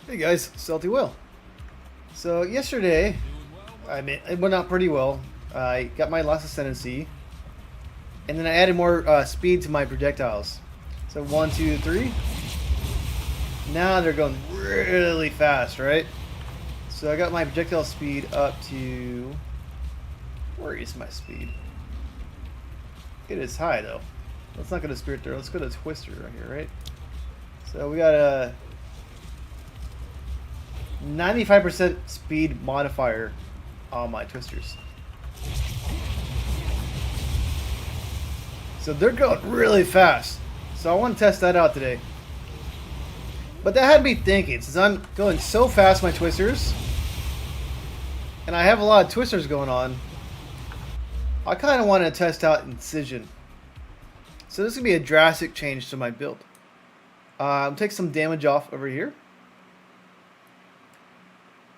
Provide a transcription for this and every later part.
Hey guys, Salty Will. So yesterday, I mean, it went out pretty well. I got my last ascendancy, and then I added more speed to my projectiles. So 1, 2, 3. Now they're going really fast, right? So I got my projectile speed up to... Where is my speed? It is high though. Let's not go to Spirit there. Let's go to Twister right here, right? So we got a 95% speed modifier on my twisters. So they're going really fast. So I want to test that out today. But that had me thinking, since I'm going so fast with my twisters, and I have a lot of twisters going on, I kind of want to test out incision. So this is going to be a drastic change to my build. Take some damage off over here.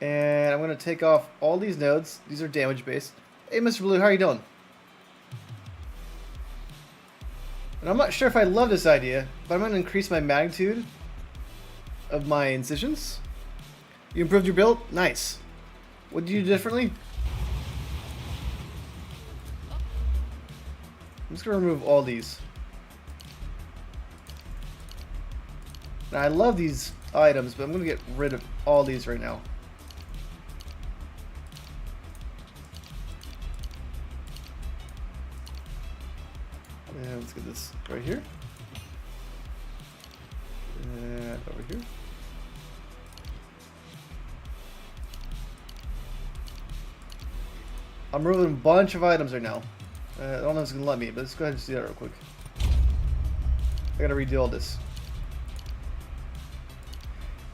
And I'm going to take off all these nodes. These are damage based. Hey, Mr. Blue, how are you doing? And I'm not sure if I love this idea, but I'm going to increase my magnitude of my incisions. You improved your build? Nice. What did you do differently? I'm just going to remove all these. Now, I love these items, but I'm going to get rid of all these right now. And let's get this right here. And over here. I'm removing a bunch of items right now. I don't know if it's going to let me, but let's go ahead and do that real quick. I gotta redo all this.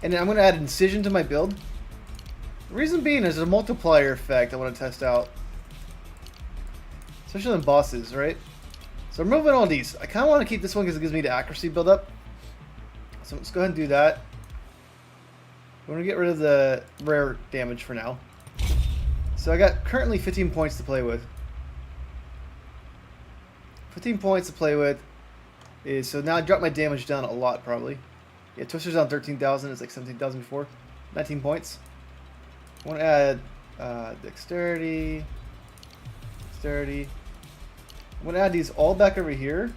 And then I'm going to add incision to my build. The reason being is a multiplier effect I want to test out. Especially on bosses, right? So I'm removing all these. I kind of want to keep this one because it gives me the accuracy build up. So let's go ahead and do that. I'm going to get rid of the rare damage for now. So I got currently 15 points to play with. 15 points to play with is, so now I dropped my damage down a lot probably. Yeah, Twister's down 13,000, it's like 17,000 before. 19 points. I want to add dexterity. Dexterity. I'm going to add these all back over here.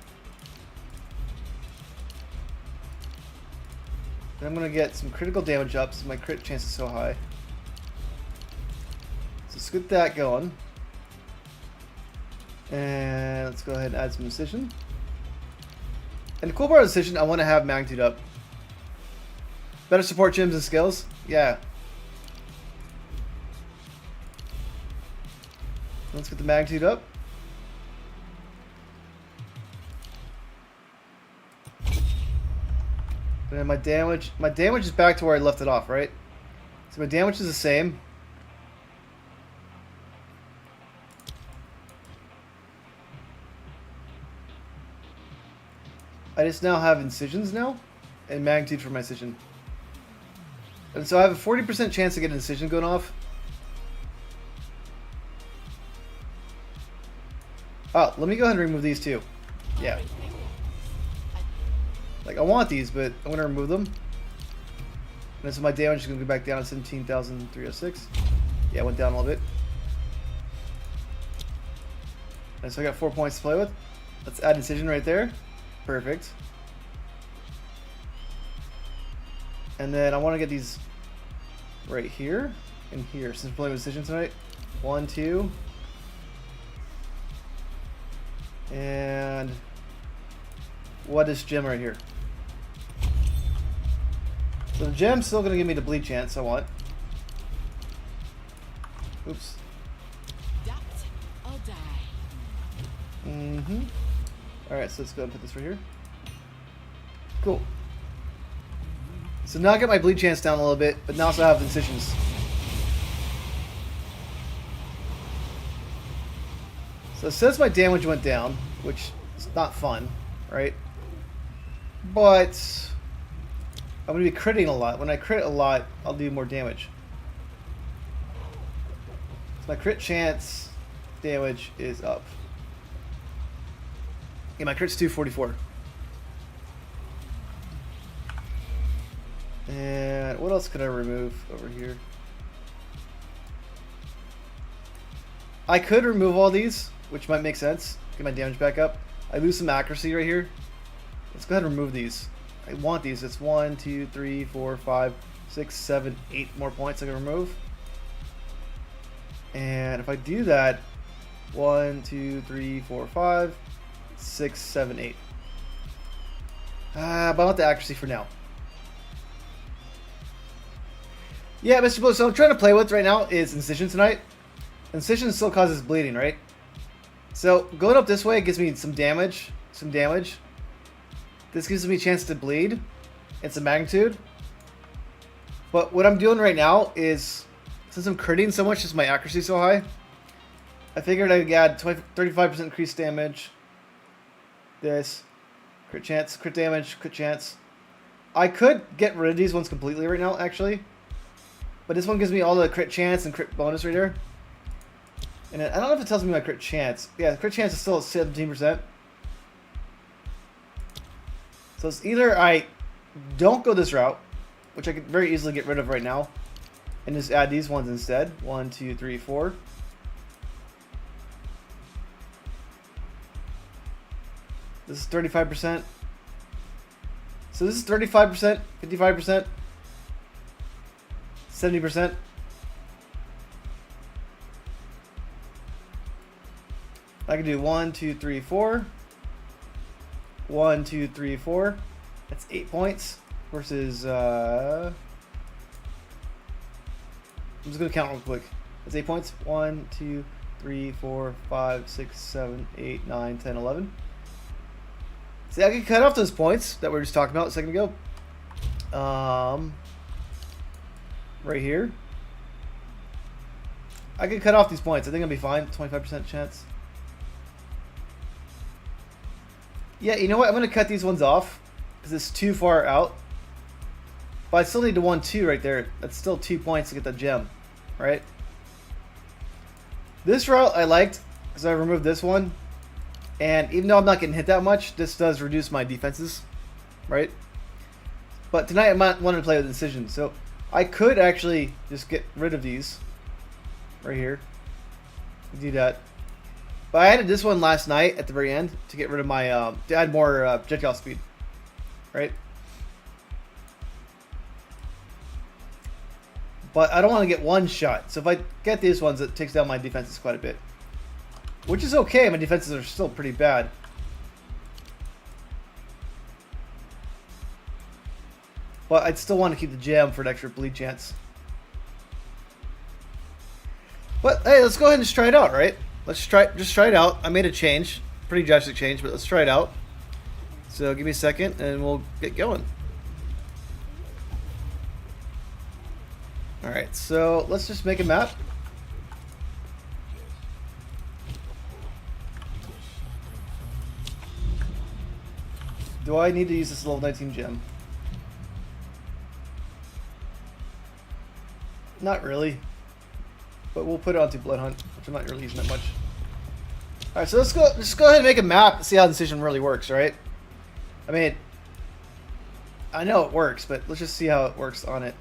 And I'm going to get some critical damage up since my crit chance is so high. So let's get that going. And let's go ahead and add some incision. And the cool part of incision, I want to have magnitude up. Better support gyms and skills? Yeah. Let's get the magnitude up. And then my damage is back to where I left it off, right? So my damage is the same. I just now have incisions now, and magnitude for my incision. And so I have a 40% chance to get an incision going off. Oh, let me go ahead and remove these too. Yeah. Like, I want these, but I'm going to remove them. And so my damage is going to go back down to 17,306. Yeah, it went down a little bit. And so I got 4 points to play with. Let's add incision right there. Perfect. And then I want to get these right here and here. Since we're playing with incision tonight. 1, 2. And what is gem right here? So the gem's still going to give me the bleed chance I want. Oops. Mm-hmm. Alright, so let's go and put this right here. Cool. So now I got my bleed chance down a little bit, but now I also have incisions. So since my damage went down, which is not fun, right? But I'm going to be critting a lot. When I crit a lot, I'll do more damage. So my crit chance damage is up. Yeah, my crit's 244. And what else could I remove over here? I could remove all these, which might make sense. Get my damage back up. I lose some accuracy right here. Let's go ahead and remove these. I want these. It's 1, 2, 3, 4, 5, 6, 7, 8 more points I can remove. And if I do that, 1, 2, 3, 4, 5, 6, 7, 8. But I want the accuracy for now. Yeah, Mr. Blue, so I'm trying to play with right now is Incision tonight. Incision still causes bleeding, right? So going up this way gives me some damage. This gives me a chance to bleed and some magnitude. But what I'm doing right now is, since I'm critting so much, since my accuracy is so high, I figured I'd add 35% increased damage. This. Crit chance, crit damage, crit chance. I could get rid of these ones completely right now, actually. But this one gives me all the crit chance and crit bonus right here. And I don't know if it tells me my crit chance. Yeah, the crit chance is still at 17%. So it's either I don't go this route, which I could very easily get rid of right now, and just add these ones instead. 1, 2, 3, 4. This is 35%. So this is 35%, 55%, 70%. I can do 1, 2, 3, 4. 1, 2, 3, 4. That's 8 points versus. I'm just gonna count real quick. That's 8 points. 1, 2, 3, 4, 5, 6, 7, 8, 9, 10, 11. See, I can cut off those points that we were just talking about a second ago. Right here. I can cut off these points. I think I'll be fine. 25% chance. Yeah, you know what? I'm going to cut these ones off because it's too far out. But I still need the 1, 2 right there. That's still 2 points to get the gem, right? This route I liked because I removed this one. And even though I'm not getting hit that much, this does reduce my defenses, right? But tonight I might want to play with Incision. So I could actually just get rid of these right here. Do that. But I added this one last night at the very end to get rid of my, to add more projectile speed, right? But I don't want to get one shot. So if I get these ones, it takes down my defenses quite a bit. Which is okay, my defenses are still pretty bad. But I'd still want to keep the gem for an extra bleed chance. But hey, let's go ahead and just try it out, right? Let's just try it out. I made a change, pretty drastic change, but let's try it out. So give me a second and we'll get going. Alright, so let's just make a map. Do I need to use this level 19 gem? Not really. But we'll put it onto Blood Hunt, which I'm not really using that much. Alright, so let's go ahead and make a map and see how Incision really works, right? I mean, I know it works, but let's just see how it works on it.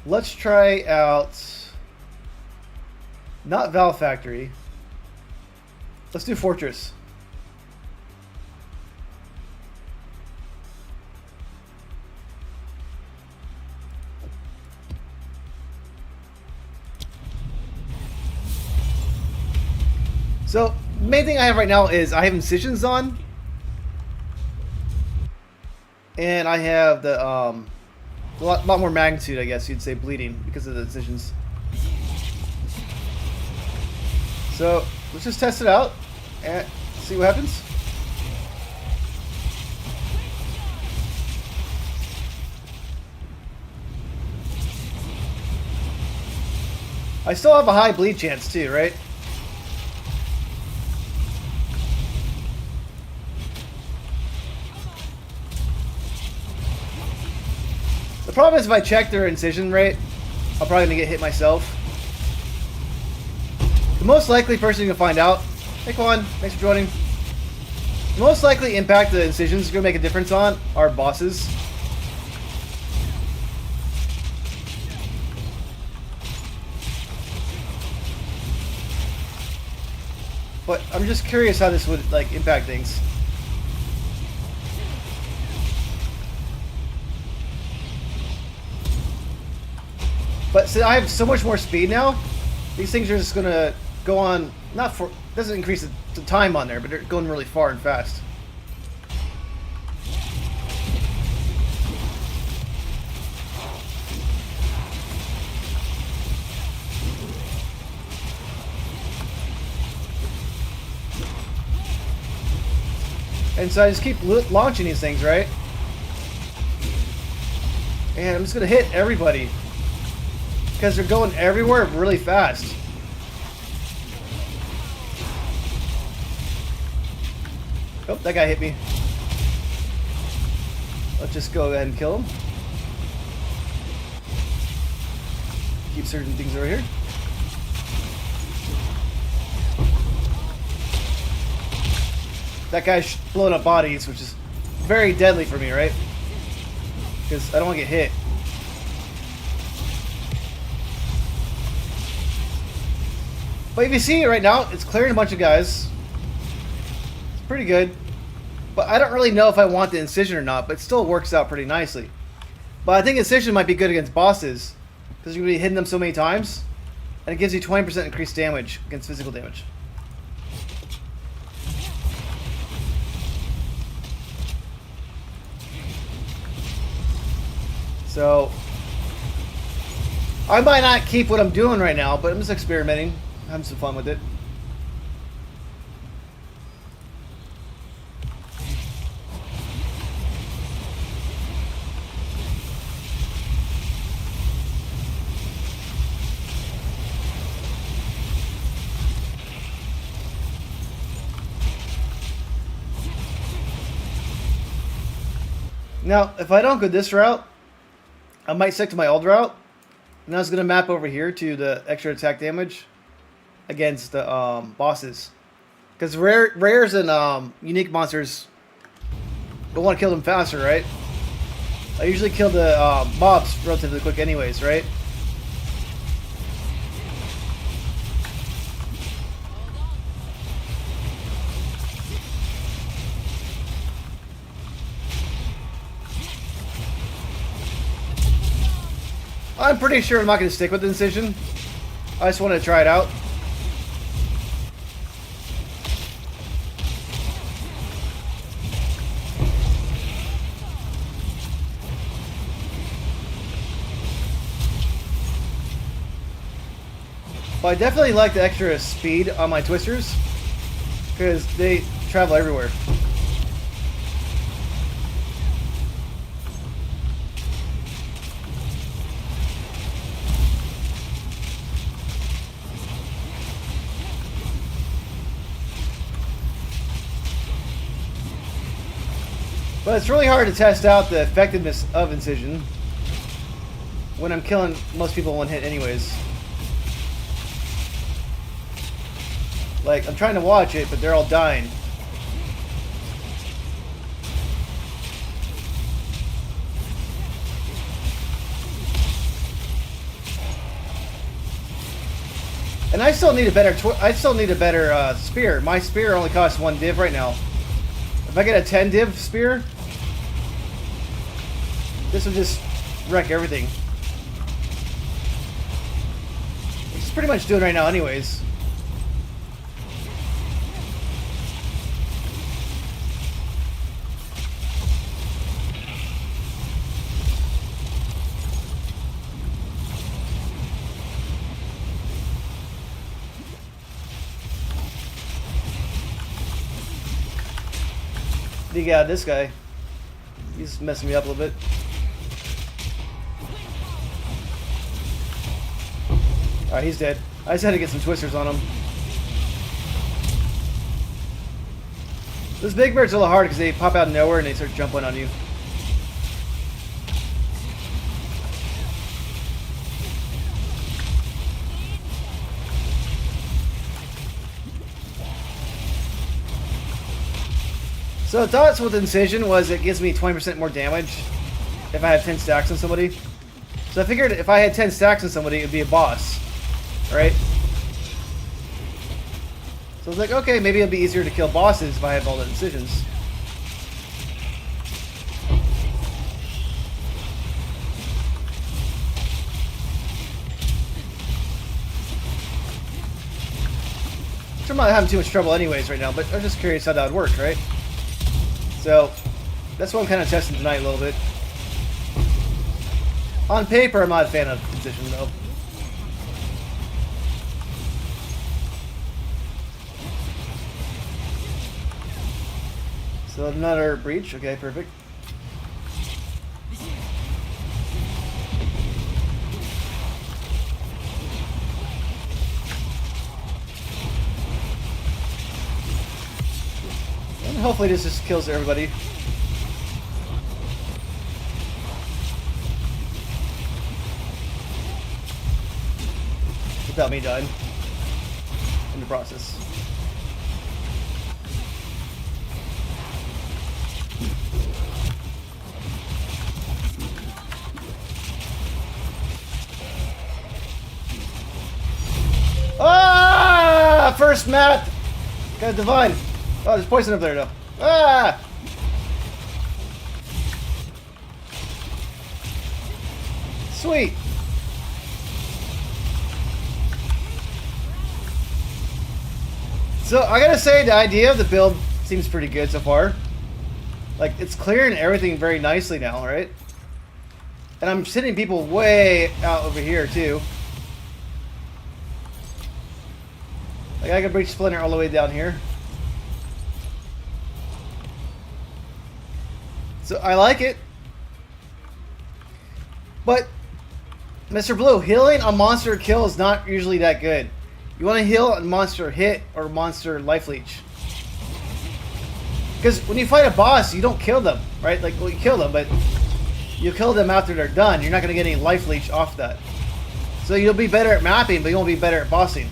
Let's try out not Valve Factory. Let's do Fortress. So, main thing I have right now is I have Incisions on. And I have the, a lot more magnitude, I guess you'd say, bleeding because of the Incisions. So, let's just test it out and see what happens. I still have a high bleed chance too, right? The problem is if I check their incision rate, I'm probably going to get hit myself. The most likely person you can find out Hey Quan, thanks for joining. Most likely impact the incisions is going to make a difference on our bosses. But I'm just curious how this would like impact things. But since I have so much more speed now, these things are just gonna go on. Not for doesn't increase the time on there, but they're going really far and fast. And so I just keep launching these things, right? And I'm just gonna hit everybody because they're going everywhere really fast. Oh, that guy hit me. Let's just go ahead and kill him. Keep certain things over here. That guy's blowing up bodies, which is very deadly for me, right? Because I don't want to get hit. But if you see right now, it's clearing a bunch of guys. It's pretty good. But I don't really know if I want the incision or not, but it still works out pretty nicely. But I think incision might be good against bosses, because you're going to be hitting them so many times, and it gives you 20% increased damage against physical damage. So, I might not keep what I'm doing right now, but I'm just experimenting, having some fun with it. Now, if I don't go this route, I might stick to my old route, and I was going to map over here to the extra attack damage against the bosses. Because rares and unique monsters will want to kill them faster, right? I usually kill the mobs relatively quick anyways, right? I'm pretty sure I'm not going to stick with the incision. I just want to try it out. But I definitely like the extra speed on my twisters, because they travel everywhere. But it's really hard to test out the effectiveness of incision when I'm killing most people in one hit anyways. Like, I'm trying to watch it, but they're all dying. And I still need a better spear. My spear only costs 1 div right now. If I get a 10 div spear, this will just wreck everything. Which is pretty much doing right now anyways. Yeah, this guy. He's messing me up a little bit. Alright, he's dead. I just had to get some twisters on him. Those big birds are a little hard because they pop out of nowhere and they start jumping on you. So the thoughts with incision was it gives me 20% more damage if I have 10 stacks on somebody. So I figured if I had 10 stacks on somebody, it would be a boss, right? So I was like, okay, maybe it'll be easier to kill bosses if I have all the incisions. I'm not having too much trouble anyways right now, but I'm just curious how that would work, right? So, that's what I'm kind of testing tonight a little bit. On paper, I'm not a fan of incision, though. So another breach, okay, perfect. And hopefully this just kills everybody. Without me dying in the process. Ah! First mat! Got a divine. Oh, there's poison up there though. Ah! Sweet. So I gotta say the idea of the build seems pretty good so far. Like it's clearing everything very nicely now, right? And I'm sending people way out over here too. Like I can breach Splinter all the way down here. So I like it. But Mr. Blue, healing a monster kill is not usually that good. You want to heal a monster hit or monster life leech. Because when you fight a boss, you don't kill them, right? Like, well, you kill them, but you kill them after they're done. You're not going to get any life leech off that. So you'll be better at mapping, but you won't be better at bossing.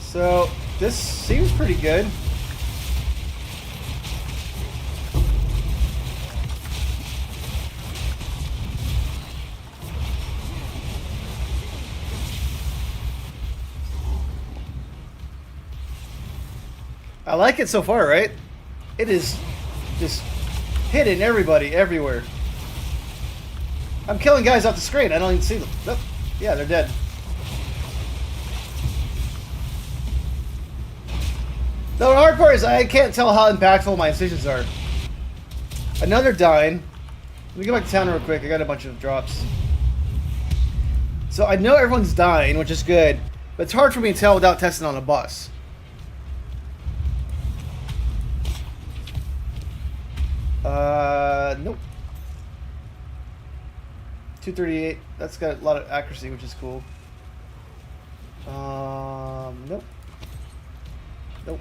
So, this seems pretty good. I like it so far, right? It is just hitting everybody everywhere. I'm killing guys off the screen. I don't even see them. Nope. Yeah, they're dead. The hard part is I can't tell how impactful my incisions are. Another dying. Let me go back to town real quick. I got a bunch of drops. So I know everyone's dying, which is good, but it's hard for me to tell without testing on a boss. Nope. 238. That's got a lot of accuracy, which is cool. Nope. Nope.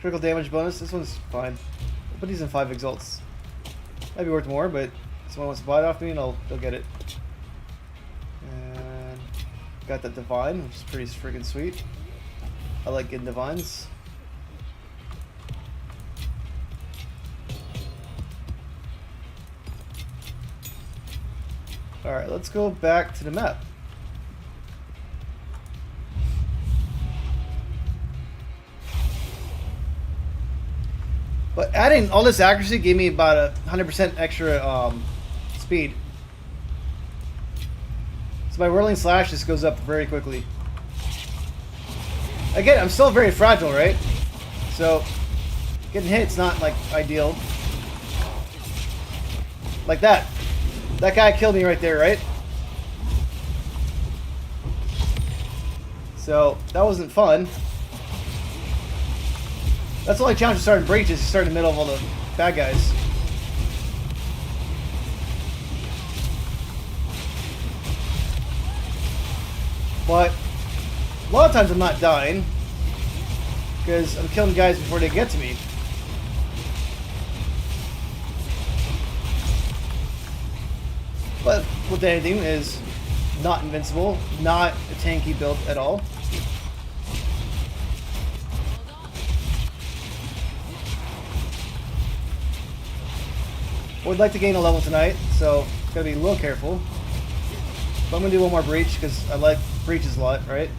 Critical damage bonus. This one's fine. I'll put these in 5 exalts. Might be worth more, but if someone wants to buy it off me, and they'll get it. And got that divine, which is pretty freaking sweet. I like getting divines. Alright, let's go back to the map. But adding all this accuracy gave me about 100% extra speed. So my whirling slash just goes up very quickly. Again, I'm still very fragile, right? So getting hit's not like ideal. Like that. That guy killed me right there, right? So that wasn't fun. That's the only challenge of starting breaches, is start in the middle of all the bad guys. But a lot of times I'm not dying because I'm killing guys before they get to me. But with anything is not invincible, not a tanky build at all. Would like to gain a level tonight, so gotta be a little careful. But I'm gonna do one more breach because I like breaches a lot, right?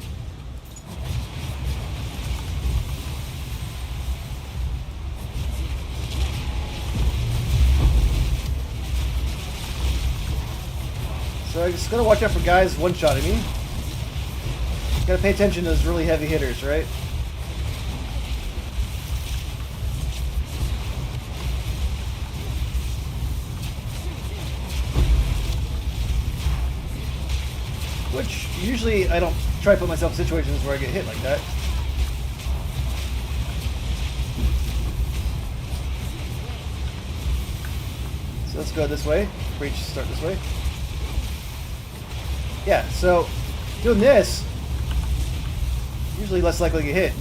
So I just gotta watch out for guys one-shotting me. Gotta pay attention to those really heavy hitters, right? Which, usually I don't try to put myself in situations where I get hit like that. So let's go this way. Breach start this way. Yeah, so doing this, usually less likely to get hit.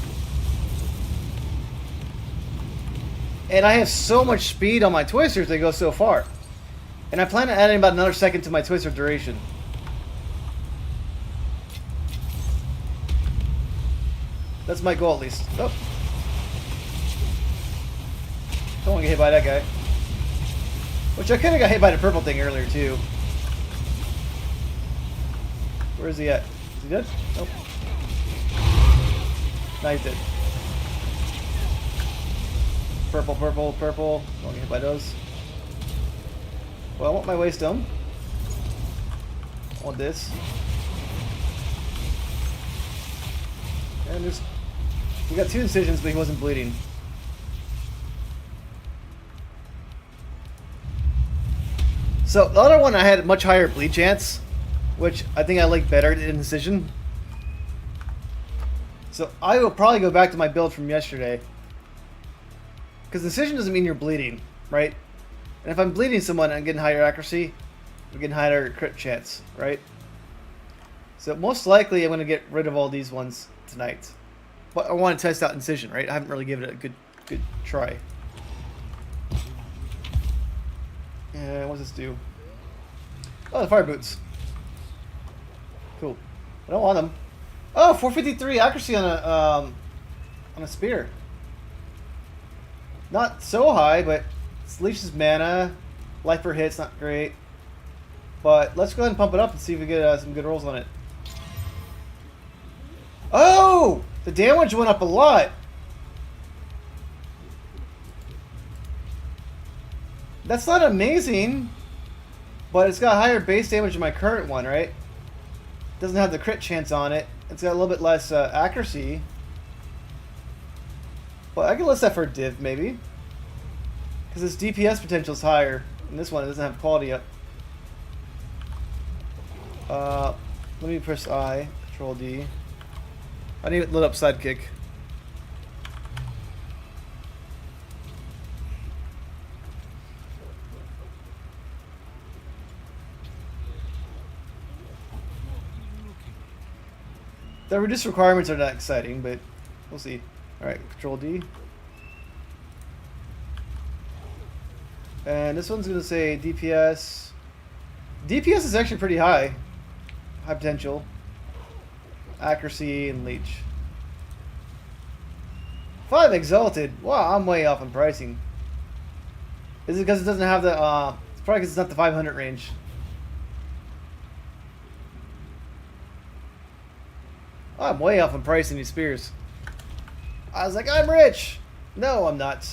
And I have so much speed on my twisters, they go so far. And I plan on adding about another second to my twister duration. That's my goal at least. Oh. Don't want to get hit by that guy. Which I kind of got hit by the purple thing earlier too. Where is he at? Is he dead? Nope. No, he's dead. Purple, purple, purple. Don't get hit by those. Well, I want my waystone. I want this. And there's... We got 2 incisions, but he wasn't bleeding. So, the other one I had much higher bleed chance, which I think I like better than incision. So, I will probably go back to my build from yesterday. Because incision doesn't mean you're bleeding, right? And if I'm bleeding someone, I'm getting higher accuracy. I'm getting higher crit chance, right? So, most likely I'm going to get rid of all these ones tonight. But I want to test out incision, right? I haven't really given it a good try. And what does this do? Oh, the fire boots. Cool. I don't want them. Oh, 453 accuracy on a spear. Not so high, but it leaches mana. Life per hit's not great. But let's go ahead and pump it up and see if we get some good rolls on it. Oh! The damage went up a lot. That's not amazing, but it's got higher base damage than my current one, right? Doesn't have the crit chance on it. It's got a little bit less accuracy. But I can list that for a div, maybe. Because its DPS potential is higher. And this one it doesn't have quality up. Let me press I, Control D. I need a lit up sidekick. The reduced requirements are not exciting, but we'll see. Alright, Control D. And this one's going to say DPS. DPS is actually pretty high. High potential. Accuracy and leech. 5 exalted. Wow, I'm way off on pricing. Is it because it doesn't have the it's probably because it's not the 500 range. Oh, I'm way off on pricing these spears. I was like, I'm rich. No, I'm not.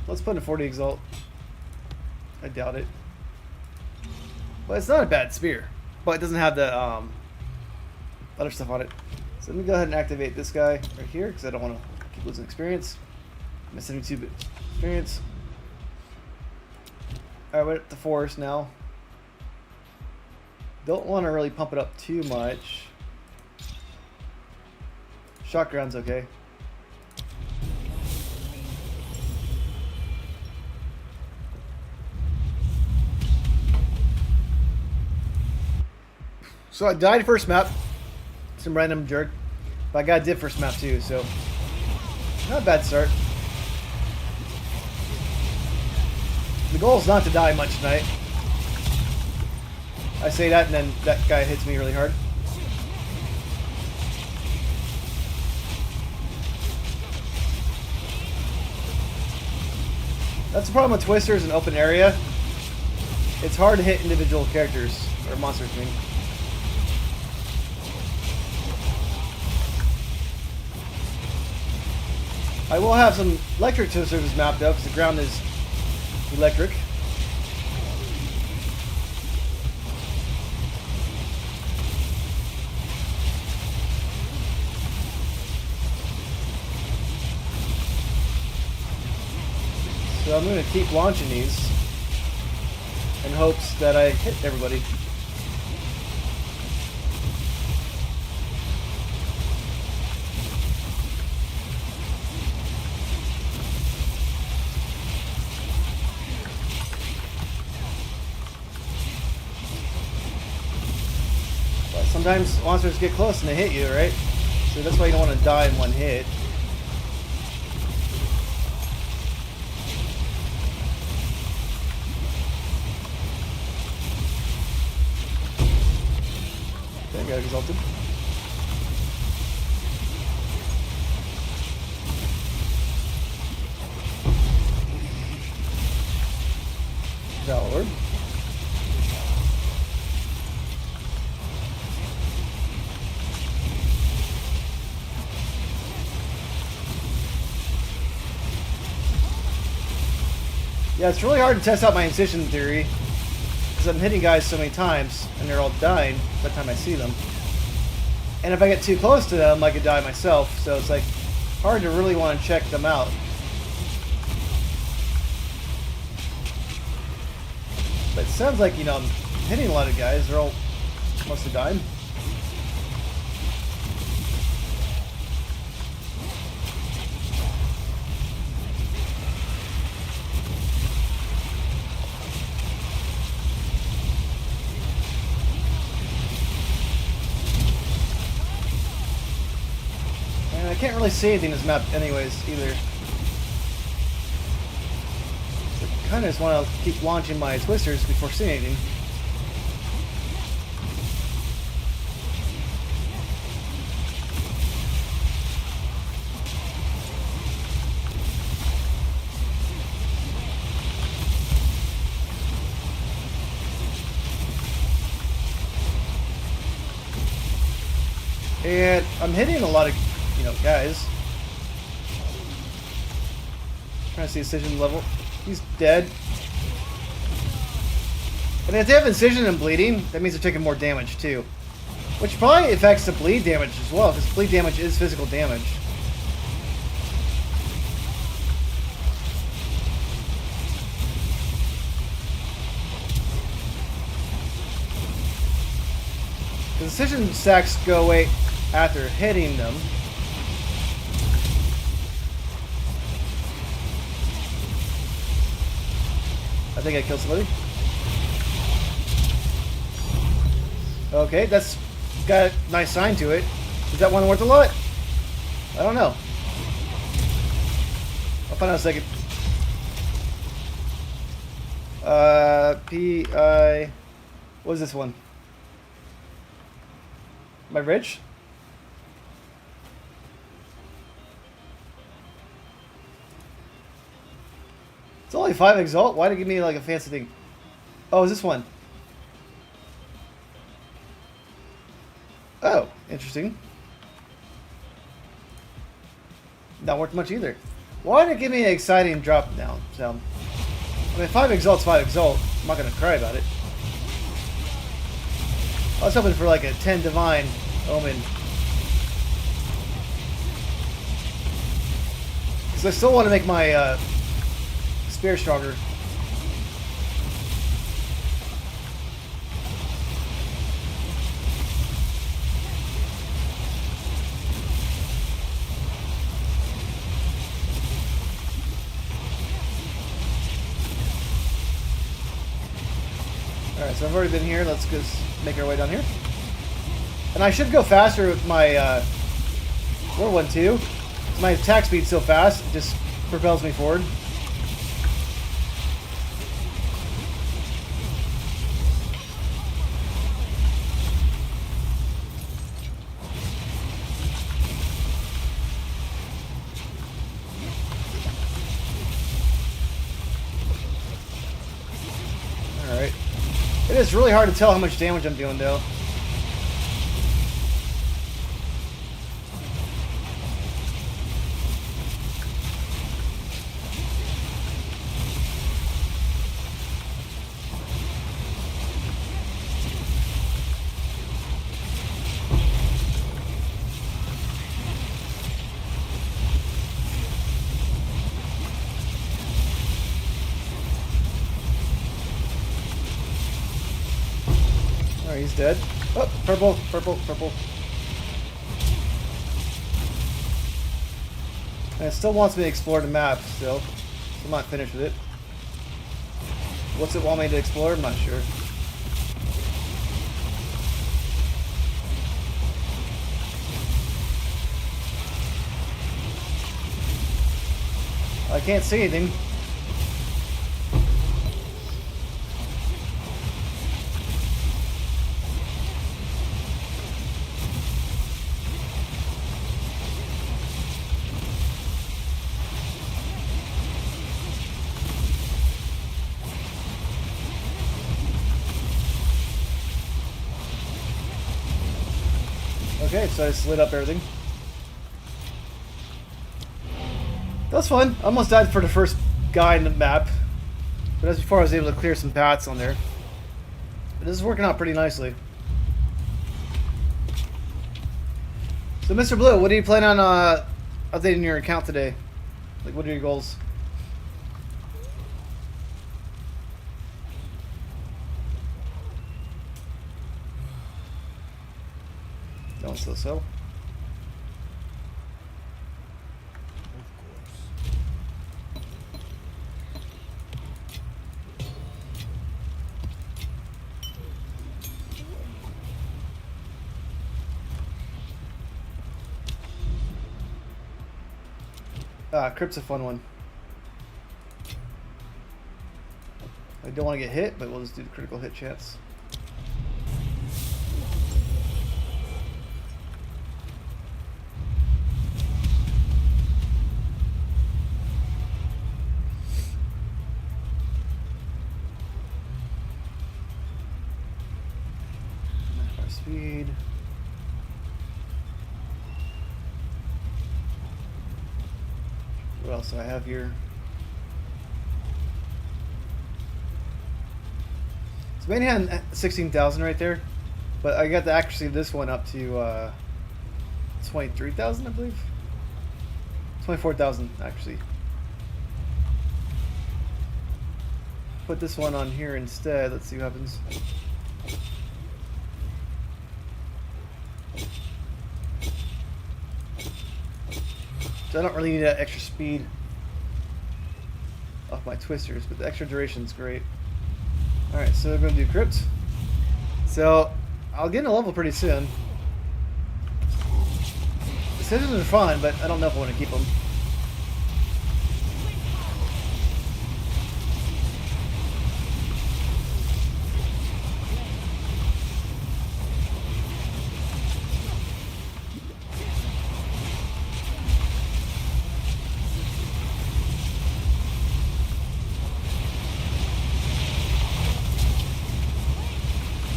Let's put in a 40 exalt. I doubt it. But it's not a bad spear. But it doesn't have the other stuff on it. So let me go ahead and activate this guy right here because I don't want to keep losing experience. I'm at 72 experience. Alright, we're at the forest now. Don't want to really pump it up too much. Shotgun's okay. So I died first map. Some random jerk. But I got a dip first map too, so not a bad start. The goal is not to die much tonight. I say that and then that guy hits me really hard. That's the problem with Twisters in open area. It's hard to hit individual characters, or monsters, I mean. I will have some electric Twisters mapped up because the ground is electric. So I'm going to keep launching these in hopes that I hit everybody. But sometimes monsters get close and they hit you, right? So that's why you don't want to die in one hit. Got exalted. Valor. Yeah, it's really hard to test out my incision theory. I'm hitting guys so many times and they're all dying by the time I see them. And if I get too close to them, I could die myself. So it's like hard to really want to check them out. But it sounds like, you know, I'm hitting a lot of guys. They're all mostly dying. I can't really see anything in this map anyways, either. So I kind of just want to keep launching my Twisters before seeing anything. And I'm hitting a lot of, you know, guys. Trying to see incision level. He's dead. And if they have incision and bleeding, that means they're taking more damage too. Which probably affects the bleed damage as well, because bleed damage is physical damage. The incision stacks go away after hitting them. I think I killed somebody. Okay, that's got a nice sign to it. Is that one worth a lot? I don't know. I'll find out in a second. P.I. What is this one? Am I rich? It's only 5 exalt. Why did it give me like a fancy thing? Oh, is this one? Oh, interesting. Not worth much either. Why did it give me an exciting drop down? So, I mean, 5 exalt's 5 exalt. I'm not gonna cry about it. I was hoping for like a 10 divine omen. Because I still want to make my spear stronger. Alright, so I've already been here. Let's just make our way down here. And I should go faster with my War 1-2. My attack speed's so fast, it just propels me forward. Alright. It is really hard to tell how much damage I'm doing, though. Alright, he's dead. Oh, purple, purple, purple. And it still wants me to explore the map still. So I'm not finished with it. What's it want me to explore? I'm not sure. I can't see anything. Okay, so I just lit up everything. That was fun. I almost died for the first guy in the map. But as before, I was able to clear some paths on there. But this is working out pretty nicely. So, Mr. Blue, what do you plan on updating your account today? Like, what are your goals? Don't slow so. Crypt's a fun one. I don't want to get hit, but we'll just do the critical hit chance. Speed. What else do I have here? So main hand 16,000 right there, but I got the accuracy of this one up to 23,000, I believe. 24,000 actually. Put this one on here instead. Let's see what happens. So I don't really need that extra speed off my twisters, but the extra duration's great. Alright, so we're going to do crypt. So I'll get in a level pretty soon. The scissors are fun, but I don't know if I want to keep them.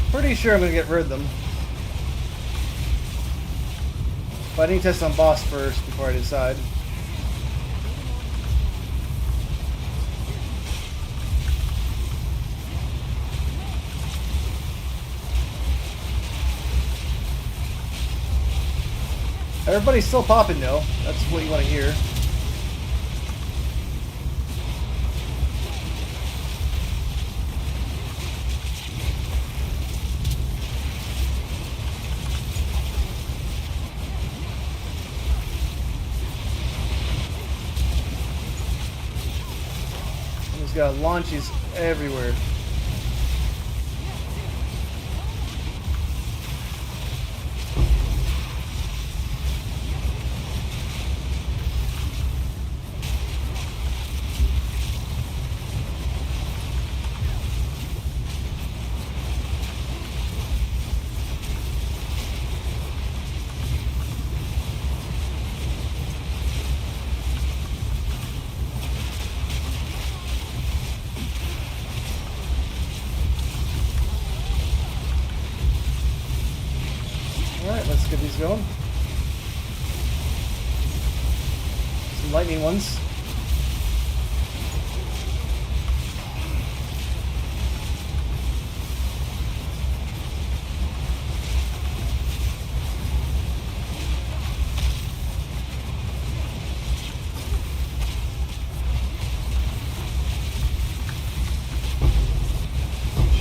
Pretty sure I'm going to get rid of them. But I need to test on boss first before I decide. Everybody's still popping though. That's what you want to hear. He's got launches everywhere. arrows going. Some lightning ones.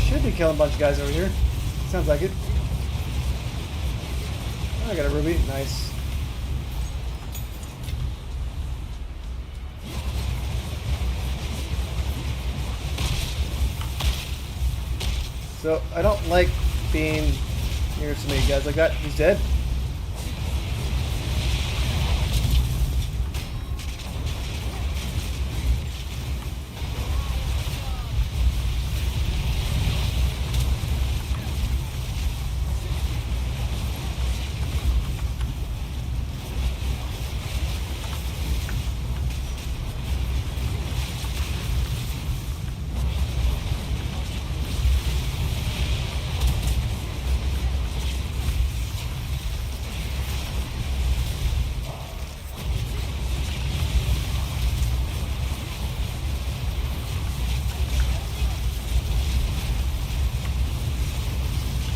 Should be killing a bunch of guys over here. Sounds like it. Oh, I got a ruby. Nice. So, I don't like being near so many guys like that. He's dead.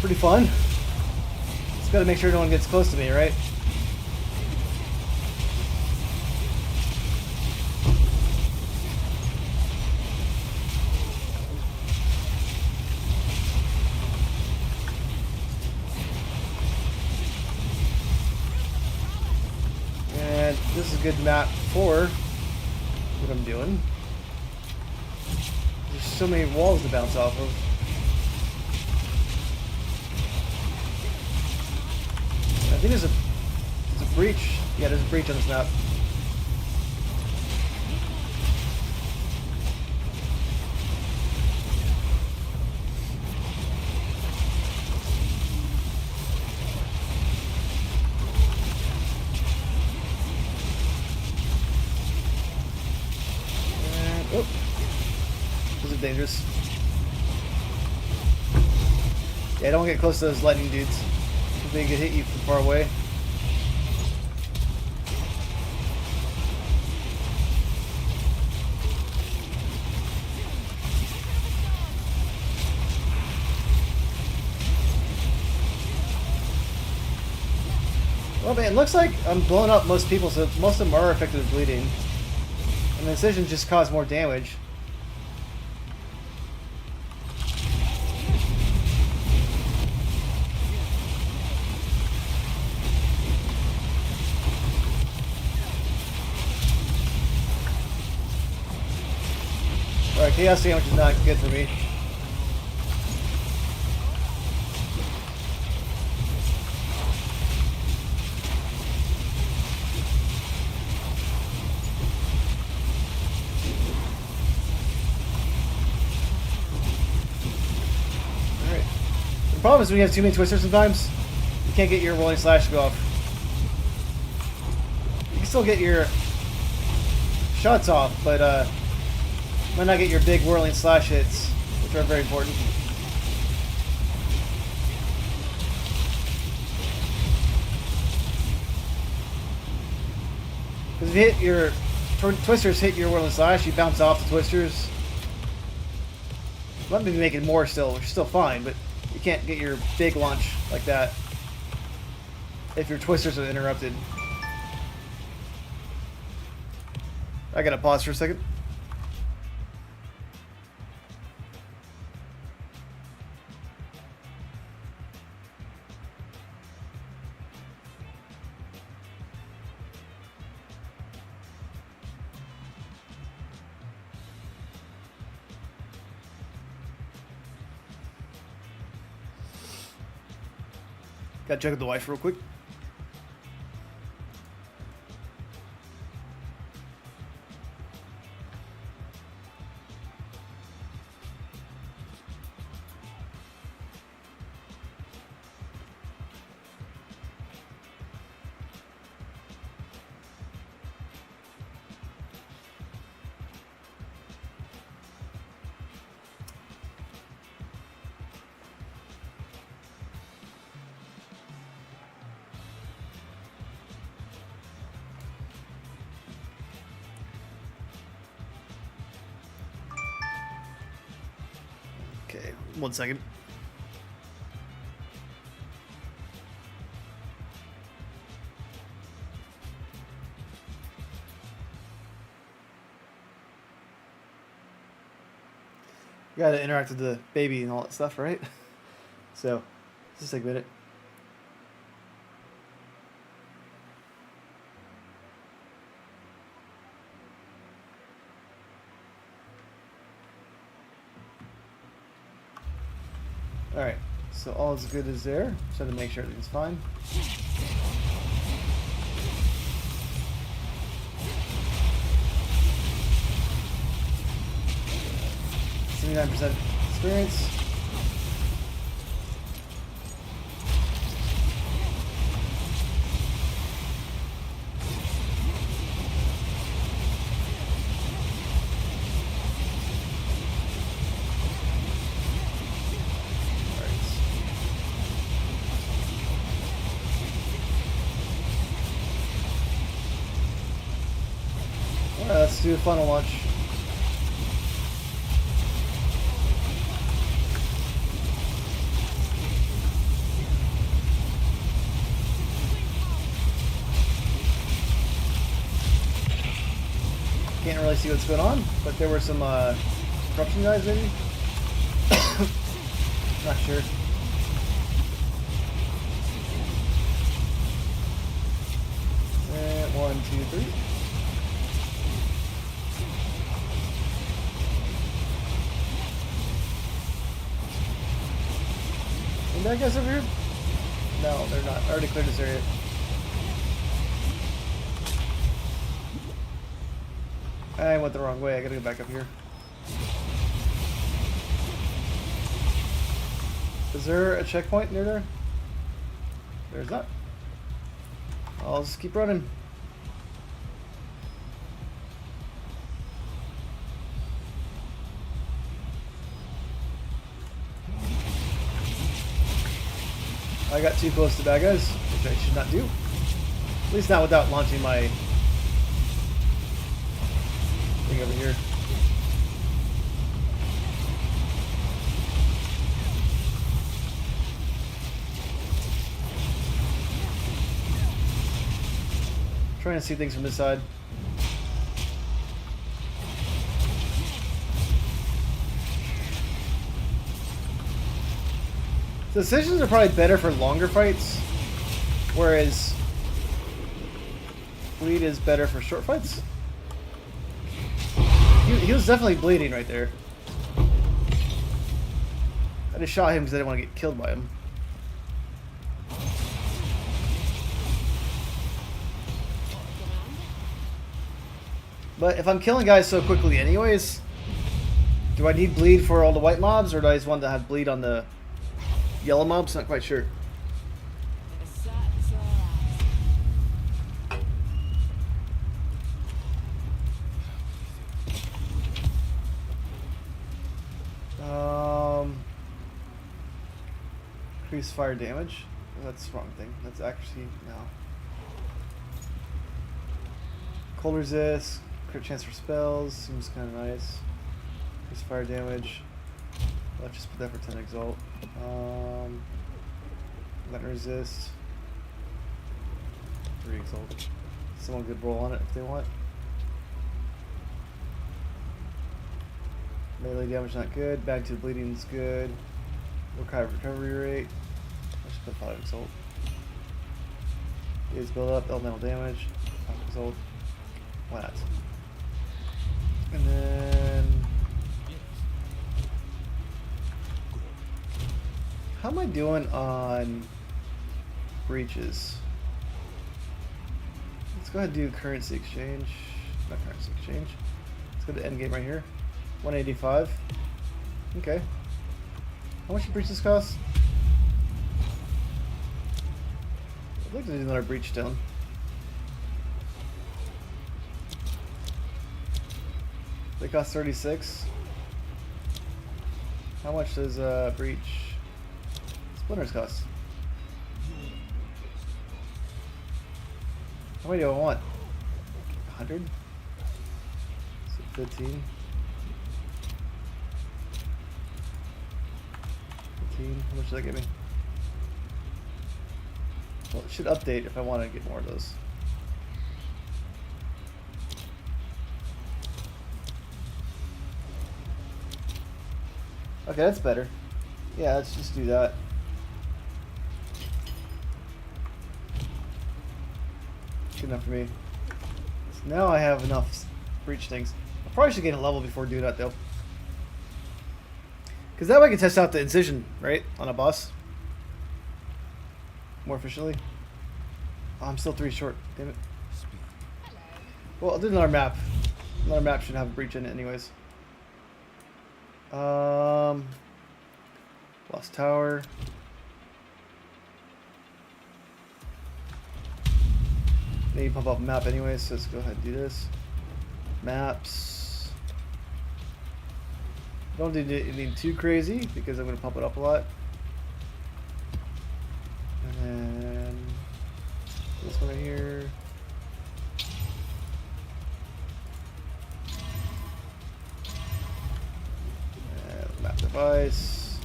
Pretty fun. Just gotta make sure no one gets close to me, right? And this is a good map for what I'm doing. There's so many walls to bounce off of. I think there's a breach. Yeah, there's a breach on this map. And, oh, this is dangerous. Yeah, don't get close to those lightning dudes. They can hit you from far away. Well, man, it looks like I'm blowing up most people, so most of them are affected with bleeding. And the incisions just cause more damage. Alright, chaos damage is not good for me. Alright. The problem is when you have too many twisters sometimes, you can't get your rolling slash to go off. You can still get your shots off, but might not get your big whirling slash hits, which are very important. Because if you hit your twisters, hit your whirling slash, you bounce off the twisters. Might be making more still, which is still fine, but you can't get your big launch like that if your twisters are interrupted. I gotta pause for a second. Gotta check with the wife real quick. Okay, 1 second. You gotta interact with the baby and all that stuff, right? So, just take a minute. Alright, so all is good as there. Just have to make sure everything's fine. 79% experience. Alright, let's do a funnel launch. Can't really see what's going on, but there were some corruption guys maybe? Not sure. And 1, 2, 3. Any bad guys over here? No, they're not. I already cleared this area. I went the wrong way. I gotta go back up here. Is there a checkpoint near there? There's not. I'll just keep running. I got too close to bad guys, which I should not do. At least not without launching my thing over here. Trying to see things from this side. The incisions are probably better for longer fights, whereas bleed is better for short fights. He was definitely bleeding right there. I just shot him because I didn't want to get killed by him. But if I'm killing guys so quickly anyways, do I need bleed for all the white mobs, or do I just want to have bleed on the yellow mobs? Not quite sure. Increase fire damage. Oh, that's the wrong thing. That's accuracy. No. Cold resist. Crit chance for spells. Seems kind of nice. Increase fire damage. Let's just put that for 10 exalt. Let resist. 3 exalt. Someone could roll on it if they want. Melee damage not good. Back to bleeding is good. Recovery rate. I should put 5 exalt. Is build up. Elemental damage. 5 exalt. Why not? And then how am I doing on breaches? Let's go ahead and do currency exchange. Not currency exchange. Let's go to endgame right here. 185. Okay. How much do breaches cost? I'd like to do another breach stone. They cost 36. How much does breach splinters cost? How many do I want? 100? So 15. 15. How much does that give me? Well, it should update if I want to get more of those. Okay, that's better. Yeah, let's just do that. Good enough for me. So now I have enough breach things. I probably should gain a level before doing that though. Because that way I can test out the incision, right? On a boss. More efficiently. Oh, I'm still 3 short. Damn it. Well, I'll do another map. Another map should have a breach in it anyways. Lost Tower. Maybe pump up a map anyways, so let's go ahead and do this. Maps. Don't do anything too crazy because I'm going to pump it up a lot. And then this one right here. Map device.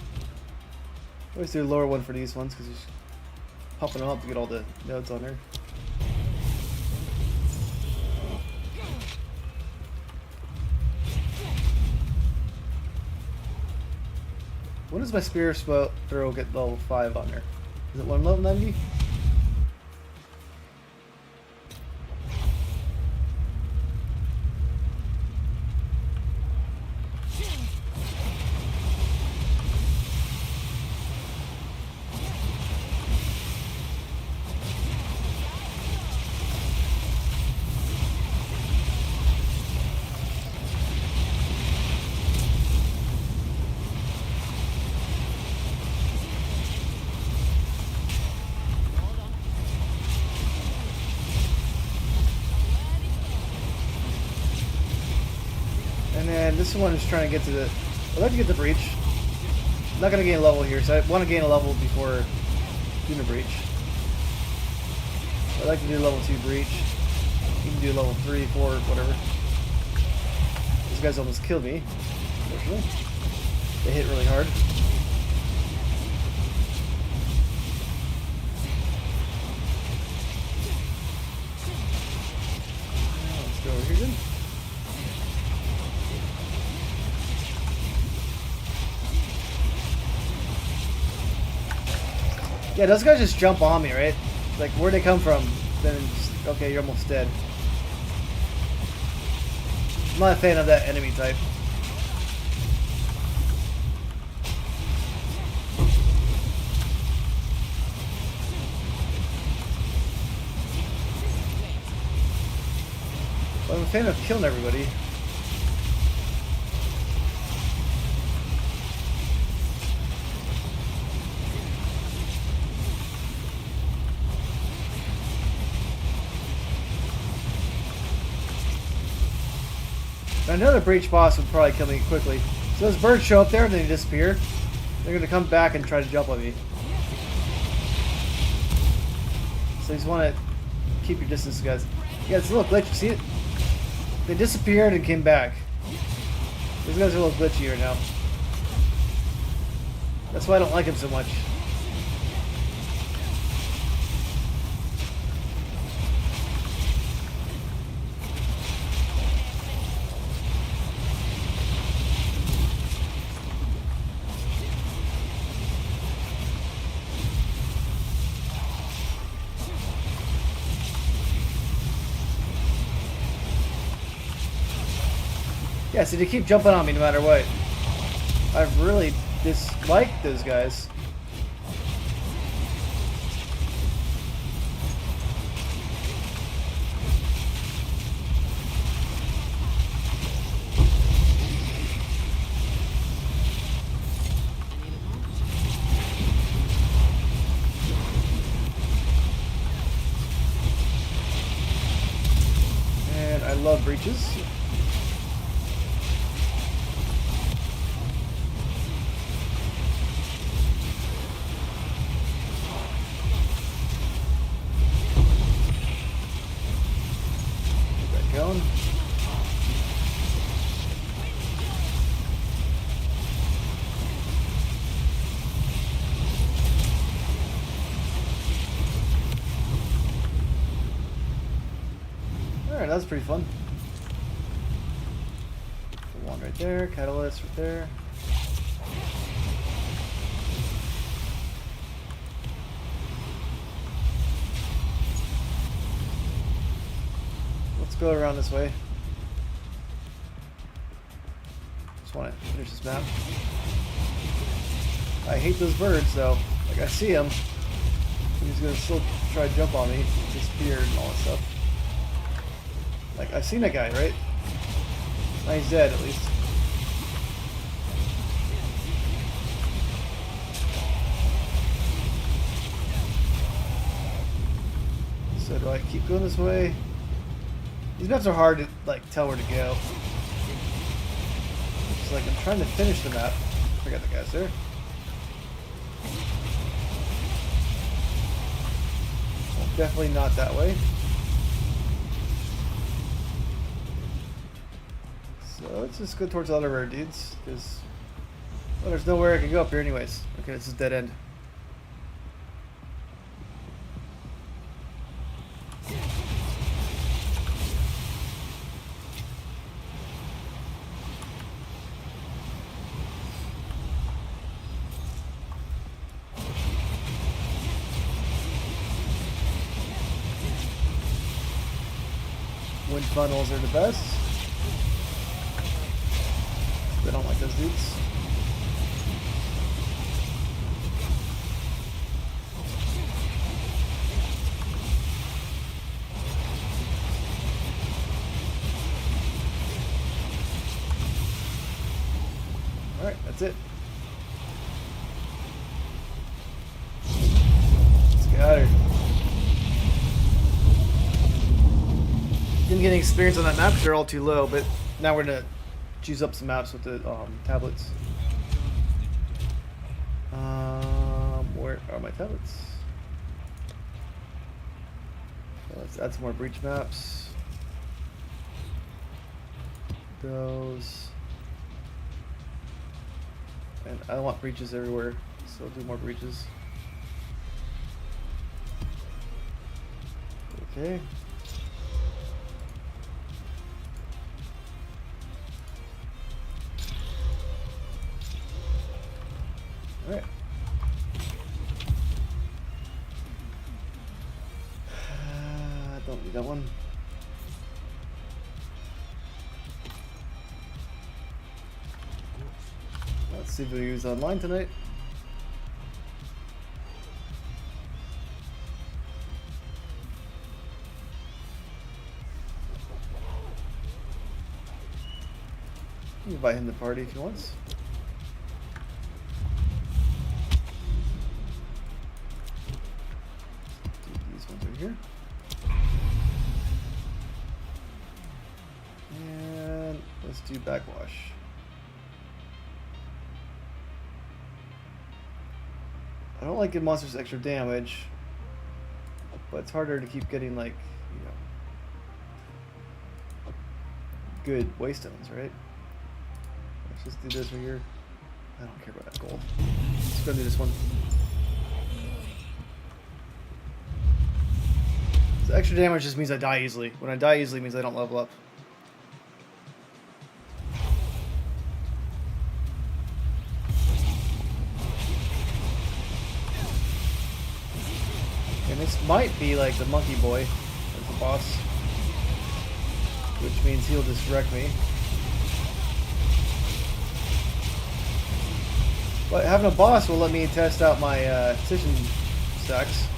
Always do a lower one for these ones because you're pumping them up to get all the nodes on there. When does my spear throw get level 5 on there? Is it 1 level 90? And then this one is trying to get to the... I'd like to get the breach. I'm not going to gain a level here, so I want to gain a level before doing the breach. I'd like to do level 2 breach. You can do level 3, 4, whatever. These guys almost killed me, unfortunately. They hit really hard. Let's go over here then. Yeah, those guys just jump on me, right? Like, where'd they come from? Then, okay, you're almost dead. I'm not a fan of that enemy type. But I'm a fan of killing everybody. Another breach boss would probably kill me quickly. So those birds show up there and then they disappear. They're going to come back and try to jump on me. So you just want to keep your distance, guys. Yeah, it's a little glitchy. See it? They disappeared and came back. These guys are a little glitchy right now. That's why I don't like him so much. Yeah, so they keep jumping on me no matter what. I really dislike those guys. And I love breaches. Going. that was pretty fun. The one right there, catalyst right there. Let's go around this way. Just want to finish this map. I hate those birds though. Like I see him. He's gonna still try to jump on me, disappear and all that stuff. Like I've seen that guy, right? Now he's dead at least. So do I keep going this way? These maps are hard to like tell where to go. It's like I'm trying to finish the map. I got the guys there. Well, definitely not that way. So let's just go towards the other rare dudes, because well, there's nowhere I can go up here anyways. Okay, this is dead end. Wind funnels are the best. I don't like those dudes. Alright, that's it. Let's get out of here. Didn't get any experience on that map because they're all too low, but now we're gonna choose up some maps with the tablets. Where are my tablets? So let's add some more breach maps. Those. And I don't want breaches everywhere, so I'll do more breaches. Okay. Alright. I don't need that one. Let's see if we use online tonight. You can invite him to the party if he wants. Here. And let's do backwash. I don't like giving monsters extra damage, but it's harder to keep getting like, you know, good waystones, right? Let's just do this right here. I don't care about that gold. Let's go do this one. So extra damage just means I die easily. When I die easily, it means I don't level up. And this might be like the monkey boy as the boss, which means he'll just wreck me. But having a boss will let me test out my incision stacks.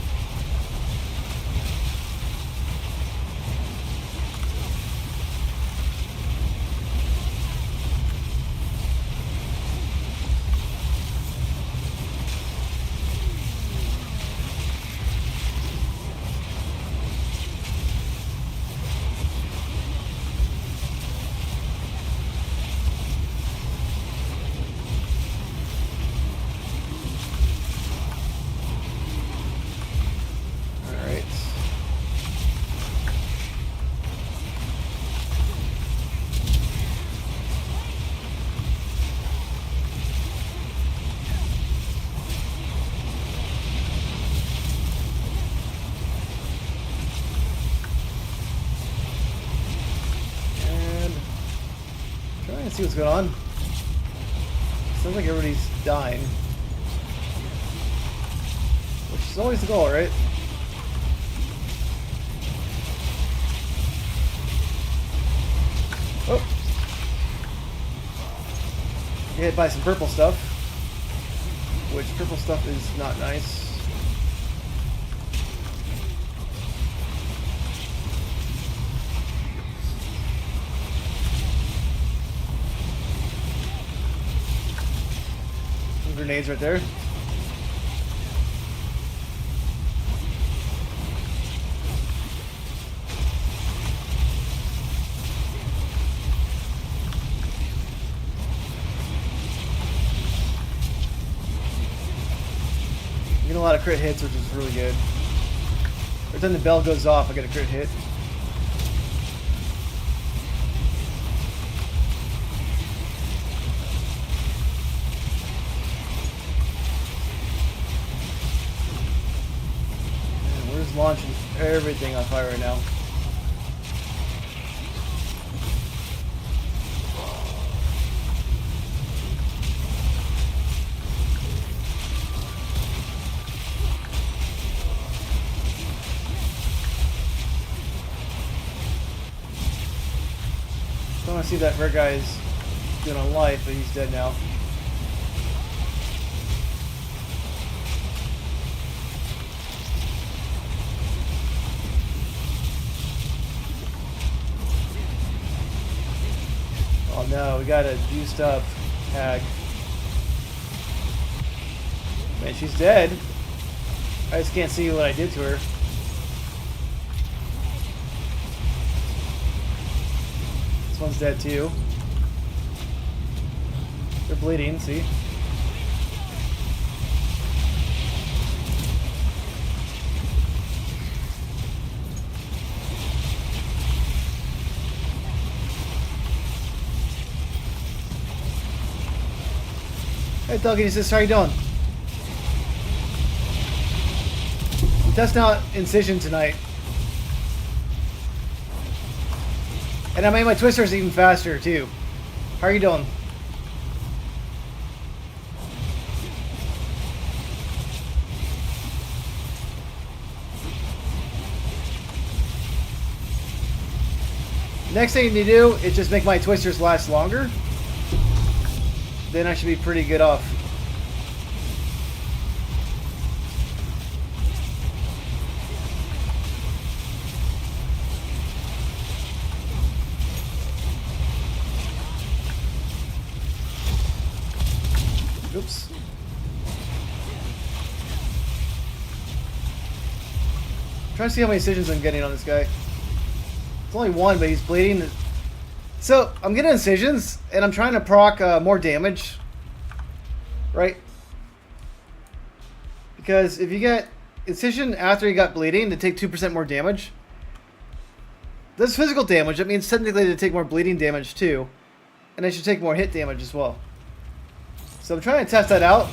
see what's going on. Sounds like everybody's dying. Which is always the goal, right? Oh! Get hit by some purple stuff. Which purple stuff is not nice. Some grenades right there. I'm getting a lot of crit hits, which is really good. Every time the bell goes off, I get a crit hit. Man, we're just launching everything on fire right now. I want to see that red guy's doing on life, but he's dead now. Oh no, we got a juiced up hag. Man, she's dead. I just can't see what I did to her. This one's dead too. They're bleeding, see? Hey Doggy, says, how you doing? I'm testing out incision tonight. And I made my twisters even faster too. How are you doing? Next thing to do is just make my twisters last longer. Then I should be pretty good off. Oops. Trying to see how many incisions I'm getting on this guy. It's only one, but he's bleeding. So, I'm getting incisions, and I'm trying to proc more damage. Right? Because if you get incision after you got bleeding, to take 2% more damage. That's physical damage. That means technically to take more bleeding damage too. And I should take more hit damage as well. So I'm trying to test that out.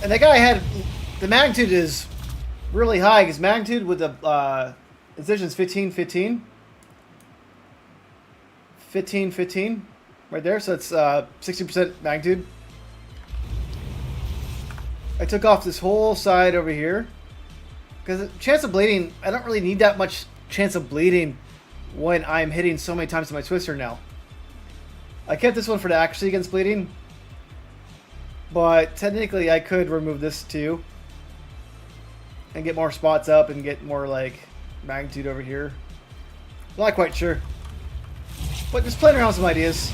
And that guy had... The magnitude is really high, because magnitude with the incision is 15, 15. Right there, so it's 60% magnitude. I took off this whole side over here. Because chance of bleeding, I don't really need that much chance of bleeding when I'm hitting so many times with my twister now. I kept this one for the accuracy against bleeding. But technically I could remove this too. And get more spots up and get more like magnitude over here. Not quite sure. But just playing around with some ideas.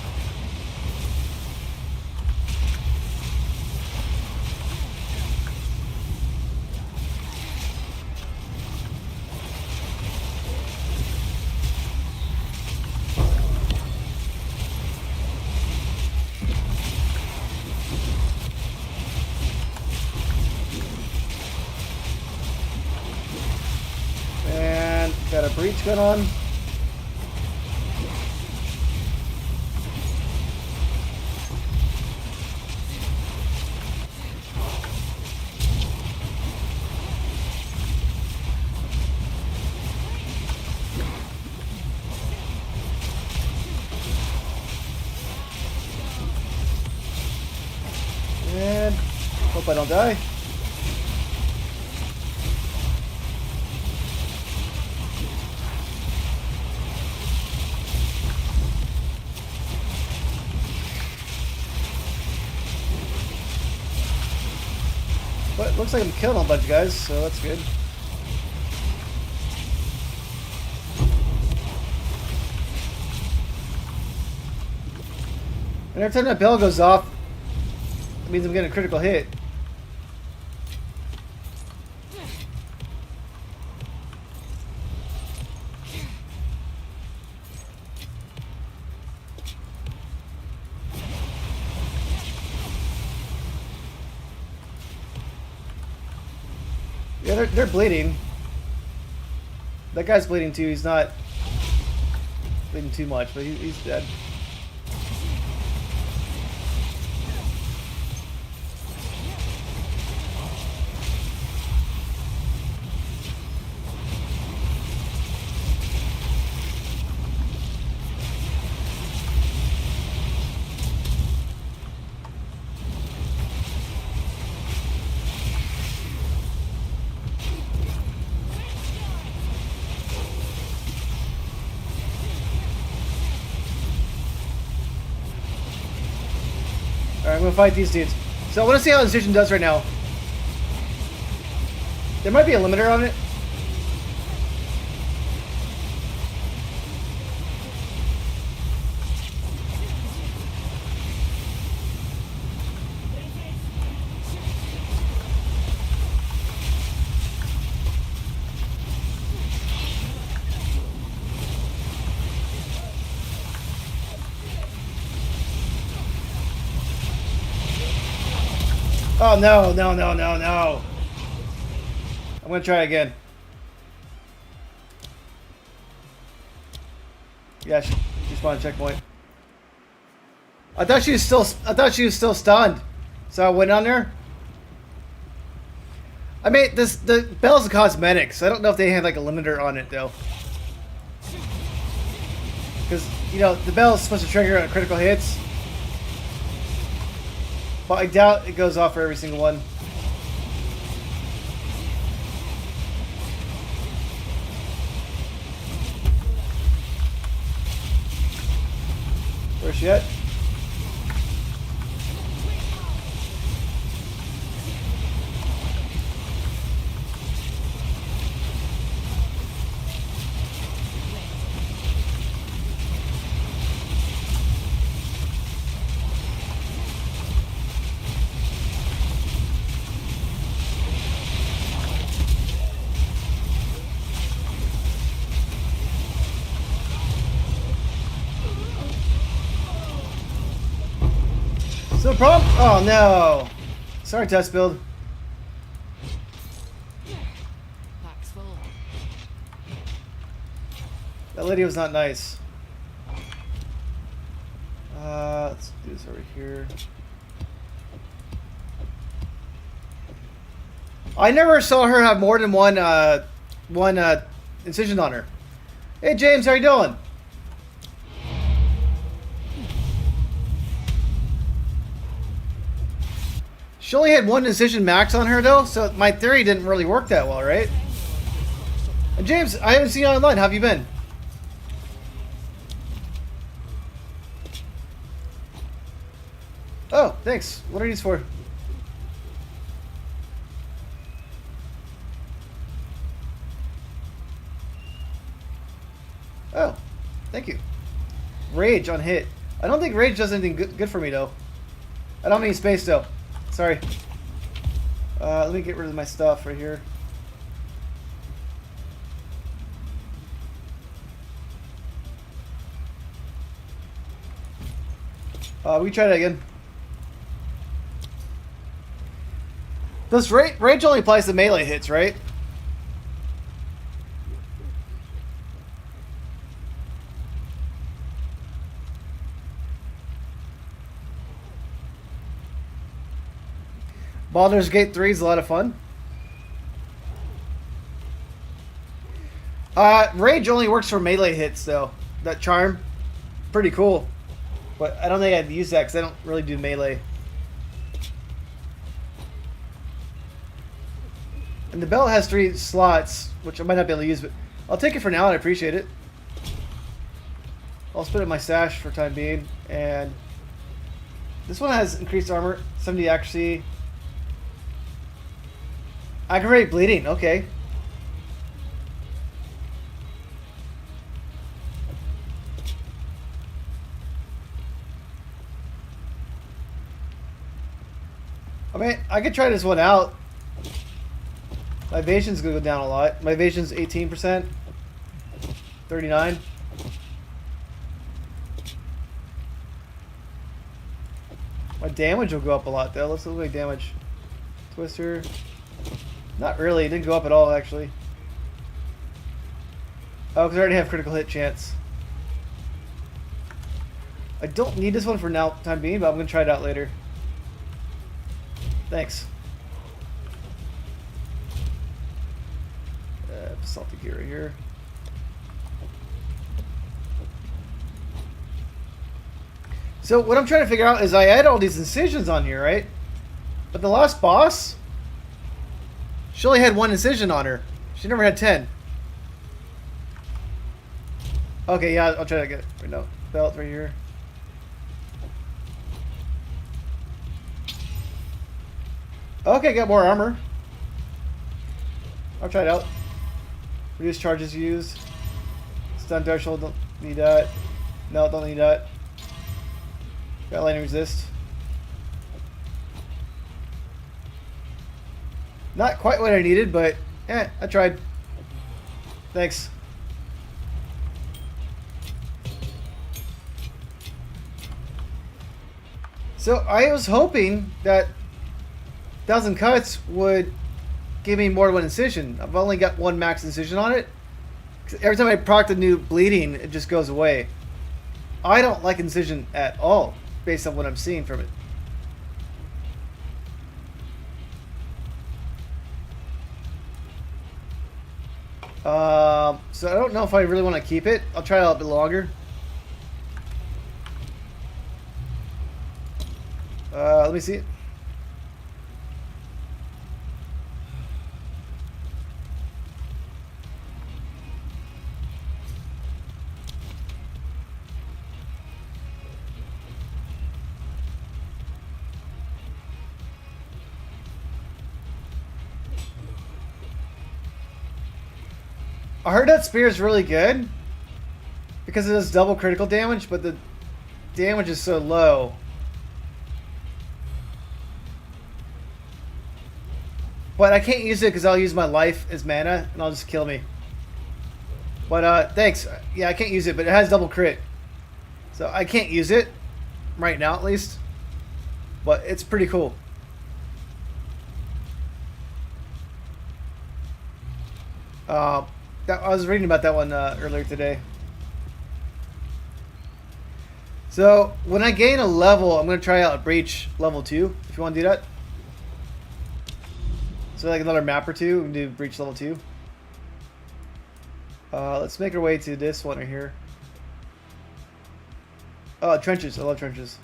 And got a breach going on. I don't die. But it looks like I'm killing a bunch of guys, so that's good. And every time that bell goes off, it means I'm getting a critical hit. Yeah, they're bleeding. That guy's bleeding too. He's not bleeding too much, but he's dead. Alright, I'm gonna fight these dudes. So I wanna see how Incision does right now. There might be a limiter on it. Oh no, no, no, no, no. I'm gonna try again. Yeah, she spawned a checkpoint. I thought she was still stunned. So I went on there. I mean, the bell's a cosmetic, so I don't know if they had like a limiter on it though. Because, you know, the bell is supposed to trigger on critical hits. But I doubt it goes off for every single one. Where's she at? No problem? Oh no. Sorry, test build. That lady was not nice. Let's do this over here. I never saw her have more than one incision on her. Hey James, how you doing? She only had one incision max on her though, so my theory didn't really work that well, right? And James, I haven't seen you online. How have you been? Oh, thanks. What are these for? Oh, thank you. Rage on hit. I don't think rage does anything good for me though. I don't have any space though. Sorry. Let me get rid of my stuff right here. We try that again. This rage only applies to melee hits, right? Baldur's Gate 3 is a lot of fun. Rage only works for melee hits, though. That charm, pretty cool. But I don't think I'd use that because I don't really do melee. And the belt has 3 slots, which I might not be able to use, but I'll take it for now and I appreciate it. I'll split it in my stash for time being. And this one has increased armor, 70 accuracy. Aggravate bleeding, okay. I mean, I could try this one out. My evasion's gonna go down a lot. My evasion's 18%. 39. My damage will go up a lot though. Let's look at damage. Twister. Not really, it didn't go up at all actually. Oh, because I already have critical hit chance. I don't need this one for now, time being, but I'm gonna try it out later. Thanks. Salty gear right here. So what I'm trying to figure out is I add all these incisions on here, right? But the last boss, she only had 1 incision on her. She never had 10. Okay, yeah, I'll try to get it. Right now, belt right here. Okay, got more armor. I'll try it out. Reduce charges used. Stun threshold, don't need that. No, don't need that. Got lightning resist. Not quite what I needed, but I tried. Thanks. So I was hoping that 1,000 cuts would give me more than 1 incision. I've only got 1 max incision on it. Every time I proc the new bleeding, it just goes away. I don't like incision at all, based on what I'm seeing from it. So I don't know if I really want to keep it. I'll try it out a bit longer. Let me see. I heard that spear is really good because it does double critical damage, but the damage is so low. But I can't use it because I'll use my life as mana and I'll just kill me. But thanks. Yeah, I can't use it, but it has double crit. So I can't use it right now at least. But it's pretty cool. I was reading about that one earlier today. So when I gain a level, I'm going to try out a breach level 2. If you want to do that. So like another map or two, we can do breach level 2. Let's make our way to this one right here. Oh, trenches. I love trenches.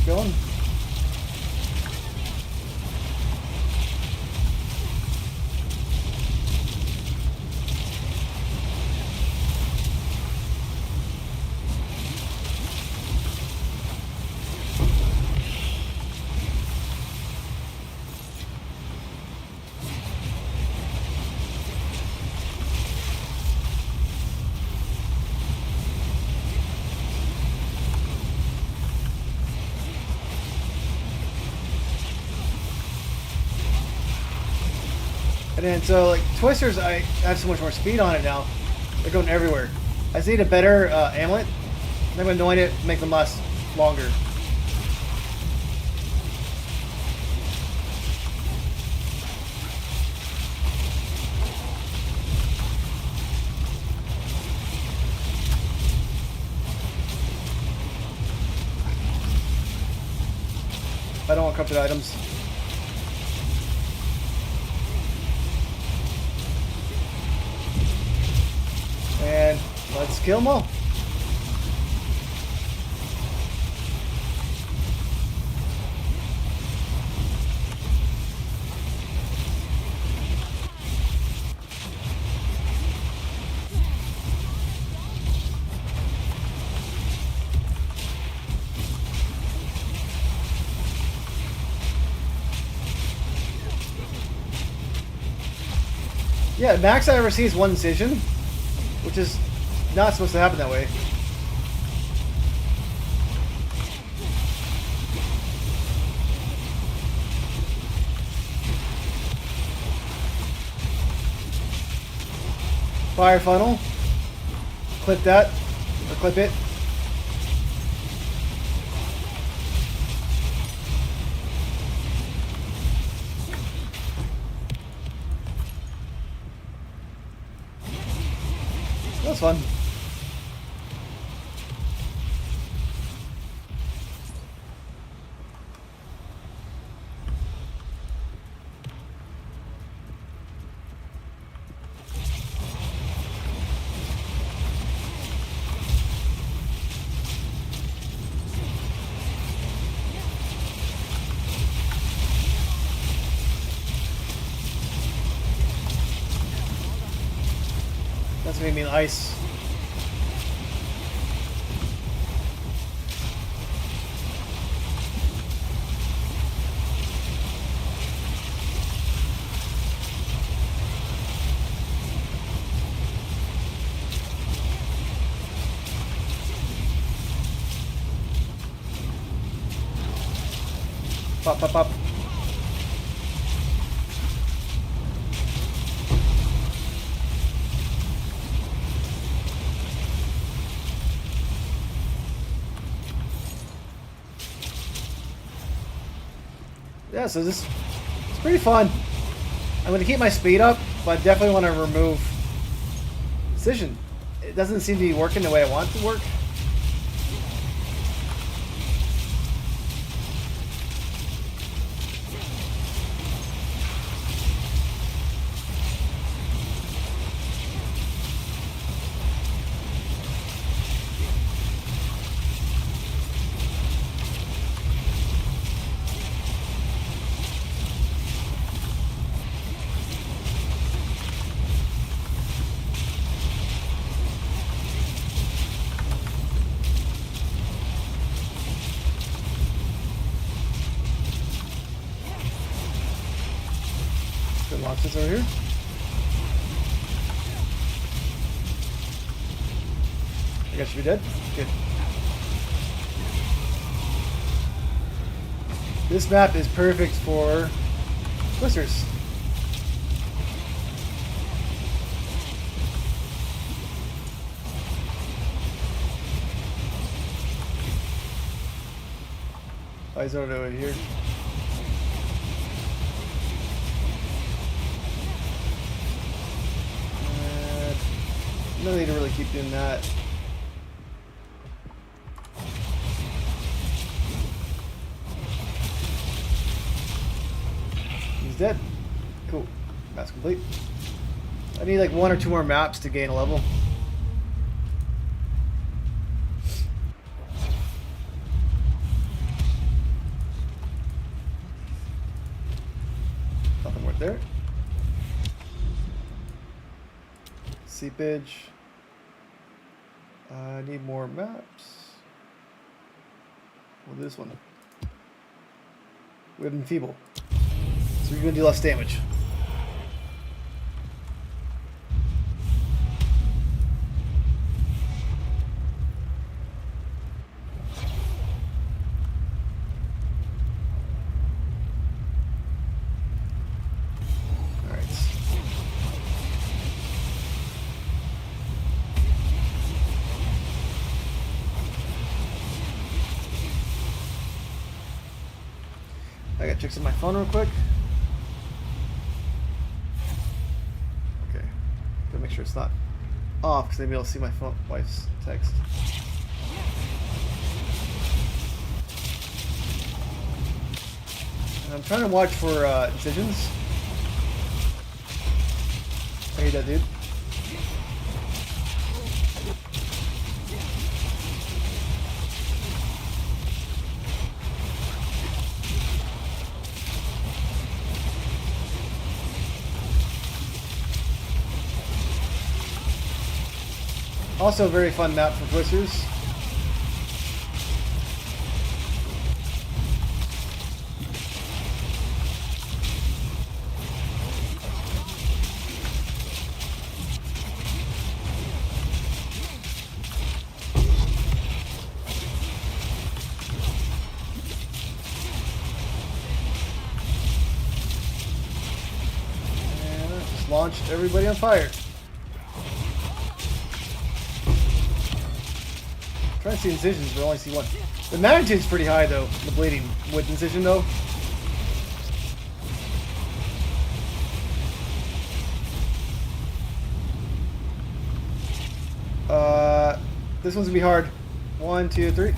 Going. And then so like Twisters, I have so much more speed on it now. They're going everywhere. I just need a better amulet. I'm going to anoint it, make them last longer. corrupted items. And let's kill them all. Yeah, max I ever see is one incision, which is not supposed to happen that way. Fire funnel. Clip that, or clip it. That was fun. That's gonna mean ice. Pop, pop, pop. Yeah, so this it's pretty fun. I'm going to keep my speed up, but I definitely want to remove incision. It doesn't seem to be working the way I want it to work. Good monsters over here. I guess you're dead. Good. This map is perfect for twisters. Eyes over here. No need to really keep doing that. He's dead. Cool. Map's complete. I need like 1 or 2 more maps to gain a level. Nothing worth there. Seepage. I need more maps. Well, this one. We have enfeeble. So you're going to do less damage. I gotta check some of my phone real quick. Okay. Gotta make sure it's not off because maybe I'll see my phone, wife's text. And I'm trying to watch for incisions. I hate that dude. Also a very fun map for twisters. And I just launched everybody on fire. Trying to see incisions, but I only see one. The magnitude's pretty high though, the bleeding with incision though. This one's gonna be hard. 1, 2, 3.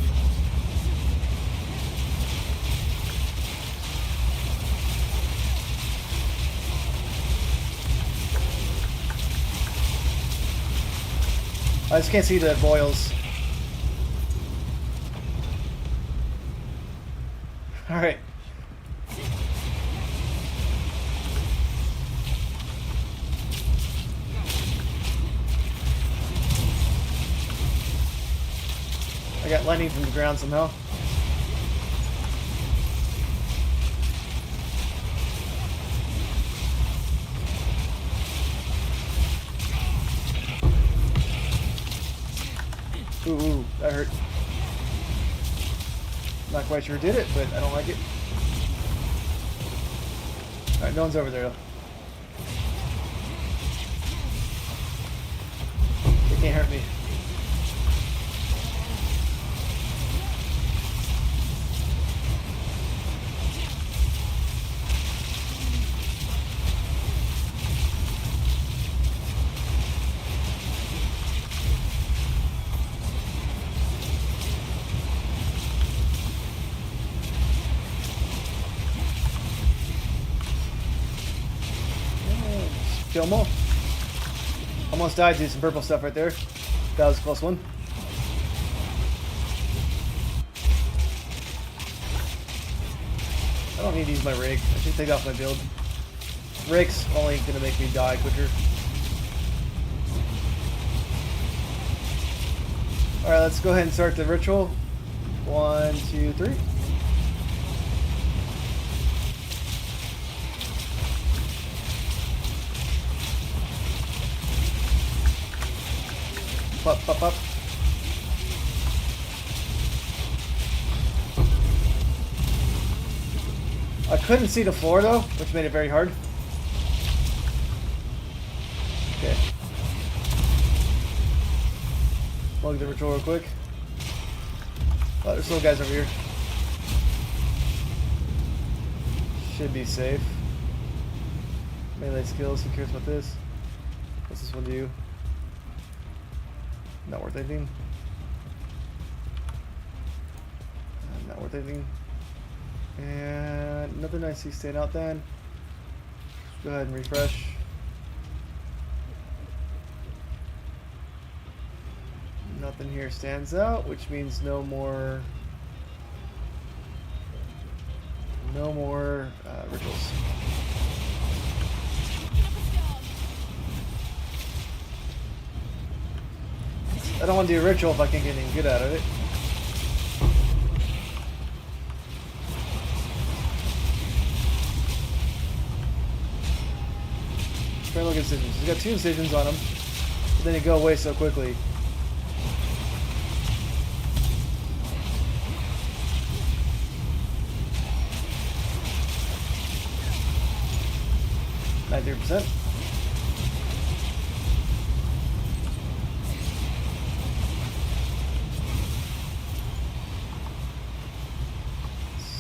I just can't see the boils. Alright. I got lightning from the ground somehow. Ooh, that hurt. Not quite sure who did it, but I don't like it. Alright, no one's over there though. They can't hurt me. Kill them all. Almost died to some purple stuff right there. That was a close one. I don't need to use my rake. I should take off my build. Rake's only going to make me die quicker. Alright, let's go ahead and start the ritual. 1, 2, 3. Pop, pop, pop. I couldn't see the floor though, which made it very hard. Okay. Log the ritual real quick. Oh, there's little guys over here. Should be safe. Melee skills, who cares about this? What's this one do? Not worth anything. Not worth anything. And nothing I see staying out then. Let's go ahead and refresh. Nothing here stands out, which means no more rituals. I don't want to do a ritual if I can't get anything good out of it. Try to look at incisions. He's got 2 incisions on him, but then they go away so quickly. %.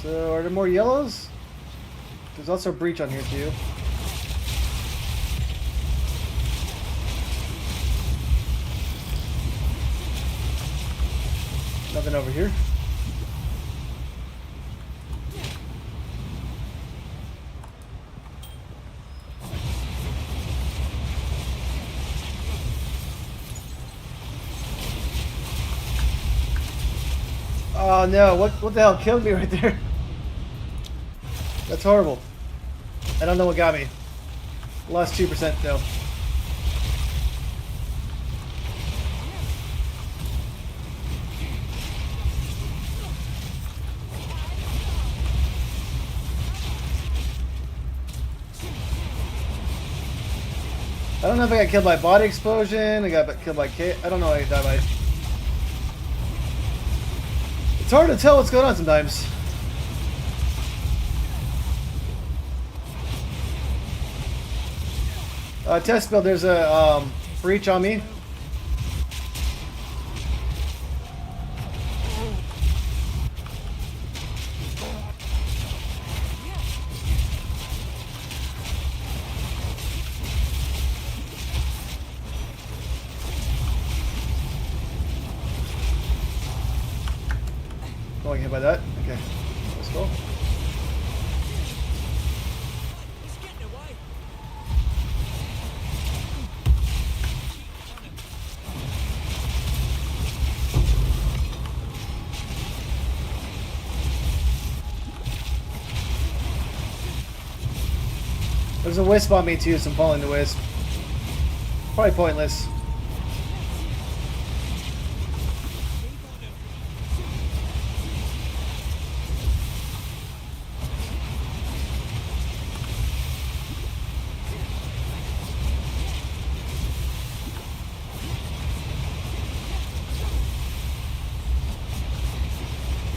So, are there more yellows? There's also a breach on here too. Nothing over here. Oh no, what the hell killed me right there? That's horrible. I don't know what got me. Lost 2% though. I don't know if I got killed by body explosion, I got killed by I don't know what I died by. It's hard to tell what's going on sometimes. Test build, there's a breach on me. Don't get hit by that. Okay, let's go. There's a wisp on me too, so I'm following the wisp. Probably pointless.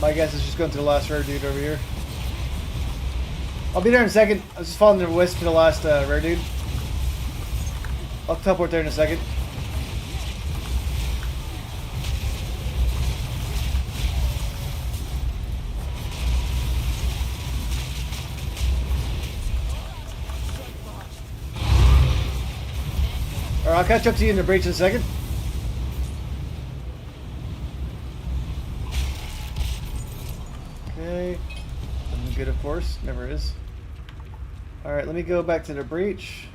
My guess is just going to the last rare dude over here. I'll be there in a second. I was just following the wisp to the last rare dude. I'll teleport there in a second. Alright, I'll catch up to you in the breach in a second. Okay. Nothing good, of course. Never is. Alright, let me go back to the breach.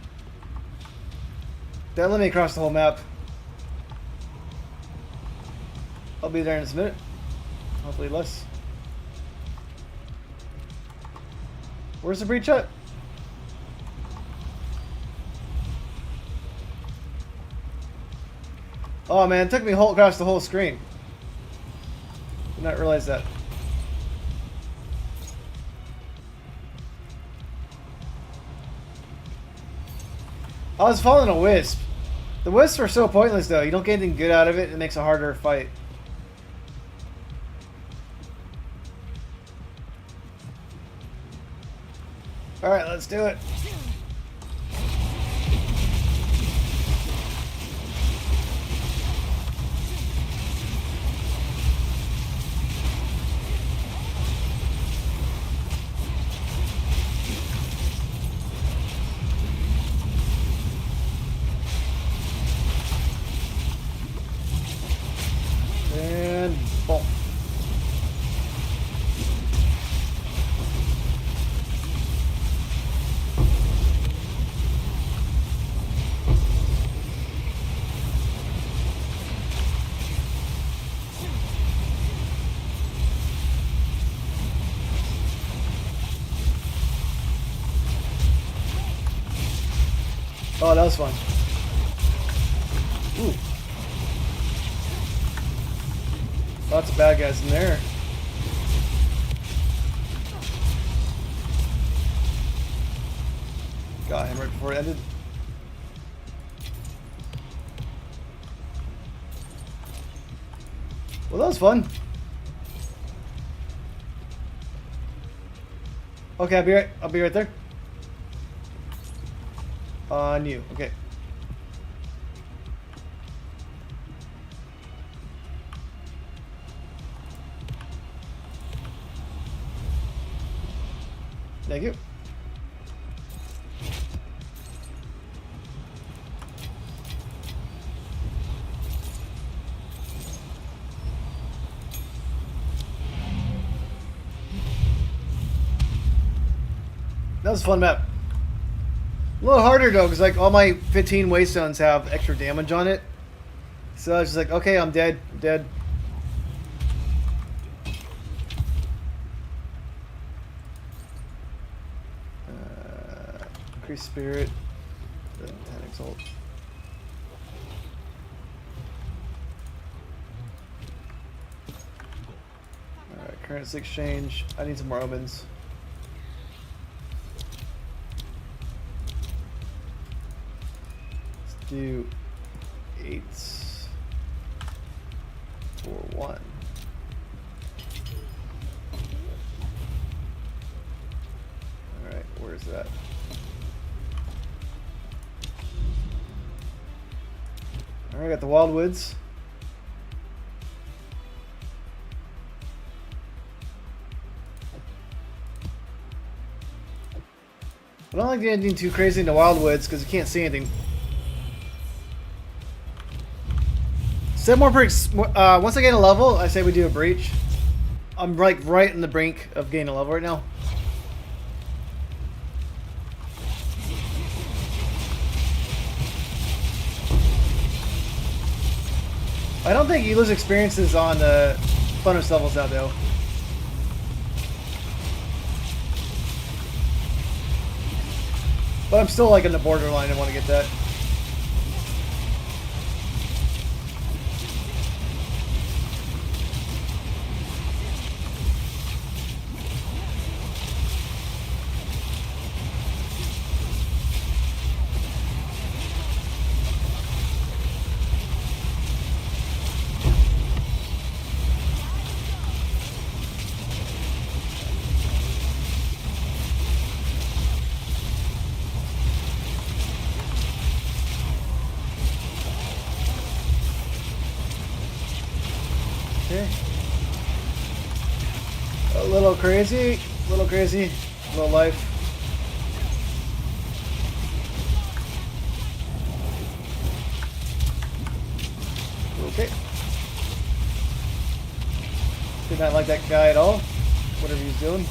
That let me cross the whole map. I'll be there in a minute. Hopefully less. Where's the breach at? Oh man, it took me across the whole screen. Did not realize that. I was following a wisp. The wisps are so pointless though. You don't get anything good out of it. It makes a harder fight. Alright, let's do it. And boom. Oh, that was fun. Ooh. Lots of bad guys in there. Got him right before it ended. Well, that was fun. Okay, I'll be right there. On you. Okay. Thank you. That was a fun map. A little harder though, because like all my 15 waystones have extra damage on it. So I was just like, okay, I'm dead. I'm dead. Spirit. 10 Exalt. Alright, currency exchange. I need some more omens. Let's do 8 for 1. Alright, where's that? Alright, got the Wildwoods. I don't like getting too crazy into Wildwoods because you can't see anything. 7 more perks. Once I gain a level, I say we do a breach. I'm like right in the brink of gaining a level right now. I don't think you lose experiences on the bonus levels now, though. But I'm still like in the borderline. I want to get that. Okay. A little crazy, low life. Okay. Did not like that guy at all, whatever he's doing.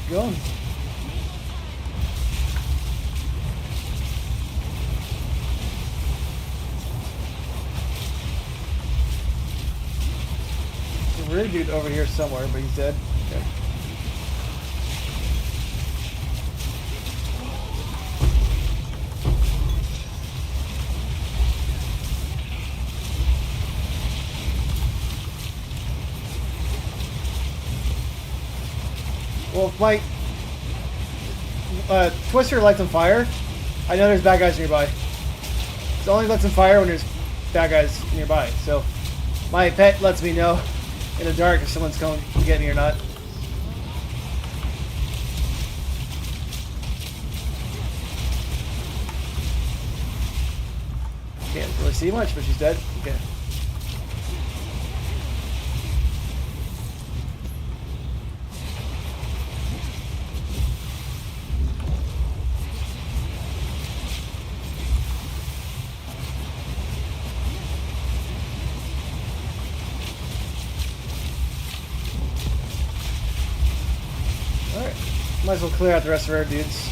Going. There's a weird dude over here somewhere, but he's dead. Okay. Well, if my Twister lights on fire, I know there's bad guys nearby. It only lets on fire when there's bad guys nearby. So my pet lets me know in the dark if someone's coming to get me or not. Can't really see much, but she's dead. Okay. Alright, might as well clear out the rest of our dudes.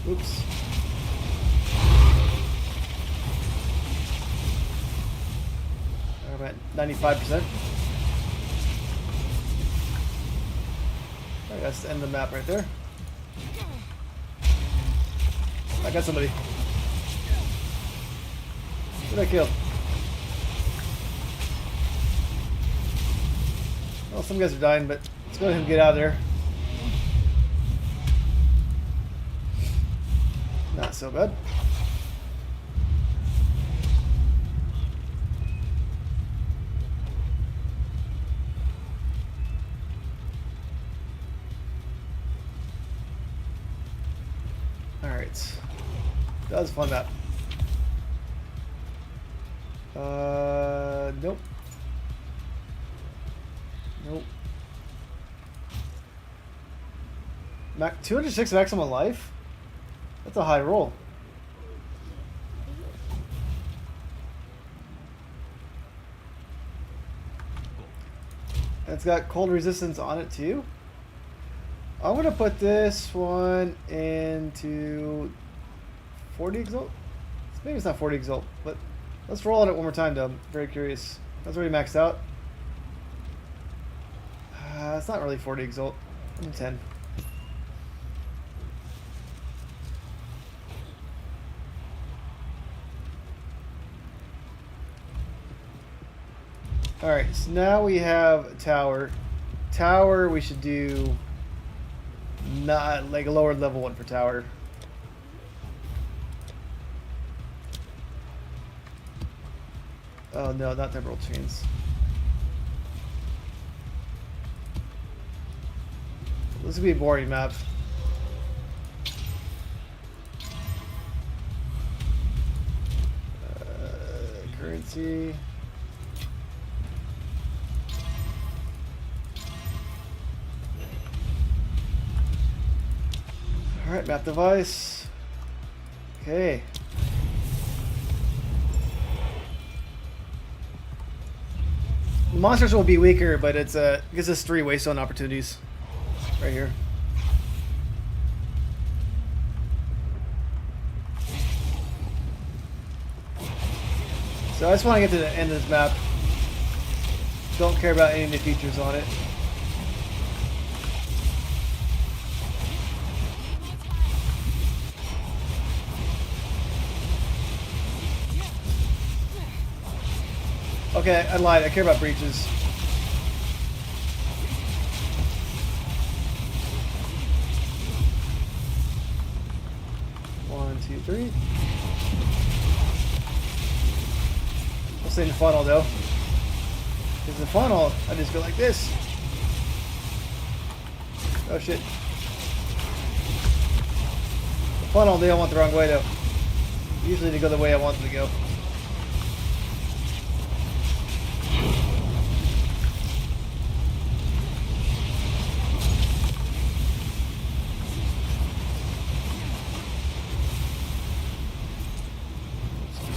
Oops. I'm at 95%. Alright, that's the end of the map right there. I got somebody. Who did I kill? Well, some guys are dying, but let's go ahead and get out of there. Not so bad. Alright. That was a fun map. Nope. Nope. 206 maximum life? That's a high roll. It's got cold resistance on it too. I'm gonna put this one into 40 exalt. Maybe it's not 40 exalt, but let's roll on it one more time though. I'm very curious. That's already maxed out. It's not really 40 exalt. I'm 10. Alright, so now we have tower. Tower, we should do not like a lower level one for tower. Oh no, not temporal chains. This would be a boring map. Currency. Alright, map device. Okay. The monsters will be weaker, but it gives us 3 waystone opportunities right here. So I just want to get to the end of this map. Don't care about any of the features on it. Okay, I lied. I care about breaches. One, two, three. I'll stay in the funnel though. Because the funnel, I just go like this. Oh shit. The funnel, they don't want the wrong way though. Usually they go the way I want them to go.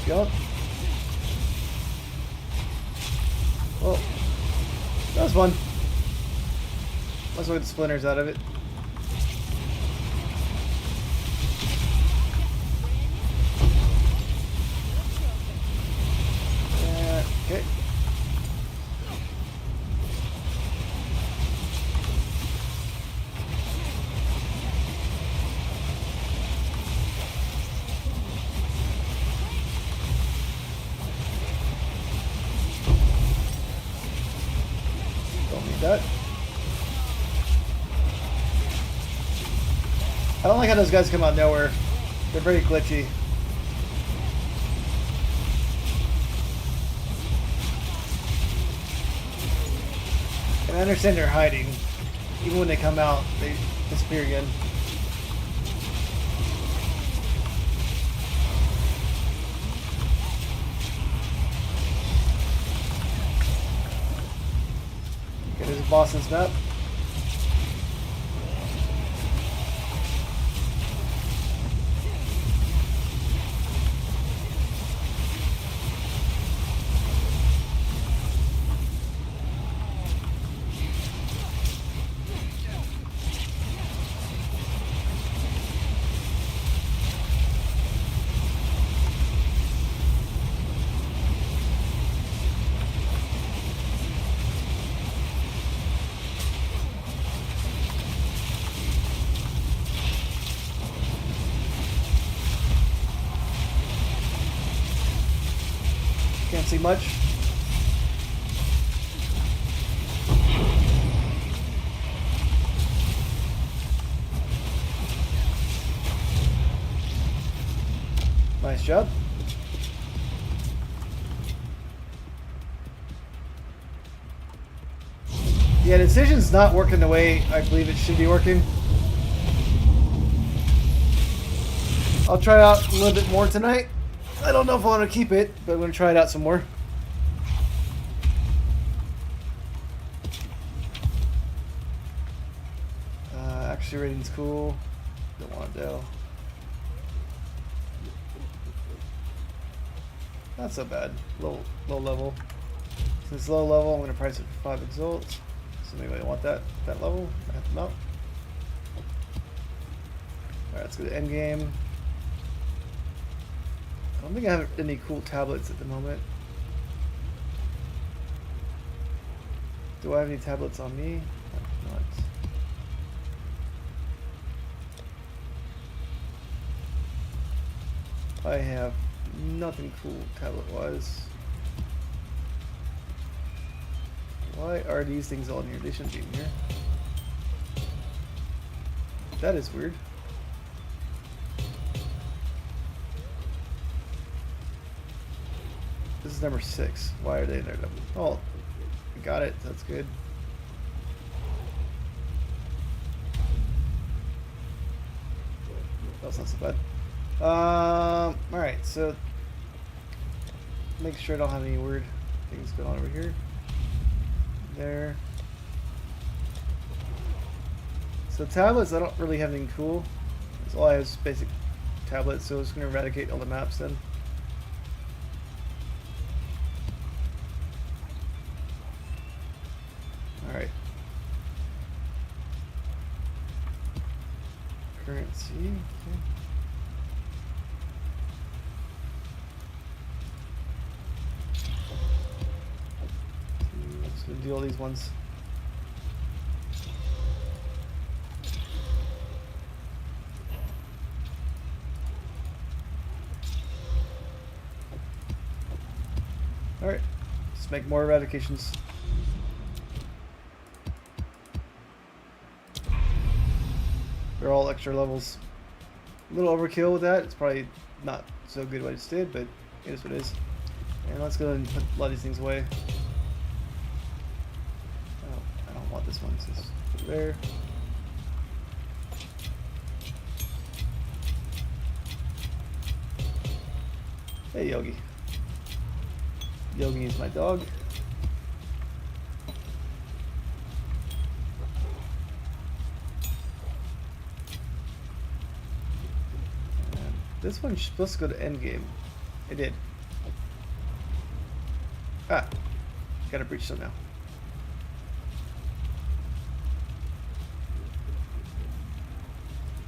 Go. Oh, that was fun. Let's get the splinters out of it. Okay. That. I don't like how those guys come out of nowhere. They're very glitchy. And I understand they're hiding. Even when they come out, they disappear again. Okay, there's a boss in this map. Can't see much. Nice job. Yeah, the incision's not working the way I believe it should be working. I'll try it out a little bit more tonight. I don't know if I want to keep it, but I'm going to try it out some more. Efficacy rating's cool. Don't want Dell. Not so bad. Low level. Since low level, I'm gonna price it for 5 exalts. So maybe I want that level. I have them out. Alright, let's go to endgame. I don't think I have any cool tablets at the moment. Do I have any tablets on me? Not. I have nothing cool tablet-wise. Why are these things all in here? They shouldn't be in here. That is weird. This is number 6. Why are they in there? Oh, got it. That's good. That's not so bad. Alright, so make sure I don't have any weird things going on over here. There. So tablets, I don't really have anything cool. That's all I have is basic tablets, so it's going to eradicate all the maps then. Alright. Currency. Okay. Let's do all these ones. Alright, let's make more eradications. They're all extra levels. A little overkill with that. It's probably not so good what I just did, but it is what it is. And let's go ahead and put a lot of these things away. Oh, I don't want this one, so let's put it there. Hey, Yogi. Yogi is my dog. And this one's supposed to go to endgame. It did. Ah, gotta breach some now.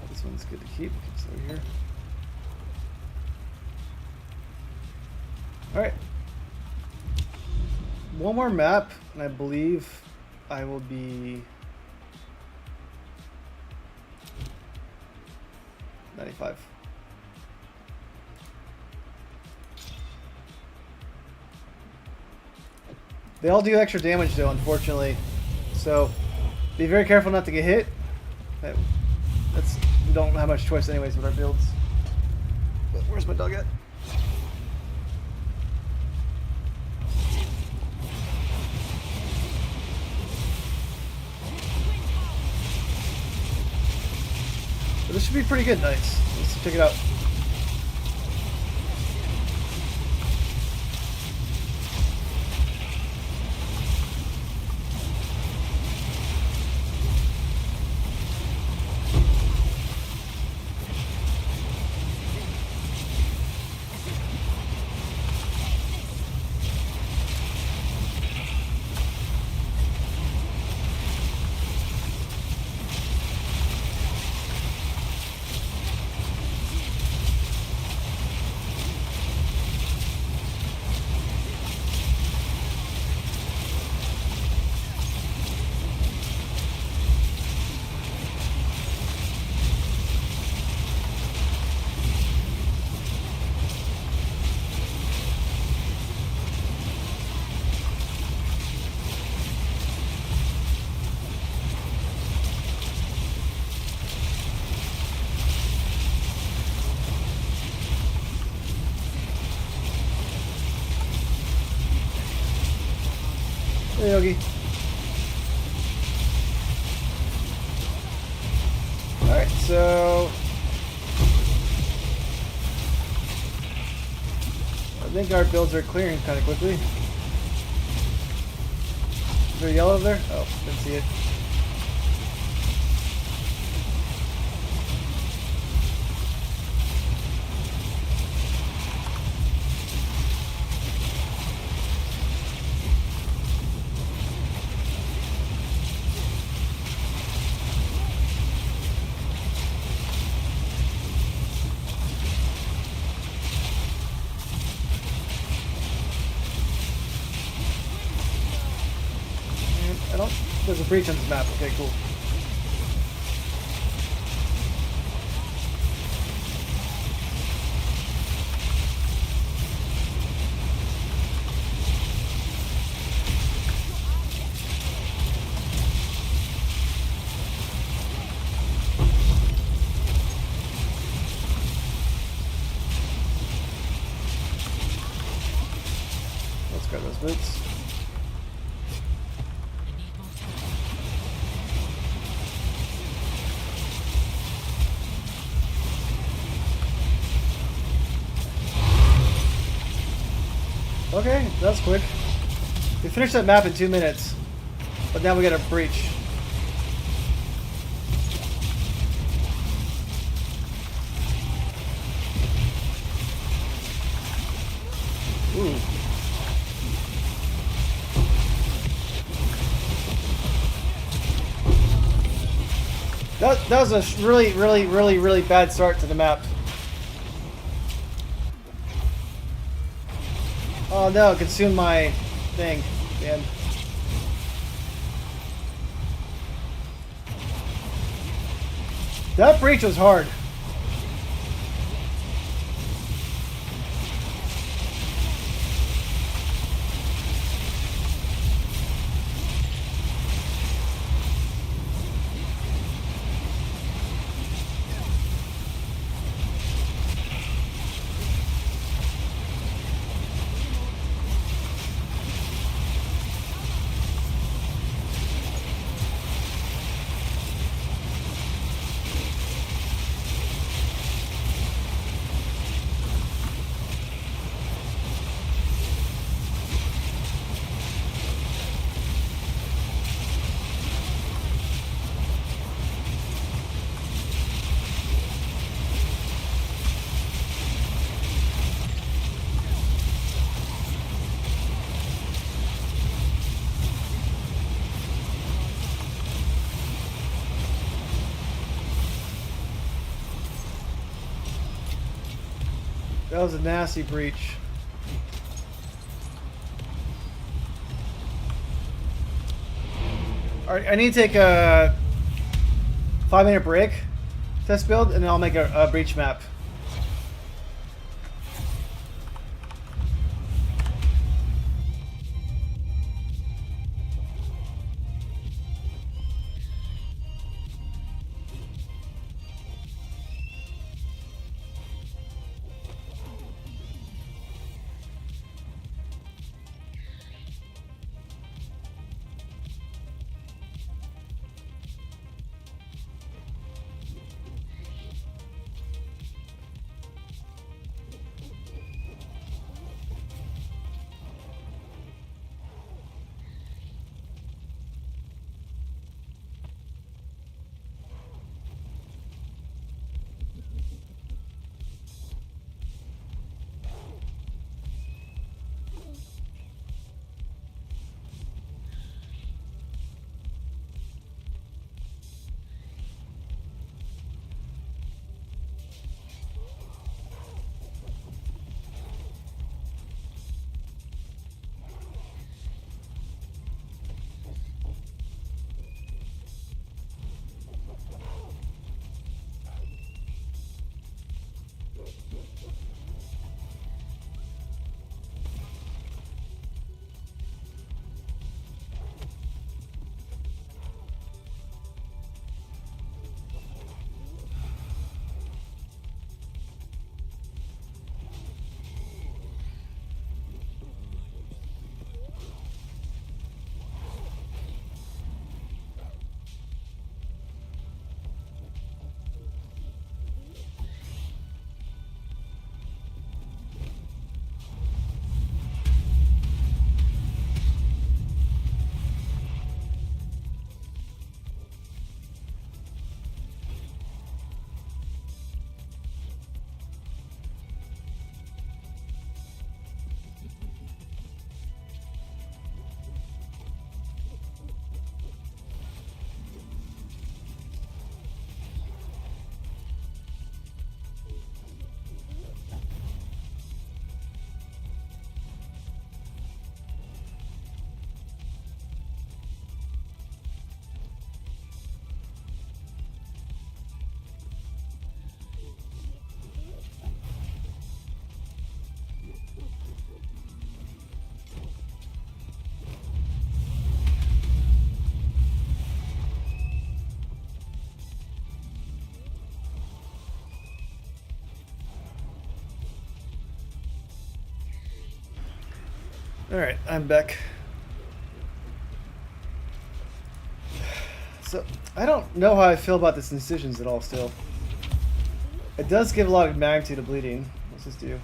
This one's good to keep. Keep this over here. Alright. One more map, and I believe I will be 95. They all do extra damage though, unfortunately. So be very careful not to get hit. We don't have much choice anyways with our builds. But where's my dog at? But this should be pretty good, nice. Let's check it out. Hey, Yogi. Alright, so I think our builds are clearing kind of quickly. Is there yellow there? Oh, didn't see it. I don't... There's a breach on this map. Okay, cool. Let's grab those boots. Okay, that was quick. We finished that map in 2 minutes, but now we got a breach. Ooh. That was a really bad start to the map. Oh no, it consumed my thing. Man. That breach was hard. That was a nasty breach. Alright, I need to take a 5-minute break, test build, and then I'll make a breach map. Alright, I'm back. So, I don't know how I feel about this incisions at all still. It does give a lot of magnitude of bleeding. What's this do?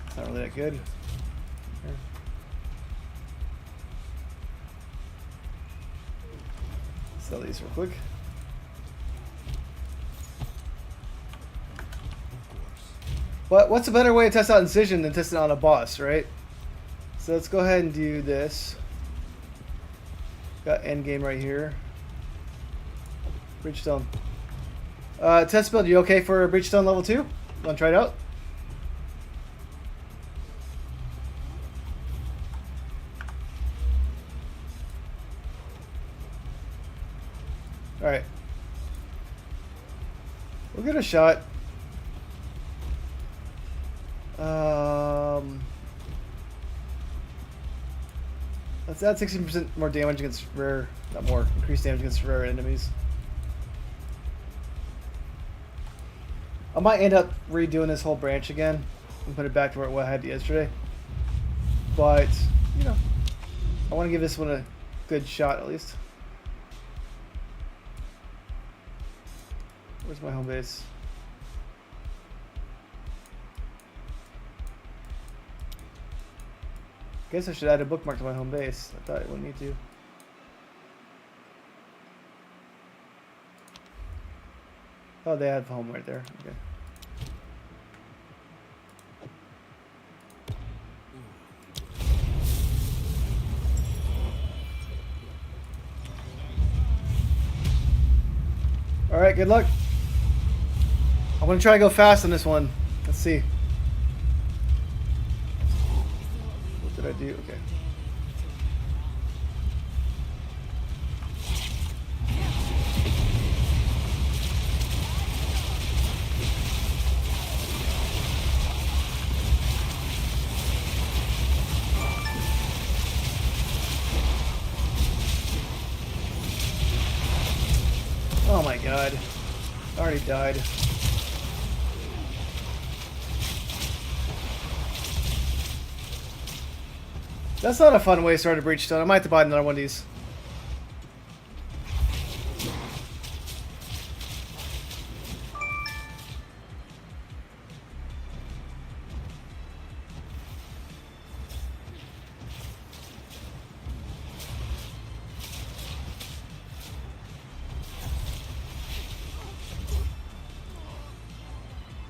It's not really that good. Here. Sell these real quick. What's a better way to test out incision than test it on a boss, right? So let's go ahead and do this. Got endgame right here. Breachstone. Test build, you okay for Breachstone level 2? Want to try it out? Alright. We'll give it a shot. Let's add 16% more damage against rare, not more, increased damage against rare enemies. I might end up redoing this whole branch again and put it back to where I had yesterday. But, you know, I want to give this one a good shot at least. Where's my home base? Guess I should add a bookmark to my home base. I thought I wouldn't need to. Oh, they have home right there. Okay. Alright, good luck. I'm gonna try to go fast on this one. Let's see. What did I do? Okay. Oh my god. I already died. That's not a fun way to start a Breachstone. I might have to buy another one of these.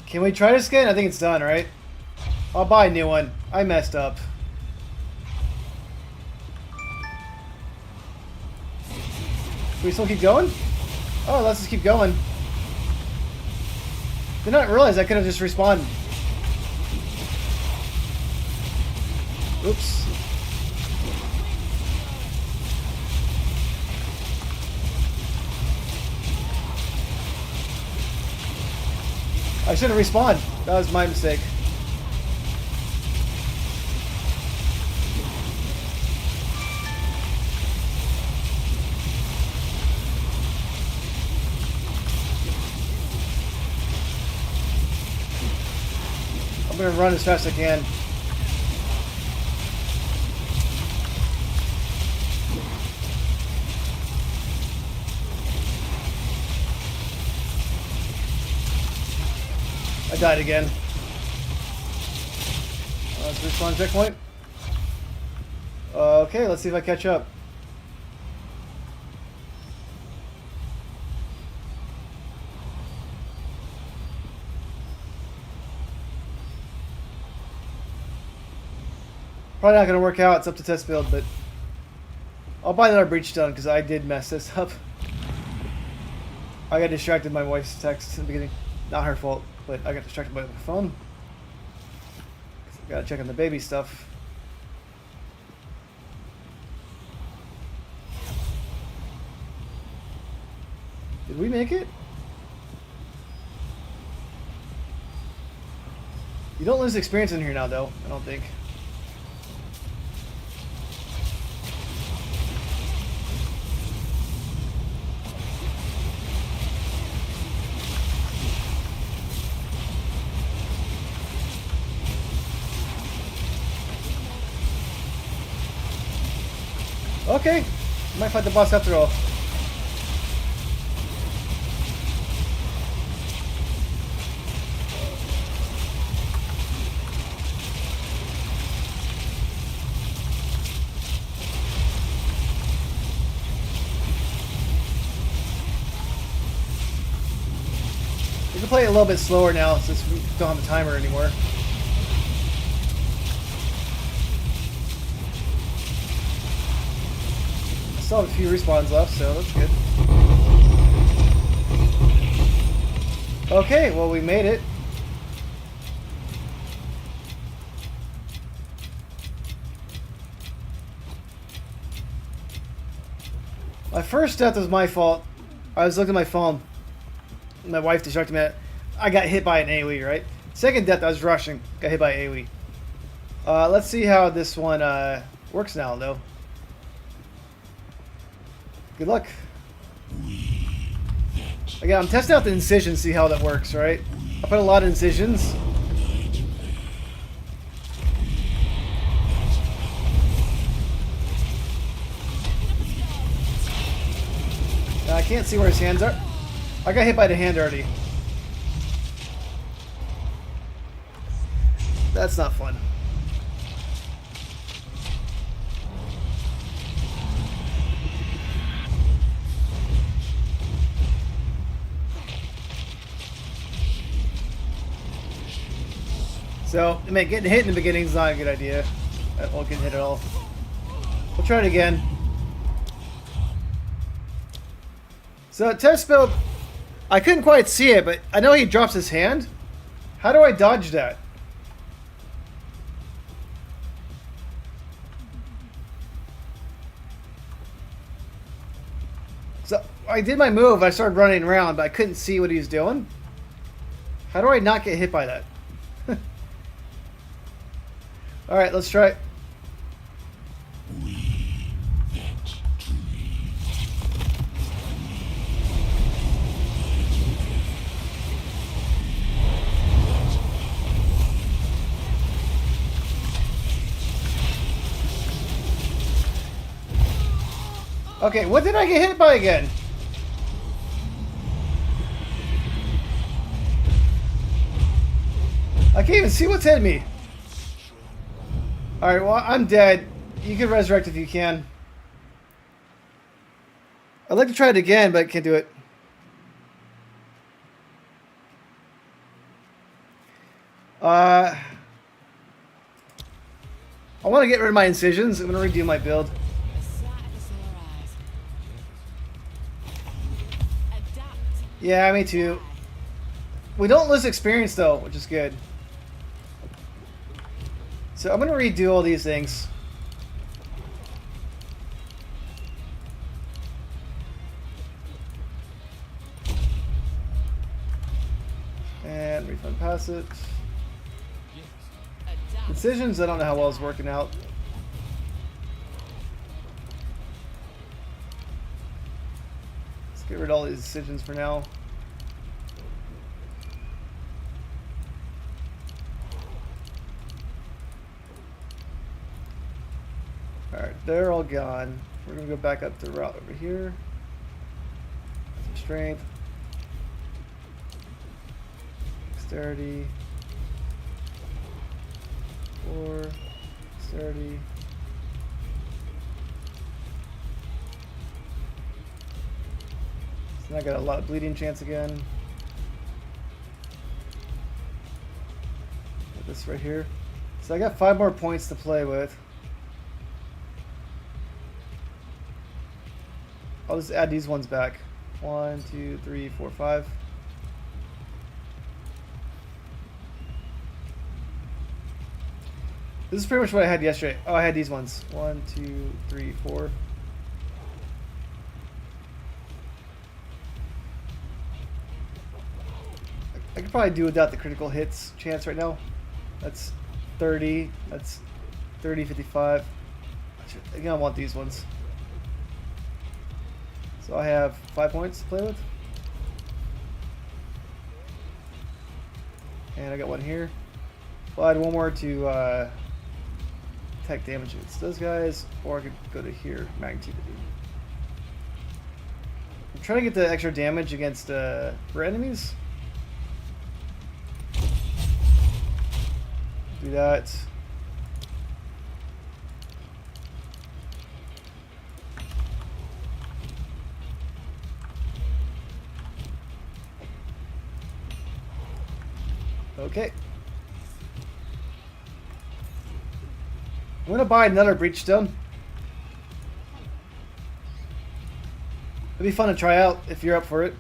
Can we try this again? I think it's done, right? I'll buy a new one. I messed up. Can we still keep going? Oh, let's just keep going. Did not realize I could have just respawned. Oops. I should have respawned. That was my mistake. I'm gonna run as fast as I can. I died again. Let's respawn checkpoint. Okay, let's see if I catch up. Probably not going to work out. It's up to test build, but I'll buy another Breachstone because I did mess this up. I got distracted by my wife's text in the beginning. Not her fault, but I got distracted by my phone. Gotta check on the baby stuff. Did we make it? You don't lose experience in here now, though, I don't think. Okay, might fight the boss after all. We can play it a little bit slower now since we don't have a timer anymore. I still have a few respawns left, so that's good. Okay, well, we made it. My first death was my fault. I was looking at my phone. My wife distracted me. I got hit by an AoE, right? Second death, I was rushing. Got hit by AoE. Let's see how this one works now, though. Good luck. Again, I'm testing out the incision, see how that works, right? I put a lot of incisions. I can't see where his hands are. I got hit by the hand already. That's not fun. So, I mean, getting hit in the beginning is not a good idea. I won't get hit at all. We'll try it again. So, test build, I couldn't quite see it, but I know he drops his hand. How do I dodge that? So, I did my move, I started running around, but I couldn't see what he was doing. How do I not get hit by that? Alright, let's try it. Okay, what did I get hit by again? I can't even see what's hitting me. Alright, well, I'm dead. You can resurrect if you can. I'd like to try it again, but I can't do it. I want to get rid of my incisions. I'm going to redo my build. Yeah, me too. We don't lose experience though, which is good. So I'm going to redo all these things. And refund pass it. Incisions, I don't know how well it's working out. Let's get rid of all these incisions for now. Alright, they're all gone. We're going to go back up the route over here. Some strength. Dexterity. 4. Dexterity. So now I got a lot of bleeding chance again. Put this right here. So I got 5 more points to play with. I'll just add these ones back. 1, 2, 3, 4, 5. This is pretty much what I had yesterday. Oh, I had these ones. 1, 2, 3, 4. I could probably do without the critical hits chance right now. That's 30. That's 30, 55. Again, I want these ones. So I have 5 points to play with. And I got one here. I'll add one more to impact damage against those guys, or I could go to here, magnitude. I'm trying to get the extra damage against for enemies. Do that. Okay. I'm gonna buy another breach stone. It'd be fun to try out if you're up for it.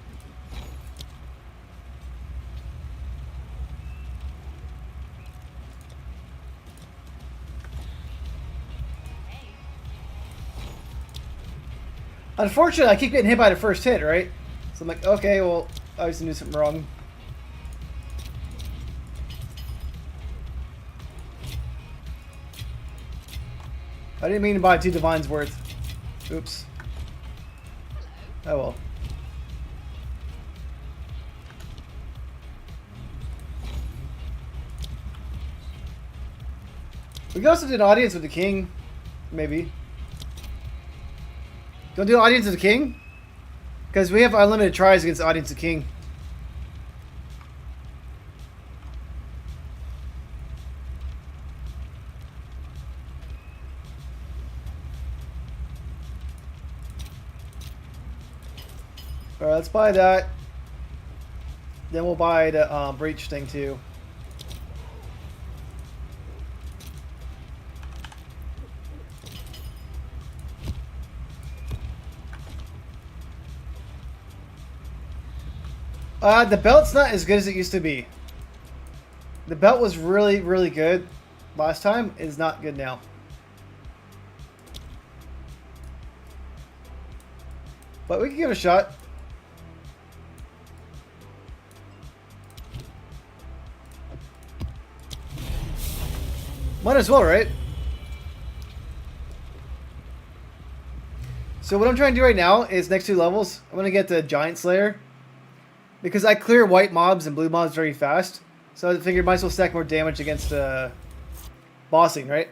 Unfortunately, I keep getting hit by the first hit, right? So I'm like, okay, well, I obviously knew something wrong. I didn't mean to buy 2 divines worth. Oops. Oh well. We could also do an audience with the king, maybe. Don't do an audience with the king? Because we have unlimited tries against the audience of the king. Alright, let's buy that. Then we'll buy the breach thing too. The belt's not as good as it used to be. The belt was really, really good last time. It is not good now. But we can give it a shot. Might as well, right? So what I'm trying to do right now is next 2 levels, I'm going to get the Giant Slayer. Because I clear white mobs and blue mobs very fast. So I figured might as well stack more damage against bossing, right?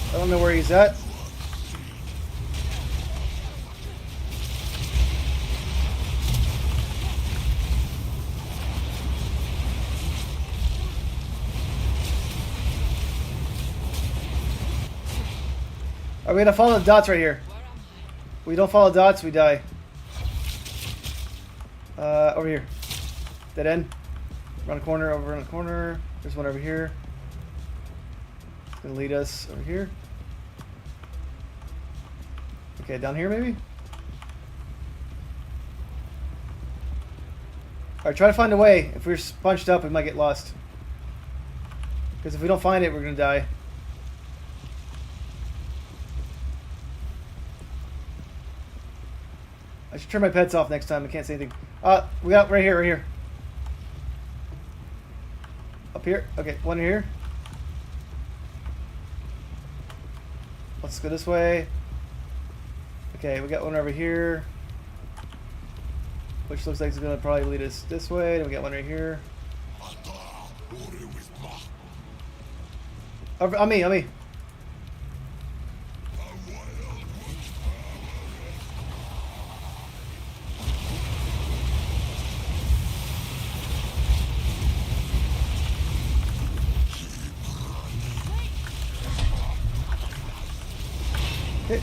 I don't know where he's at. Are we gonna follow the dots right here? We don't follow dots, we die. Over here. Dead end. Around the corner, over around the corner. There's one over here. It's gonna lead us over here. Okay, down here maybe? Alright, try to find a way. If we're bunched up, we might get lost. Because if we don't find it, we're gonna die. I should turn my pets off next time. I can't say anything. We got right here, right here. Up here? Okay, one here. Let's go this way. Okay, we got one over here. Which looks like it's going to probably lead us this way. Then we got one right here. On me, on me. Okay.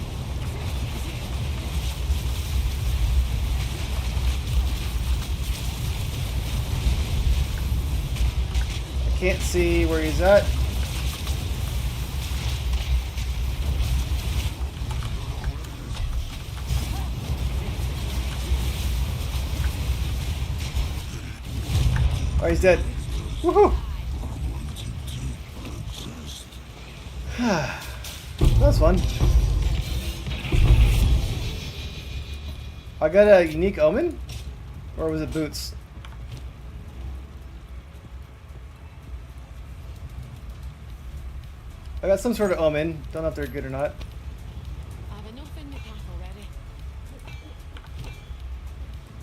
I can't see where he's at. Oh, he's dead. Woohoo! That was fun. I got a unique omen? Or was it boots? I got some sort of omen. Don't know if they're good or not. I've enough in my pack already.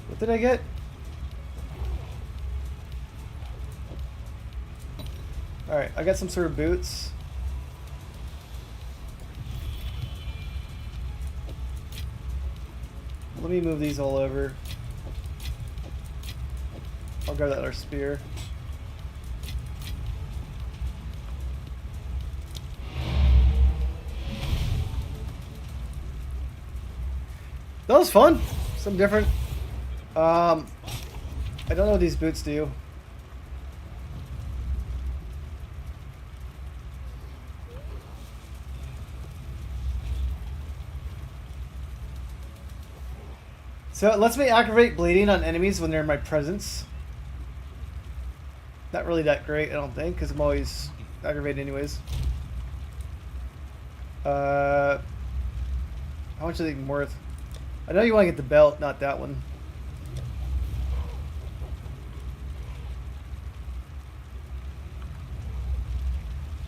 What did I get? Alright, I got some sort of boots. Let me move these all over. I'll grab that other spear. That was fun. Something different. I don't know what these boots do. So it lets me aggravate bleeding on enemies when they're in my presence. Not really that great, I don't think, because I'm always aggravated anyways. How much are they even worth? I know you want to get the belt, not that one.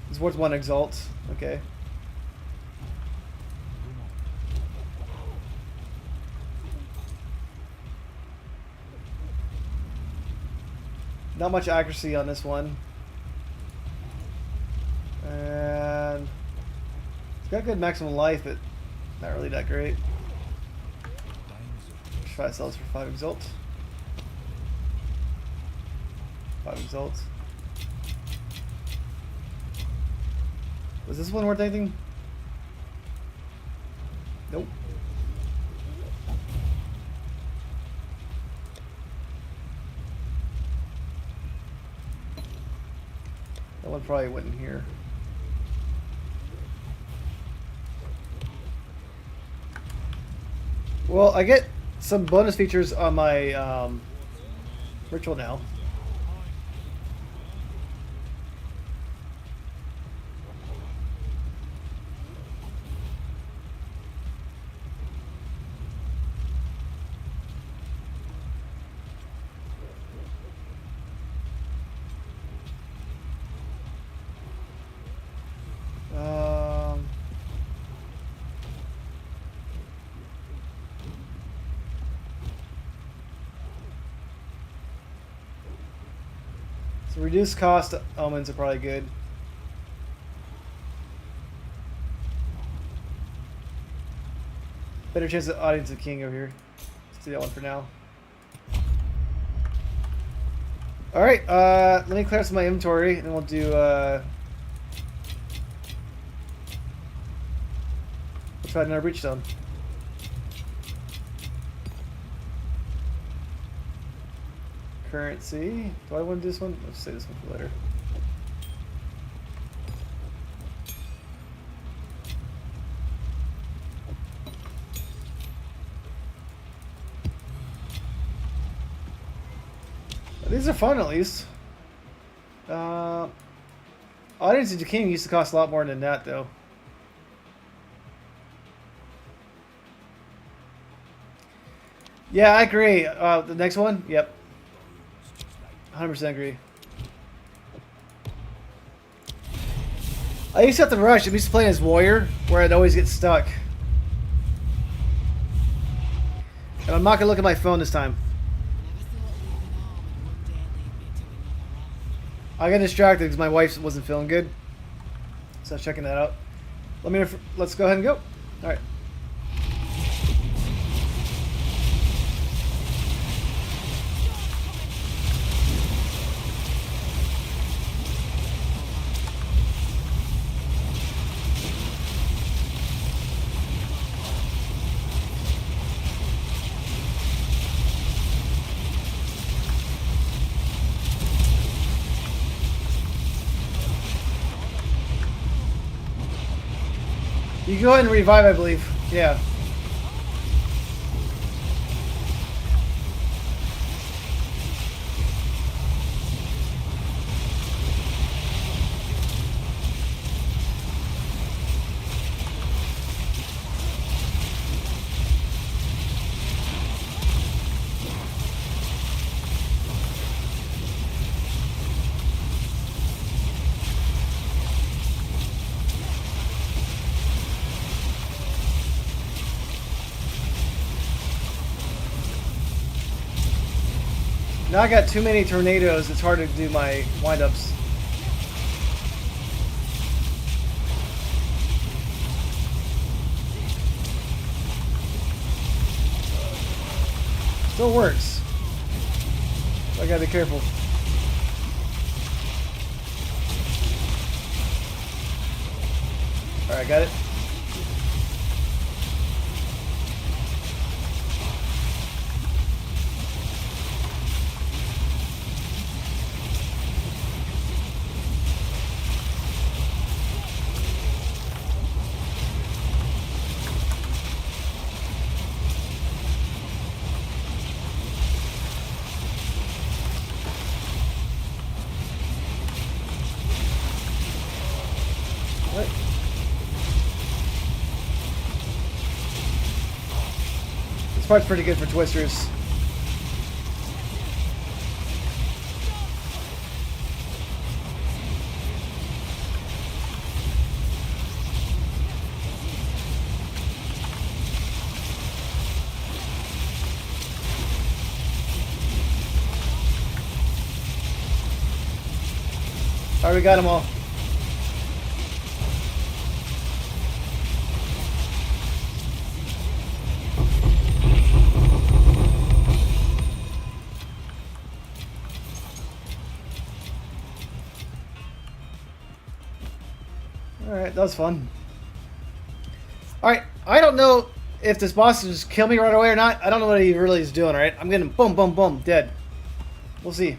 It's worth 1 exalt. Okay. Not much accuracy on this one. And it's got good maximum life, but not really that great. Let's try ourselves for 5 exalt. 5 exalt. Was this one worth anything? Nope. That one probably went in here. Well, I get some bonus features on my ritual now. So reduced cost omens are probably good. Better chance of audience of king over here. Let's do that one for now. Alright, let me clear some of my inventory and then we'll do we'll try another breach stone. Currency. Do I want to do this one? Let's say this one for later. These are fun, at least. Audience of King used to cost a lot more than that, though. Yeah, I agree. The next one? Yep. 100% agree. I used to have to rush. I used to play as warrior, where I'd always get stuck. And I'm not going to look at my phone this time. I got distracted because my wife wasn't feeling good. So I was checking that out. Let's go ahead and go. Alright. You can go ahead and revive, I believe. Yeah. Now I got too many tornadoes. It's hard to do my windups. Still works. So I gotta be careful. Alright, got it. What? This part's pretty good for twisters. Alright, we got them all. Alright, that was fun. Alright, I don't know if this boss will just kill me right away or not. I don't know what he really is doing, alright? I'm getting boom, boom, boom, dead. We'll see.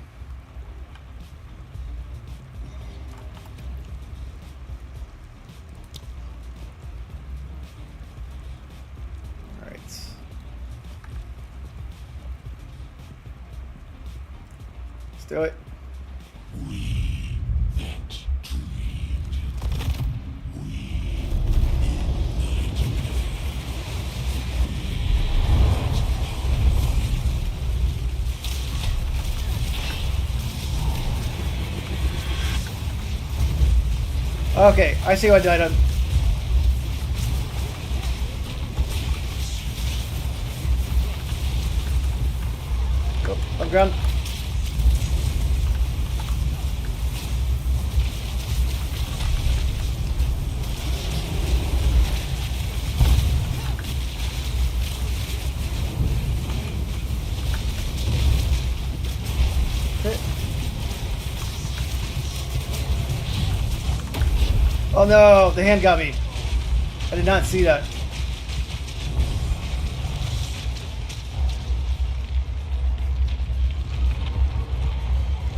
Alright. Let's do it. Okay, I see what I done. Go on ground. Okay. Oh no, the hand got me. I did not see that.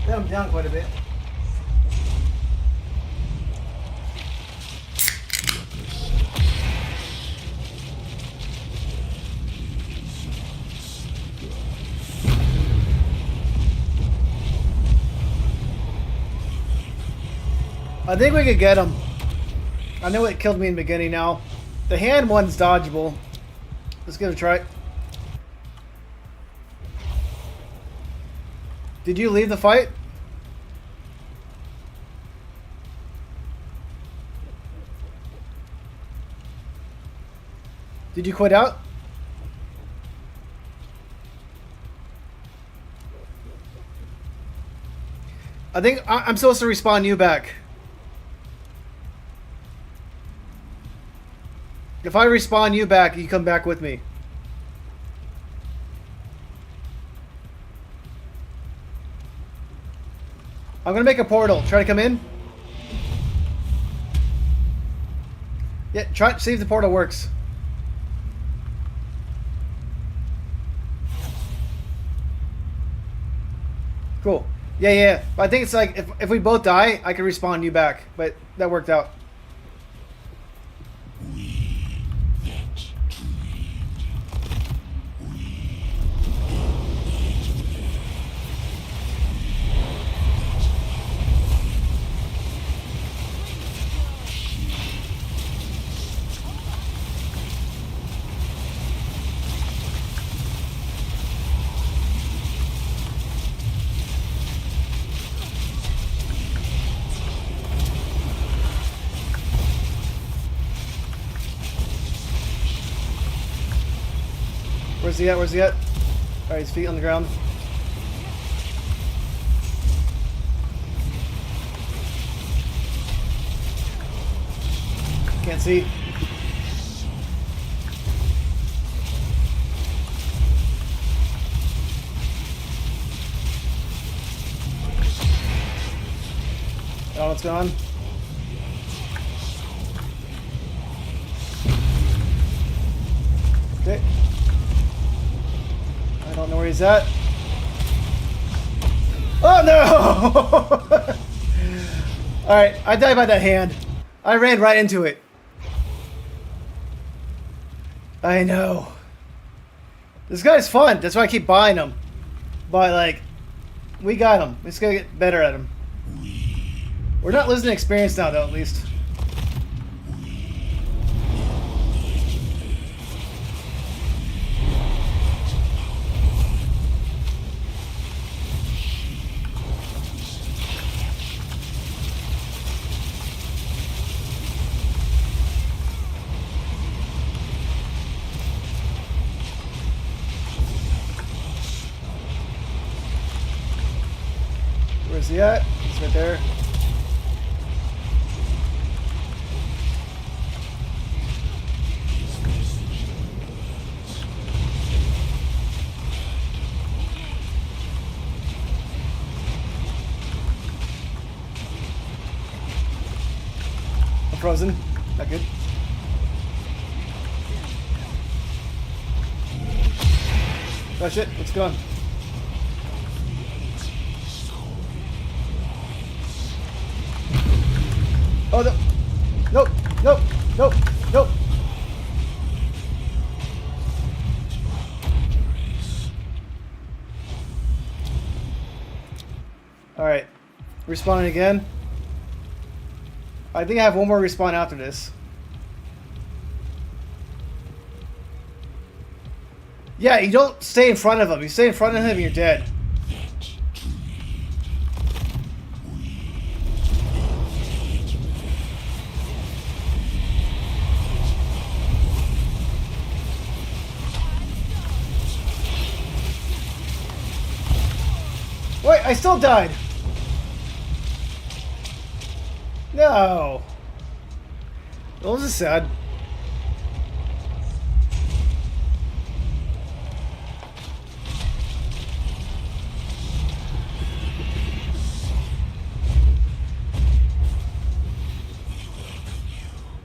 Got him down quite a bit. I think we could get him. I know it killed me in the beginning now. The hand one's dodgeable. Let's give it a try. Did you leave the fight? Did you quit out? I think I'm supposed to respawn you back. If I respawn you back, you come back with me. I'm gonna make a portal. Try to come in. Yeah, try see if the portal works. Cool. Yeah. But I think it's like if we both die, I can respawn you back. But that worked out. Where's he at? Where's he at? Alright, his feet on the ground. Can't see. I don't know what's going on. Okay. I don't know where he's at. Oh no! Alright, I died by that hand. I ran right into it. I know. This guy's fun. That's why I keep buying him. But, like, we got him. We just gotta get better at him. We're not losing experience now, though, at least. Where's he at? He's right there. I'm frozen. Not good. Oh shit, what's going on? Oh no! Nope! Nope! Nope! Nope! Alright. Respawning again. I think I have one more respawn after this. Yeah, you don't stay in front of him. You stay in front of him and you're dead. Wait, I still died. No. Well, this is sad.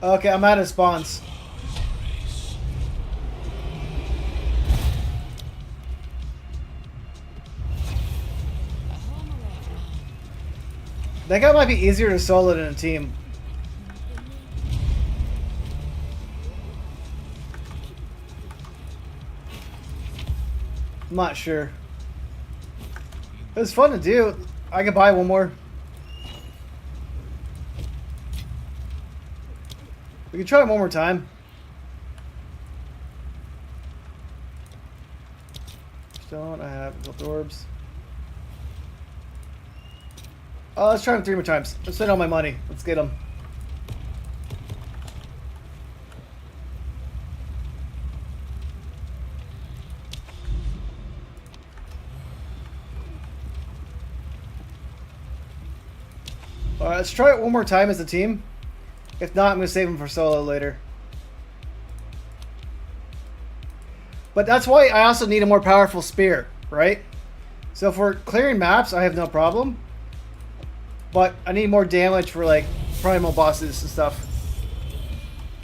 Okay, I'm out of spawns. That guy might be easier to solo than a team. I'm not sure. It was fun to do. I could buy one more. We can try it one more time. Stone, I have built orbs. Oh, let's try them 3 more times. Let's spend all my money. Let's get them. Alright, let's try it one more time as a team. If not, I'm going to save them for solo later. But that's why I also need a more powerful spear, right? So for clearing maps, I have no problem. But I need more damage for like primal bosses and stuff.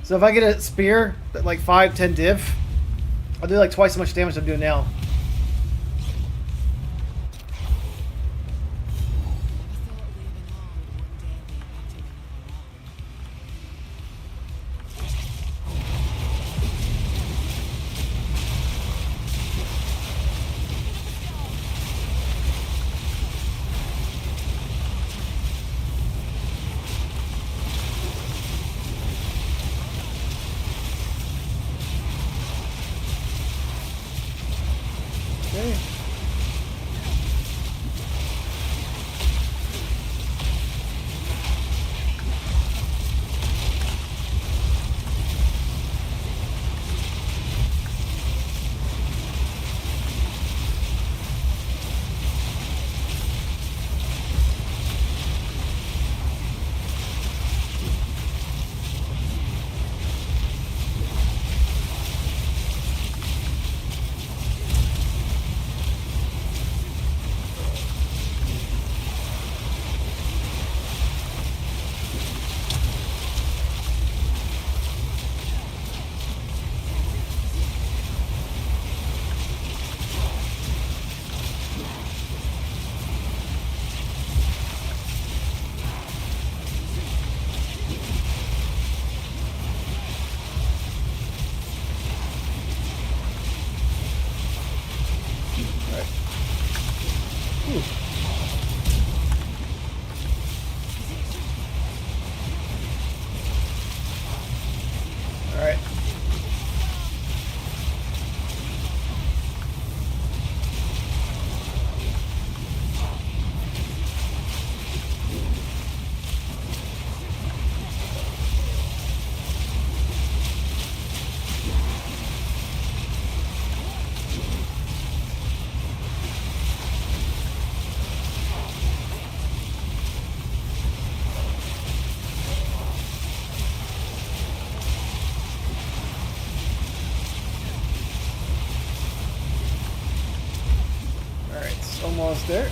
So if I get a spear at like 5-10 div, I'll do like twice as much damage I'm doing now. almost there.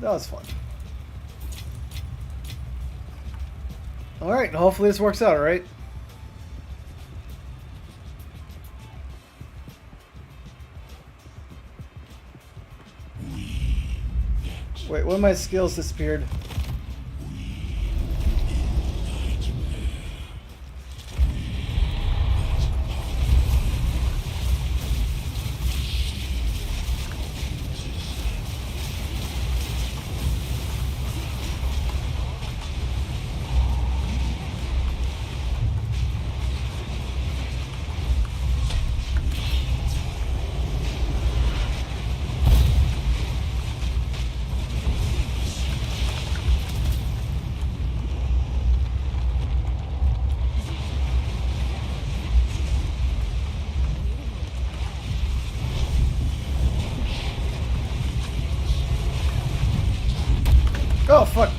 That was fun. Alright, hopefully this works out, alright? Wait, one of my skills disappeared. Oh, fuck.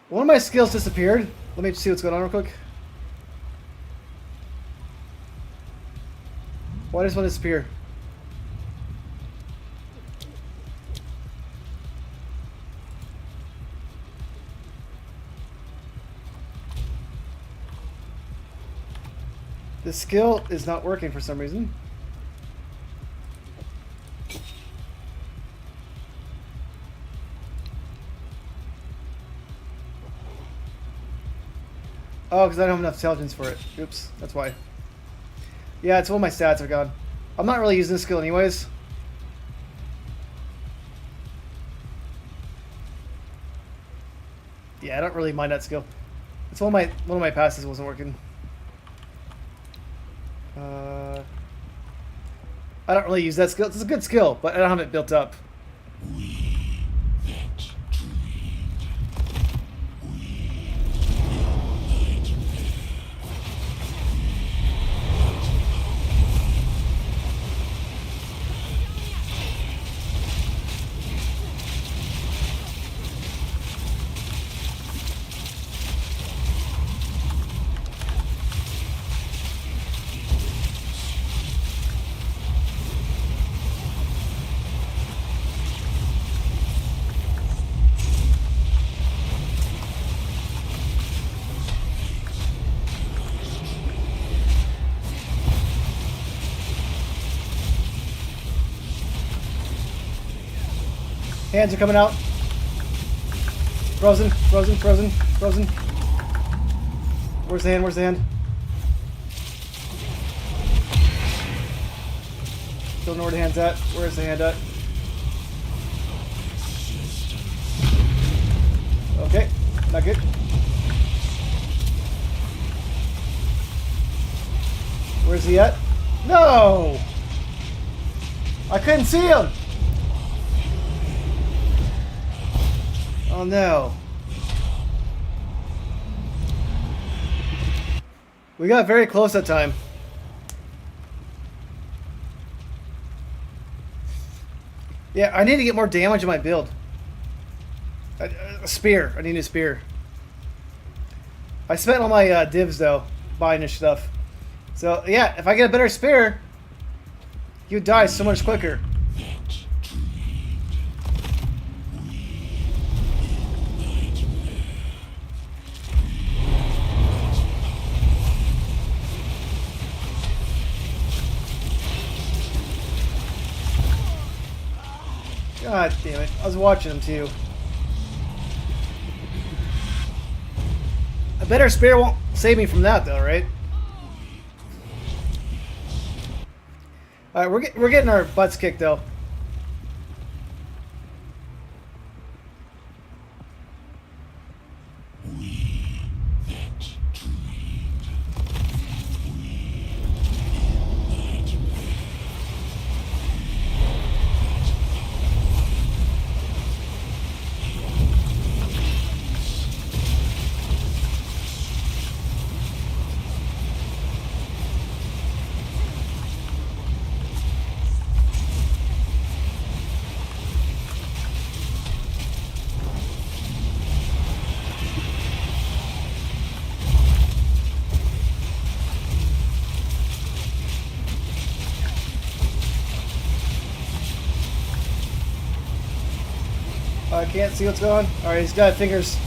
One of my skills disappeared. Let me see what's going on real quick. Why does one disappear? The skill is not working for some reason. Oh, because I don't have enough intelligence for it. Oops, that's why. Yeah, it's one of my stats are gone. I'm not really using this skill anyways. Yeah, I don't really mind that skill. It's one of my passes wasn't working. I don't really use that skill. It's a good skill, but I don't have it built up. Hands are coming out. Frozen, frozen, frozen, frozen. Where's the hand? Where's the hand? Don't know where the hand's at. Where's the hand at? Okay, not good. Where's he at? No! I couldn't see him! Oh no. We got very close that time. Yeah, I need to get more damage in my build. A spear. I need a spear. I spent all my divs though, buying this stuff. So yeah, if I get a better spear, you die so much quicker. God damn it. I was watching him too. A better spear won't save me from that though, right? Alright, we're getting our butts kicked though. I can't see what's going on. Alright, he's got fingers.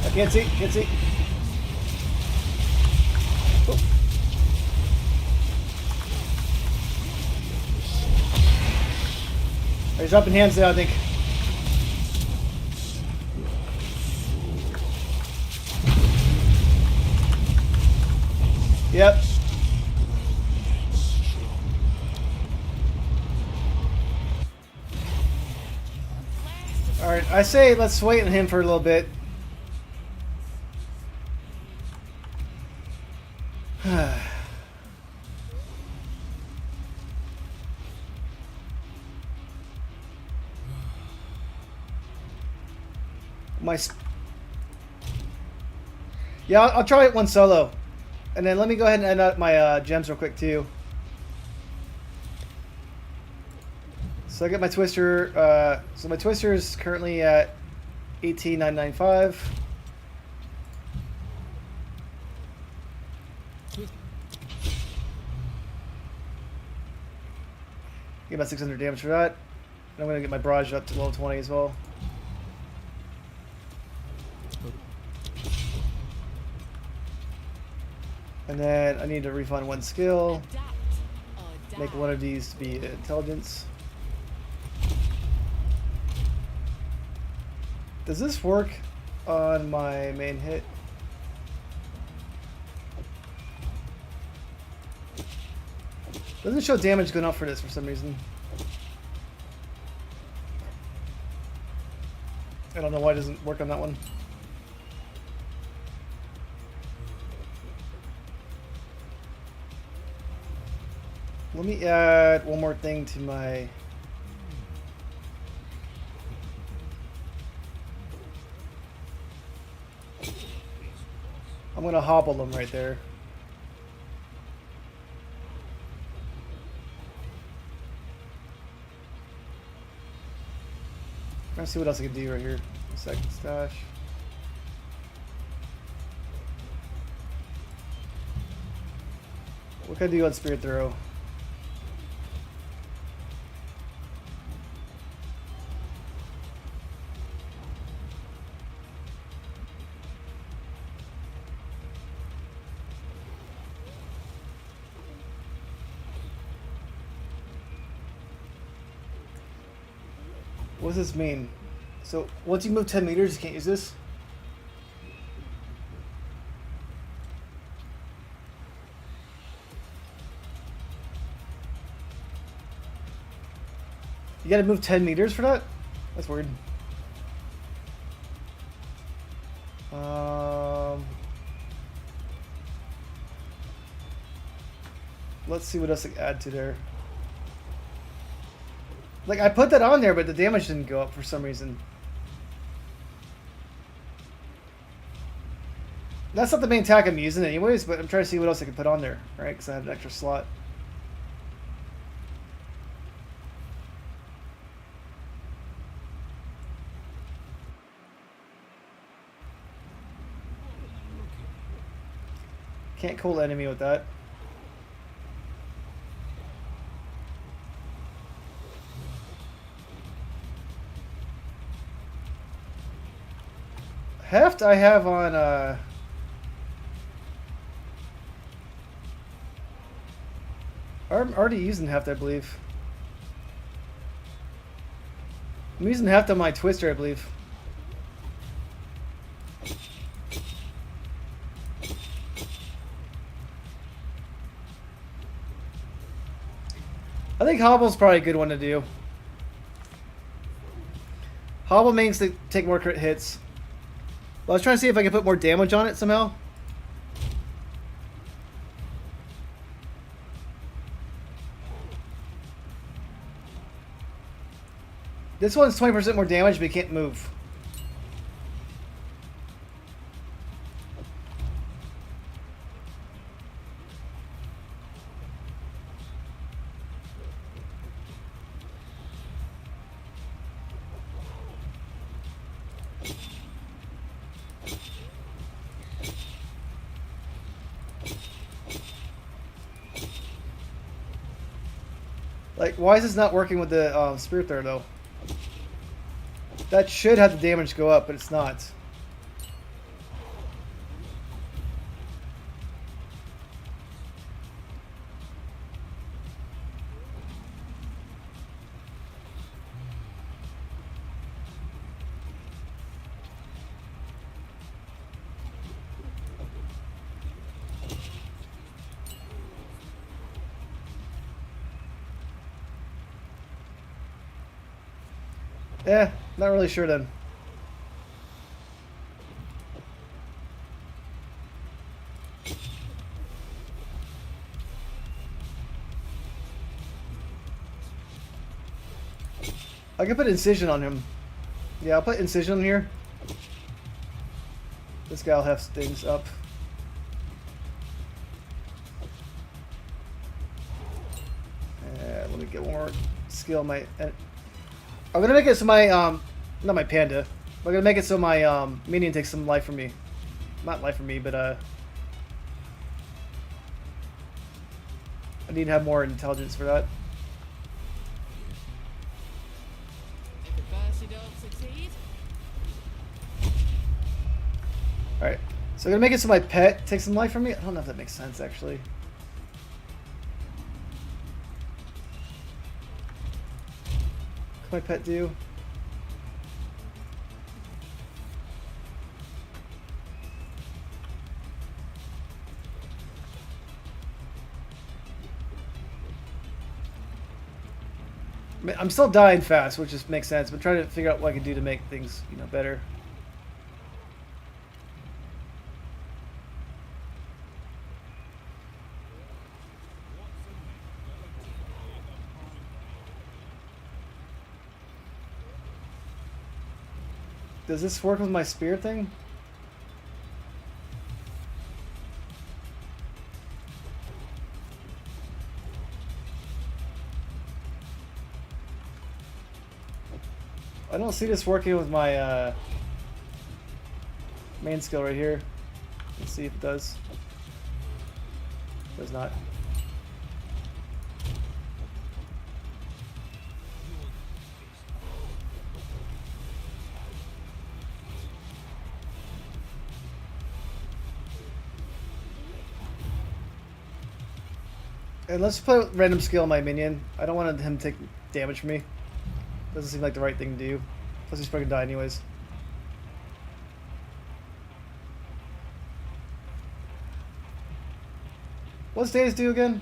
I can't see, can't see. Oh. He's dropping hands now, I think. Yep. Alright, I say let's wait on him for a little bit. Yeah, I'll try it one solo. And then let me go ahead and end up my gems real quick too. So I get my twister. So my twister is currently at 18,995. Get about 600 damage for that. And I'm gonna get my barrage up to level 20 as well. And then I need to refund one skill. Make one of these to be intelligence. Does this work on my main hit? Doesn't show damage going up for this for some reason. I don't know why it doesn't work on that one. Let me add one more thing to my... I'm gonna hobble them right there. Let's see what else I can do right here. Second stash. What can I do on Spirit Throw? What does this mean? So once you move 10 meters, you can't use this? You gotta move 10 meters for that? That's weird. Let's see what else I can add to there. Like, I put that on there, but the damage didn't go up for some reason. That's not the main attack I'm using anyways, but I'm trying to see what else I can put on there, right? Because I have an extra slot. Can't cold enemy with that. Heft I have on I'm already using Heft, I believe. I'm using Heft on my Twister, I believe. I think Hobble's probably a good one to do. Hobble means to take more crit hits. Well, I was trying to see if I can put more damage on it somehow. This one's 20% more damage, but you can't move. Like, why is this not working with the Spirit there, though? That should have the damage go up, but it's not. Yeah, not really sure then. I can put incision on him. Yeah, I'll put incision on here. This guy will have things up. Let me get one more skill. I'm gonna make it so my not my panda. I'm gonna make it so my minion takes some life from me. Not life from me, but I need to have more intelligence for that. If at first you don't succeed, Alright. So I'm gonna make it so my pet takes some life from me. I don't know if that makes sense actually. What can my pet do? I'm still dying fast, which just makes sense, but trying to figure out what I can do to make things, you know, better. Does this work with my spear thing? I don't see this working with my main skill right here. Let's see if it does. Does not. And let's put random skill on my minion. I don't want him to take damage from me. Doesn't seem like the right thing to do. Plus he's probably gonna die anyways. What's Days do again?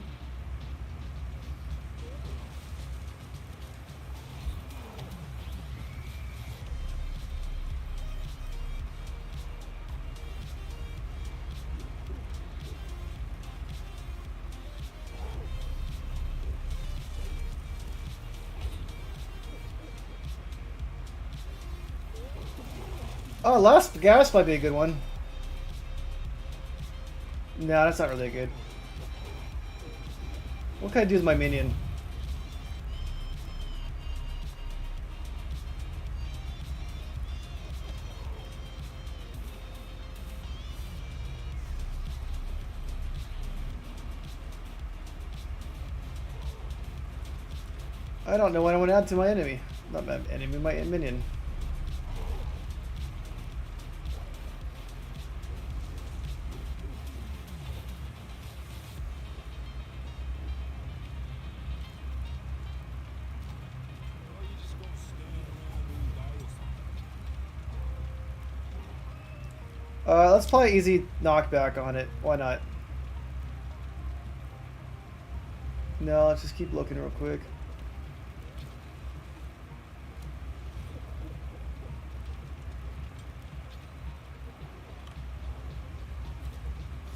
Oh, last gas might be a good one. No, that's not really good. What can I do with my minion? I don't know what I want to add to my enemy. Not my enemy, my minion. Let's play easy knockback on it. Why not? No, let's just keep looking real quick.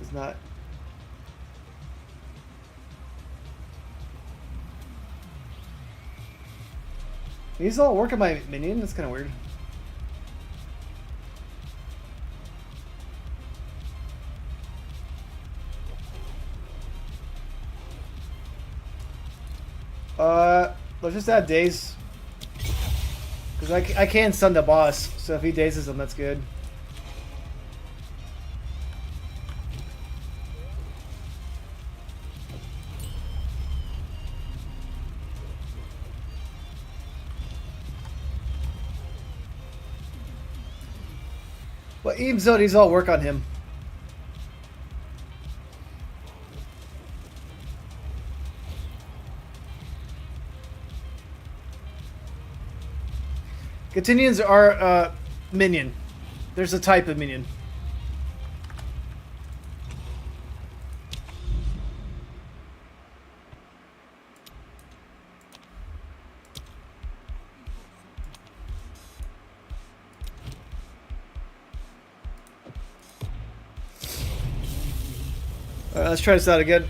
It's not. These all work on my minion? That's kind of weird. Let's just add daze. Because I can stun the boss, so if he dazes him, that's good. But even so, these all work on him. Continuons are minion. There's a type of minion. Alright, let's try this out again.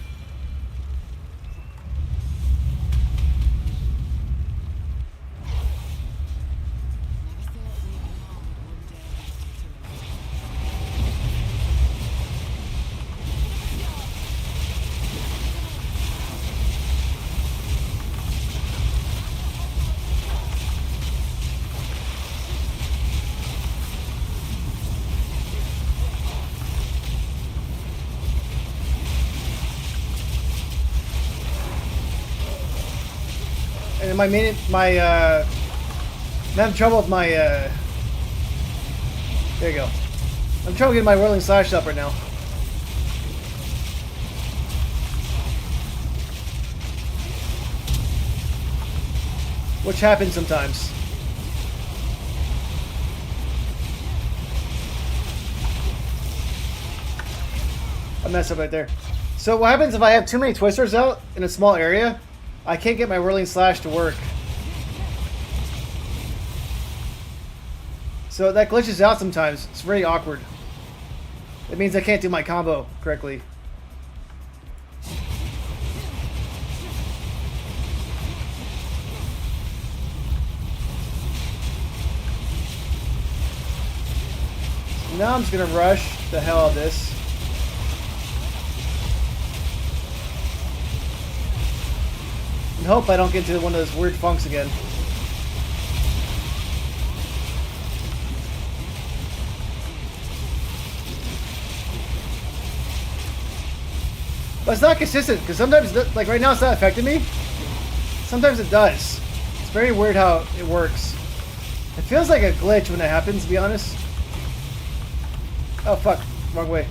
And I'm having trouble with my, there you go. I'm trying to get my whirling slash up right now. Which happens sometimes. I messed up right there. So what happens if I have too many twisters out in a small area? I can't get my whirling slash to work. So that glitches out sometimes. It's very awkward. It means I can't do my combo correctly. Now I'm just gonna rush the hell out of this. And hope I don't get into one of those weird funks again. But it's not consistent, because sometimes, like right now it's not affecting me. Sometimes it does. It's very weird how it works. It feels like a glitch when it happens, to be honest. Oh fuck, wrong way.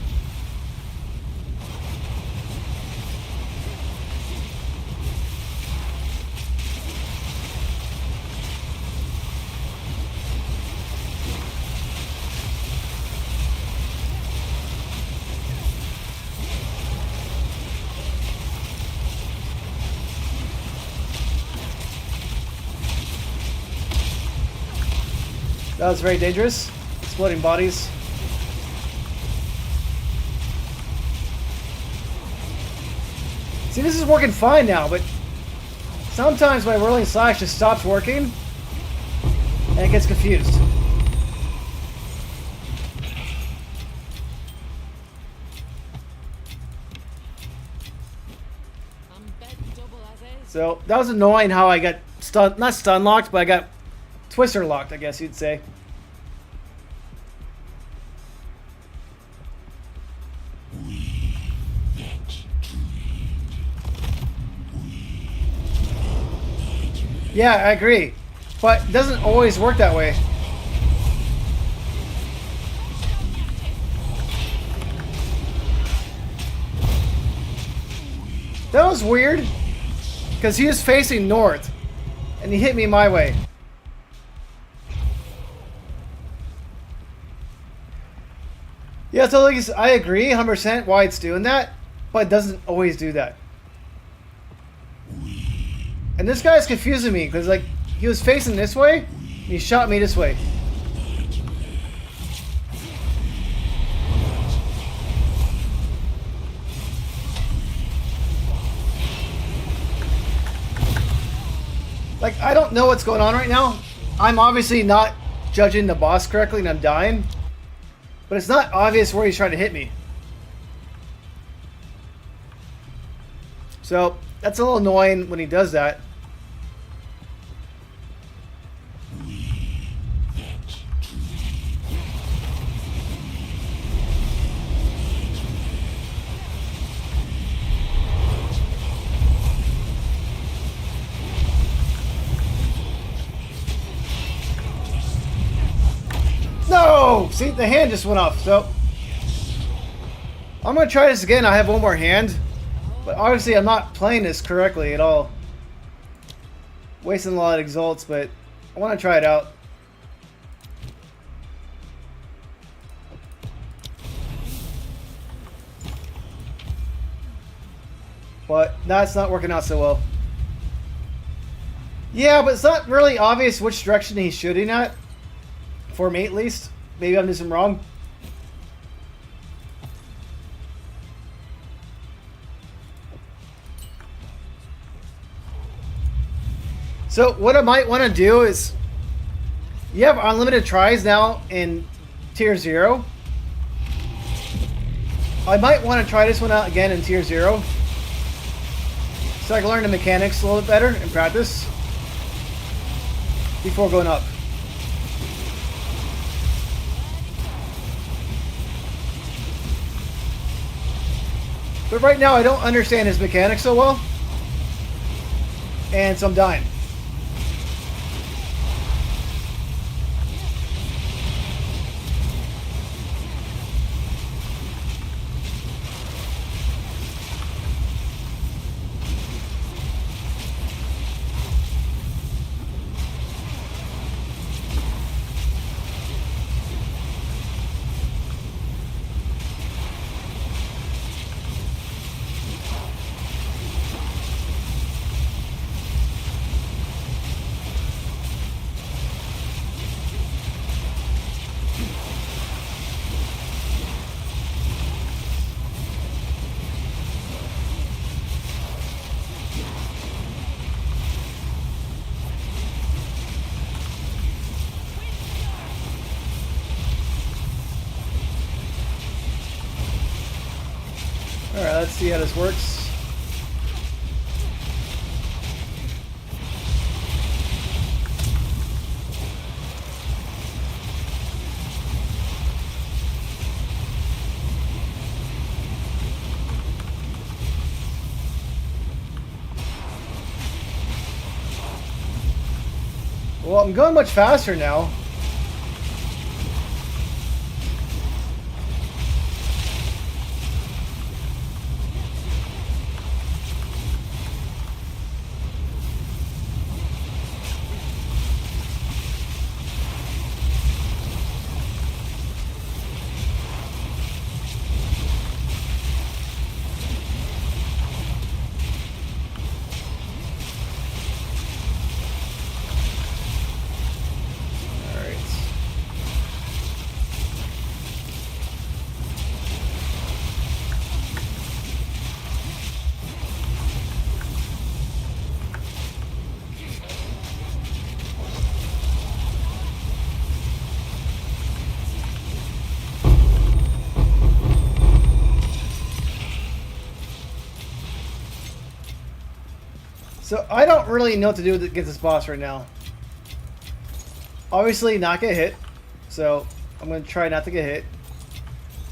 That was very dangerous. Exploding bodies. See, this is working fine now, but sometimes my whirling slash just stops working and it gets confused. So that was annoying how I got not stun locked, but I got twister locked, I guess you'd say. Yeah, I agree. But it doesn't always work that way. That was weird. Because he was facing north. And he hit me my way. Yeah, so like I agree 100% why it's doing that. But it doesn't always do that. And this guy's confusing me because like he was facing this way and he shot me this way. Like I don't know what's going on right now. I'm obviously not judging the boss correctly and I'm dying. But it's not obvious where he's trying to hit me. So that's a little annoying when he does that. No! Oh, see, the hand just went off. So I'm gonna try this again. I have one more hand, but obviously I'm not playing this correctly at all. Wasting a lot of exalts, but I want to try it out. But that's not working out so well. Yeah, but it's not really obvious which direction he's shooting at. For me, at least. Maybe I'm doing something wrong. So what I might want to do is, you have unlimited tries now in tier 0. I might want to try this one out again in tier 0. So I can learn the mechanics a little bit better and practice before going up. But right now I don't understand his mechanics so well. And so I'm dying. Alright, let's see how this works. Well, I'm going much faster now. So I don't really know what to do against this boss right now. Obviously not get hit, so I'm going to try not to get hit.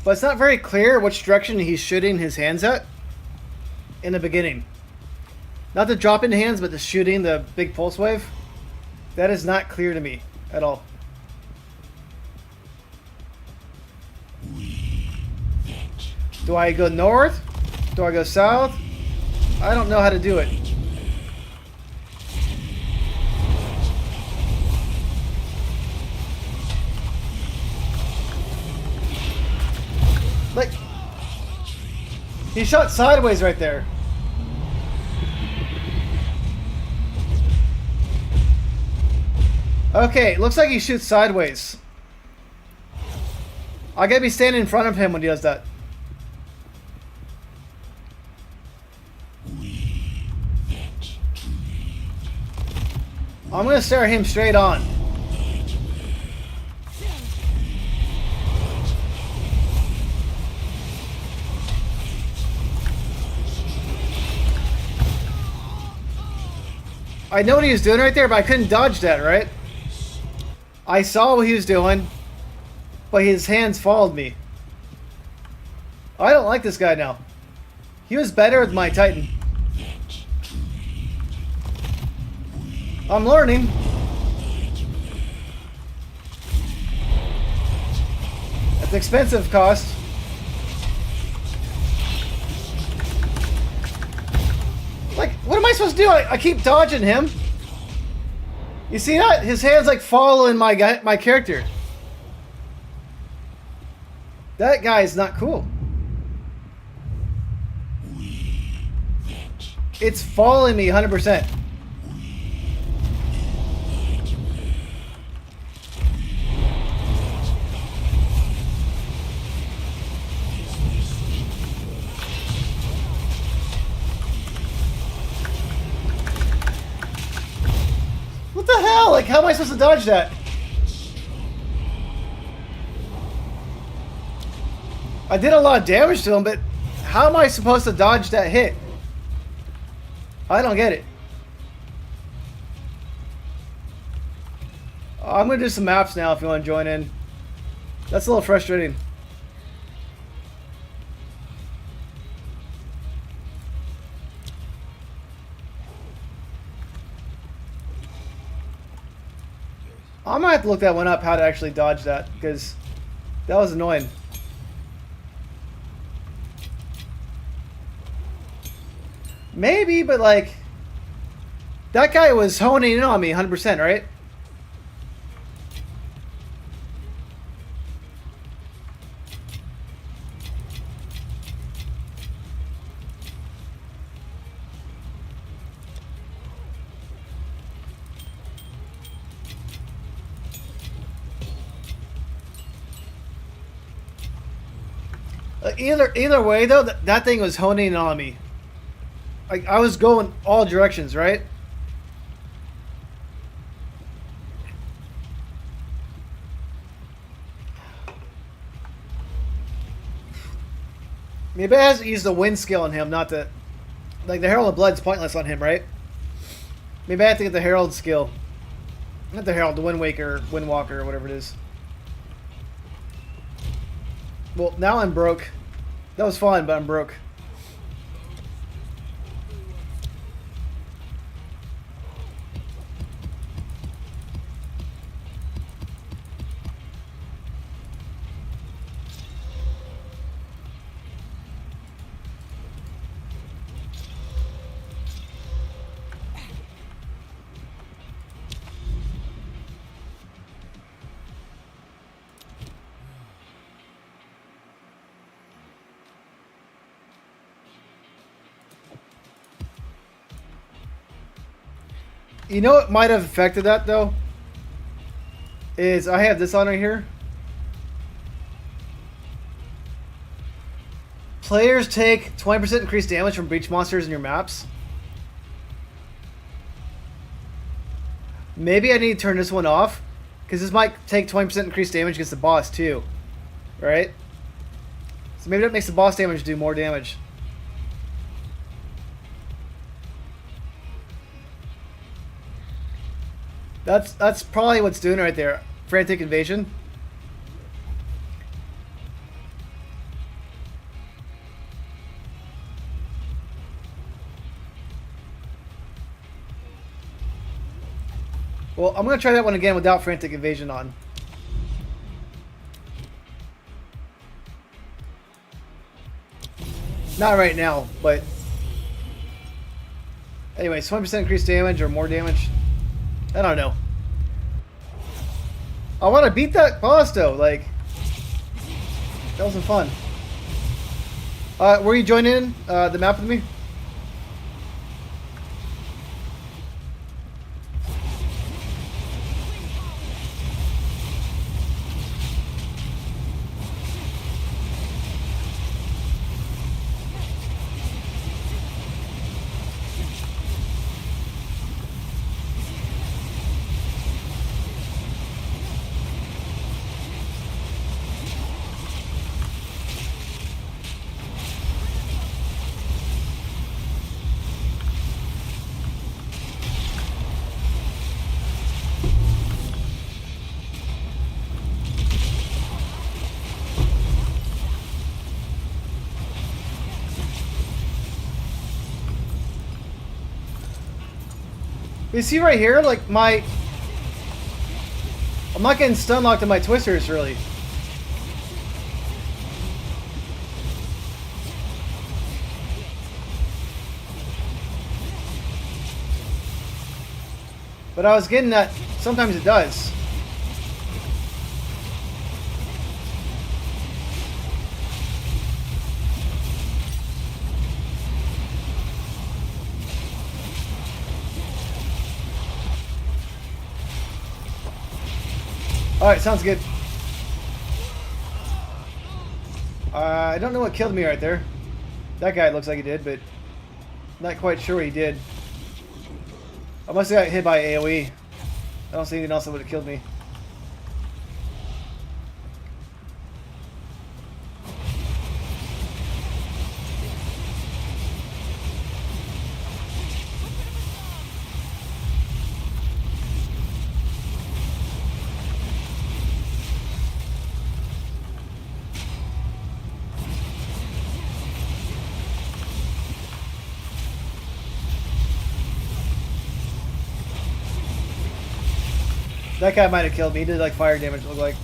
But it's not very clear which direction he's shooting his hands at in the beginning. Not the drop in hands, but the shooting, the big pulse wave. That is not clear to me at all. Do I go north? Do I go south? I don't know how to do it. Like, he shot sideways right there. Okay, looks like he shoots sideways. I gotta be standing in front of him when he does that. I'm gonna stare him straight on. I know what he was doing right there, but I couldn't dodge that, right? I saw what he was doing, but his hands followed me. I don't like this guy now. He was better with my Titan. I'm learning. expensive cost. Like, what am I supposed to do? I keep dodging him. You see that? His hand's like following my character. That guy is not cool. It's following me 100%. What the hell? Like, how am I supposed to dodge that? I did a lot of damage to him, but how am I supposed to dodge that hit? I don't get it. I'm going to do some maps now if you want to join in. That's a little frustrating. I might have to look that one up, how to actually dodge that, because that was annoying. Maybe, but like, that guy was honing in on me 100%, right? Either way, though, that thing was honing in on me. Like, I was going all directions, right? Maybe I have to use the wind skill on him, not the... Like, the Herald of Blood's pointless on him, right? Maybe I have to get the Herald skill. Not the Herald, the Wind Waker, Wind Walker, or whatever it is. Well, now I'm broke. That was fun, but I'm broke. You know what might have affected that, though? Is I have this on right here. Players take 20% increased damage from breach monsters in your maps. Maybe I need to turn this one off, because this might take 20% increased damage against the boss, too. Right? So maybe that makes the boss damage do more damage. That's probably what's doing it right there. Frantic Invasion. Well, I'm going to try that one again without Frantic Invasion on. Not right now, but... Anyway, 20% increased damage or more damage. I don't know. I want to beat that boss though. Like, that wasn't fun. Were you joining the map with me? You see right here, like I'm not getting stun locked in my twisters really. But I was getting that sometimes it does. Alright, sounds good. I don't know what killed me right there. That guy looks like he did, but not quite sure what he did. I must have got hit by AoE. I don't see anything else that would have killed me. That guy might have killed me. He did like fire damage, it looked like.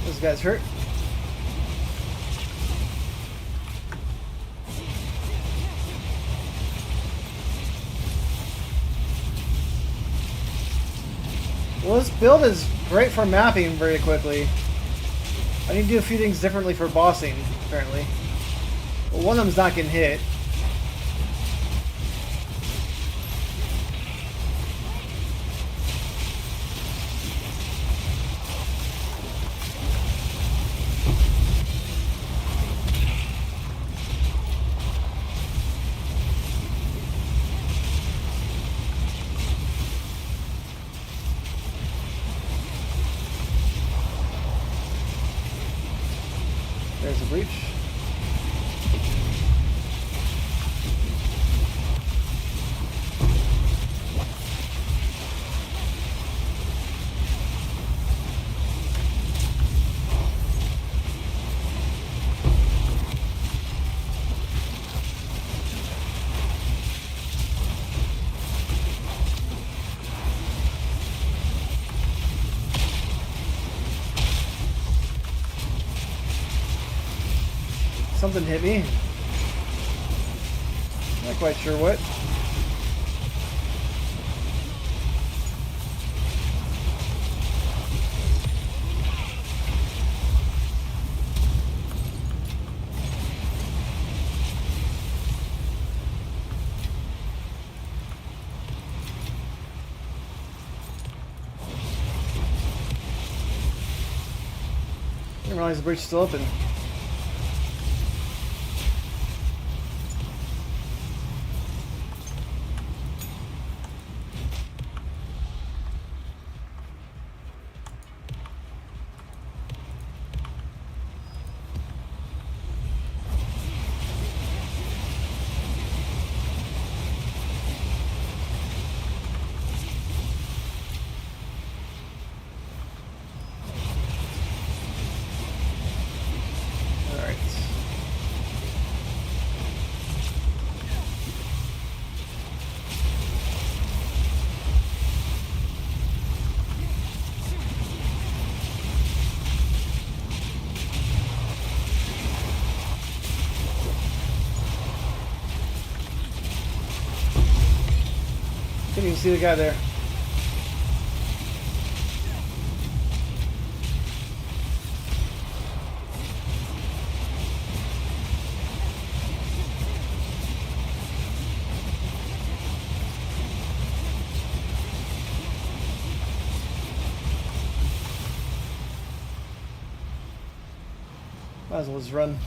This guy's hurt. Well, this build is great for mapping very quickly. I need to do a few things differently for bossing, apparently. Well, one of them's not getting hit. There's a breach. Something hit me. Not quite sure what. I didn't realize the breach is still open. You can see the guy there. Might as well just run.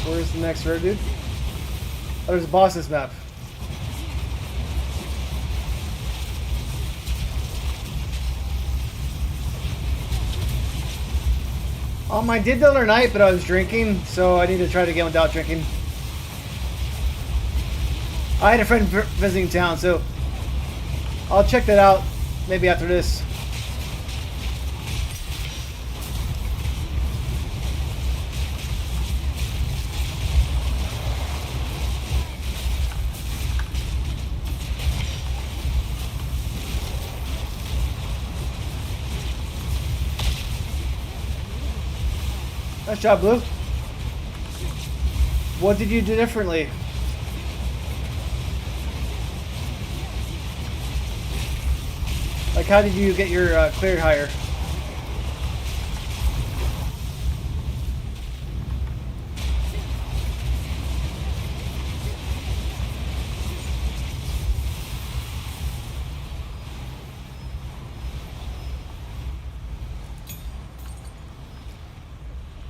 Where's the next rare dude? Oh, there's a boss in this map. I did the other night, but I was drinking, so I need to try it again without drinking. I had a friend visiting town, so I'll check that out maybe after this. Nice job, Blue. What did you do differently? Like, how did you get your cleared higher?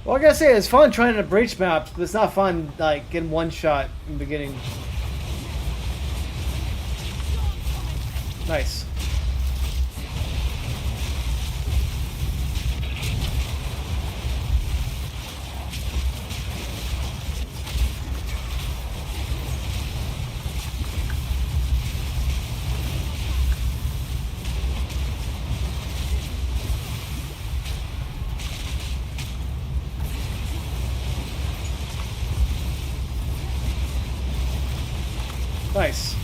Well, I gotta say, it's fun trying to breach maps, but it's not fun, like, getting one shot in the beginning. Nice. Nice.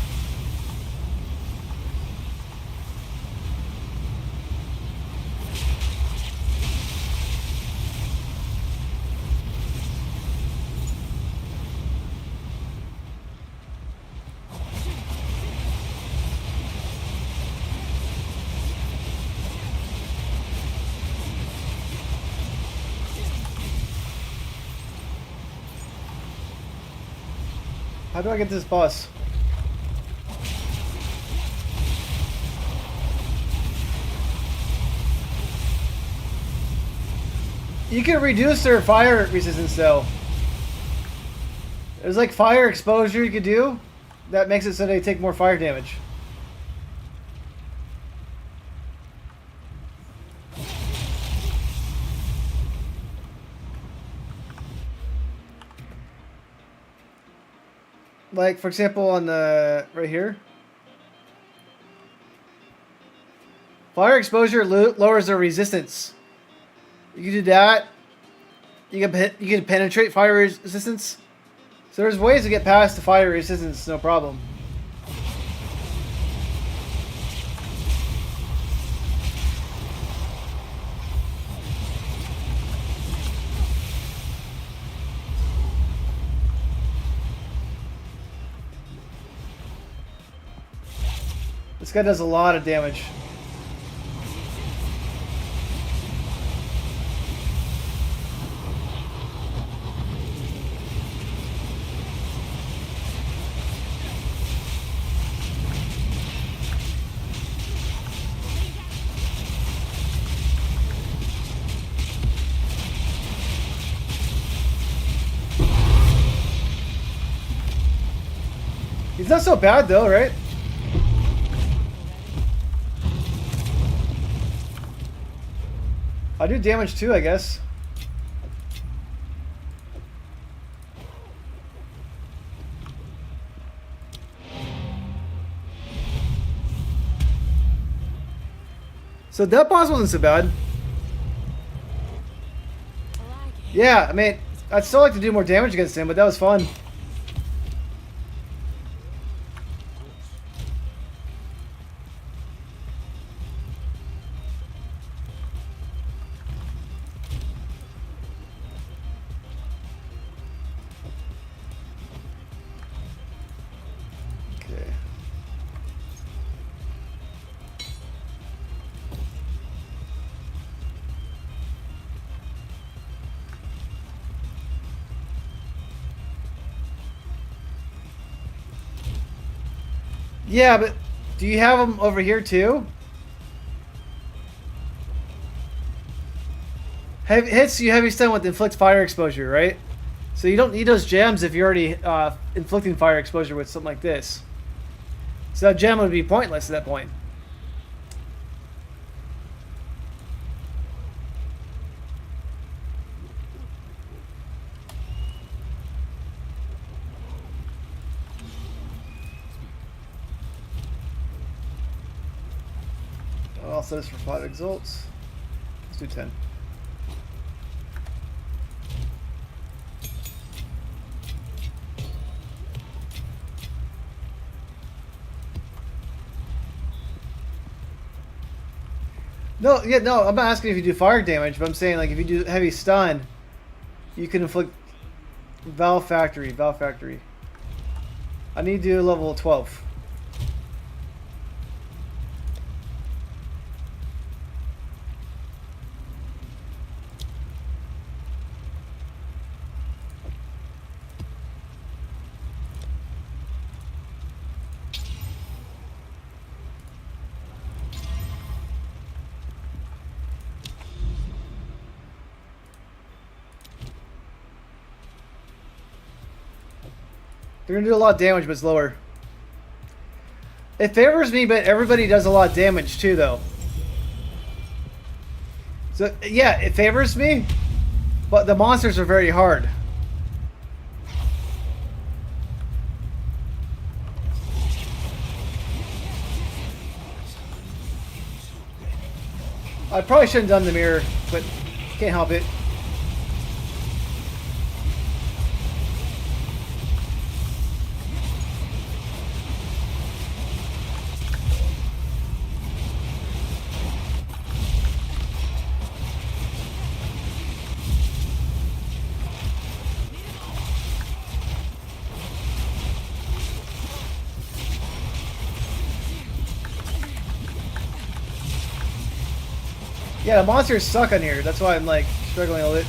How do I get this boss? You can reduce their fire resistance though. There's like fire exposure you could do that makes it so they take more fire damage. Like, for example, on the right here, fire exposure lowers their resistance. You can do that. You can penetrate fire resistance. So there's ways to get past the fire resistance, no problem. This guy does a lot of damage. He's not so bad though, right? I do damage too, I guess. So that boss wasn't so bad. Yeah, I mean, I'd still like to do more damage against him, but that was fun. Yeah, but do you have them over here too? Hits you heavy stun with inflict fire exposure, right? So you don't need those gems if you're already inflicting fire exposure with something like this. So that gem would be pointless at that point. I'll set this for 5 exalts. Let's do 10. No, yeah, no, I'm not asking if you do fire damage, but I'm saying like if you do heavy stun, you can inflict Valve Factory. I need to do level 12. They're gonna do a lot of damage, but it's lower. It favors me, but everybody does a lot of damage too, though. So yeah, it favors me, but the monsters are very hard. I probably shouldn't have done the mirror, but can't help it. Yeah, the monsters suck on here. That's why I'm like struggling a little bit.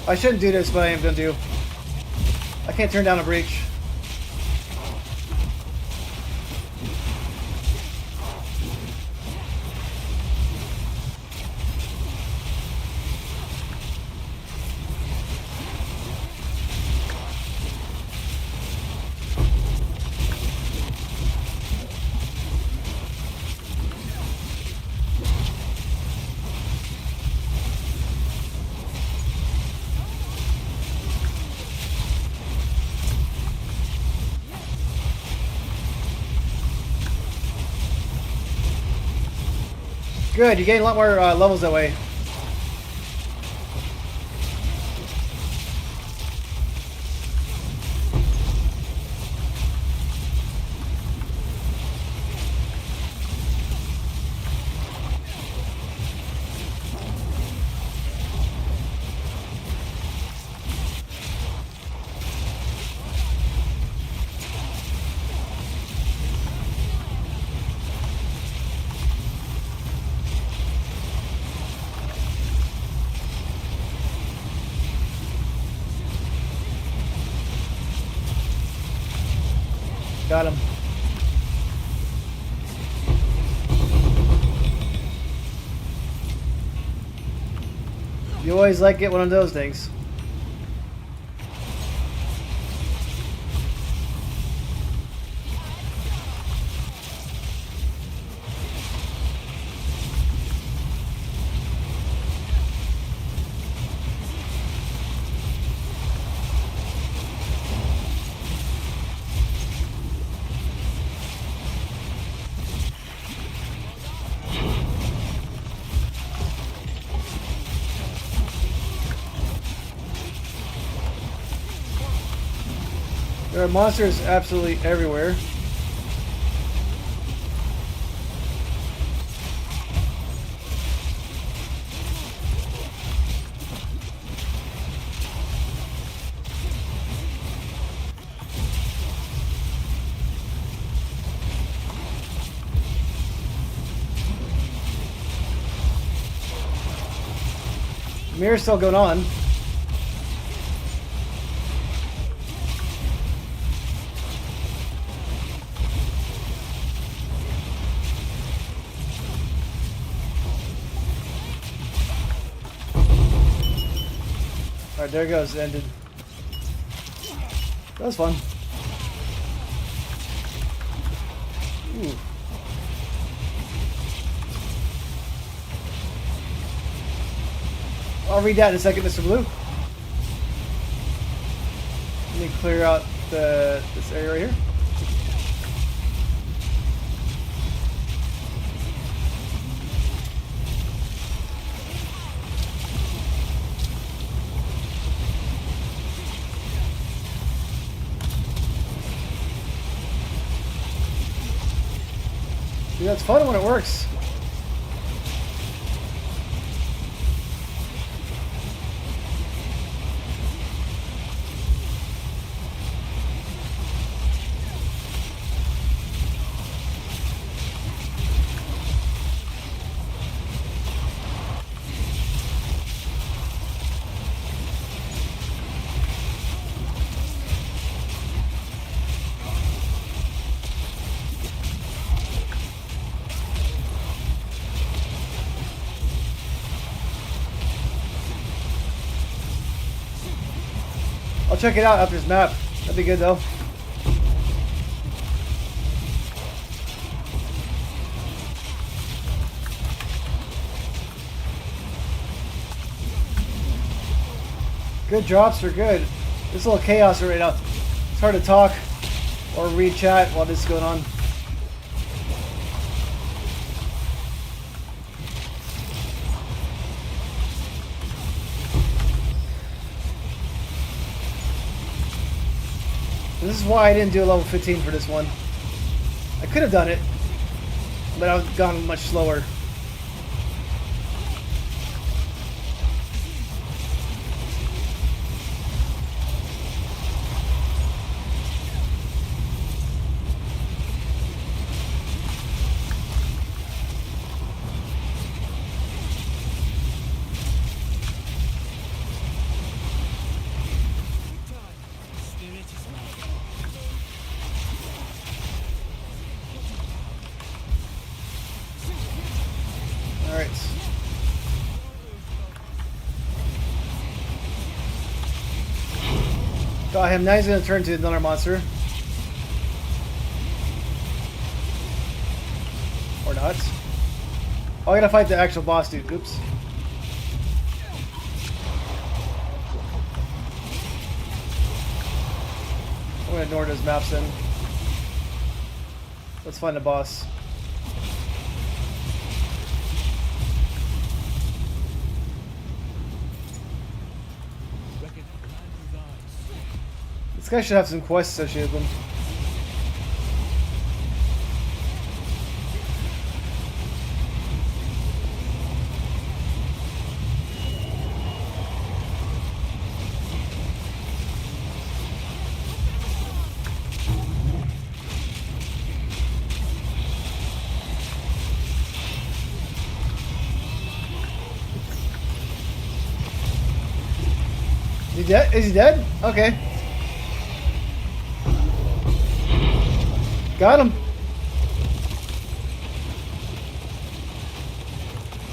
I shouldn't do this, but I am gonna do. I can't turn down a breach. Good, you gain a lot more levels that way. Got him. You always like get one of those things. There are monsters absolutely everywhere. Mirror's still going on. Alright, there it goes. It ended. That was fun. Ooh. I'll read that in a second, Mr. Blue. Let me clear out this area right here. See, that's fun when it works. I'll check it out after this map. That'd be good though. Good drops are good. There's a little chaos right now. It's hard to talk or read chat while this is going on. This is why I didn't do a level 15 for this one. I could have done it, but I've gone much slower. Alright. Got him. Now he's going to turn to another monster. Or not. Oh, I gotta fight the actual boss dude. Oops. I'm going to ignore those maps then. Let's find the boss. This guy should have some quests associated with him. Is he dead? Is he dead? Okay. Got him.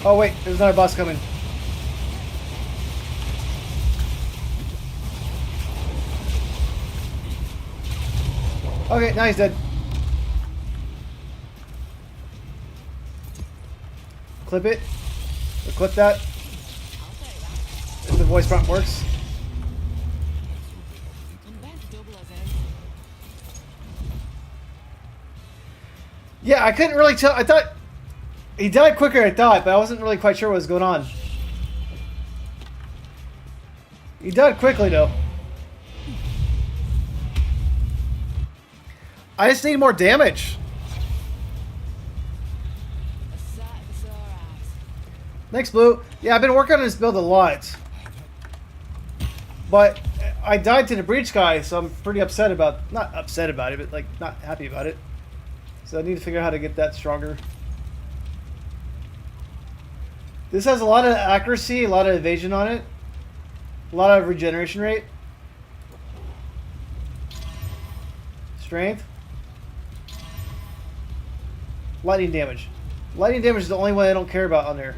Oh wait, there's another boss coming. Okay, now he's dead. Clip it. Or clip that. If the voice prompt works. Yeah, I couldn't really tell. I thought he died quicker than I thought, but I wasn't really quite sure what was going on. He died quickly, though. I just need more damage. Thanks, Blue. Yeah, I've been working on this build a lot. But I died to the breach guy, so I'm pretty upset about... Not upset about it, but like not happy about it. So I need to figure out how to get that stronger. This has a lot of accuracy, a lot of evasion on it, a lot of regeneration rate, strength, lightning damage. Lightning damage is the only one I don't care about on there.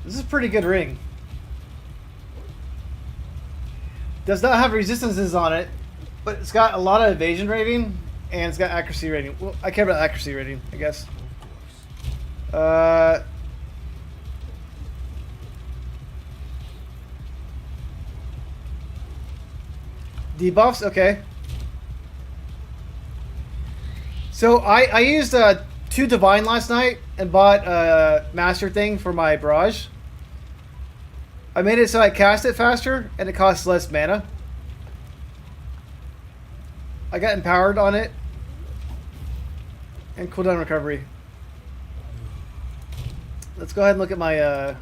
This is a pretty good ring. Does not have resistances on it, but it's got a lot of evasion rating and it's got accuracy rating. Well, I care about accuracy rating, I guess. Debuffs, okay. So I used 2 Divine last night and bought a Master thing for my barrage. I made it so I cast it faster and it costs less mana. I got empowered on it. And cooldown recovery. Let's go ahead and look at my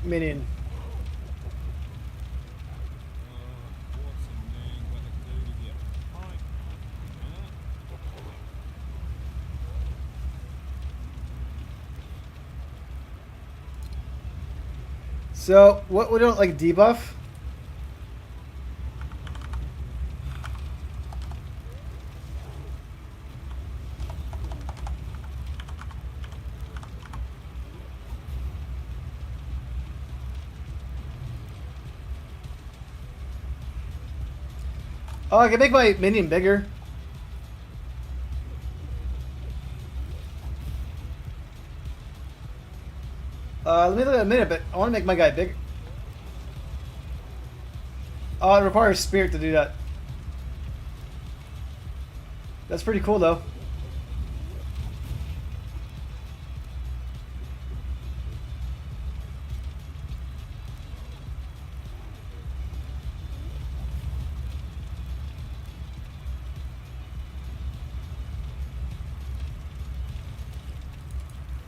minion. So, what we don't like debuff? Oh, I can make my minion bigger. Let me look at a minute, but I want to make my guy bigger. Oh, it requires spirit to do that. That's pretty cool, though.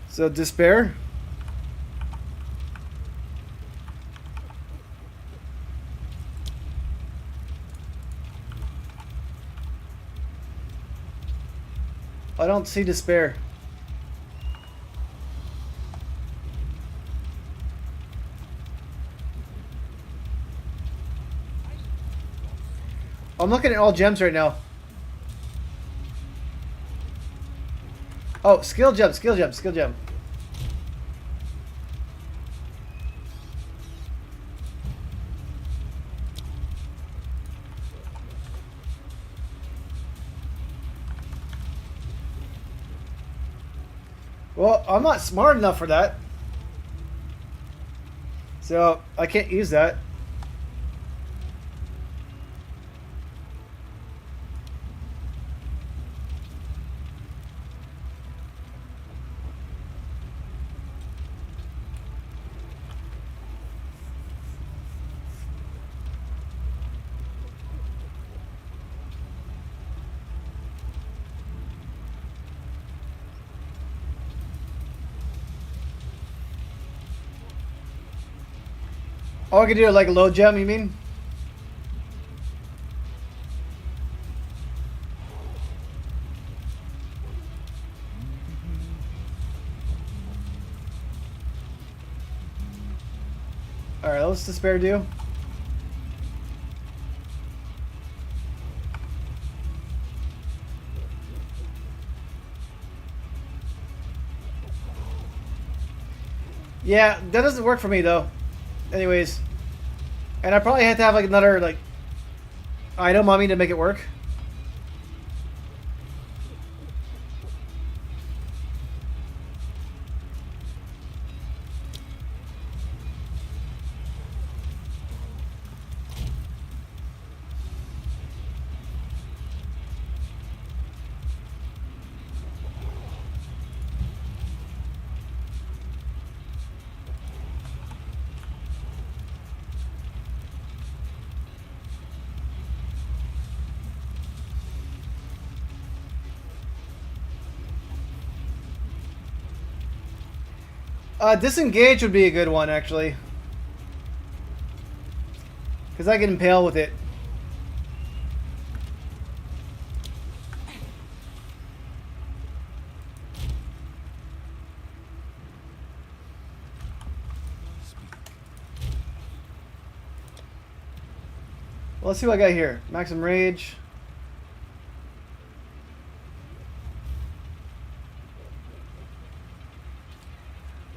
So, despair. I don't see despair. I'm looking at all gems right now. Oh, skill gem, skill gem, skill gem. Well, I'm not smart enough for that. So, I can't use that. Oh, I can do it like a low gem, you mean? Alright, let's despair do. Yeah, that doesn't work for me though. Anyways. And I probably have to have like another like item on me to make it work. Disengage would be a good one, actually. Because I can impale with it. Well, let's see what I got here. Maximum rage.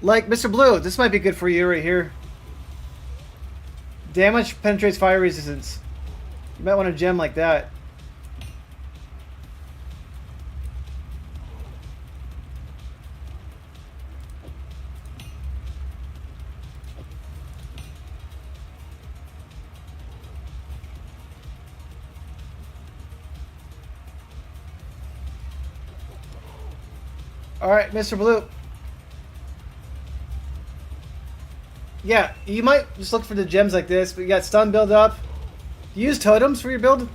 Like Mr. Blue, this might be good for you right here. Damage penetrates fire resistance. You might want a gem like that. Alright, Mr. Blue. Yeah, you might just look for the gems like this, but you got stun build up. Do you use totems for your build?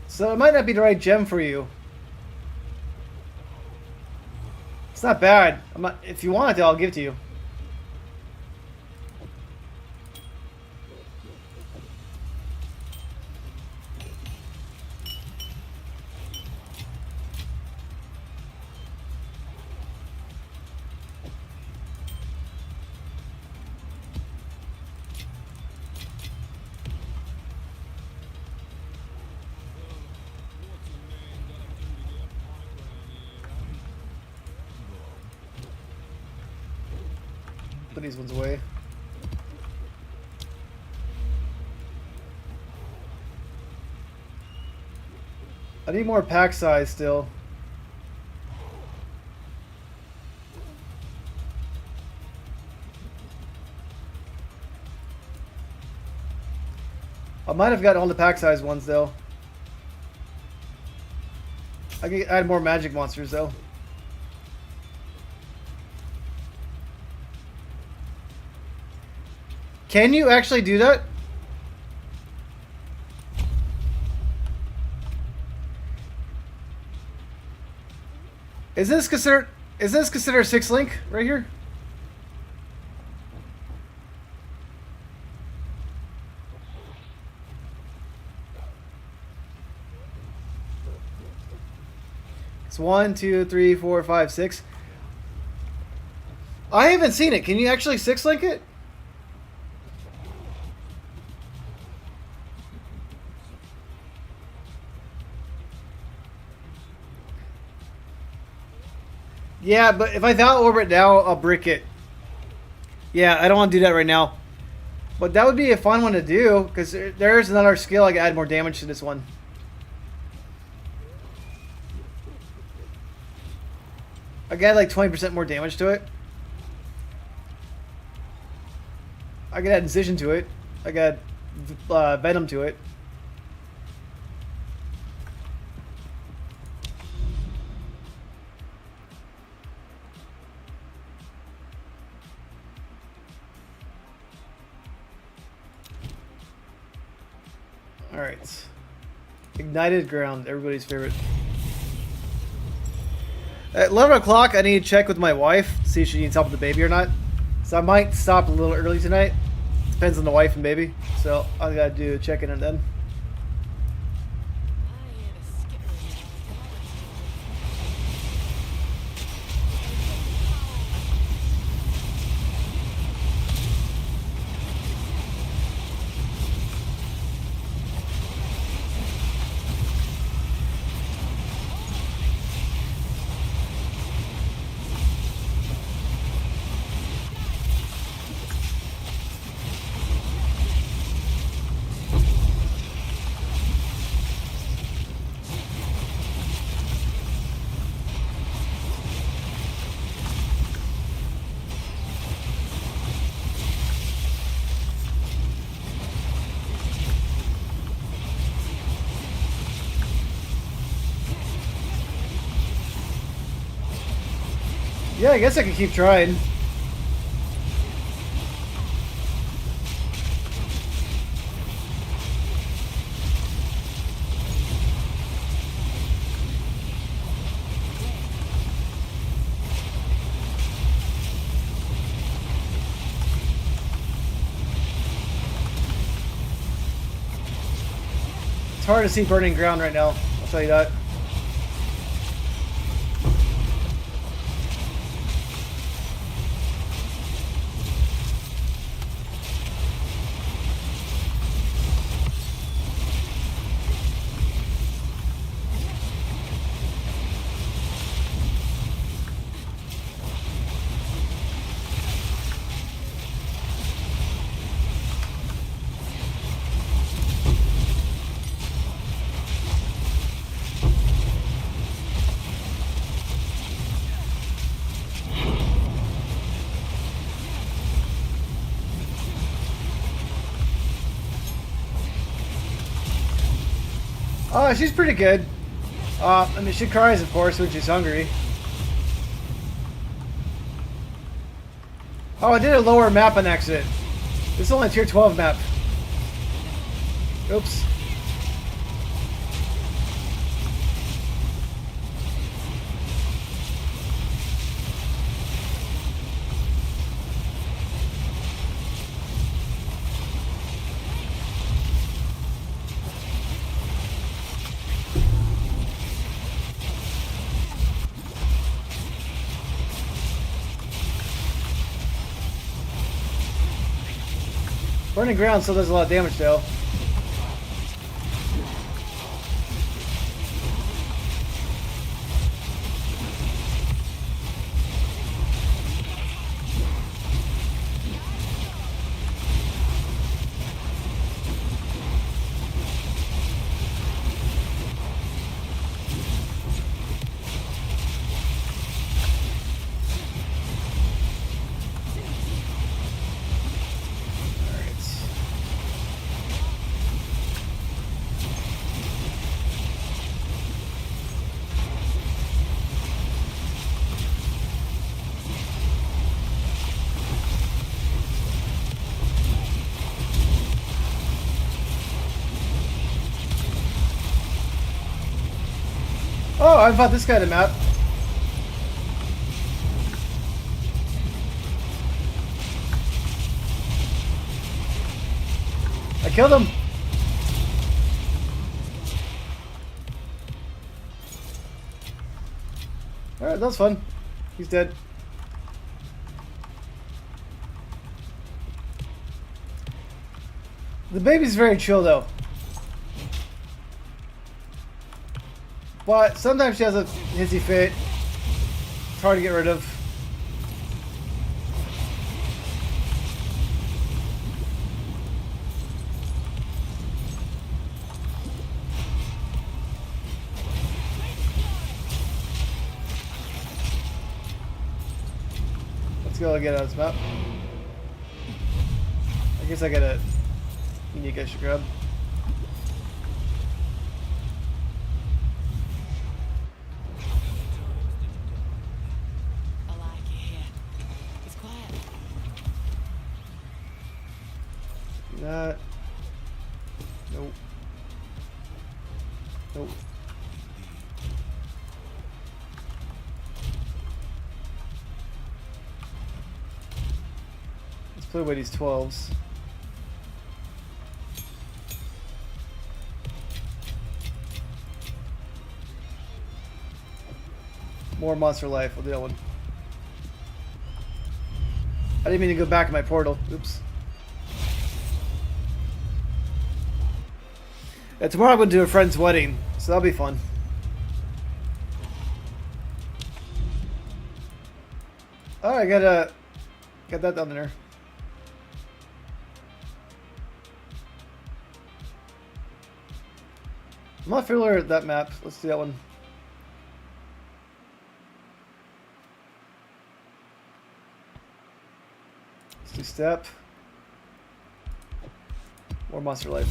So it might not be the right gem for you. It's not bad. If you want it, I'll give it to you. Put these ones away. I need more pack size still. I might have got all the pack size ones though. I can add more magic monsters though. Can you actually do that? Is this considered 6-link right here? It's 1, 2, 3, 4, 5, 6. I haven't seen it. Can you actually 6-link it? Yeah, but if I Thou Orbit now, I'll brick it. Yeah, I don't want to do that right now. But that would be a fun one to do, because there's another skill I can add more damage to this one. I got like 20% more damage to it. I can add incision to it. I got venom to it. Alright. Ignited ground, everybody's favorite. At 11 o'clock, I need to check with my wife, see if she needs help with the baby or not. So I might stop a little early tonight. Depends on the wife and baby. So I gotta do a check-in and then. Yeah, I guess I could keep trying. It's hard to see burning ground right now, I'll tell you that. Oh, she's pretty good. I mean, she cries, of course, when she's hungry. Oh, I did a lower map on accident. This is only a tier 12 map. Oops. Burning ground still does a lot of damage though. Oh, I fought this guy to map. I killed him. Alright, that was fun. He's dead. The baby's very chill though. But sometimes she has a hissy fit. It's hard to get rid of. Let's go get on this map. I guess I got a unique I should grab. That. Nope. Nope. Let's play by these 12s. More monster life. We'll do that one. I didn't mean to go back in my portal. Oops. Yeah, tomorrow I'm going to do a friend's wedding, so that'll be fun. Oh, I got that down there. I'm not familiar with that map. Let's do that one. Let's do step. More monster life.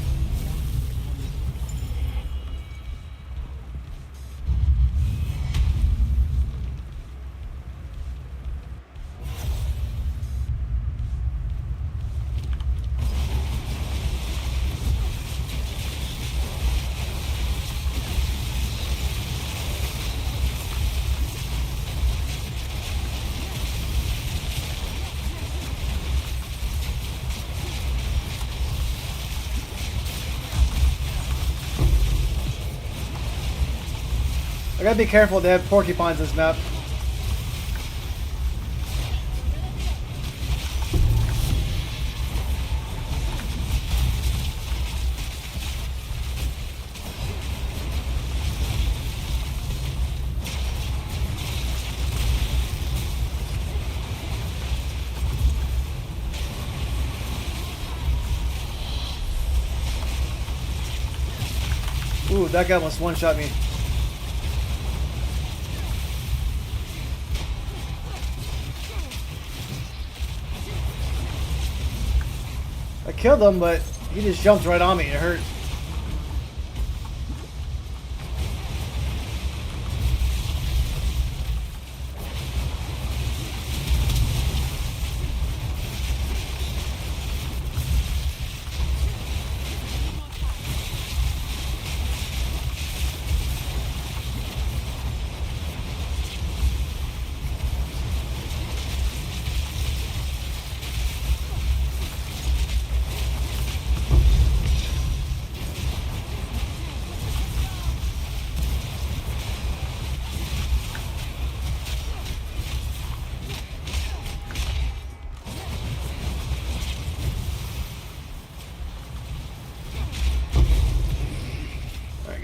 I gotta be careful, they have porcupines in this map. Ooh, that guy almost one-shot me. I killed him, but he just jumped right on me. It hurt.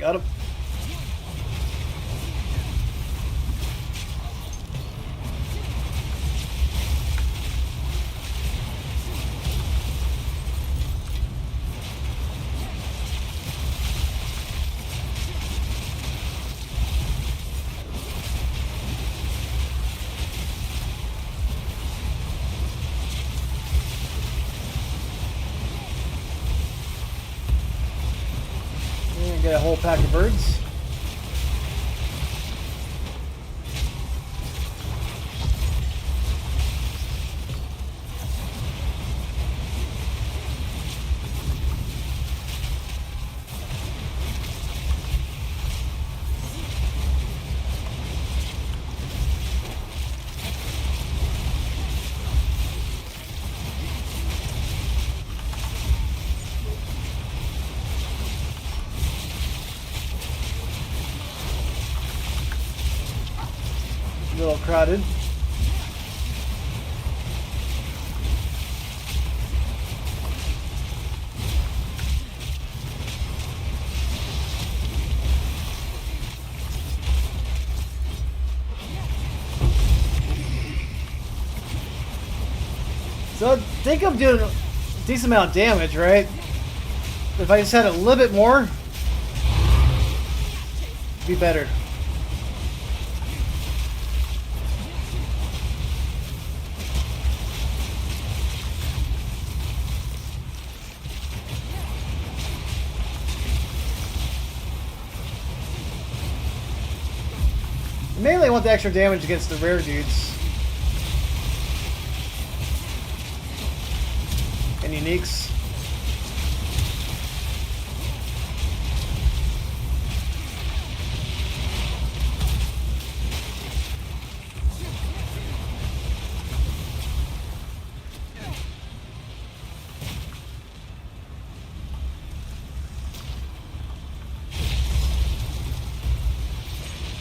got him. And get a whole pack of birds. A little crowded. So I think I'm doing a decent amount of damage, right? If I just had a little bit more, it'd be better. Mainly I want the extra damage against the rare dudes. And uniques.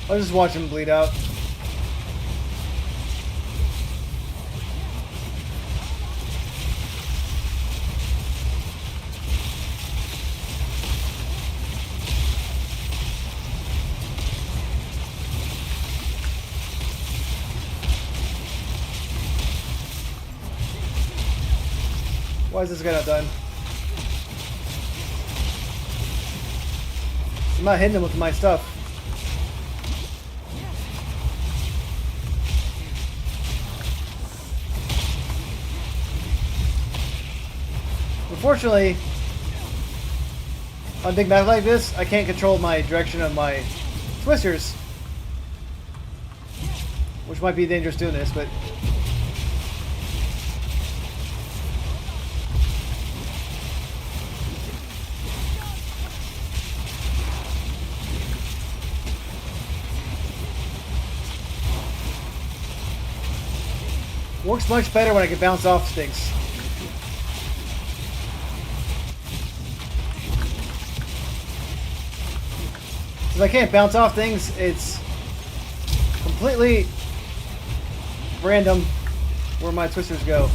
I'll just watch him bleed out. Why is this guy not done? I'm not hitting him with my stuff. Unfortunately, on a big map like this, I can't control my direction of my twisters, which might be dangerous doing this, but works much better when I can bounce off things. If I can't bounce off things, it's completely random where my twisters go.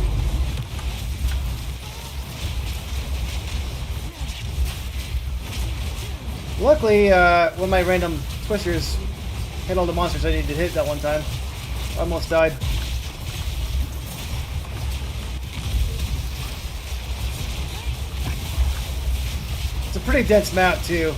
Luckily, when my random twisters hit all the monsters I needed to hit that one time, I almost died. It's a pretty dense map too.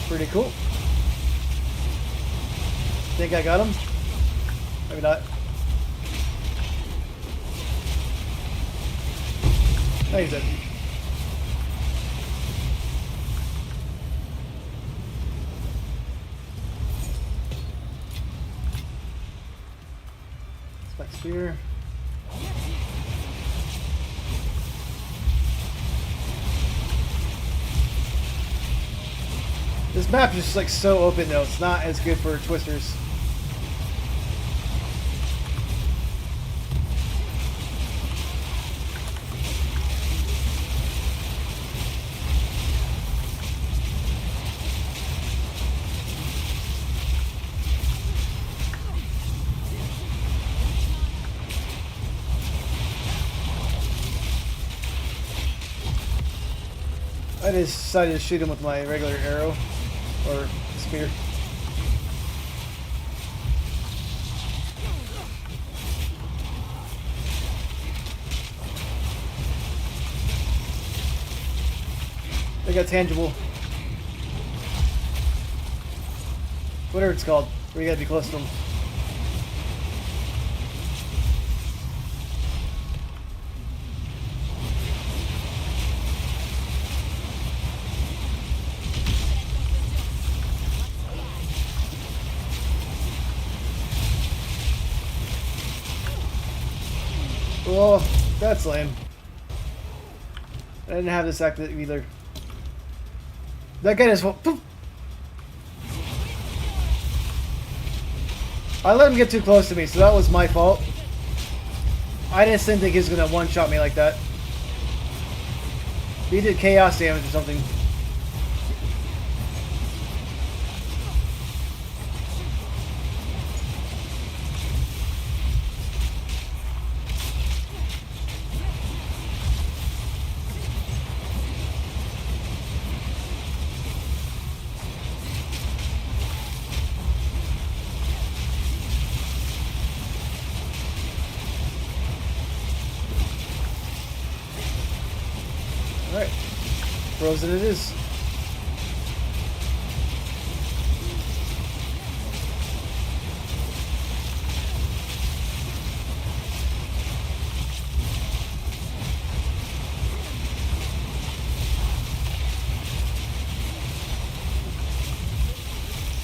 Pretty cool. Think I got him? Maybe not. No, he's dead. Spike spear. This map is just like so open though. It's not as good for twisters. I just decided to shoot him with my regular arrow or spear. They got tangible. Whatever it's called. Where you gotta be close to them. Oh, that's lame. I didn't have this active either. That guy just went, poof. I let him get too close to me, so that was my fault. I didn't think he was gonna one-shot me like that. He did chaos damage or something. Alright. Frozen it is.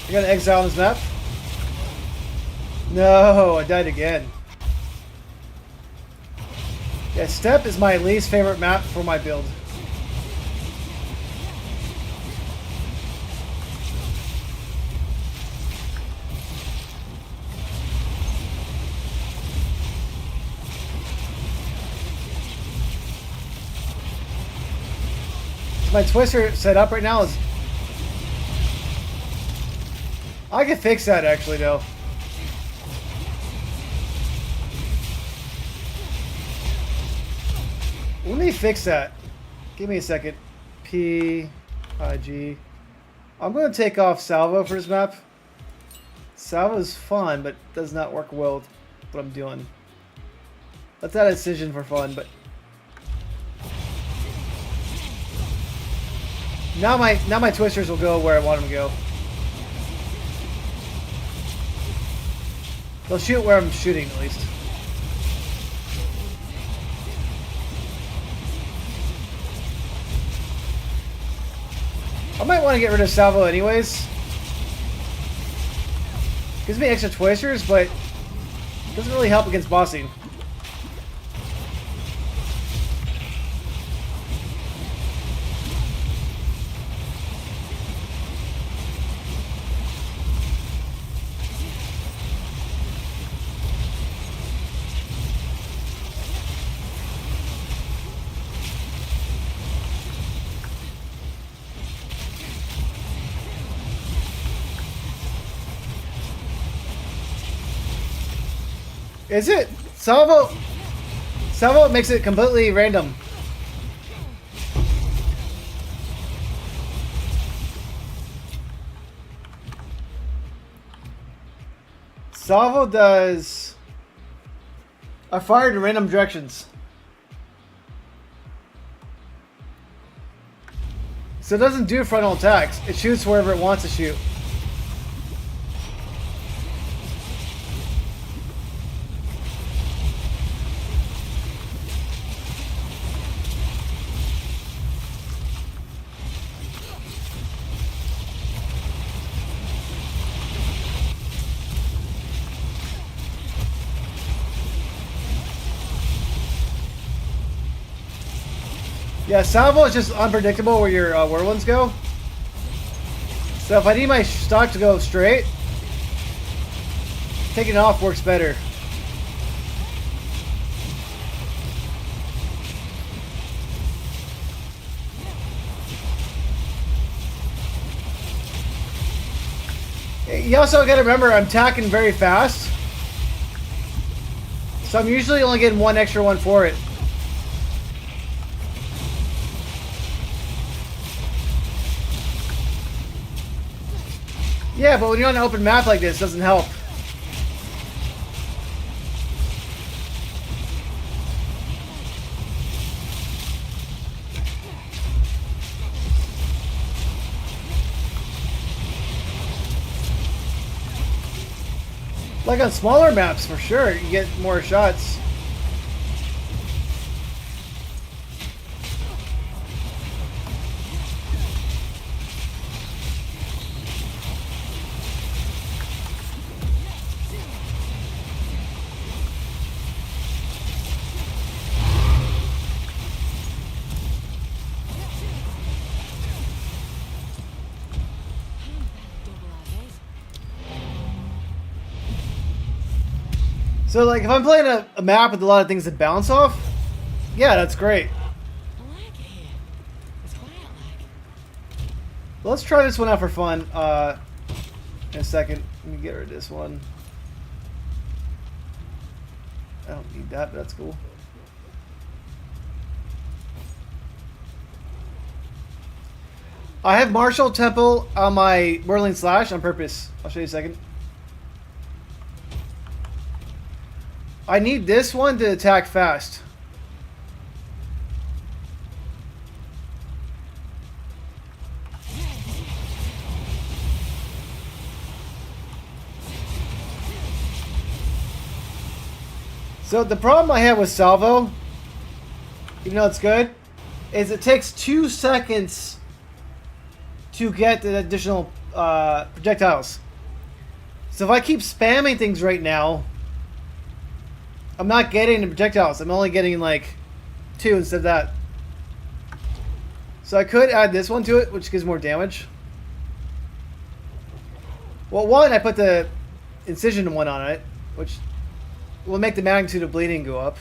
I got an exile on this map. No, I died again. Yeah, Steppe is my least favorite map for my build. My twister set up right now is... I can fix that actually though. Let me fix that. Give me a second. P, I, G. I'm going to take off Salvo for this map. Salvo is fun, but does not work well with what I'm doing. Let's add incision for fun, but... Now my twisters will go where I want them to go. They'll shoot where I'm shooting, at least. I might want to get rid of Salvo anyways. Gives me extra twisters, but doesn't really help against bossing. Is it? Salvo makes it completely random. Salvo does... I fired in random directions. So it doesn't do frontal attacks. It shoots wherever it wants to shoot. Yeah, Salvo is just unpredictable where your whirlwinds go. So if I need my stock to go straight, taking it off works better. You also gotta remember I'm tacking very fast. So I'm usually only getting one extra one for it. Yeah, but when you're on an open map like this, it doesn't help. Like on smaller maps, for sure, you get more shots. So, like, if I'm playing a map with a lot of things that bounce off, yeah, that's great. I like it here. It's quiet like. Let's try this one out for fun. In a second, let me get rid of this one. I don't need that, but that's cool. I have Martial Temple on my Whirling Slash on purpose. I'll show you in a second. I need this one to attack fast. So the problem I have with Salvo, even though it's good, is it takes 2 seconds to get the additional projectiles. So if I keep spamming things right now, I'm not getting the projectiles. I'm only getting like 2 instead of that. So I could add this one to it, which gives more damage. Well, one, I put the incision one on it, which will make the magnitude of bleeding go up.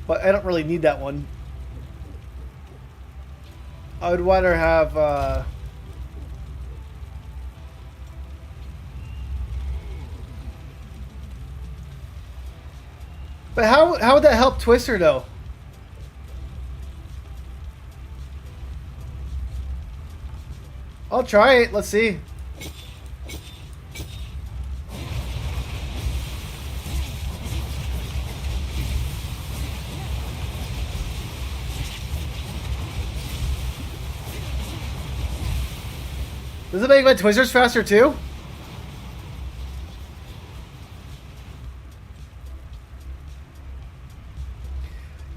But I don't really need that one. I would rather have... But how would that help Twister, though? I'll try it. Let's see. Does it make my Twizzers faster too?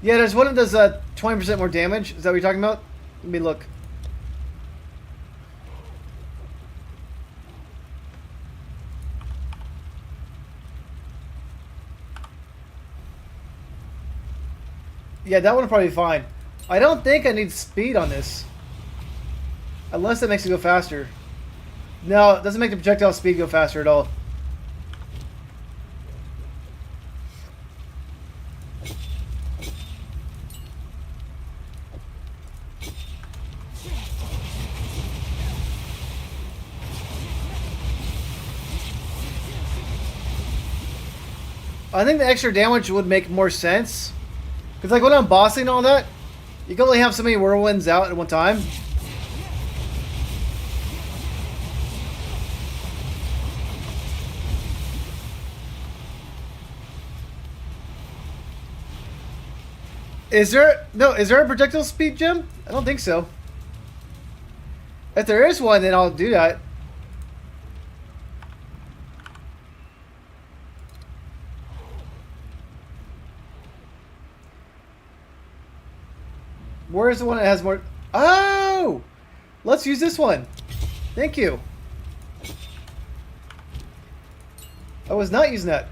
Yeah, there's one that does 20% more damage. Is that what you're talking about? Let me look. Yeah, that one will probably be fine. I don't think I need speed on this. Unless it makes it go faster. No, it doesn't make the projectile speed go faster at all. I think the extra damage would make more sense. Because like when I'm bossing and all that, you can only have so many whirlwinds out at one time. Is there a projectile speed gem? I don't think so. If there is one, then I'll do that. Where is the one that has more? Oh! Let's use this one. Thank you. I was not using that.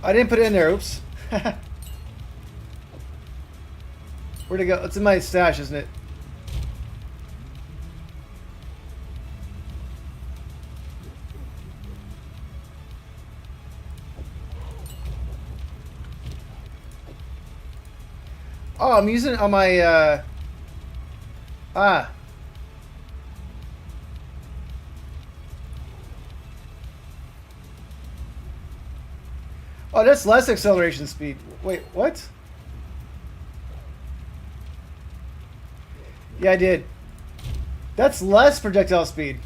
I didn't put it in there. Oops. Where'd it go? It's in my stash, isn't it? Oh, I'm using it on my, Ah. Oh, that's less acceleration speed. Wait, what? Yeah, I did. That's less projectile speed.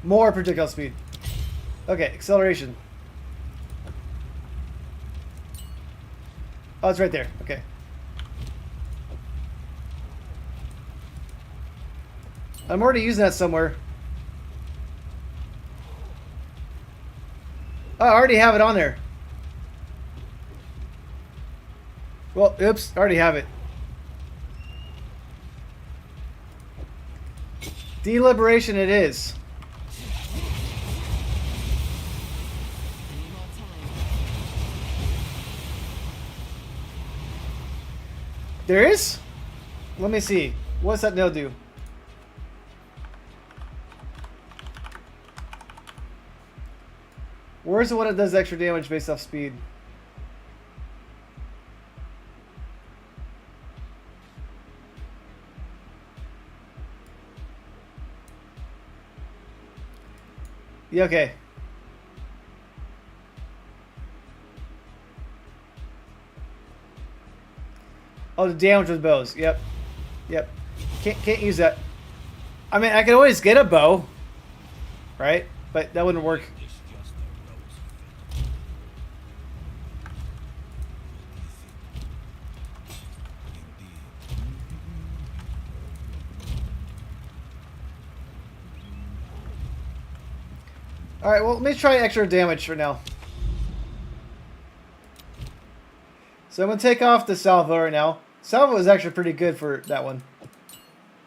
More projectile speed. Okay, acceleration. Oh, it's right there. Okay. I'm already using that somewhere. Oh, I already have it on there. Well, oops, I already have it. Deliberation it is. There is? Let me see. What's that node do? Where's the one that does extra damage based off speed? Yeah, okay. Oh, the damage with bows. Yep. Yep. Can't use that. I mean, I could always get a bow. Right? But that wouldn't work. Alright, well, let me try extra damage for now. So I'm going to take off the salvo right now. Salvo is actually pretty good for that one.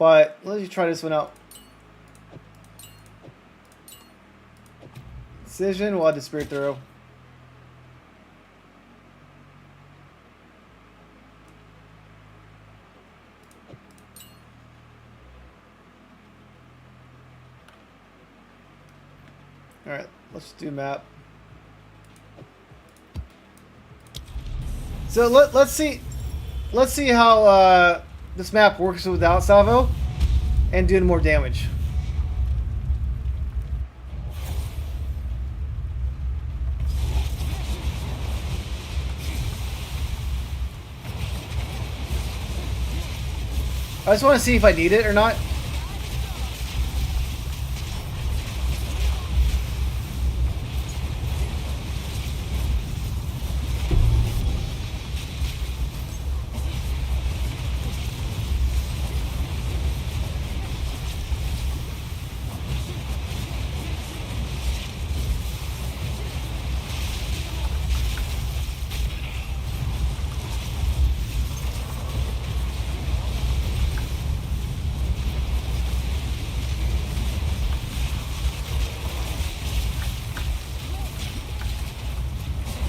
But let's try this one out. Incision, we'll add the Spirit Throw. Alright, let's do map. So let's see how this map works without salvo and doing more damage. I just want to see if I need it or not.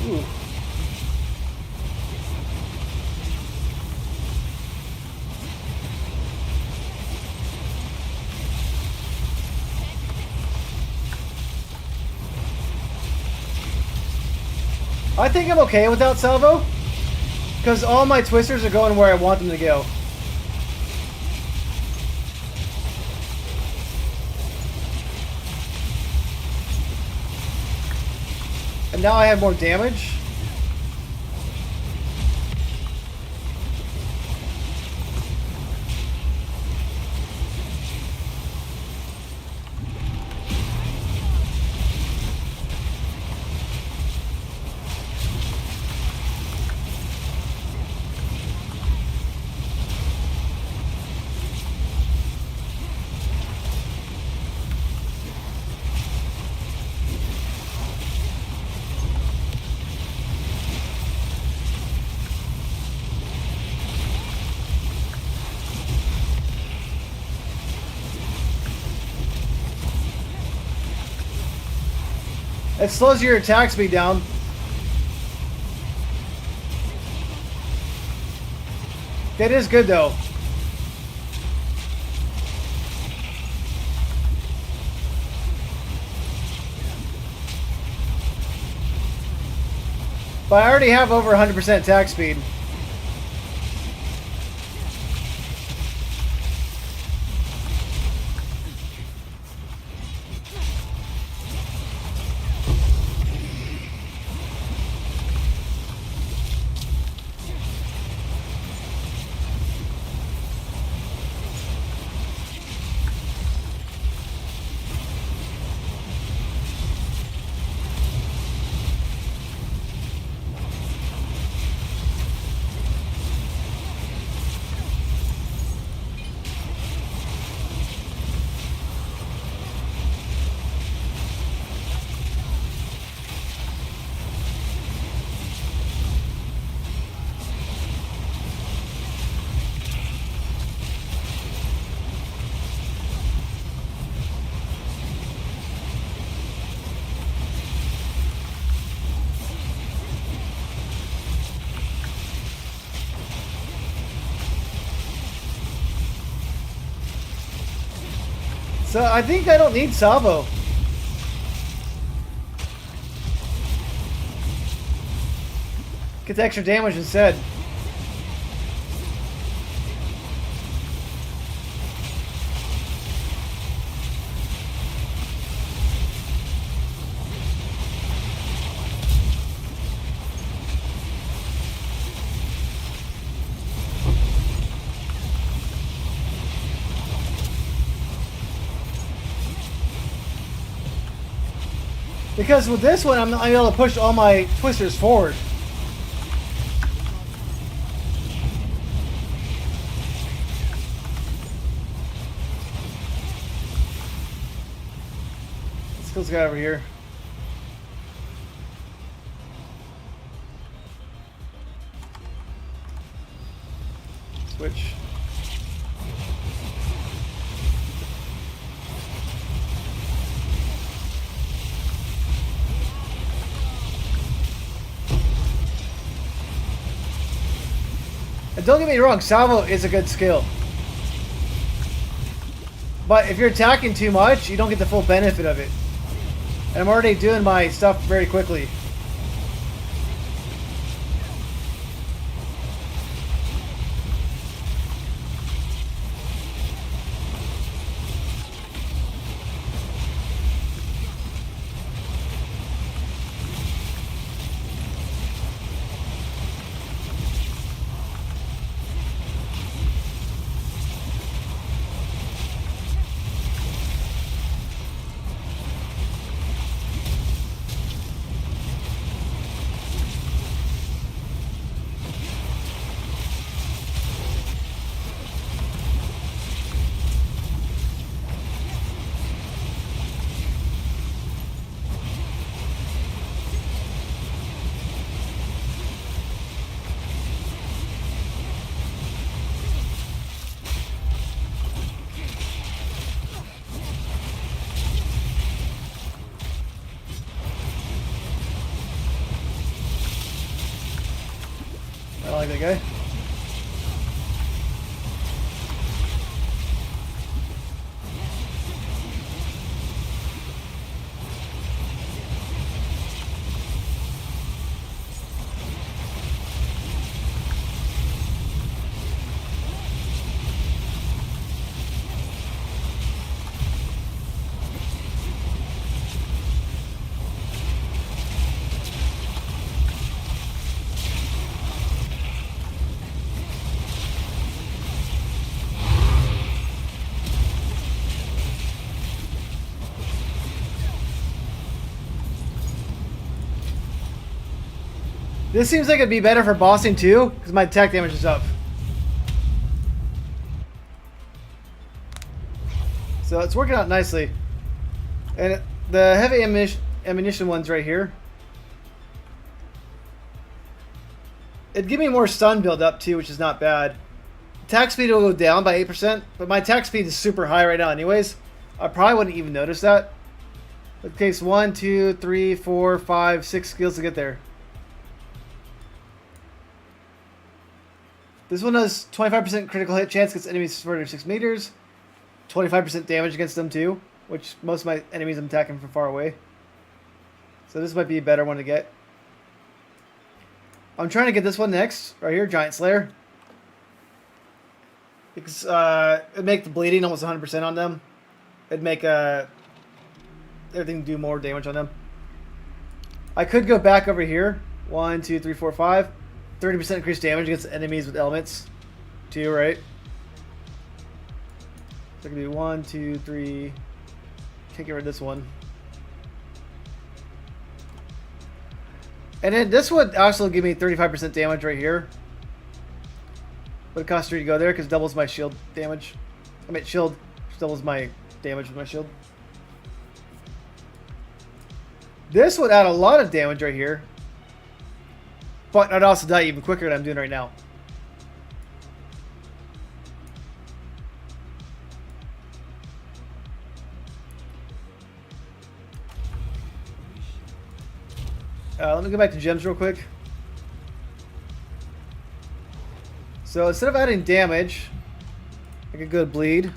Ooh. I think I'm okay without salvo, because all my twisters are going where I want them to go. And now I have more damage. It slows your attack speed down. That is good though. But I already have over 100% attack speed. So I think I don't need salvo. Get the extra damage instead. Because with this one, I'm able to push all my twisters forward. Let's go this guy over here. Switch. And don't get me wrong, salvo is a good skill. But if you're attacking too much, you don't get the full benefit of it. And I'm already doing my stuff very quickly. I like that guy. This seems like it'd be better for bossing too, because my attack damage is up. So it's working out nicely. And the heavy ammunition one's right here. It'd give me more stun build up too, which is not bad. Attack speed will go down by 8%, but my attack speed is super high right now anyways. I probably wouldn't even notice that. It takes 1, 2, 3, 4, 5, 6 skills to get there. This one has 25% critical hit chance against enemies further 6 meters. 25% damage against them too, which most of my enemies I'm attacking from far away. So this might be a better one to get. I'm trying to get this one next, right here, Giant Slayer. Because it'd make the bleeding almost 100% on them. It'd make everything do more damage on them. I could go back over here. 1, 2, 3, 4, 5. 30% increased damage against enemies with elements. 2, right? So I can do 1, 2, 3. Can't get rid of this one. And then this would also give me 35% damage right here. But it costs 3 to go there because it doubles my shield damage. I mean, shield doubles my damage with my shield. This would add a lot of damage right here. But I'd also die even quicker than I'm doing right now. Let me go back to gems real quick. So instead of adding damage, I could go to bleed.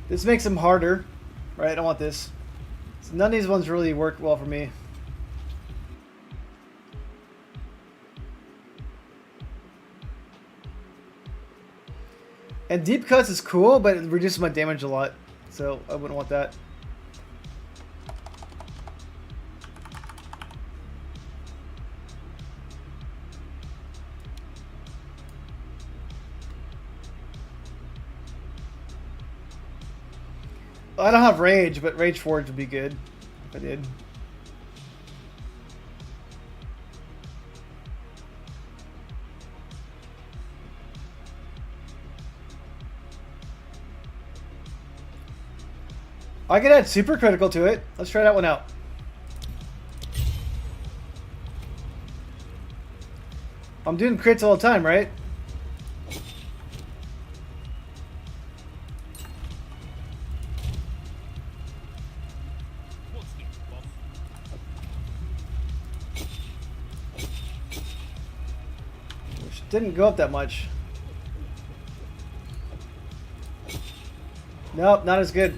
This makes them harder, right? I don't want this. So none of these ones really work well for me. And deep cuts is cool, but it reduces my damage a lot. So I wouldn't want that. I don't have rage, but rage forge would be good if I did. I could add super critical to it. Let's try that one out. I'm doing crits all the time, right? Which didn't go up that much. Nope, not as good.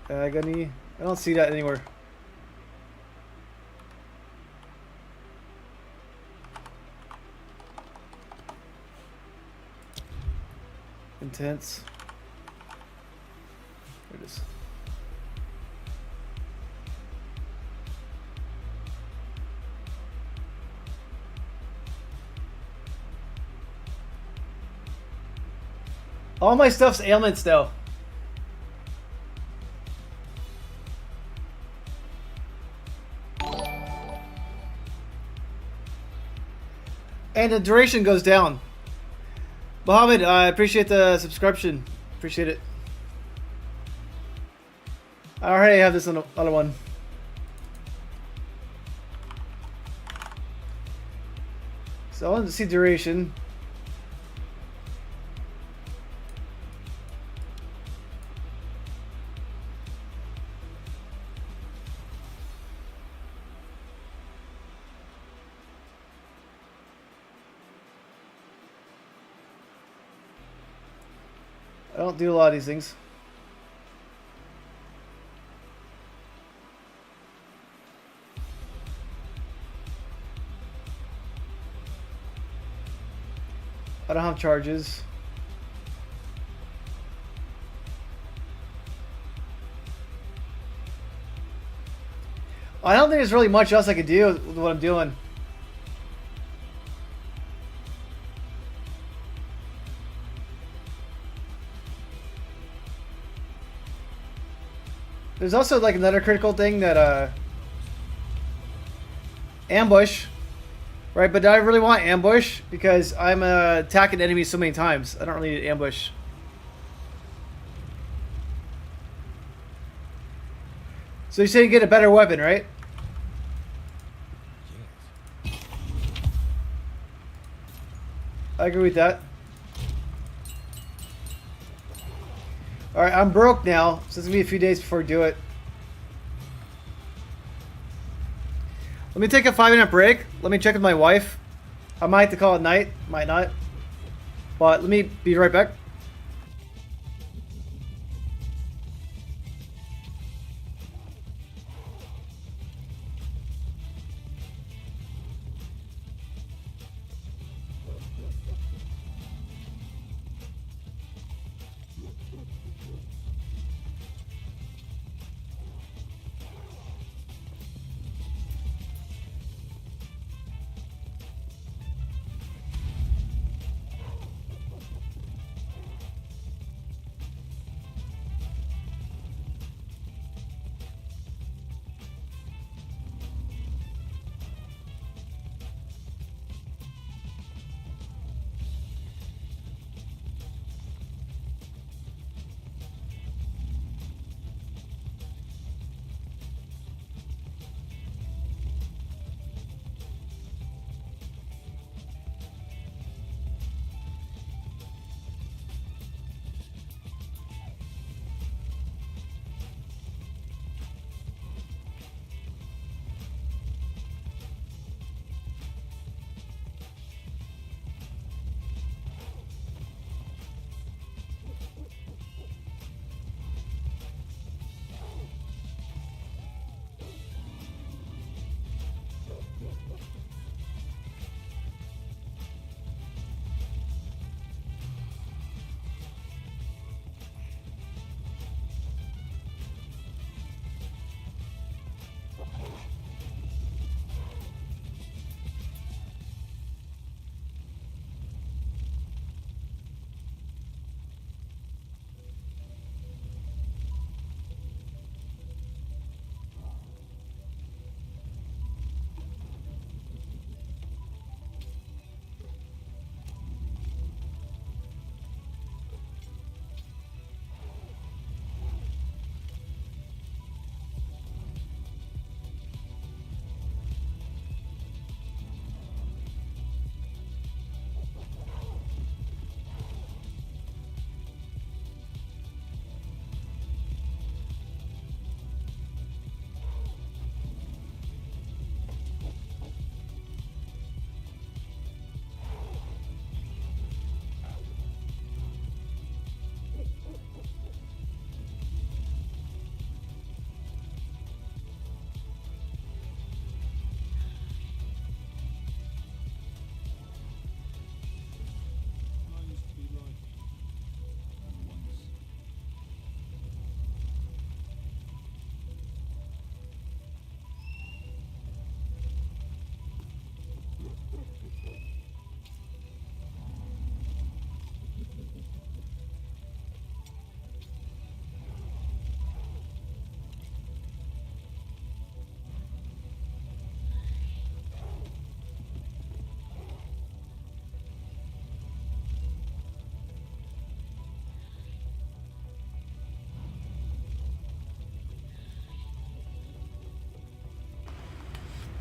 I got any? I don't see that anywhere. Intense. There it is. All my stuff's ailments though. And the duration goes down. Mohammed, I appreciate the subscription. Appreciate it. I already have this on other one. So I wanted to see duration. I don't do a lot of these things. I don't have charges. I don't think there's really much else I could do with what I'm doing. There's also like another critical thing that ambush, right? But do I really want ambush? Because I'm attacking enemies so many times. I don't really need ambush. So you're saying get a better weapon, right? I agree with that. Alright, I'm broke now, so it's gonna be a few days before I do it. Let me take a 5-minute break. Let me check with my wife. I might have to call it night, might not. But let me be right back.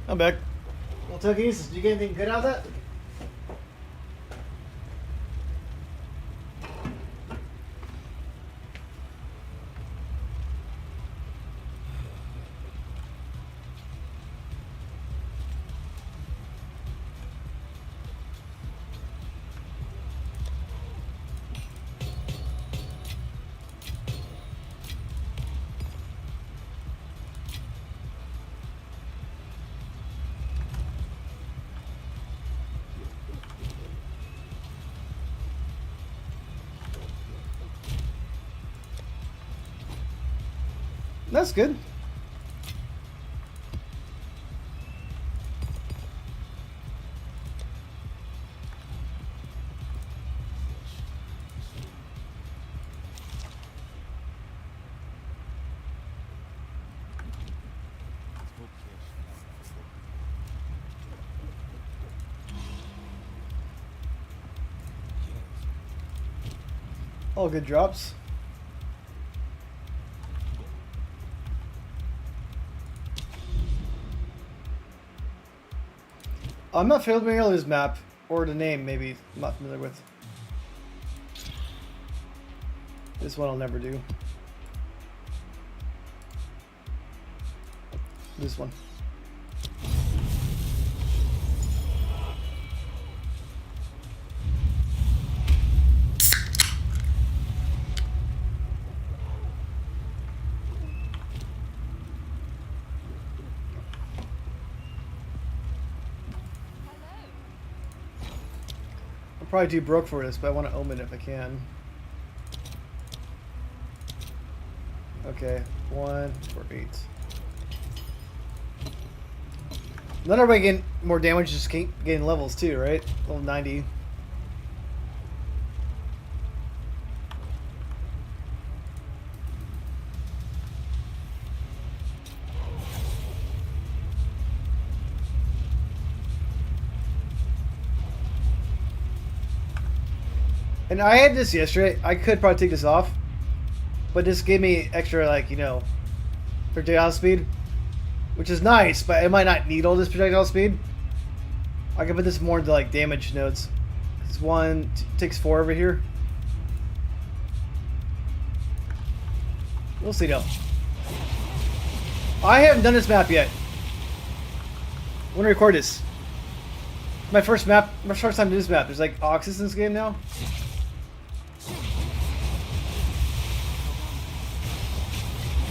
I'm back. Well, Telekinesis, did you get anything good out of that? That's good. All good drops. I'm not familiar with this map, or the name maybe. I'm not familiar with. This one I'll never do. This one. I'm probably too broke for this, but I want to omen if I can. Okay, 1 for 8. Another way getting more damage is just getting levels too, right? Level 90. And I had this yesterday. I could probably take this off, but this gave me extra, like, you know, projectile speed, which is nice, but I might not need all this projectile speed. I can put this more into, like, damage nodes. This one takes 4 over here. We'll see though. I haven't done this map yet. I want to record this. My first map, my first time to this map. There's like Oxys in this game now.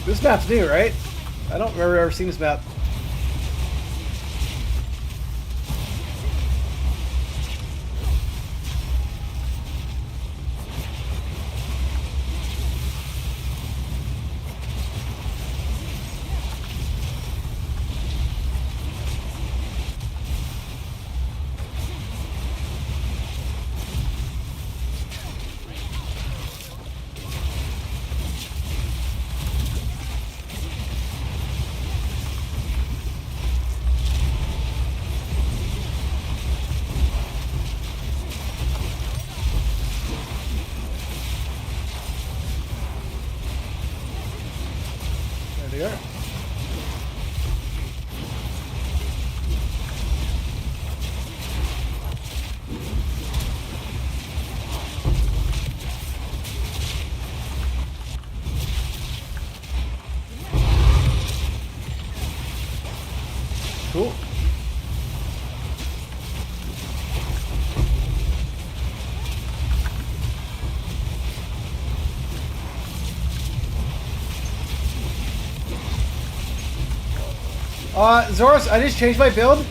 This map's new, right? I don't remember ever seen this map. There they are. Cool. Zoros, I just changed my build.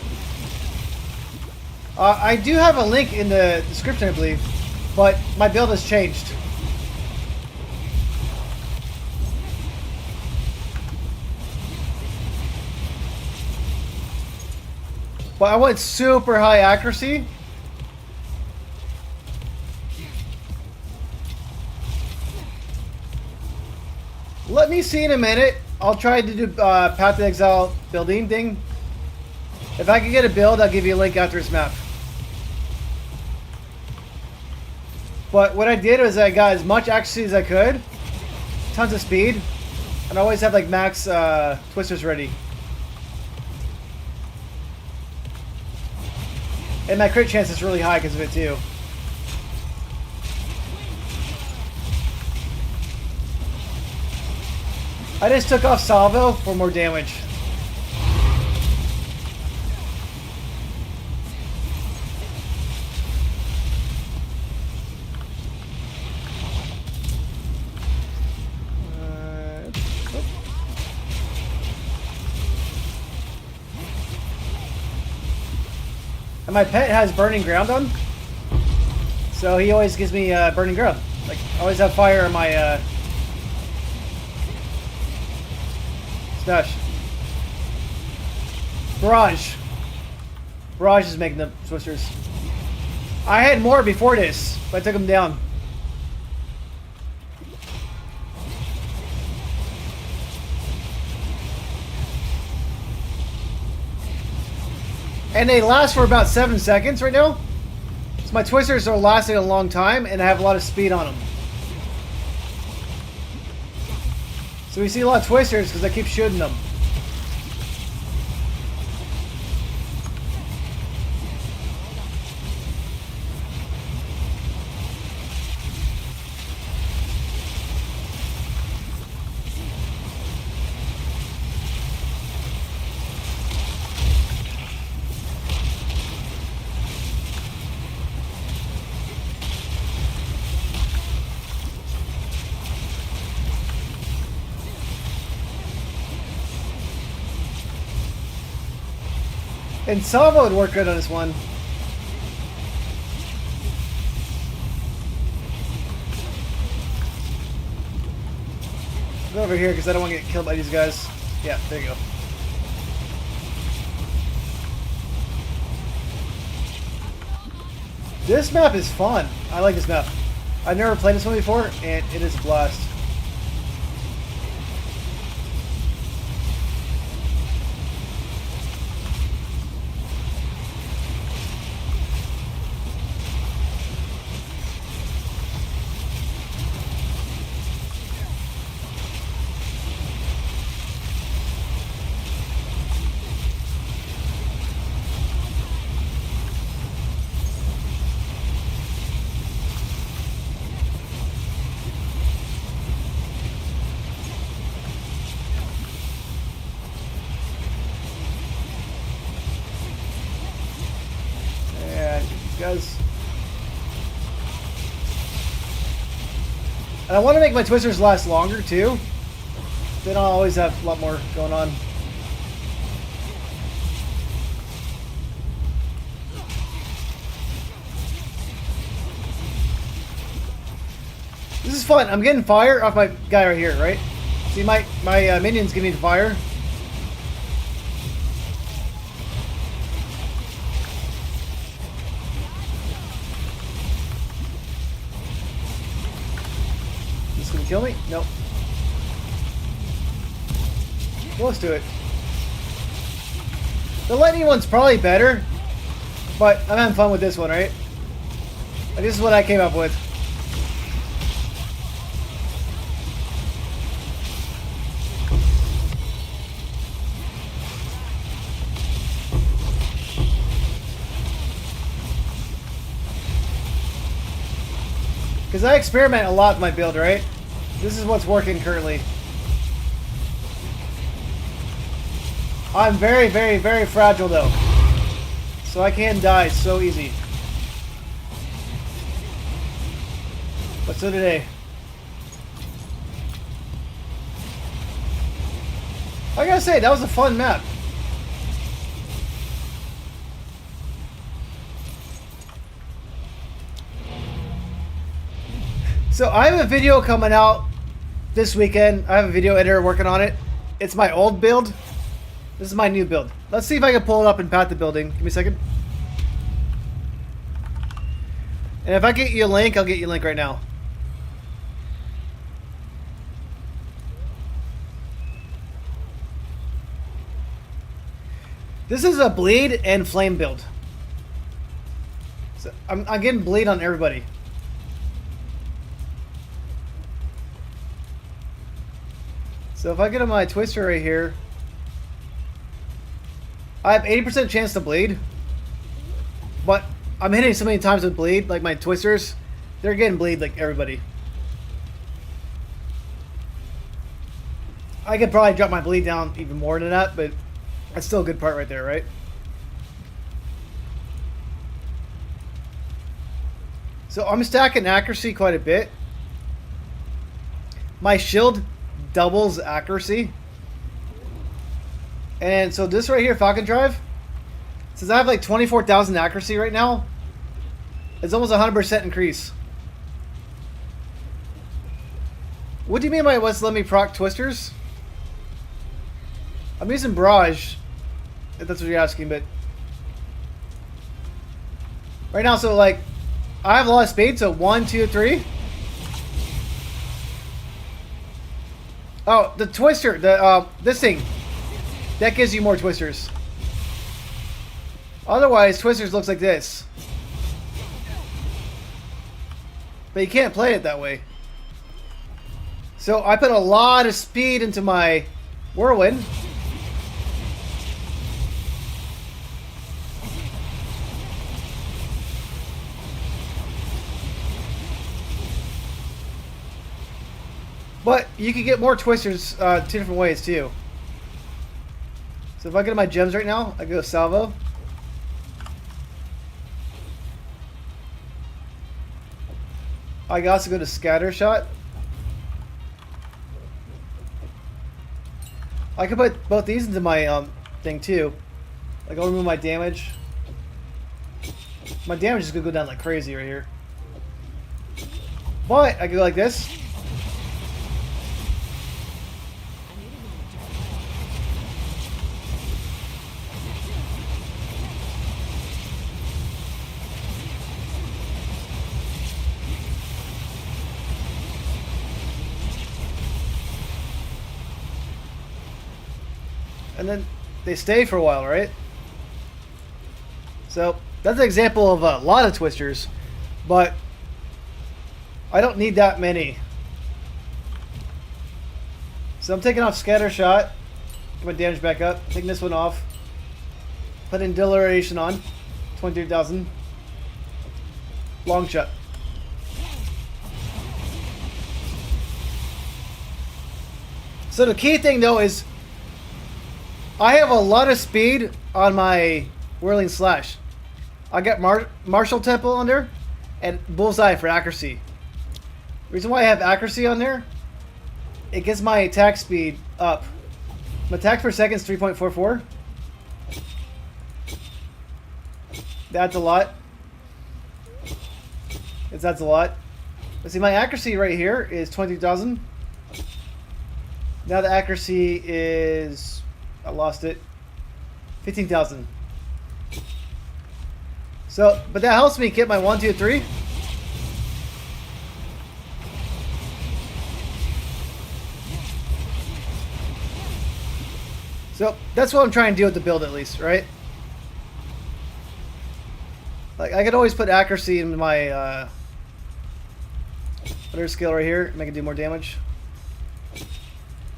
I do have a link in the description, I believe, but my build has changed. But I want super high accuracy. Let me see in a minute. I'll try to do Path to Exile building thing. If I can get a build, I'll give you a link after this map. But what I did was I got as much accuracy as I could. Tons of speed. And I always have like max twisters ready. And my crit chance is really high because of it too. I just took off salvo for more damage. And my pet has burning ground on, so he always gives me burning ground. Like, I always have fire on my stash. Barrage. Barrage is making the switchers. I had more before this, but I took them down. And they last for about 7 seconds right now. So my twisters are lasting a long time, and I have a lot of speed on them. So we see a lot of twisters because I keep shooting them. And Salvo would work good on this one. Go over here because I don't want to get killed by these guys. Yeah, there you go. This map is fun. I like this map. I've never played this one before, and it is a blast. Guys. And I want to make my twisters last longer too. Then I'll always have a lot more going on. This is fun. I'm getting fire off my guy right here, right? See, my minions give me fire. Kill me? Nope. Close to it. The lightning one's probably better, but I'm having fun with this one, right? Like, this is what I came up with. Because I experiment a lot with my build, right? This is what's working currently. I'm very, very, very fragile though. So I can die so easy. But so today. I gotta say, that was a fun map. So I have a video coming out this weekend. I have a video editor working on it. It's my old build. This is my new build. Let's see if I can pull it up and pat the building. Give me a second. And if I get you a link, I'll get you a link right now. This is a bleed and flame build. So I'm getting bleed on everybody. So if I get on my twister right here, I have 80% chance to bleed. But I'm hitting so many times with bleed, like my twisters, they're getting bleed like everybody. I could probably drop my bleed down even more than that, but that's still a good part right there, right? So I'm stacking accuracy quite a bit. My shield doubles accuracy. And so this right here, Falcon Drive, since I have like 24,000 accuracy right now, it's almost 100% increase. What do you mean by what's let me proc twisters? I'm using Barrage, if that's what you're asking, but right now, so like I have a lot of speed, so 1, 2, 3. Oh, the twister, the this thing, that gives you more twisters. Otherwise, twisters looks like this. But you can't play it that way. So I put a lot of speed into my whirlwind. But you can get more twisters 2 different ways too. So if I go to my gems right now, I go salvo. I can also go to scatter shot. I can put both these into my thing too. Like I'll remove my damage. My damage is gonna go down like crazy right here. But I can go like this. And then they stay for a while, right? So that's an example of a lot of twisters, but I don't need that many. So I'm taking off scatter shot, get my damage back up, taking this one off, put in Dilation on, 23,000, long shot. So the key thing though is I have a lot of speed on my Whirling Slash. I got Martial Temple on there and Bullseye for accuracy. The reason why I have accuracy on there, it gets my attack speed up. My attack per second is 3.44. That's a lot. That's a lot. But see, my accuracy right here is 22,000. Now the accuracy is... I lost it. 15,000. So, but that helps me get my 1, 2, 3. So that's what I'm trying to do with the build, at least, right? Like I could always put accuracy in my other skill right here, make it do more damage.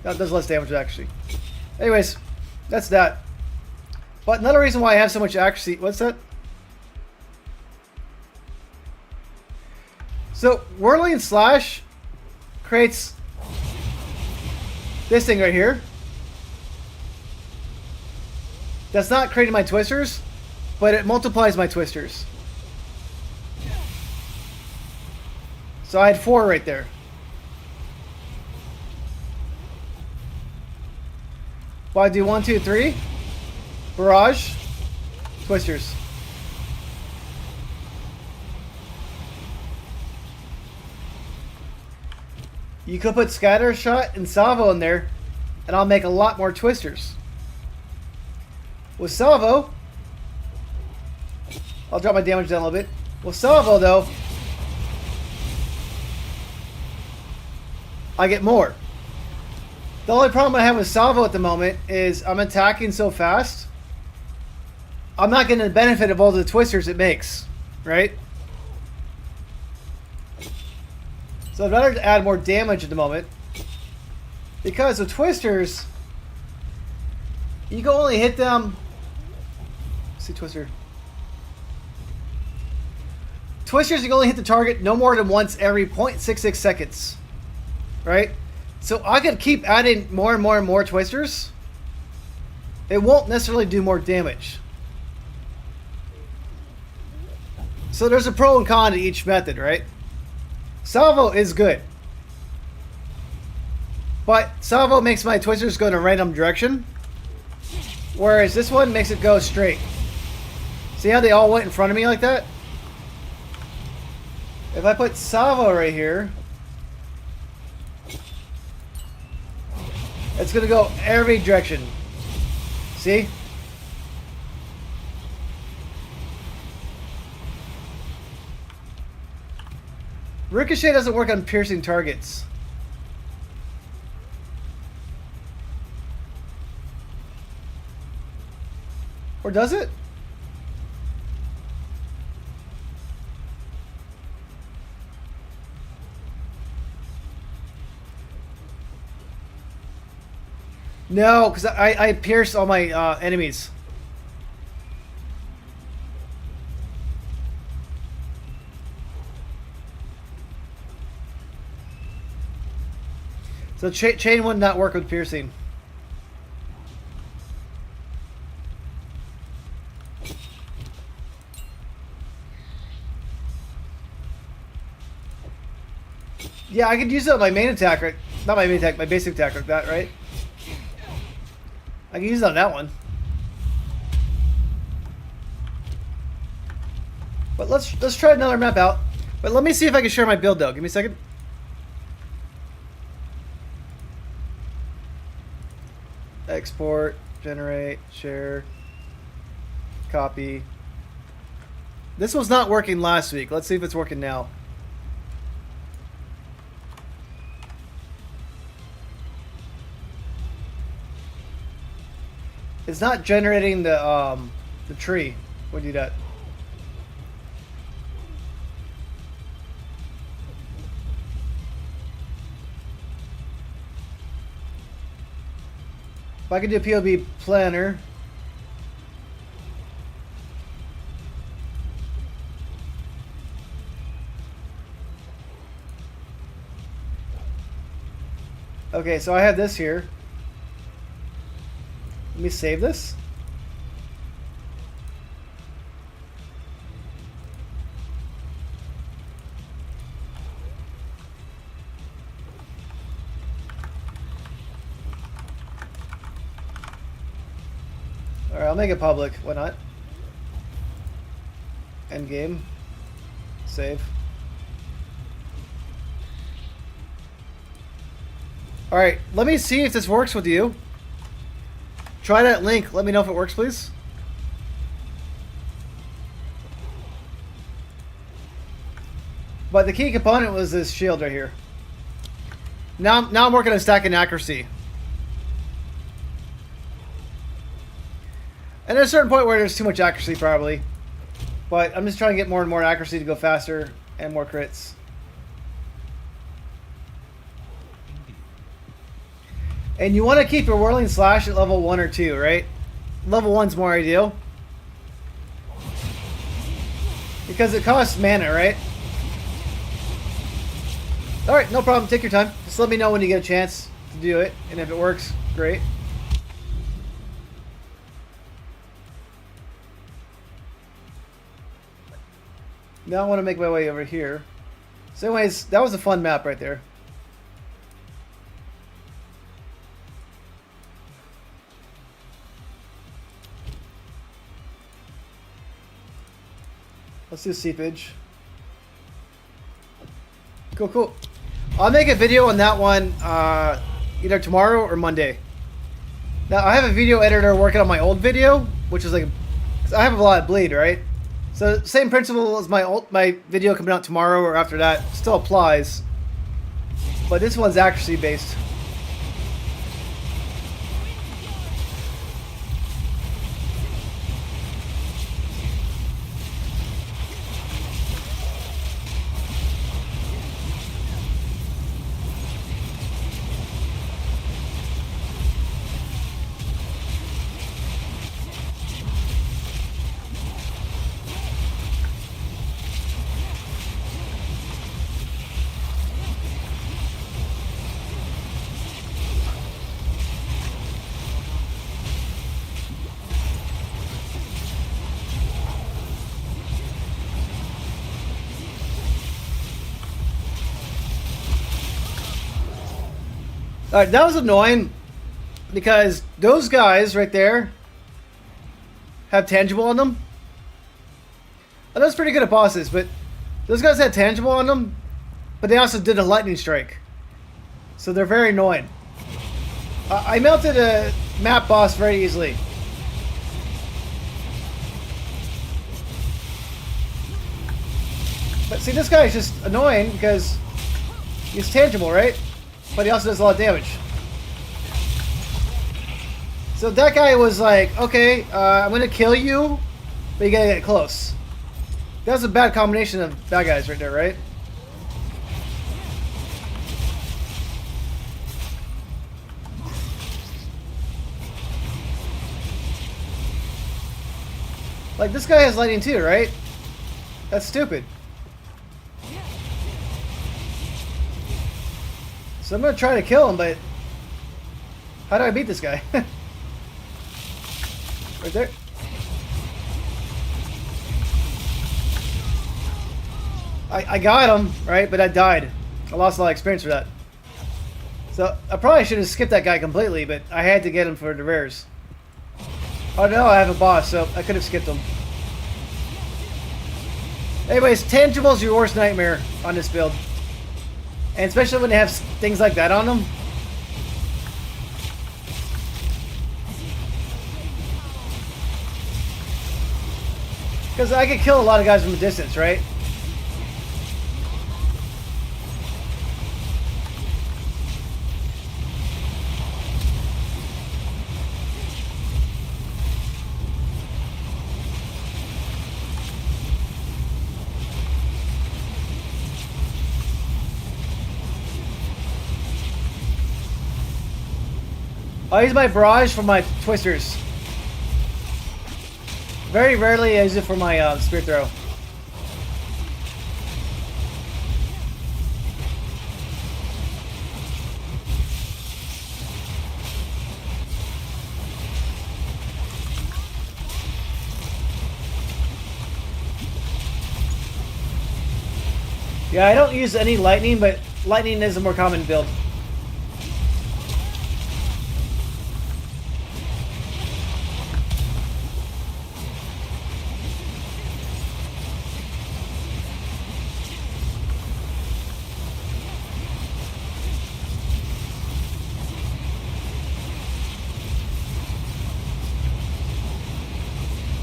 That does less damage actually. Anyways. That's that. But another reason why I have so much accuracy... What's that? So, Whirling Slash creates this thing right here. That's not creating my twisters, but it multiplies my twisters. So I had 4 right there. Well, I do 1, 2, 3. Barrage. Twisters. You could put Scatter Shot and Salvo in there, and I'll make a lot more twisters. With Salvo, I'll drop my damage down a little bit. With Salvo, though, I get more. The only problem I have with Salvo at the moment is I'm attacking so fast, I'm not getting the benefit of all the twisters it makes, right? So I'd rather add more damage at the moment. Because with twisters, you can only hit them... Let's see, twister. Twisters, you can only hit the target no more than once every 0.66 seconds, right? So I could keep adding more and more and more twisters. It won't necessarily do more damage. So there's a pro and con to each method, right? Salvo is good. But Salvo makes my twisters go in a random direction. Whereas this one makes it go straight. See how they all went in front of me like that? If I put Salvo right here, it's going to go every direction. See? Ricochet doesn't work on piercing targets. Or does it? No, because I pierced all my enemies. So chain would not work with piercing. Yeah, I could use it on my main attack, right? Not my main attack, my basic attack like that, right? I can use it on that one. But let's try another map out. But let me see if I can share my build though. Give me a second. Export, generate, share, copy. This was not working last week. Let's see if it's working now. It's not generating the tree. We'll do that. If I could do a POB planner. Okay, so I have this here. Let me save this. Alright, I'll make it public. Why not? Endgame. Save. Alright, let me see if this works with you. Try that link. Let me know if it works, please. But the key component was this shield right here. Now I'm working on stacking accuracy. And at a certain point where there's too much accuracy, probably. But I'm just trying to get more and more accuracy to go faster and more crits. And you want to keep your whirling slash at level 1 or 2, right? Level 1's more ideal. Because it costs mana, right? Alright, no problem. Take your time. Just let me know when you get a chance to do it. And if it works, great. Now I want to make my way over here. So anyways, that was a fun map right there. Let's do seepage. Cool, cool. I'll make a video on that one either tomorrow or Monday. Now, I have a video editor working on my old video, which is like... I have a lot of bleed, right? So, same principle as my video coming out tomorrow or after that still applies. But this one's accuracy based. Alright, that was annoying because those guys right there have tangible on them. And that's pretty good at bosses, but those guys had tangible on them, but they also did a lightning strike. So they're very annoying. I melted a map boss very easily. But see, this guy is just annoying because he's tangible, right? But he also does a lot of damage. So that guy was like, okay, I'm going to kill you, but you got to get close. That was a bad combination of bad guys right there, right? Like, this guy has lightning too, right? That's stupid. So I'm gonna try to kill him, but how do I beat this guy? Right there. I got him, right? But I died. I lost a lot of experience for that. So I probably should have skipped that guy completely, but I had to get him for the rares. Oh no, I have a boss, so I could have skipped him. Anyways, tangible's your worst nightmare on this build. And especially when they have things like that on them. Because I could kill a lot of guys from a distance, right? I use my barrage for my twisters. Very rarely I use it for my spear throw. Yeah, I don't use any lightning, but lightning is a more common build.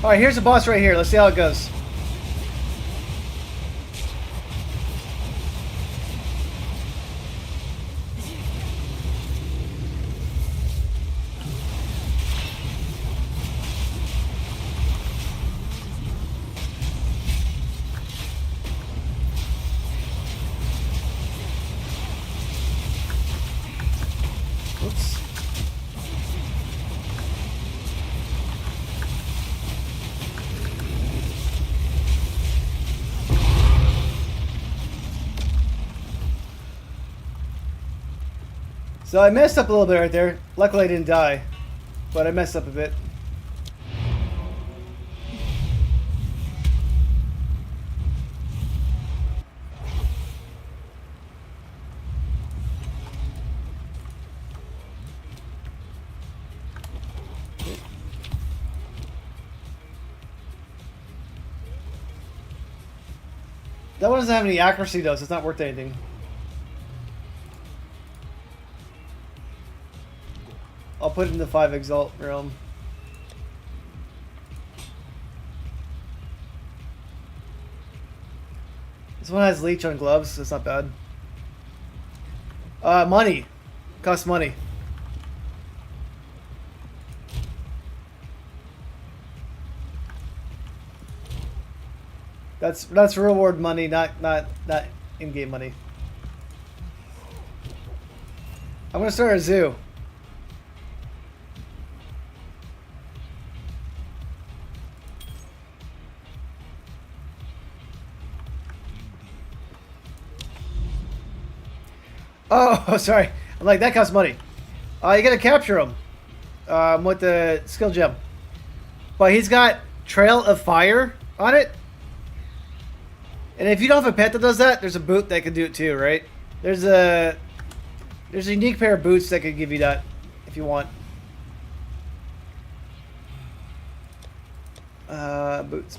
Alright, here's the boss right here. Let's see how it goes. Oops. So I messed up a little bit right there. Luckily I didn't die, but I messed up a bit. That one doesn't have any accuracy though, so it's not worth anything. I'll put it in the 5 Exalt realm. This one has leech on gloves, so it's not bad. Money. Costs money. That's reward money, not in-game money. I'm gonna start a zoo. Oh, sorry. I'm like, that costs money. You gotta capture him with the skill gem. But he's got Trail of Fire on it. And if you don't have a pet that does that, there's a boot that can do it too, right? There's a unique pair of boots that could give you that if you want. Boots.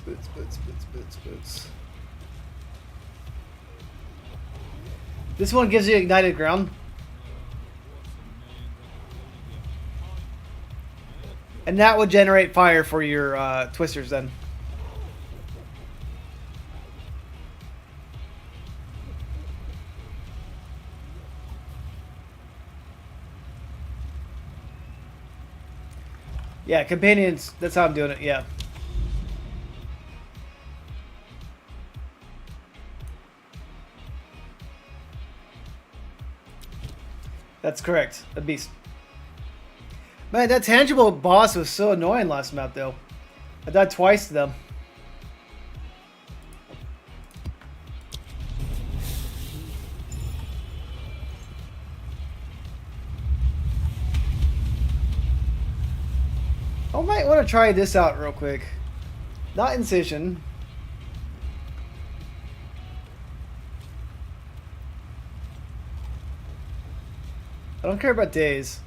This one gives you ignited ground. And that would generate fire for your twisters then. Yeah, companions, that's how I'm doing it, yeah. That's correct. A beast. Man, that tangible boss was so annoying last map, though. I died twice to them. might want to try this out real quick. Not incision. I don't care about days.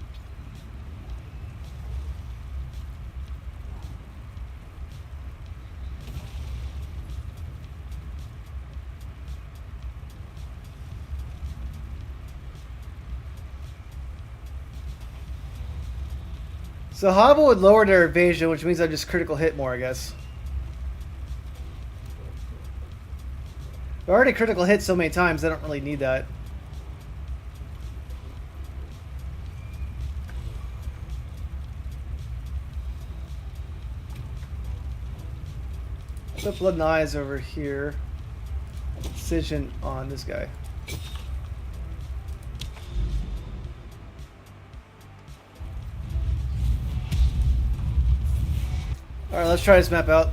So Hobble would lower their evasion, which means I just critical hit more, I guess. I already critical hit so many times, I don't really need that. Put Blood and Eyes over here. Incision on this guy. Alright, let's try this map out.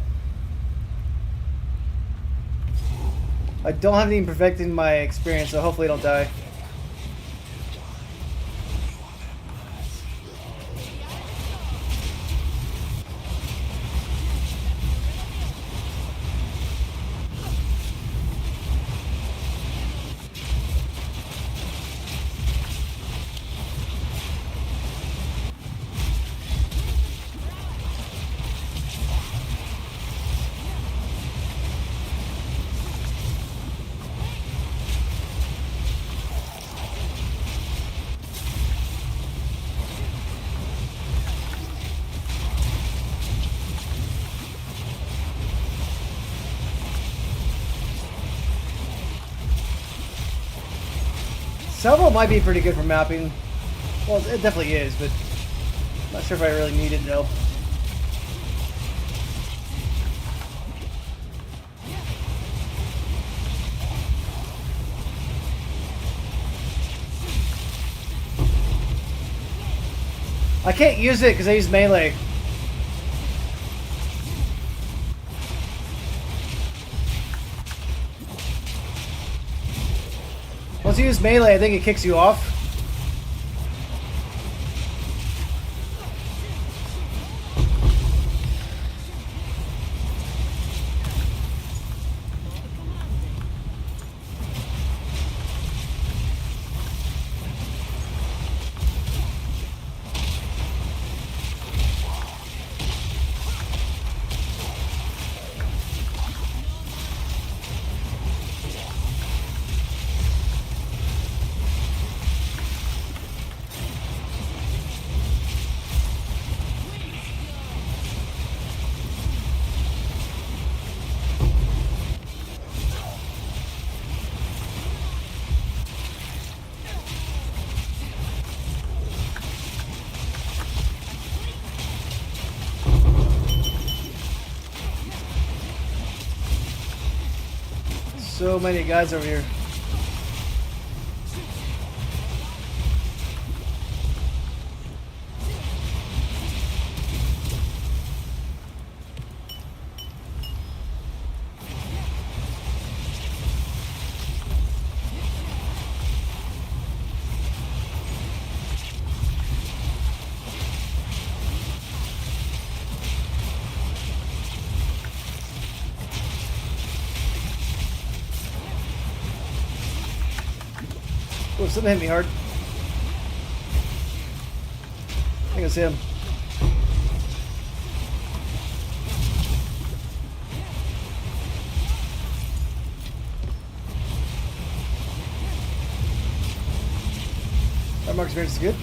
I don't have anything perfecting my experience, so hopefully I don't die. Salvo might be pretty good for mapping. Well, it definitely is, but I'm not sure if I really need it though. I can't use it because I use melee. Once you use melee, I think it kicks you off. So many guys over here. Oh, something hit me hard. I think it's him. Our mark experience is good.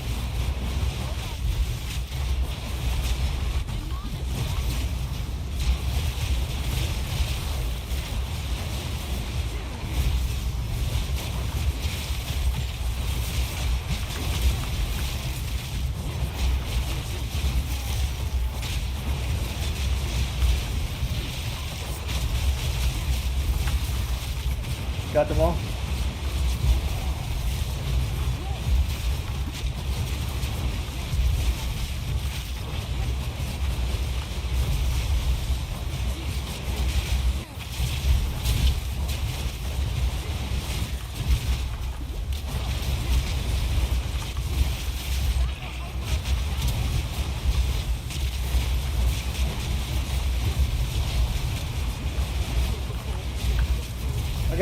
Got them all.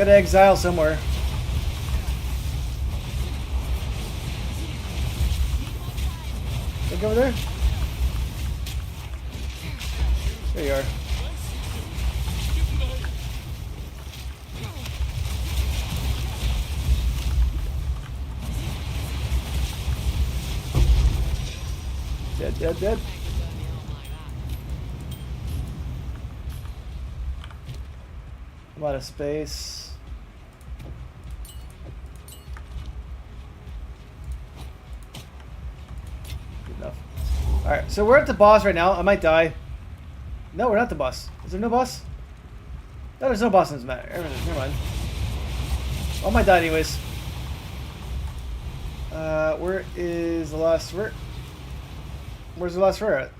gotta exile somewhere. Look over there. There you are. Dead, dead, dead. I'm out of space. Good enough. Alright, so we're at the boss right now. I might die. No, we're not the boss. Is there no boss? No, there's no boss in this matter. Never mind. I might die anyways. Where is the last... Where's the last rare at?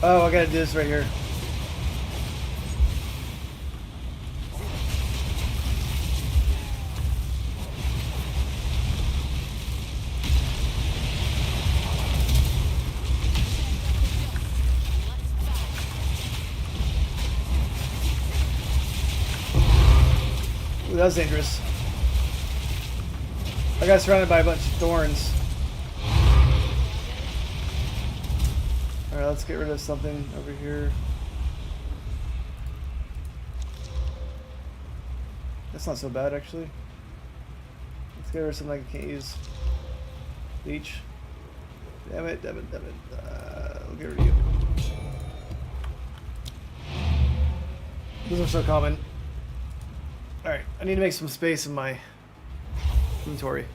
Oh, I gotta do this right here. Ooh, that was dangerous. I got surrounded by a bunch of thorns. Alright, let's get rid of something over here. That's not so bad, actually. Let's get rid of something I can't use. Leech. Damn it, damn it, damn it. I'll get rid of you. Those are so common. Alright, I need to make some space in my inventory.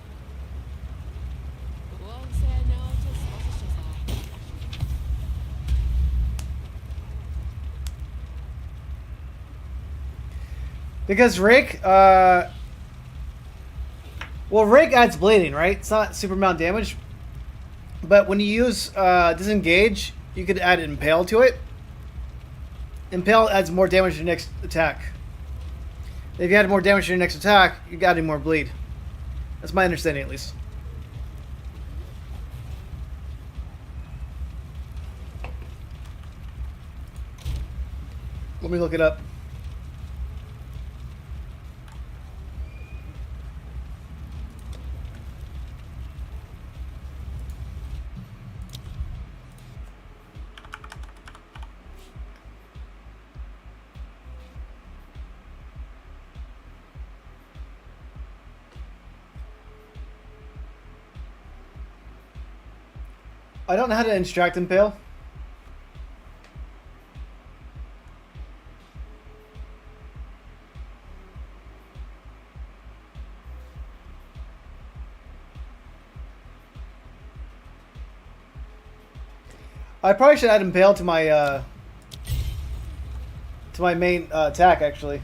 Because Rake, well, Rake adds bleeding, right? It's not super amount damage. But when you use Disengage, you could add Impale to it. Impale adds more damage to your next attack. If you add more damage to your next attack, you got any more bleed. That's my understanding, at least. Let me look it up. I don't know how to extract Impale. I probably should add Impale to my main attack, actually.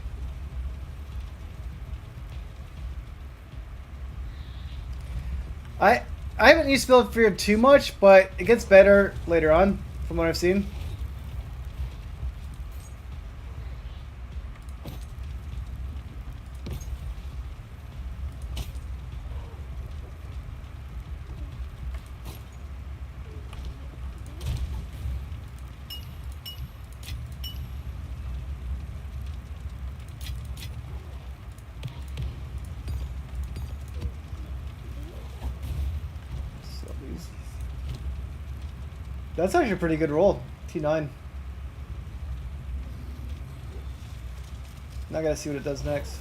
I haven't used Field of Fear too much, but it gets better later on, from what I've seen. That's actually a pretty good roll. T9. Now I gotta see what it does next.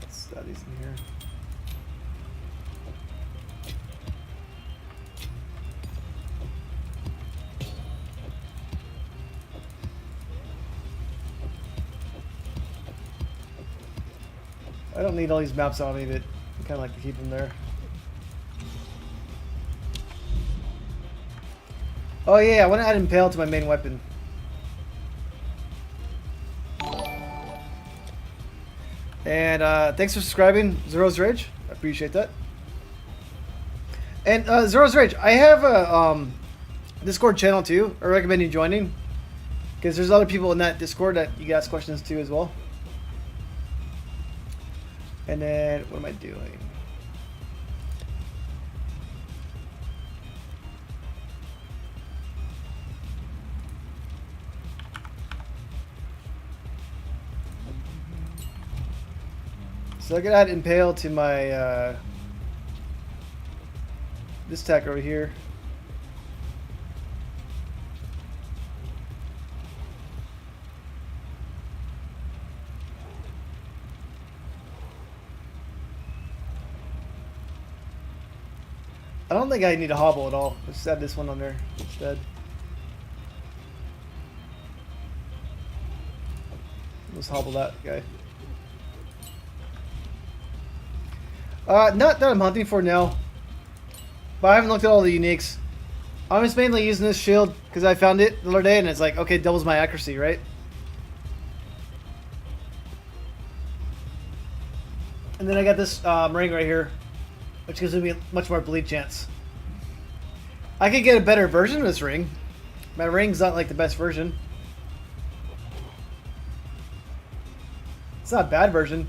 Studies in here. I don't need all these maps on me, but I kind of like to keep them there. Oh yeah, I want to add Impale to my main weapon. And thanks for subscribing, Zero's Rage. I appreciate that. And Zero's Rage, I have a Discord channel too. I recommend you joining, because there's other people in that Discord that you can ask questions to as well. And then, what am I doing? So I can add Impale to my this tack over here. I don't think I need a hobble at all. Let's add this one on there instead. Let's hobble that guy. Not that I'm hunting for now, but I haven't looked at all the uniques. I'm just mainly using this shield because I found it the other day and it's like, okay, doubles my accuracy, right? And then I got this ring right here, which gives me much more bleed chance. I could get a better version of this ring. My ring's not like the best version. It's not a bad version.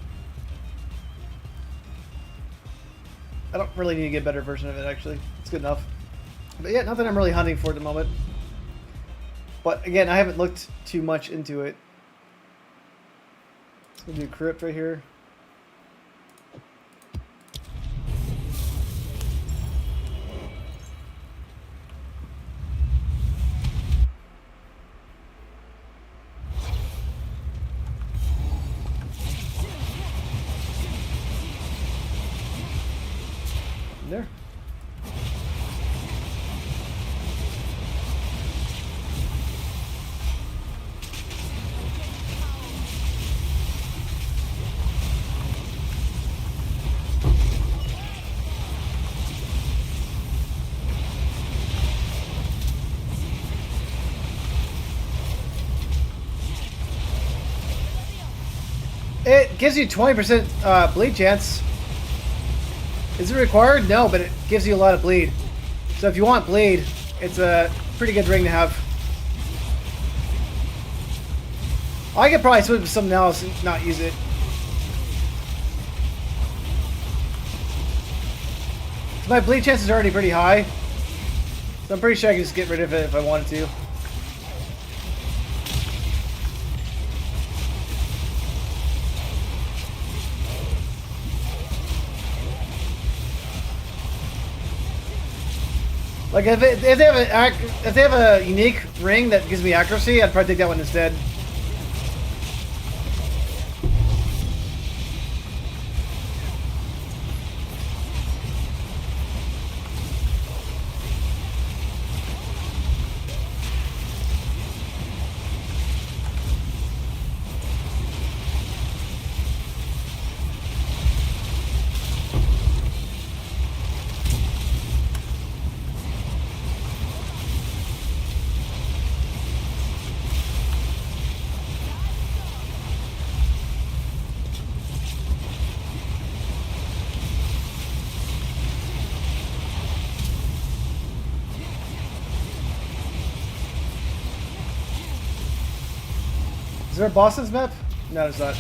I don't really need to get a better version of it, actually. It's good enough. But yeah, nothing I'm really hunting for at the moment. But again, I haven't looked too much into it. Let's go do crypt right here. There. It gives you 20% bleed chance. Is it required? No, but it gives you a lot of bleed. So if you want bleed, it's a pretty good ring to have. I could probably switch to something else and not use it. My bleed chance is already pretty high, so I'm pretty sure I can just get rid of it if I wanted to. Like if they have a unique ring that gives me accuracy, I'd probably take that one instead. Is there a Boston's map? No, there's not.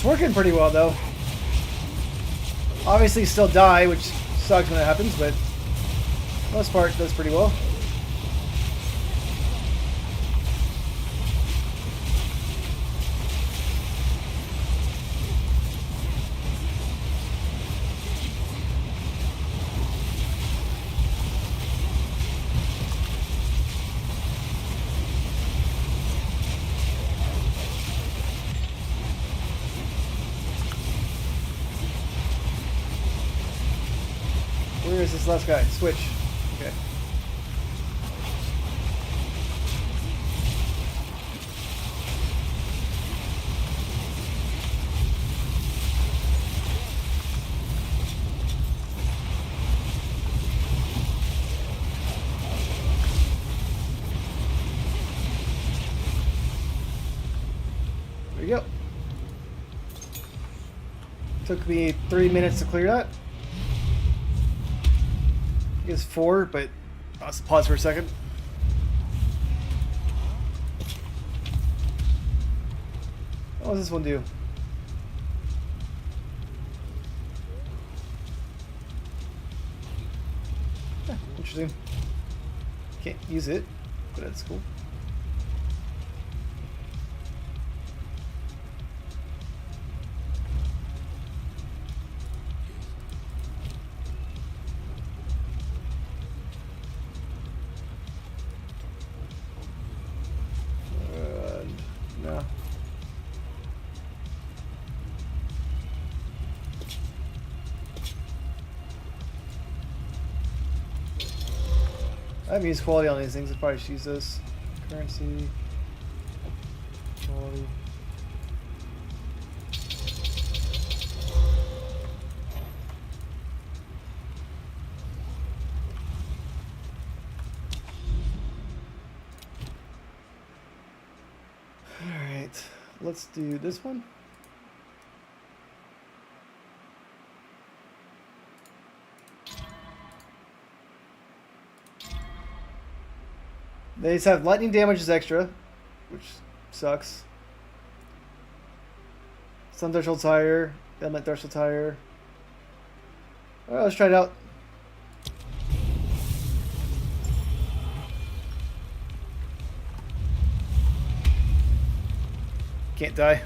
It's working pretty well though. Obviously still die, which sucks when it happens, but for the most part it does pretty well. Where is this last guy? Switch. Okay. There you go. Took me 3 minutes to clear that. I guess 4, but I'll pause for a second. What does this one do? Interesting. Can't use it, but that's cool. No. I haven't used quality on these things. I probably should use this. Currency. Quality. Alright. Let's do this one. They just have lightning damage as extra, which sucks. Sun threshold's higher, element threshold's higher. Alright, let's try it out. Can't die.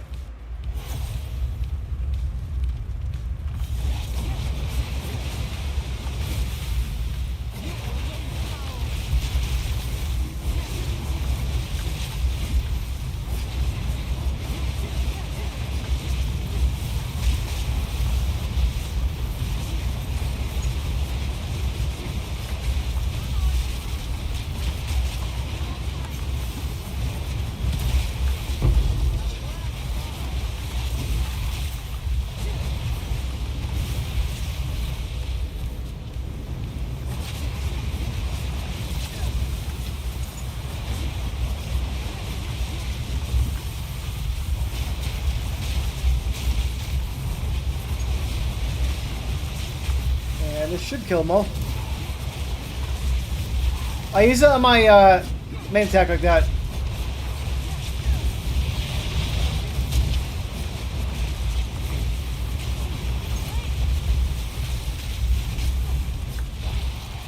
And this should kill them all. I use it on my main attack like that.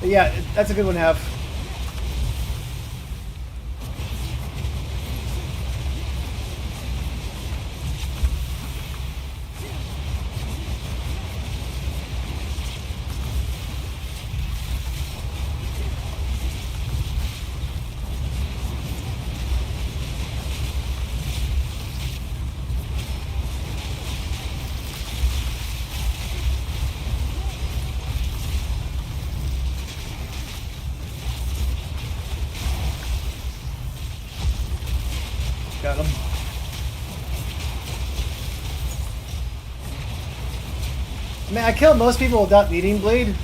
But yeah, that's a good one to have. Got him. I mean, I kill most people without needing bleed,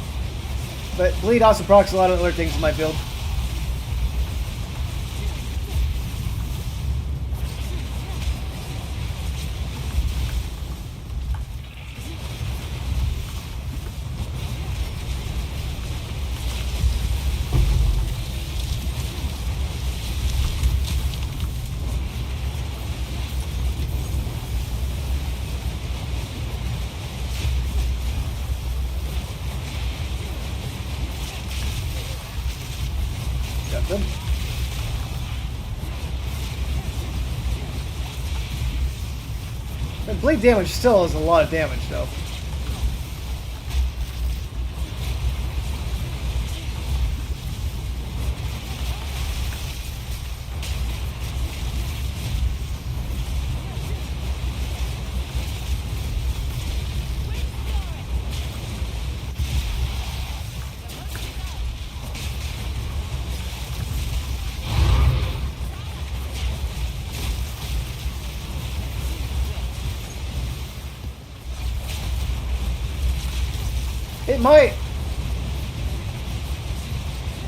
but bleed also procs a lot of other things in my build. And blade damage still is a lot of damage, though. It might.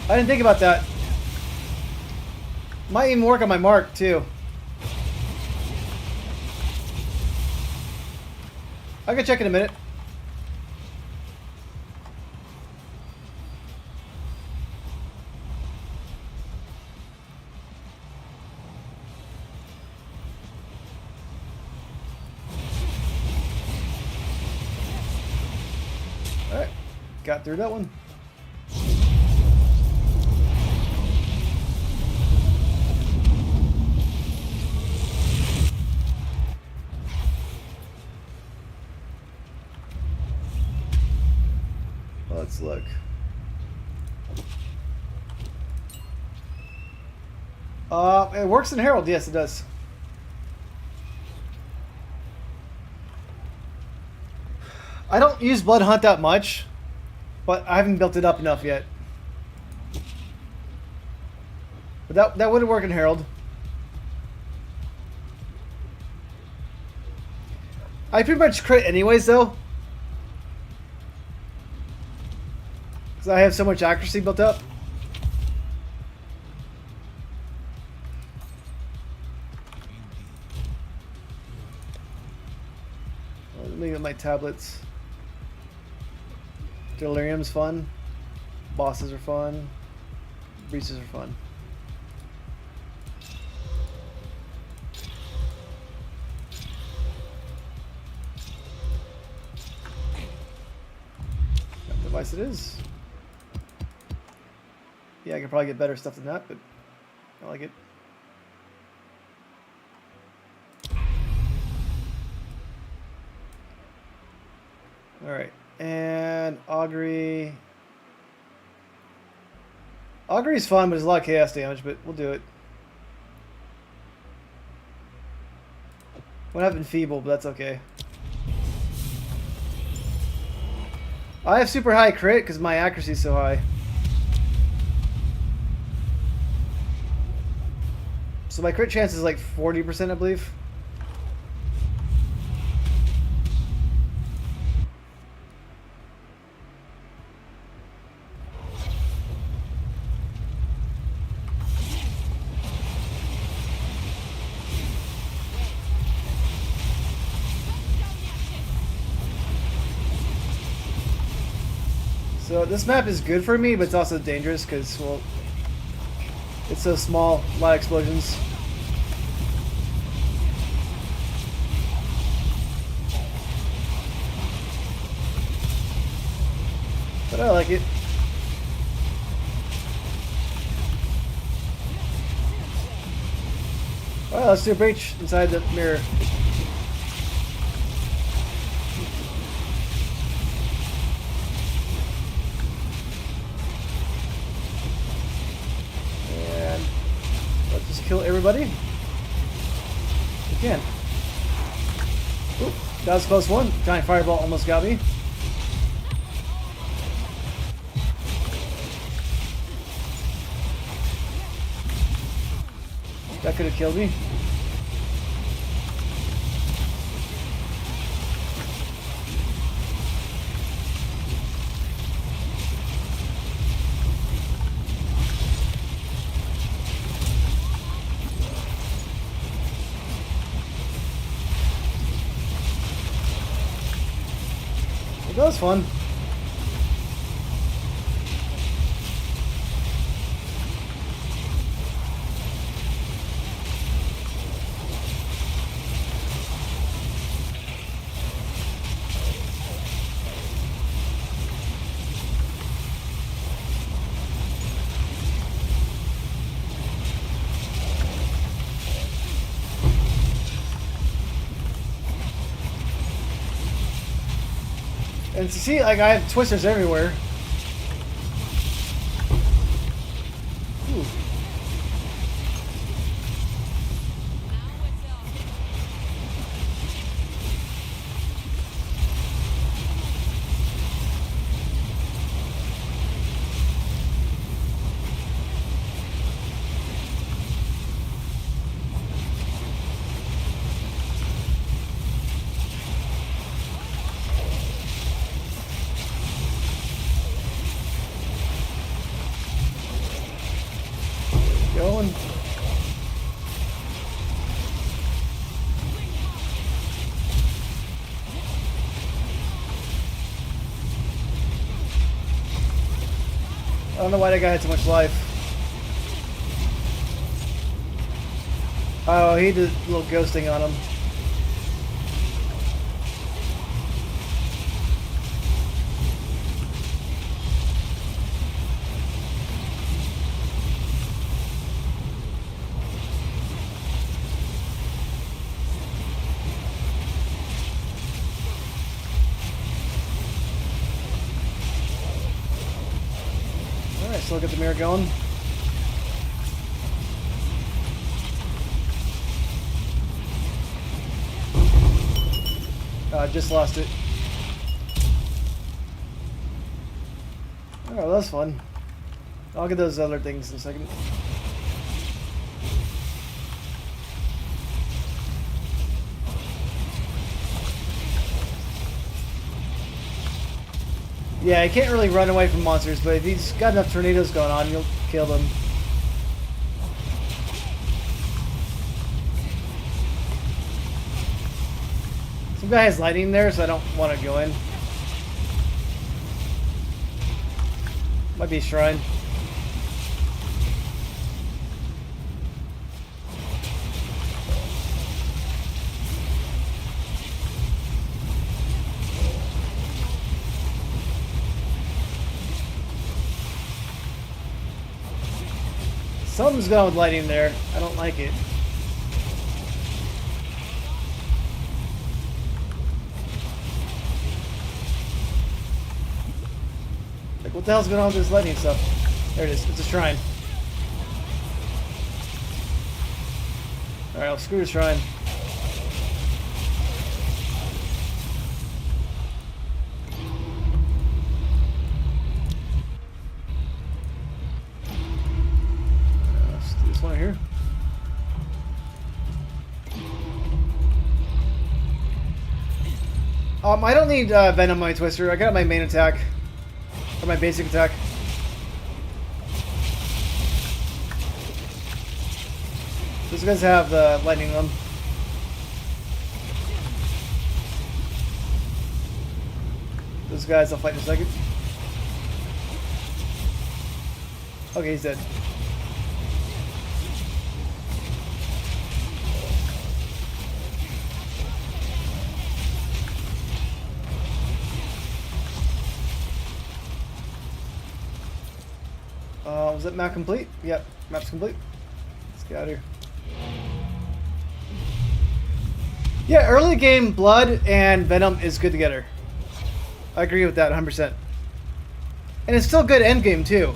I didn't think about that. Might even work on my mark, too. I can check in a minute. Alright. Got through that one. Let's look. It works in Herald. Yes, it does. I don't use Blood Hunt that much, but I haven't built it up enough yet. But that would work in Herald. I pretty much crit anyways, though. Because I have so much accuracy built up. Let me get my tablets. Delirium's fun. Bosses are fun. Breaches are fun. What device it is? Yeah, I could probably get better stuff than that, but I like it. Alright, and Augury. Augury's fun, but it's a lot of chaos damage, but we'll do it. Won't have Enfeeble, but that's okay. I have super high crit because my accuracy is so high. So my crit chance is like 40%, I believe. So this map is good for me, but it's also dangerous because, well, it's so small, a lot of explosions. But I like it. Alright, let's do a breach inside the mirror. And let's just kill everybody. We can. Oop, that was a close one. Giant fireball almost got me. That could have killed me. Well, that was fun. And you see, like, I have twisters everywhere. Ooh. Now it's up. Going. I don't know why that guy had so much life. Oh, he did a little ghosting on him. Alright, still get the mirror going. I just lost it. Oh, that was fun. I'll get those other things in a second. Yeah, he can't really run away from monsters, but if he's got enough tornadoes going on, you'll kill them. Some guy has lightning there, so I don't want to go in. Might be a shrine. Something's going with lighting there. I don't like it. Like, what the hell's going on with this lightning stuff? There it is. It's a shrine. Alright, I'll screw the shrine. Let's do this one right here. I don't need Venom on my Twister. I got my main attack. Or my basic attack. Those guys have the lightning on them. Those guys I'll fight in a second. Okay, he's dead. Was that map complete? Yep, map's complete. Let's get out of here. Yeah, early game Blood and Venom is good together. I agree with that 100%. And it's still good end game too.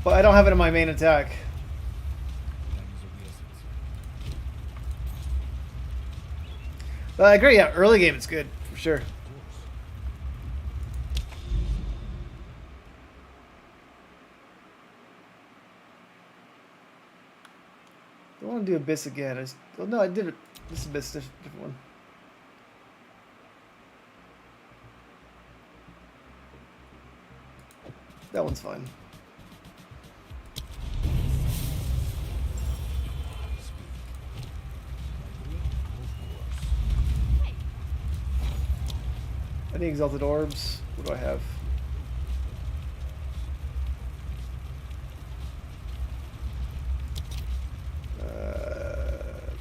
But I don't have it in my main attack. But I agree, yeah, early game it's good, for sure. I don't want to do Abyss again. Oh, no, I did it. This Abyss, different one. That one's fine. I need Exalted Orbs. What do I have?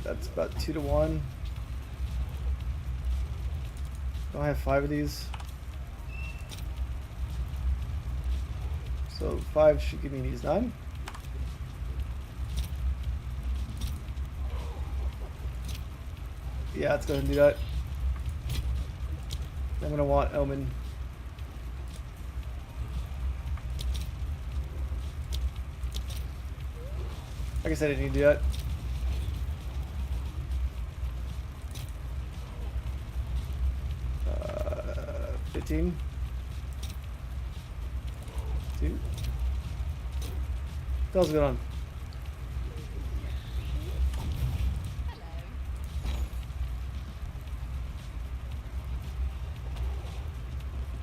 That's about 2 to 1. I have 5 of these. So 5 should give me these 9. Yeah, let's go ahead and do that. I'm gonna want Omen. I guess I didn't need to do that. Uh, 15. 2. What the hell's going on?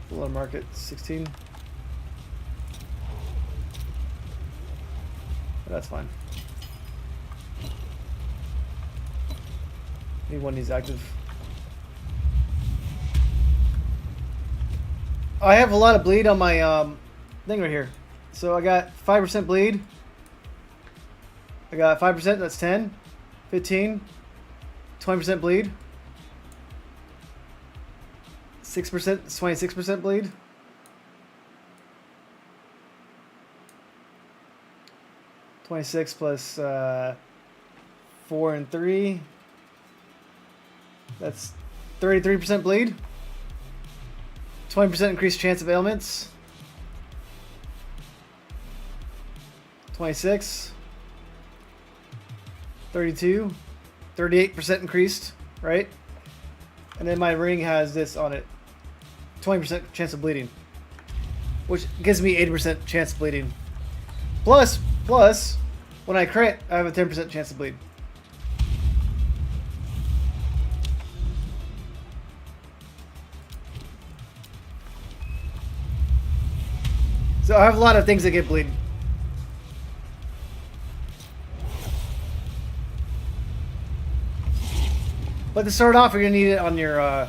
Full on market 16. That's fine. Need one needs active. I have a lot of bleed on my thing right here. So I got 5% bleed. I got 5%, that's 10. 15. 20% bleed. 6%, it's 26% bleed. +26 plus 4 and 3. That's 33% bleed. 20% increased chance of ailments. 26. 32. 38% increased, right? And then my ring has this on it. 20% chance of bleeding. Which gives me 80% chance of bleeding. Plus, when I crit, I have a 10% chance to bleed. So I have a lot of things that get bleed. But to start off, you're going to need it on your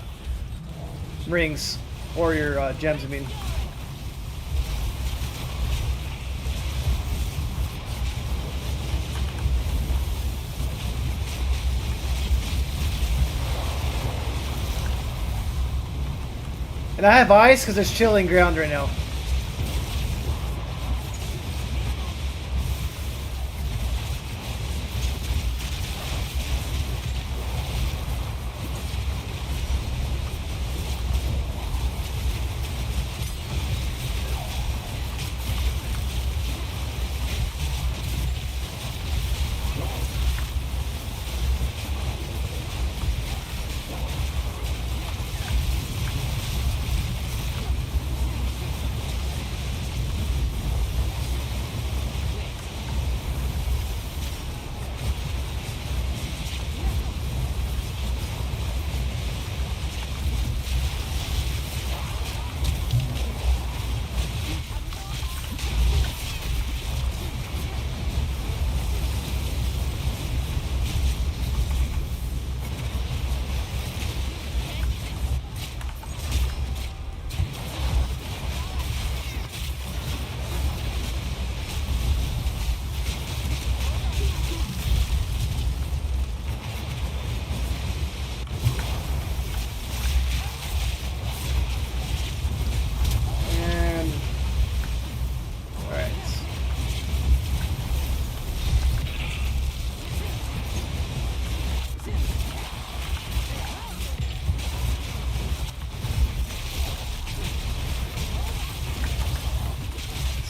rings. Or your gems, I mean. And I have ice because there's chilling ground right now.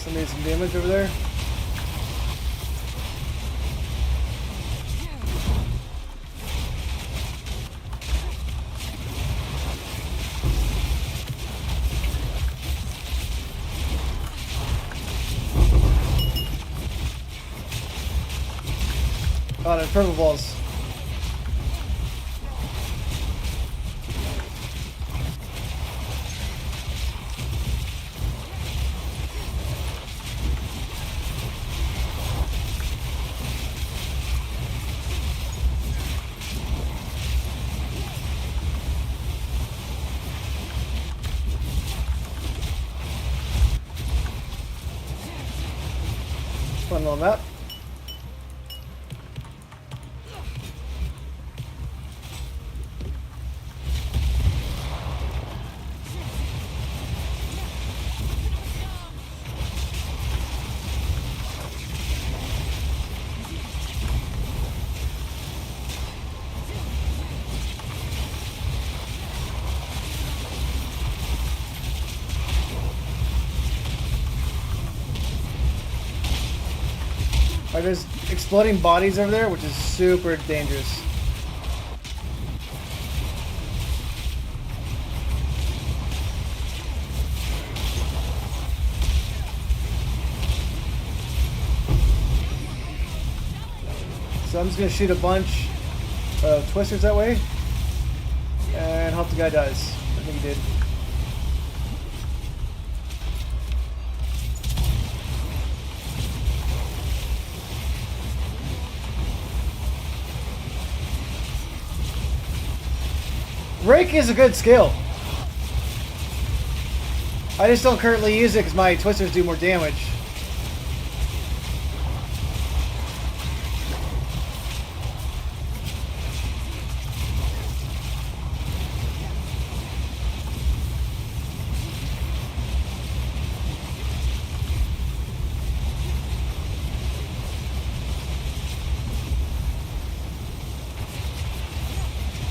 Somebody some damage over there. Oh, there's purple balls. Fun little map. There's exploding bodies over there, which is super dangerous. So I'm just gonna shoot a bunch of twisters that way, and hope the guy dies. I think he did. Rake is a good skill. I just don't currently use it because my twisters do more damage.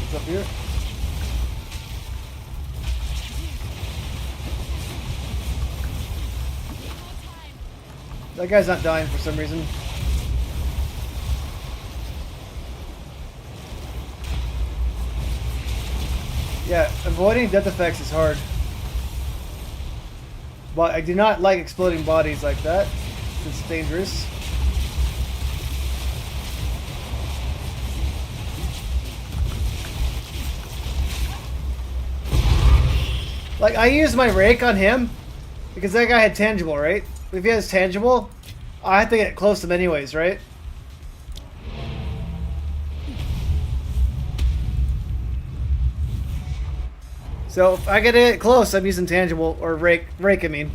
What's up here? That guy's not dying for some reason. Yeah, avoiding death effects is hard. But I do not like exploding bodies like that. It's dangerous. Like, I used my rake on him because that guy had tangible, right? If he has tangible, I have to get close to him anyways, right? So if I get to get close, I'm using tangible, or rake I mean.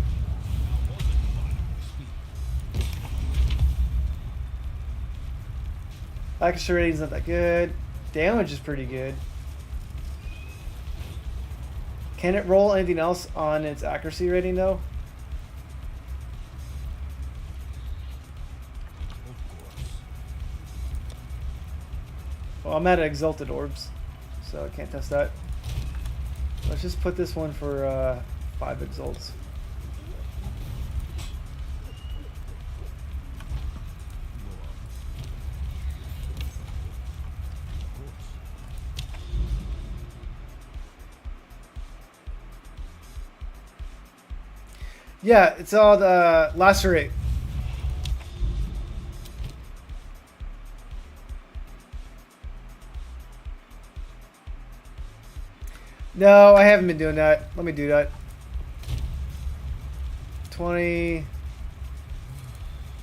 Accuracy rating's not that good. Damage is pretty good. Can it roll anything else on its accuracy rating though? Well, I'm at Exalted Orbs, so I can't test that. Let's just put this one for 5 Exalts. Yeah, it's all the lacerate. No, I haven't been doing that. Let me do that. 20.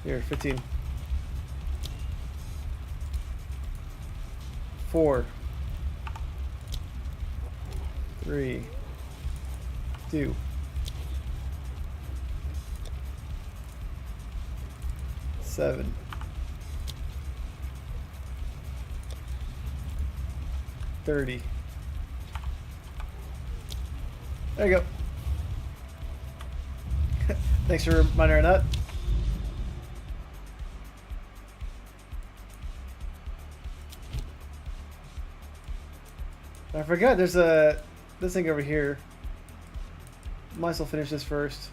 Here, 15. 4. 3. 2. 7. 30. There you go. Thanks for reminding that. I forgot there's this thing over here. Might as well finish this first.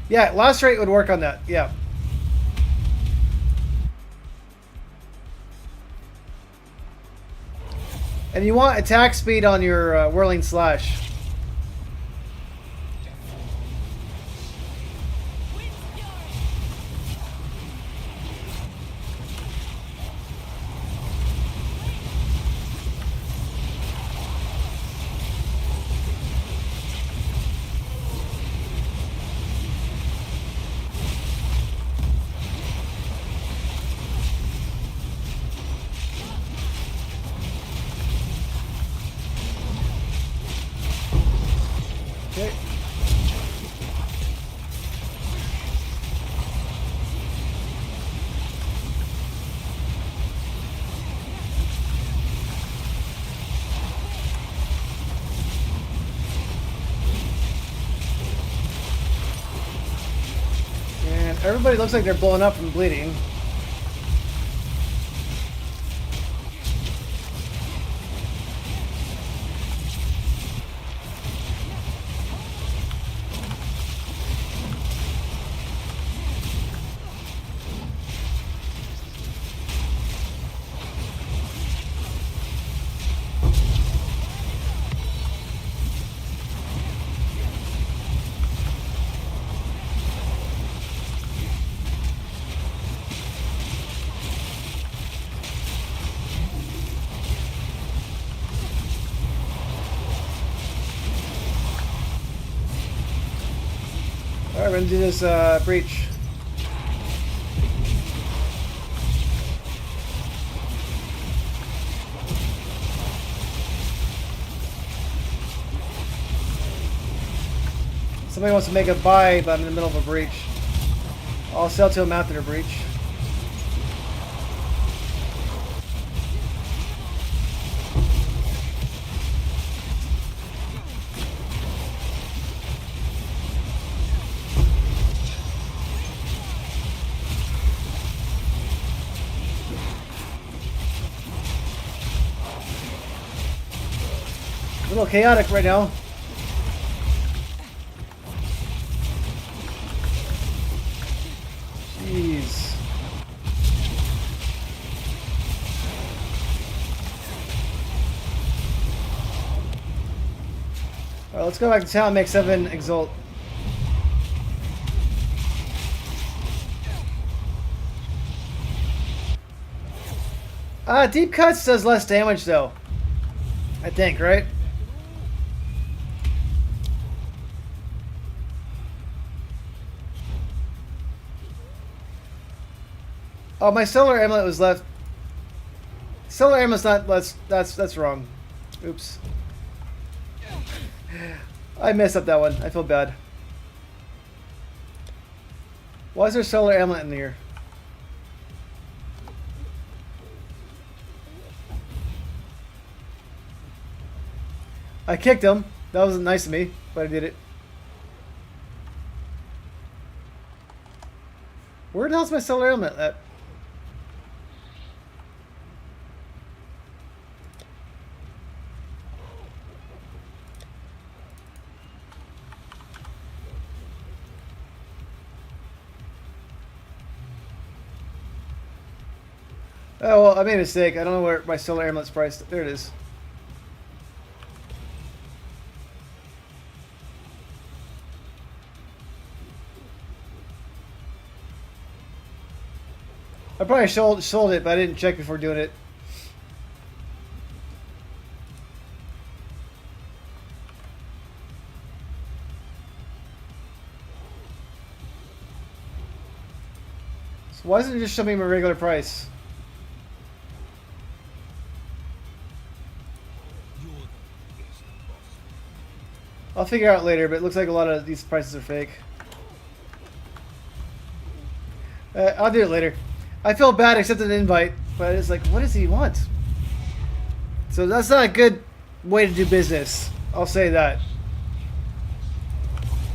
Yeah, lacerate would work on that. Yeah. And you want attack speed on your whirling slash. Okay. And everybody looks like they're blowing up from bleeding. Alright, we're gonna do this breach. Somebody wants to make a buy, but I'm in the middle of a breach. I'll sell to him after the breach. A little chaotic right now. Jeez. Alright, let's go back to town, make 7 exalt. Deep cuts does less damage though. I think, right? Oh, my solar amulet was left. Solar amulet's not. That's wrong. Oops. I messed up that one. I feel bad. Why is there solar amulet in here? I kicked him. That wasn't nice of me, but I did it. Where the hell's my solar amulet at? Oh, well, I made a mistake. I don't know where my solar amulet's priced. There it is. I probably sold it, but I didn't check before doing it. So why doesn't it just show me my regular price? I'll figure out later, but it looks like a lot of these prices are fake. I'll do it later. I feel bad accepting an invite, but it's like, what does he want? So that's not a good way to do business. I'll say that.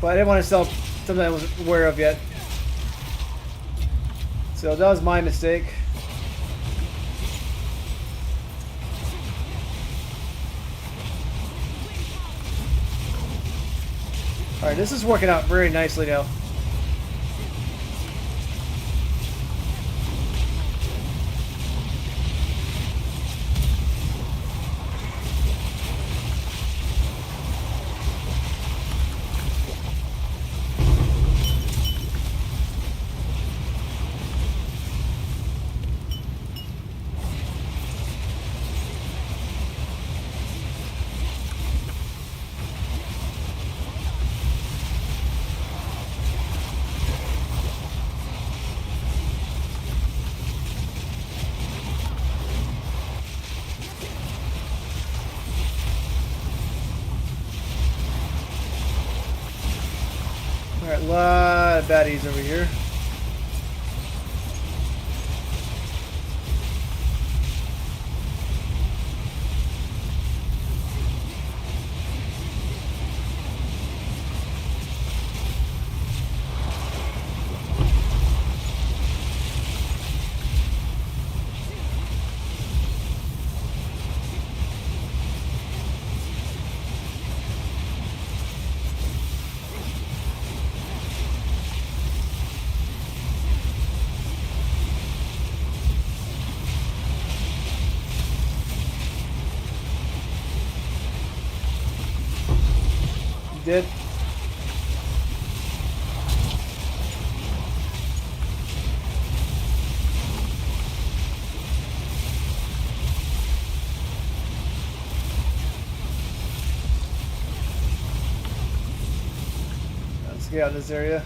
But I didn't want to sell something I wasn't aware of yet. So that was my mistake. Alright, this is working out very nicely now. Alright, a lot of baddies over here. Did. Let's get out of this area.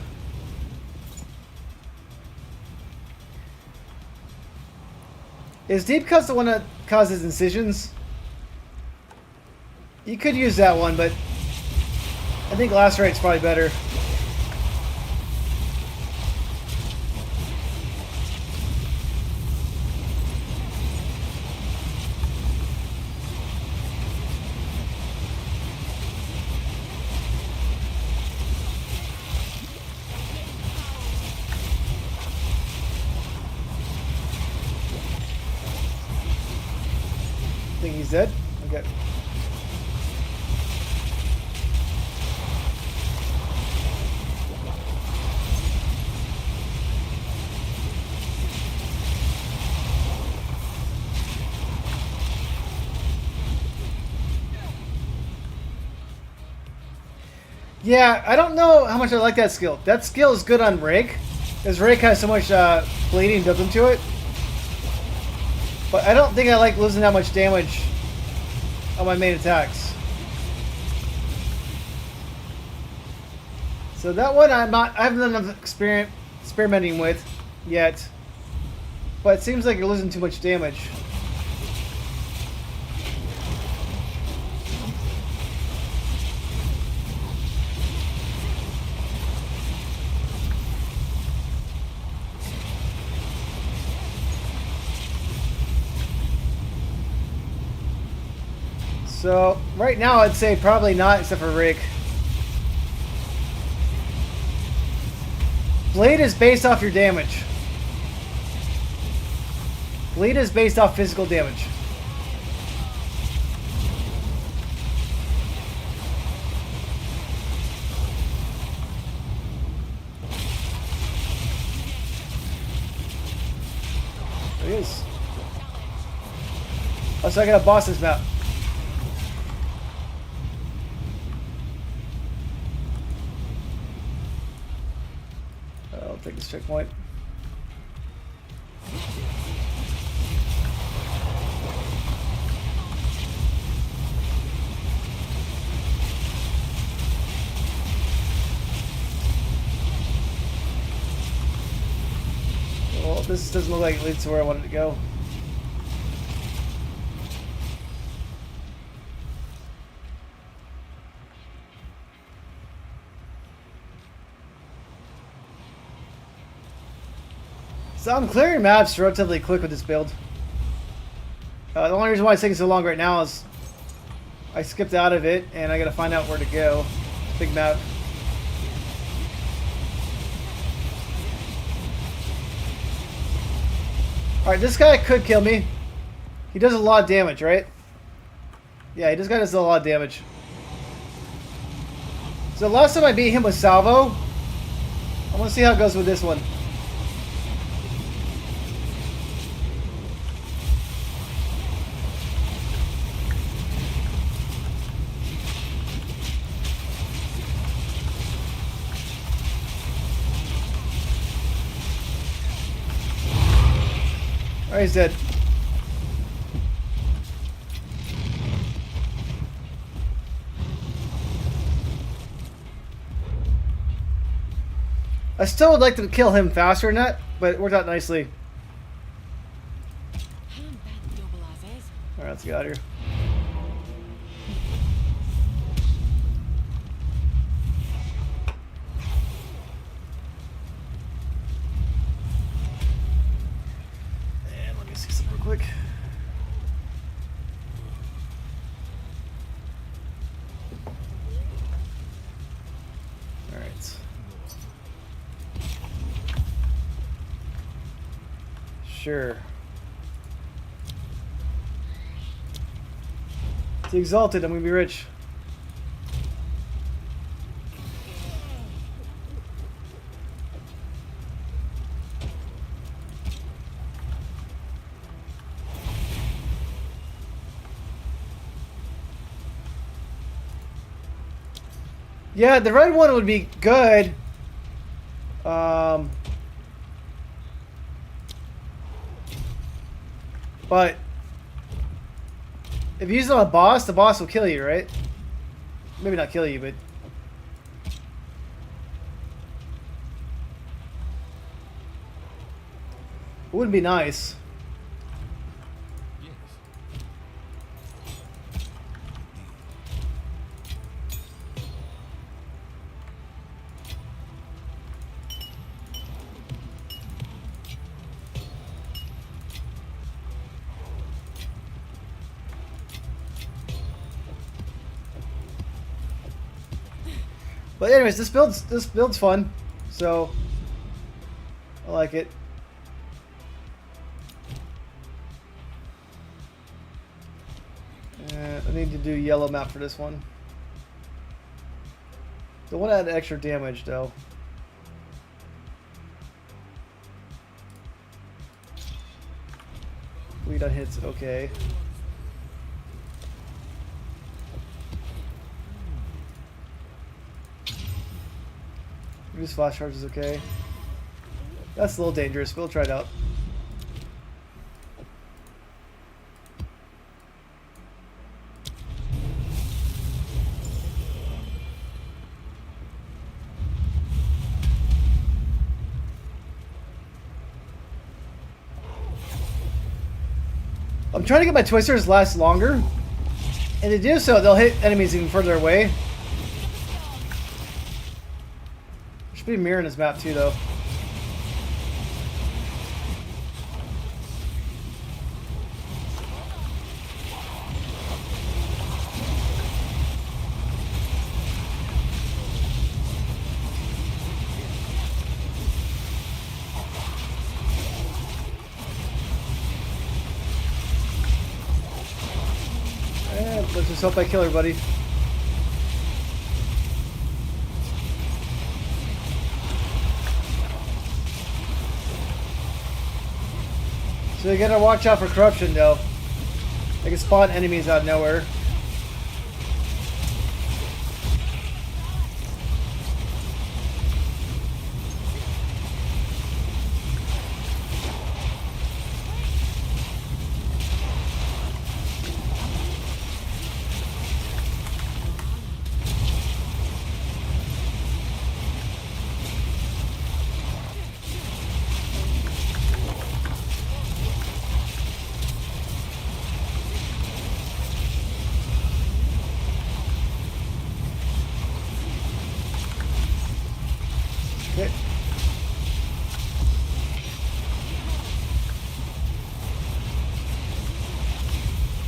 Is deep cuts the one that causes incisions? You could use that one, but I think lacerite's probably better. I think he's dead. Okay. Yeah, I don't know how much I like that skill. That skill is good on Rake, because Rake has so much bleeding built into it. But I don't think I like losing that much damage on my main attacks. So that one I haven't done enough experimenting with yet. But it seems like you're losing too much damage. So, right now I'd say probably not, except for Rick. Blade is based off your damage. Blade is based off physical damage. There he is. Oh, so I gotta boss this map. I'll take this checkpoint. Well, this doesn't look like it leads to where I wanted to go. So I'm clearing maps relatively quick with this build. The only reason why it's taking so long right now is I skipped out of it and I gotta find out where to go. Big map. Alright, this guy could kill me. He does a lot of damage, right? Yeah, this guy does a lot of damage. So last time I beat him with Salvo. I want to see how it goes with this one. Alright, he's dead. I still would like to kill him faster than that, but it worked out nicely. Alright, let's get out of here. And let me see something real quick. Alright. Sure. It's exalted, I'm gonna be rich. Yeah, the red one would be good. But if you use it on a boss, the boss will kill you, right? Maybe not kill you, but It wouldn't be nice. Yes. But anyways, this build's fun, so I like it. I need to do yellow map for this one. Don't want to add extra damage though. Bleed on hits, okay. Reduce flash charge is okay. That's a little dangerous, but we'll try it out. I'm trying to get my twisters last longer, and to do so, they'll hit enemies even further away. There should be a mirror in this map too, though. Let's just hope I kill her, buddy. So you gotta watch out for corruption, though. They can spawn enemies out of nowhere. Okay.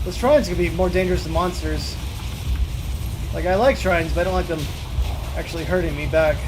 Those shrines can be more dangerous than monsters. Like, I like shrines, but I don't like them actually hurting me back.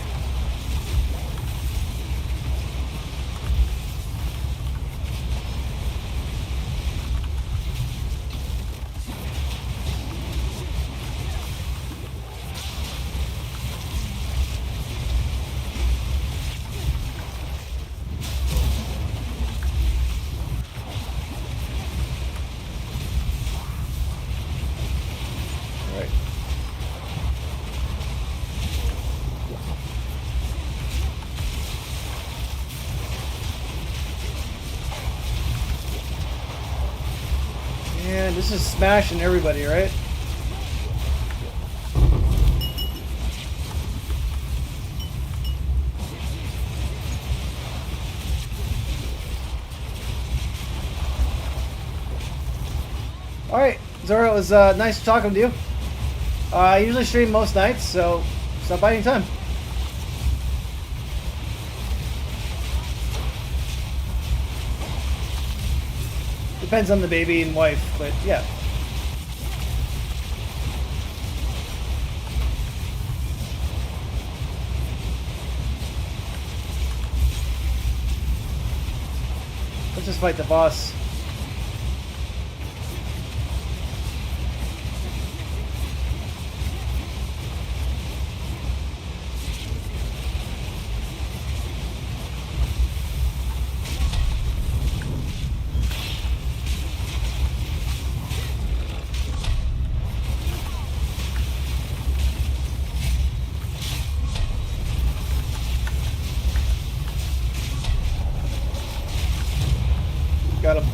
Alright. Man, this is smashing everybody, right? Alright, Zora, it was nice talking to you. I usually stream most nights, so stop by anytime. Depends on the baby and wife, but yeah. Let's just fight the boss. Got him.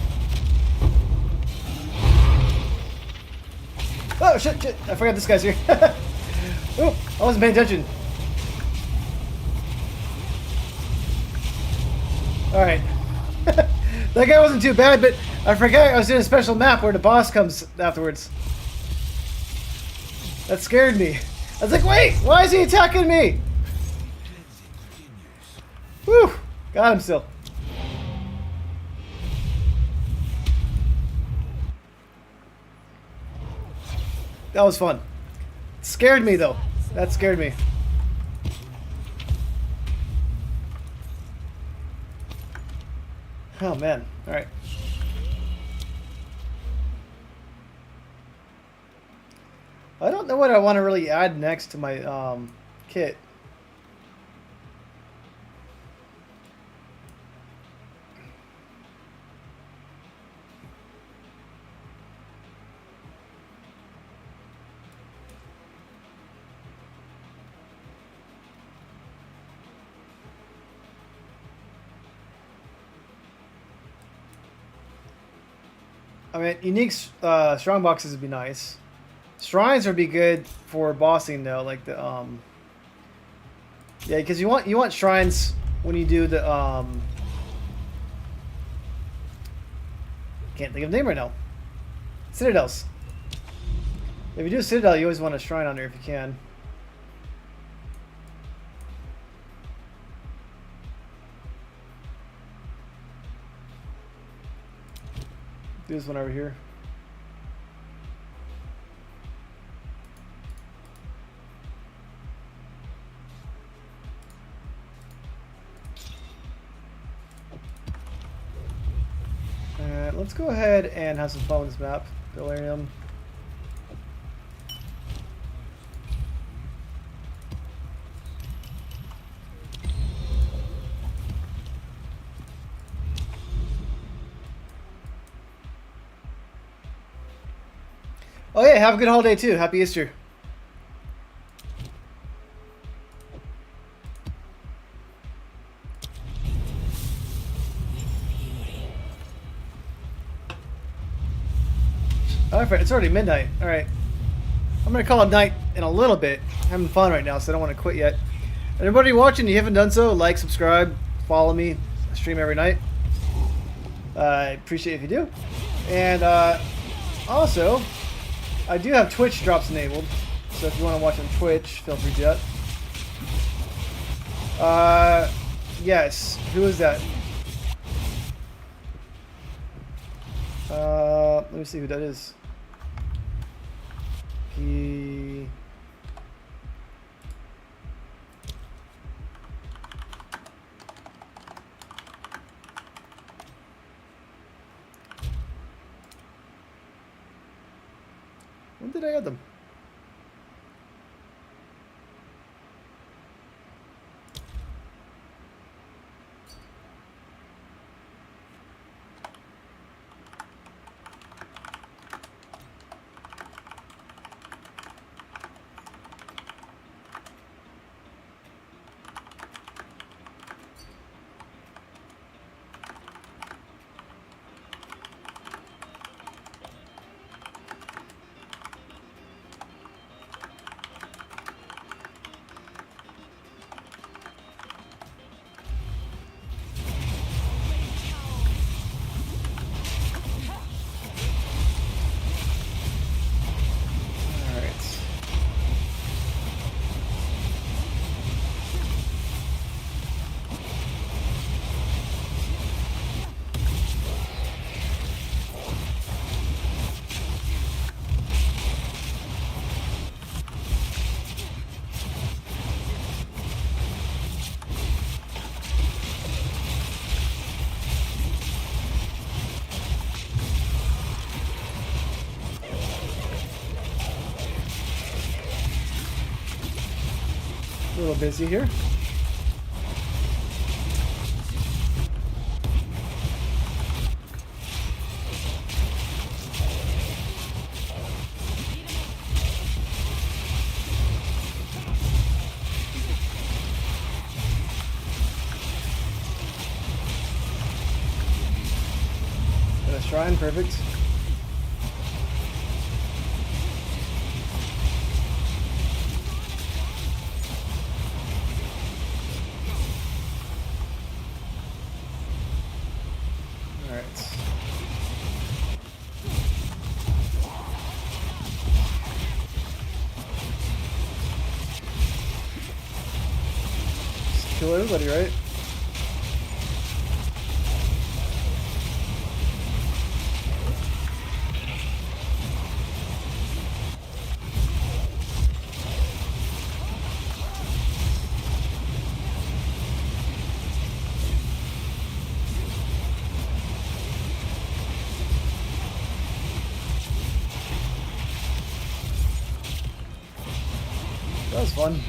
Oh shit, shit! I forgot this guy's here. Oop, I wasn't paying attention. Alright. That guy wasn't too bad, but I forgot I was doing a special map where the boss comes afterwards. That scared me. I was like, wait, why is he attacking me? Whew, got him still. That was fun. Scared me though. That scared me. Oh man. All right. I don't know what I want to really add next to my kit. I mean, unique strong boxes would be nice. Shrines would be good for bossing though, like the yeah, because you want shrines when you do the can't think of the name right now. Citadels. If you do a citadel, you always want a shrine on there if you can. Do this one over here. Let's go ahead and have some fun with this map. Delirium. Oh yeah, have a good holiday too. Happy Easter. Alright, it's already midnight. Alright. I'm gonna call it night in a little bit. I'm having fun right now, so I don't want to quit yet. Anybody watching, you haven't done so, like, subscribe, follow me. I stream every night. I appreciate if you do. And also, I do have Twitch drops enabled, so if you want to watch on Twitch, feel free to do that. Yes. Who is that? Let me see who that is. He... When did I add them? A little busy here. Got a shrine, perfect. Alright. kill everybody, right? That was fun.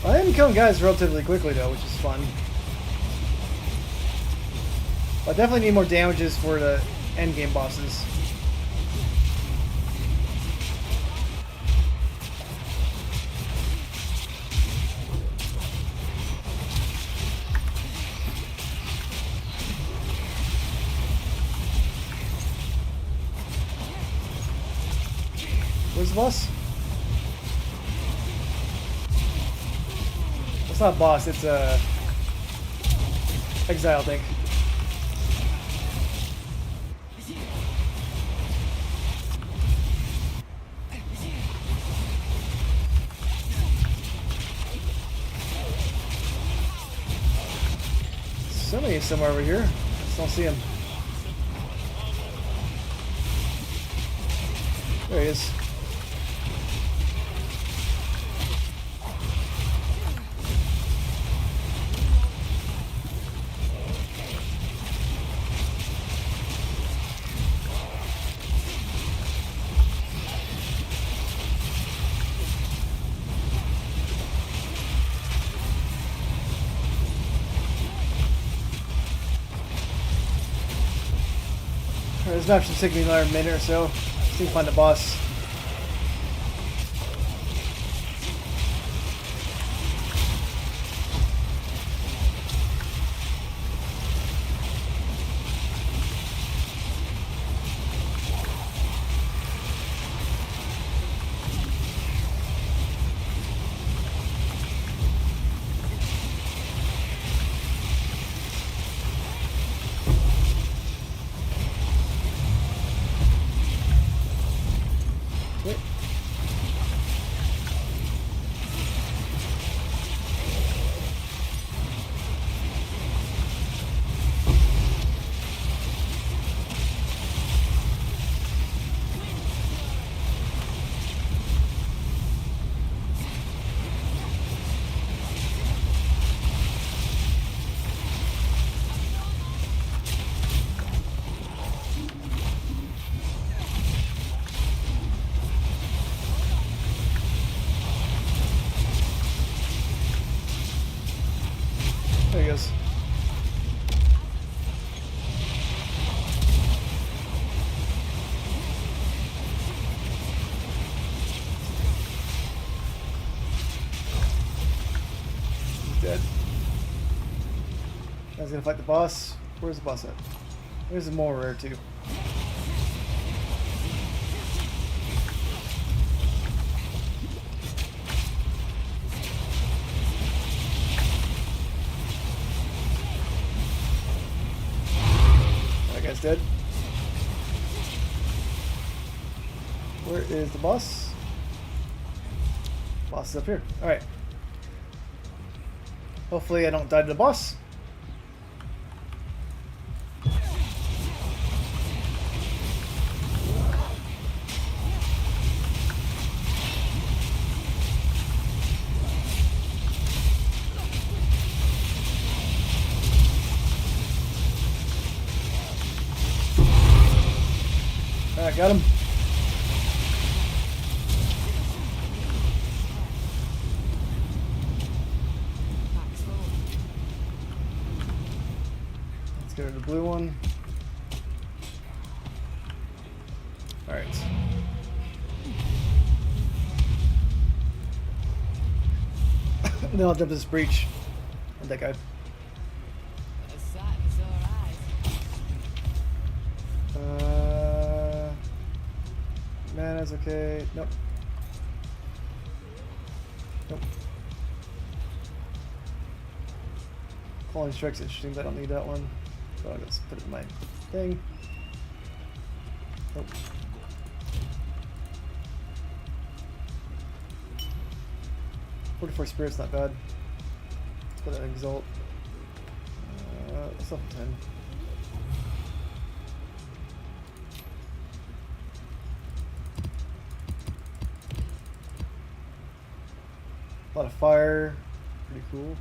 I am killing guys relatively quickly though, which is fun. I definitely need more damages for the endgame bosses. Where's the boss? It's not boss, it's Exile, I think. Somebody's somewhere over here. I just don't see him. There he is. This map should take me another minute or so. Just need to find the boss. Wait. There he goes. He's dead. I was gonna fight the boss. Where's the boss at? There's more rare too. That guy's dead. Where is the boss? Boss is up here. Alright. Hopefully I don't die to the boss. Alright, got him. Let's go to the blue one. Alright. And then I'll jump this breach. And that guy. A sight for sore eyes. Man, that's okay. Nope. Nope. Calling strike's interesting, but I don't need that one. So I'll just put it in my thing. Nope. $44 spirit's not bad. Let's put an exalt. Let's up 10. A lot of fire. Pretty cool.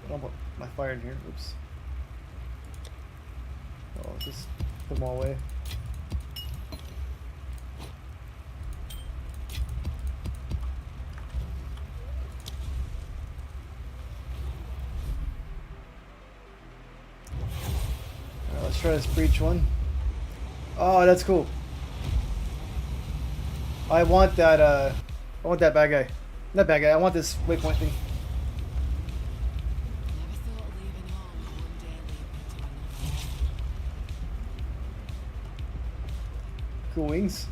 I don't put my fire in here. Oops. Oh, just put them all away. Let's try this breach one. Oh, that's cool. I want that bad guy. Not bad guy, I want this waypoint thing. Never thought of leaving home and one day lead me to another. Cool wings.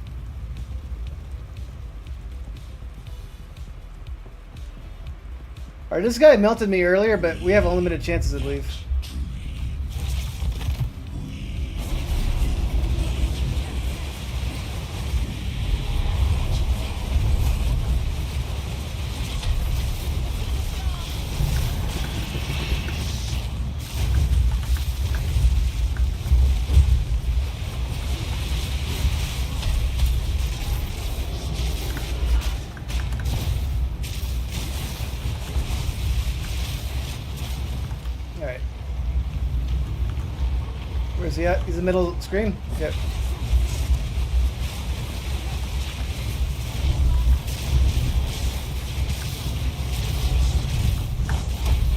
Alright, this guy melted me earlier, but we have unlimited chances to leave. Alright. Where is he at? He's in the middle screen? Yep.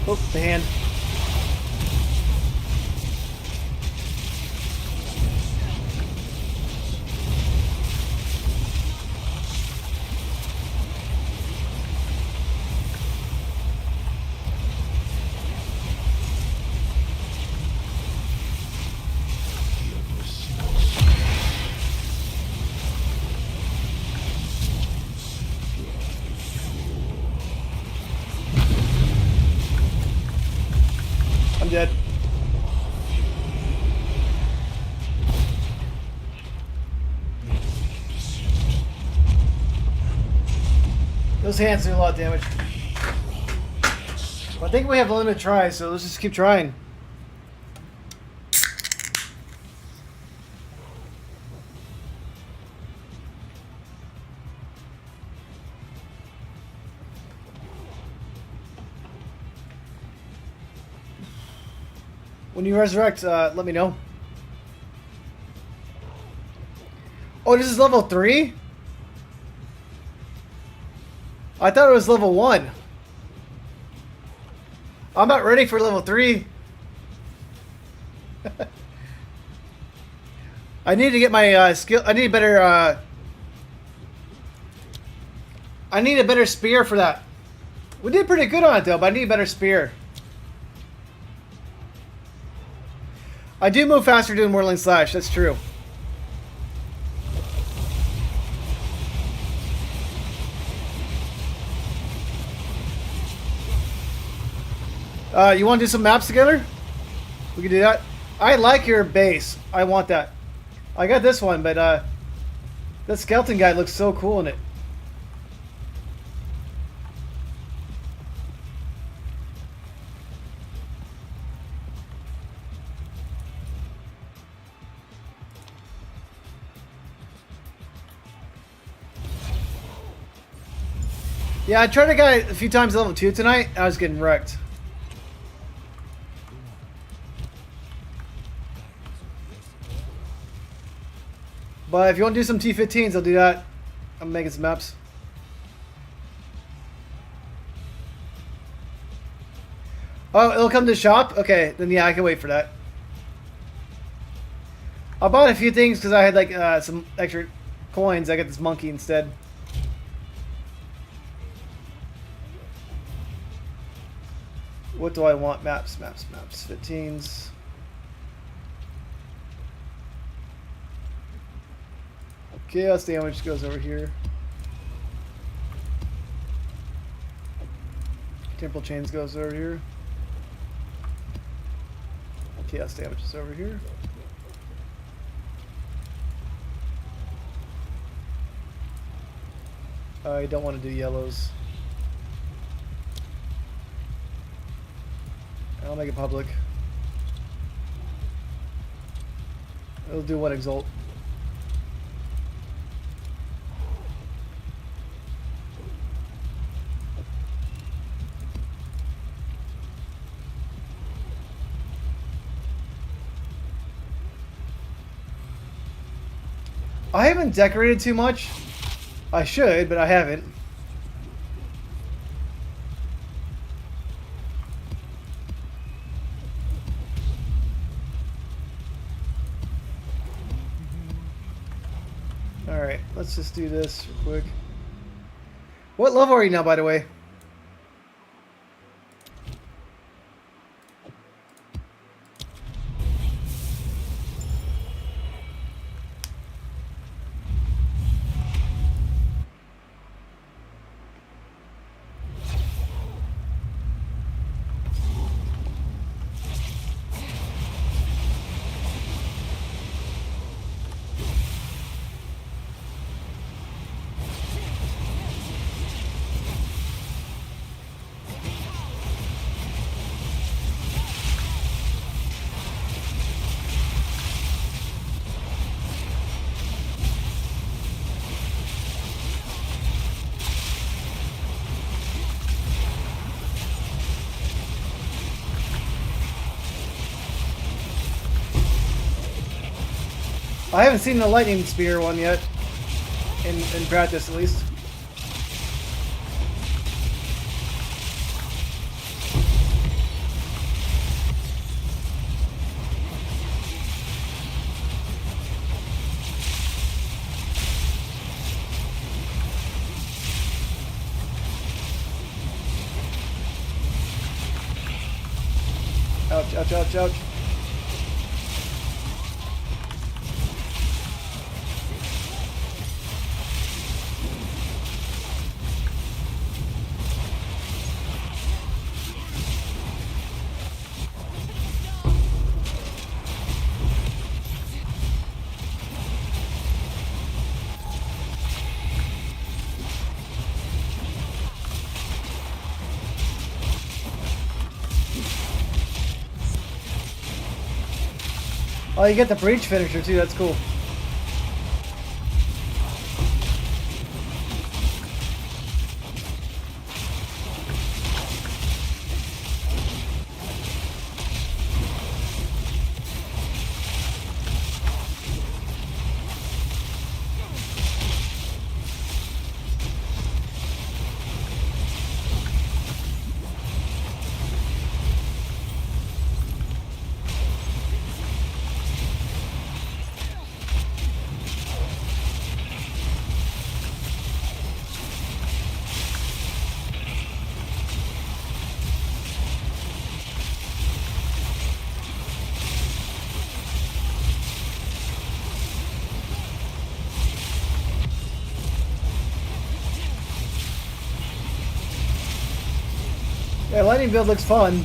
Oh, the hand. I'm dead. Those hands do a lot of damage. But I think we have a limited try, so let's just keep trying. When you resurrect, let me know. Oh, this is level 3? I thought it was level 1. I'm not ready for level 3. I need to get my skill. I need better. I need a better spear for that. We did pretty good on it though, but I need a better spear. I do move faster doing Whirling Slash, that's true. You want to do some maps together? We can do that. I like your base. I want that. I got this one, but that skeleton guy looks so cool in it. Yeah, I tried a guy a few times level 2 tonight. I was getting wrecked. But if you want to do some T15s, I'll do that. I'm making some maps. Oh, it'll come to the shop? Okay, then yeah, I can wait for that. I bought a few things because I had like some extra coins. I got this monkey instead. What do I want? Maps, maps, maps. 15s. Chaos damage goes over here. Temple chains goes over here. Chaos damage is over here. I don't want to do yellows. I'll make it public. It'll do one exalt. I haven't decorated too much. I should, but I haven't. Alright, let's just do this real quick. What level are you now, by the way? I haven't seen the lightning spear one yet, in practice at least. Ouch, ouch, ouch, ouch. Oh, you get the breach finisher too, that's cool. Yeah, lightning build looks fun.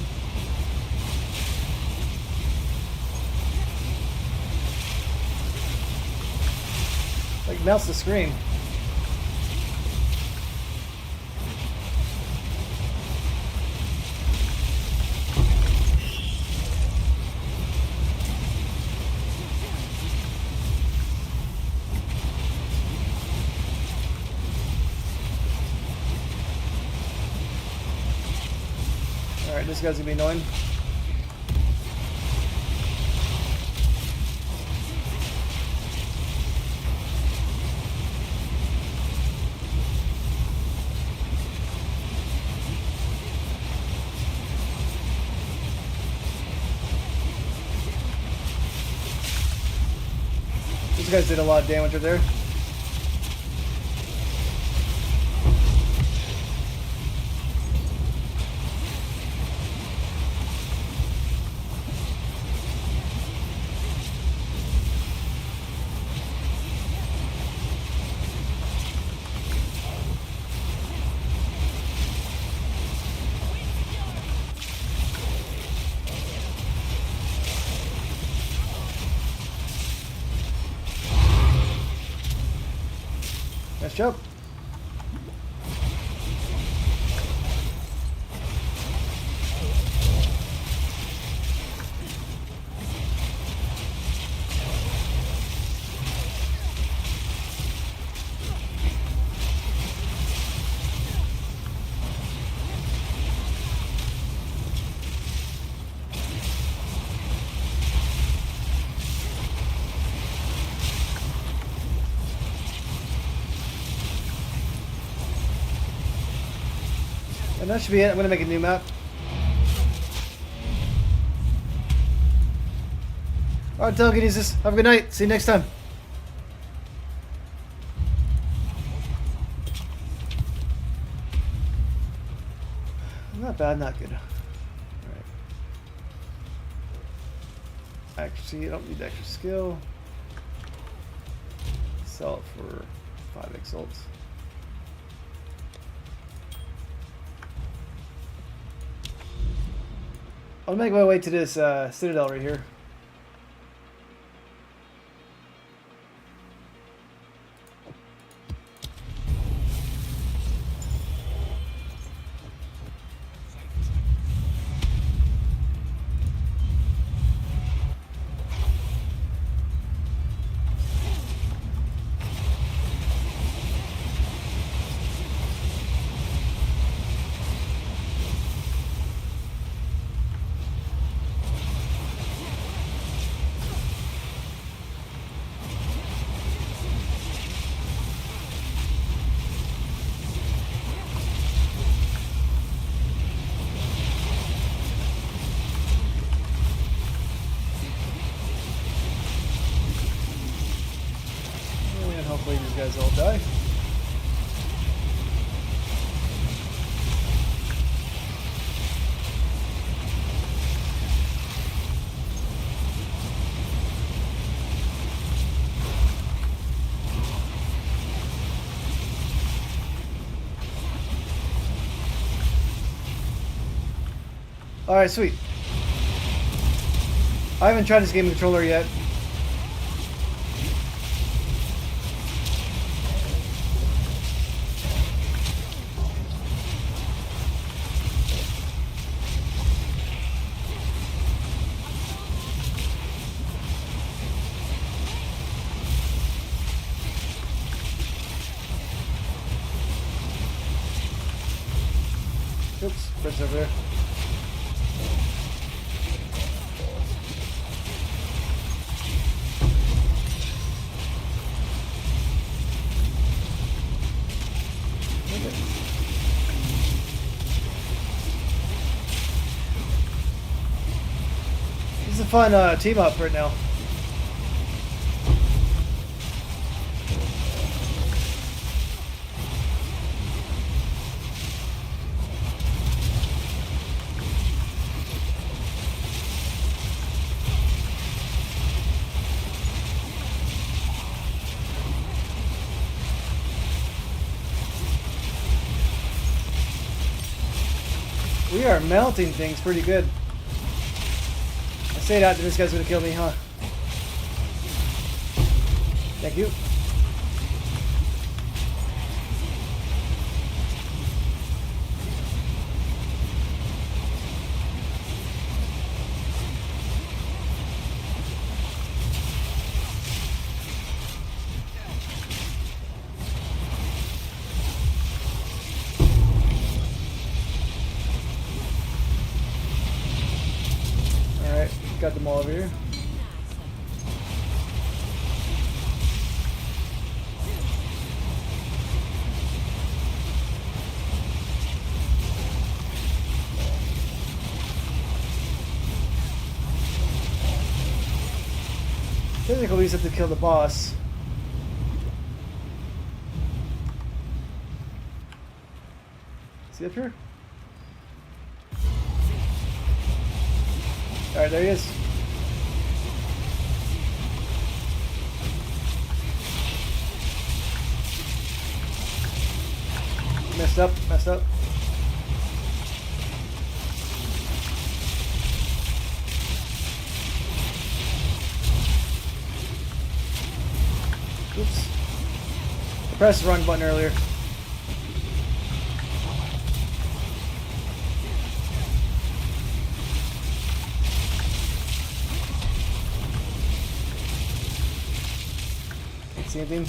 Like melts the screen. Alright, this guy's gonna be annoying. These guys did a lot of damage right there. jump. And that should be it. I'm going to make a new map. Alright, telekinesis. Have a good night. See you next time. Not bad, not good. Alright. Actually, I don't need extra skill. Sell it for 5 exalts. I'll make my way to this citadel right here. Hopefully these guys all die. Alright, sweet. I haven't tried this game controller yet. Oops, Fred's over there. Okay. This is a fun team up right now. We are melting things pretty good. I say that, this guy's gonna kill me, huh? Thank you. Got them all over here. Technically, we just have to kill the boss. Is he up here? Alright, there he is. Messed up, messed up. Oops. Pressed the wrong button earlier. Can't see anything.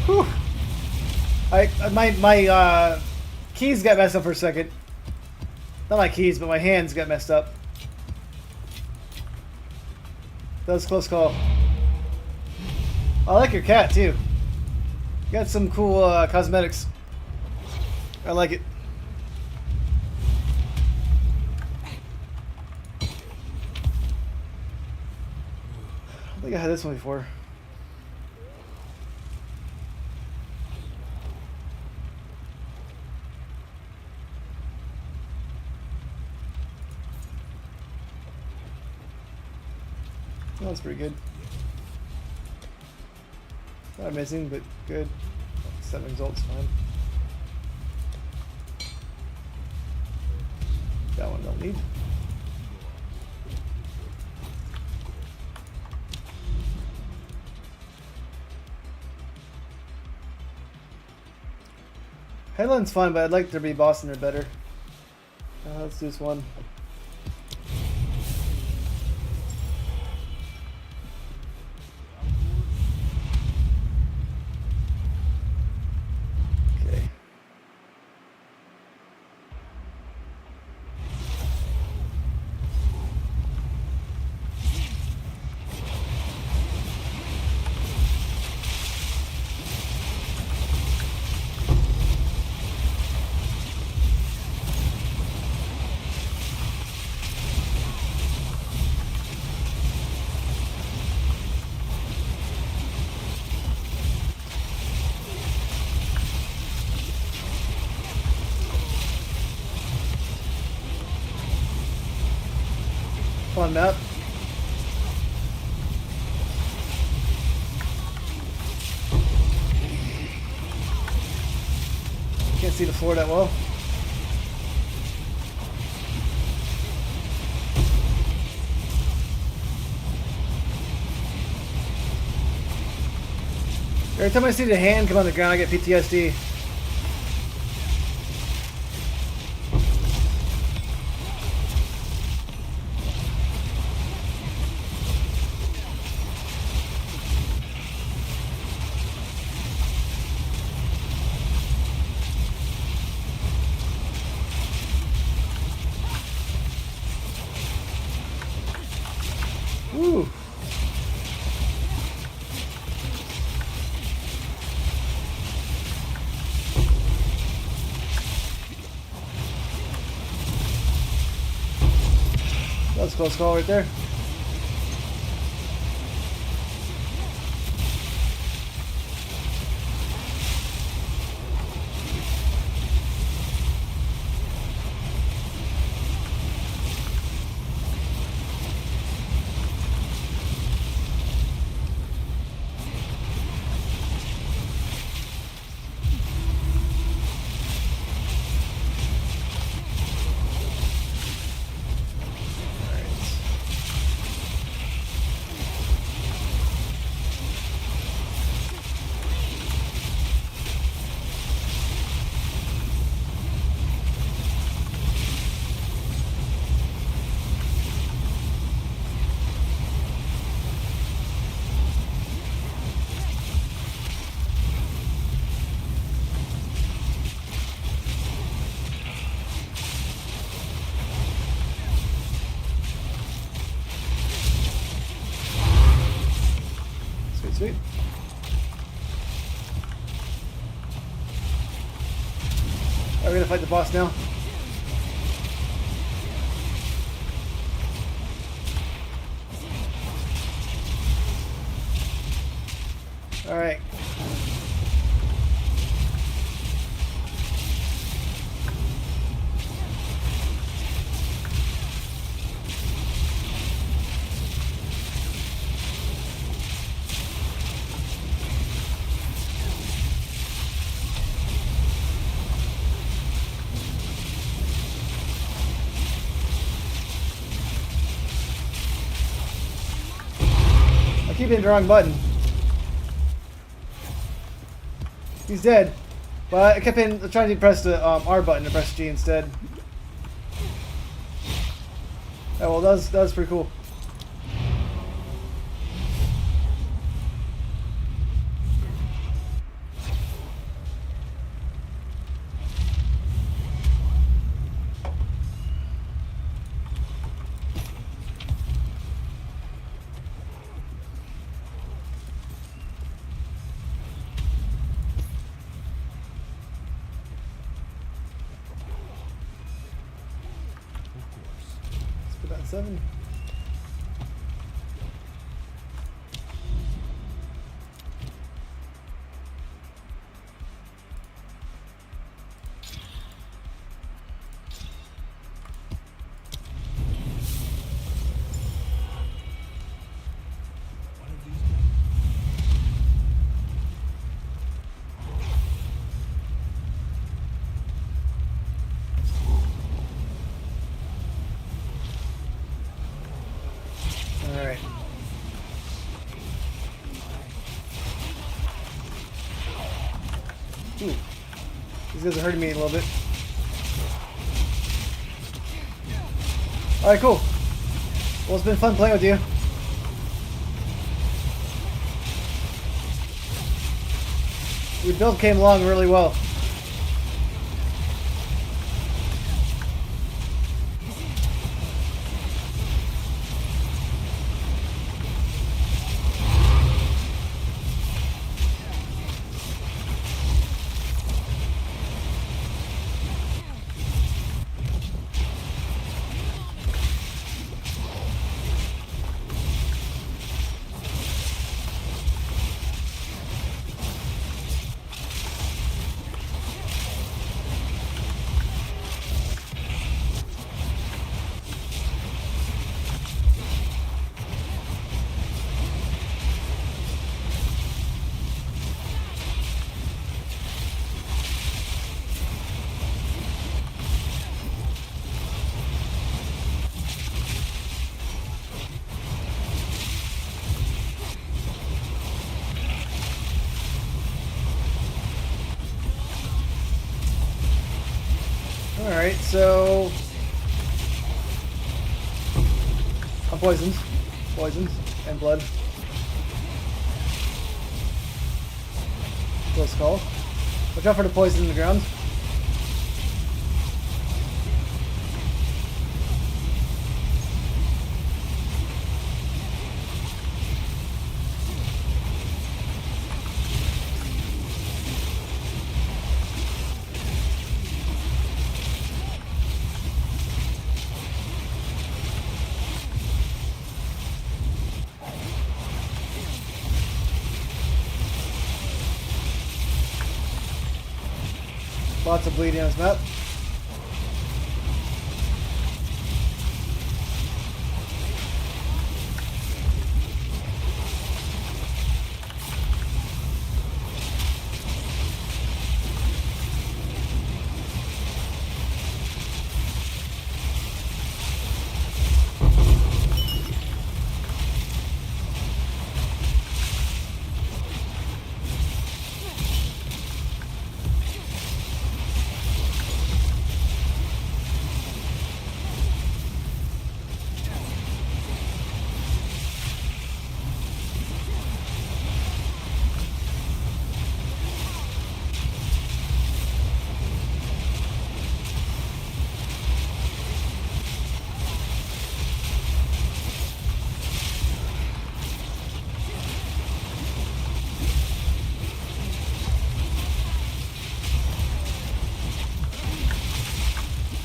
Whew. My keys got messed up for a second. Not my keys, but my hands got messed up. That was a close call. I like your cat too. You got some cool cosmetics. I like it. I don't think I had this one before. That's pretty good. Not amazing, but good. 7 results, fine. That one don't need. Headline's fine, but I'd like there to be boss in there better. Let's do this one. Fun map. Can't see the floor that well. Every time I see the hand come on the ground, I get PTSD. Woo. That was a close call right there. Sweet. Are we gonna fight the boss now? All right. keep hitting the wrong button. He's dead. But I kept trying to press the R button to press G instead. Oh well, that was pretty cool. Let's put that in 7. Alright. Ooh. These guys are hurting me a little bit. Alright, cool. Well, it's been fun playing with you. Your build came along really well. Alright, so I'm poisoned. Poisoned and blood. Close call. Watch out for the poison in the ground. Lots of bleeding on this map.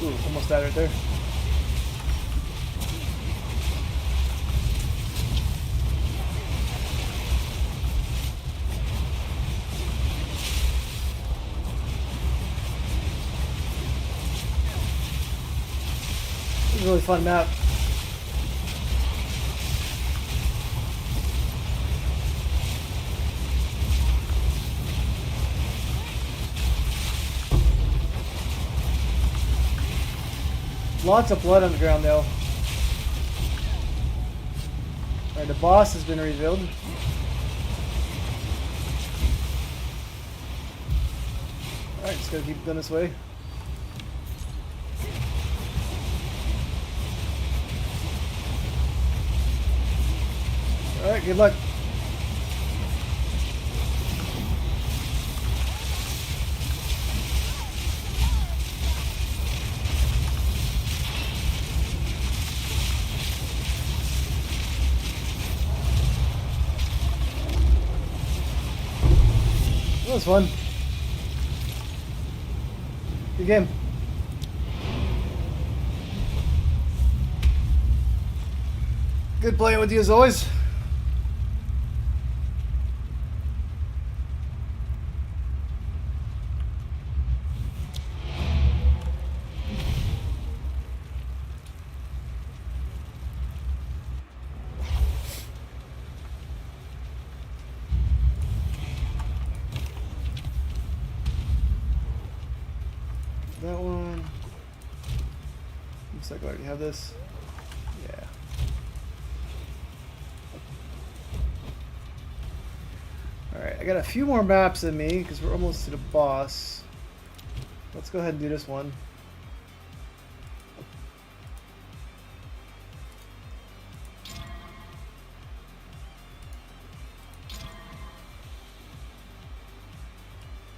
Ooh, almost died right there. This is a really fun map. Lots of blood on the ground though. Alright, the boss has been revealed. Alright, just gotta keep going this way. Alright, good luck. That was fun. Good game. Good playing with you as always. That one. Looks like I already have this. Yeah. Alright, I got a few more maps in me because we're almost to the boss. Let's go ahead and do this one.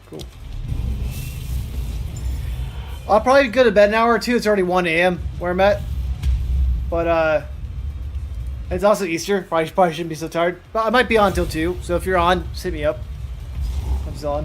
Cool. I'll probably go to bed an hour or two. It's already 1 a.m. where I'm at. But, it's also Easter. Probably shouldn't be so tired. But I might be on till 2. So if you're on, just hit me up. I'm still on.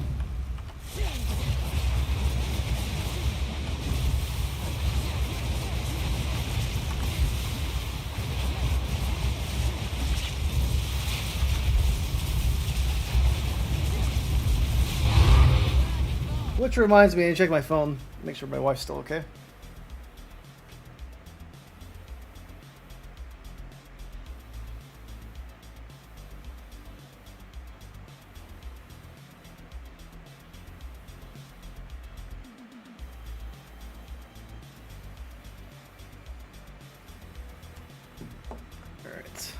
Which reminds me, I need to check my phone. Make sure my wife's still okay. Alright.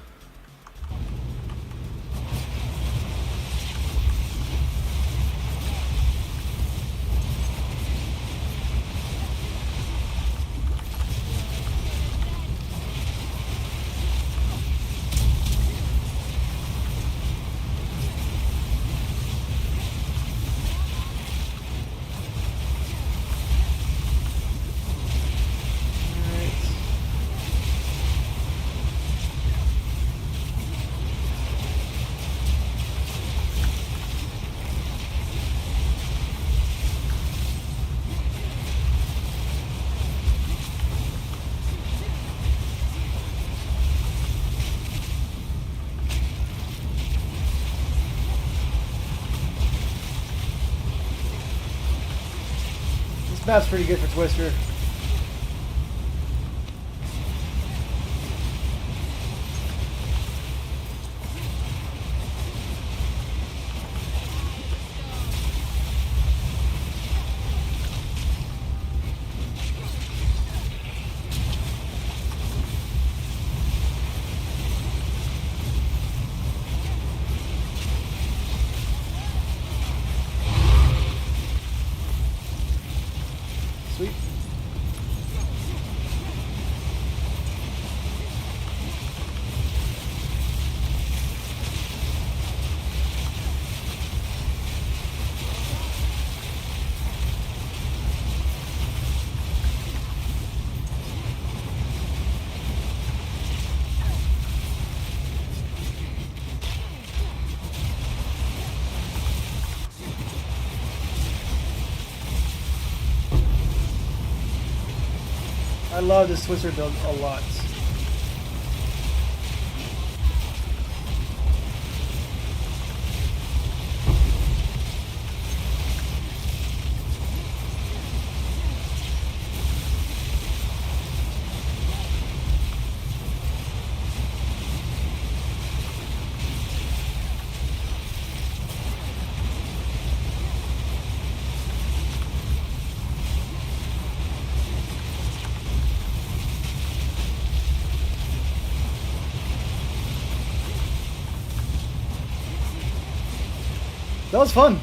This map's pretty good for Twister. Sweet. I love this Twister build a lot. That was fun.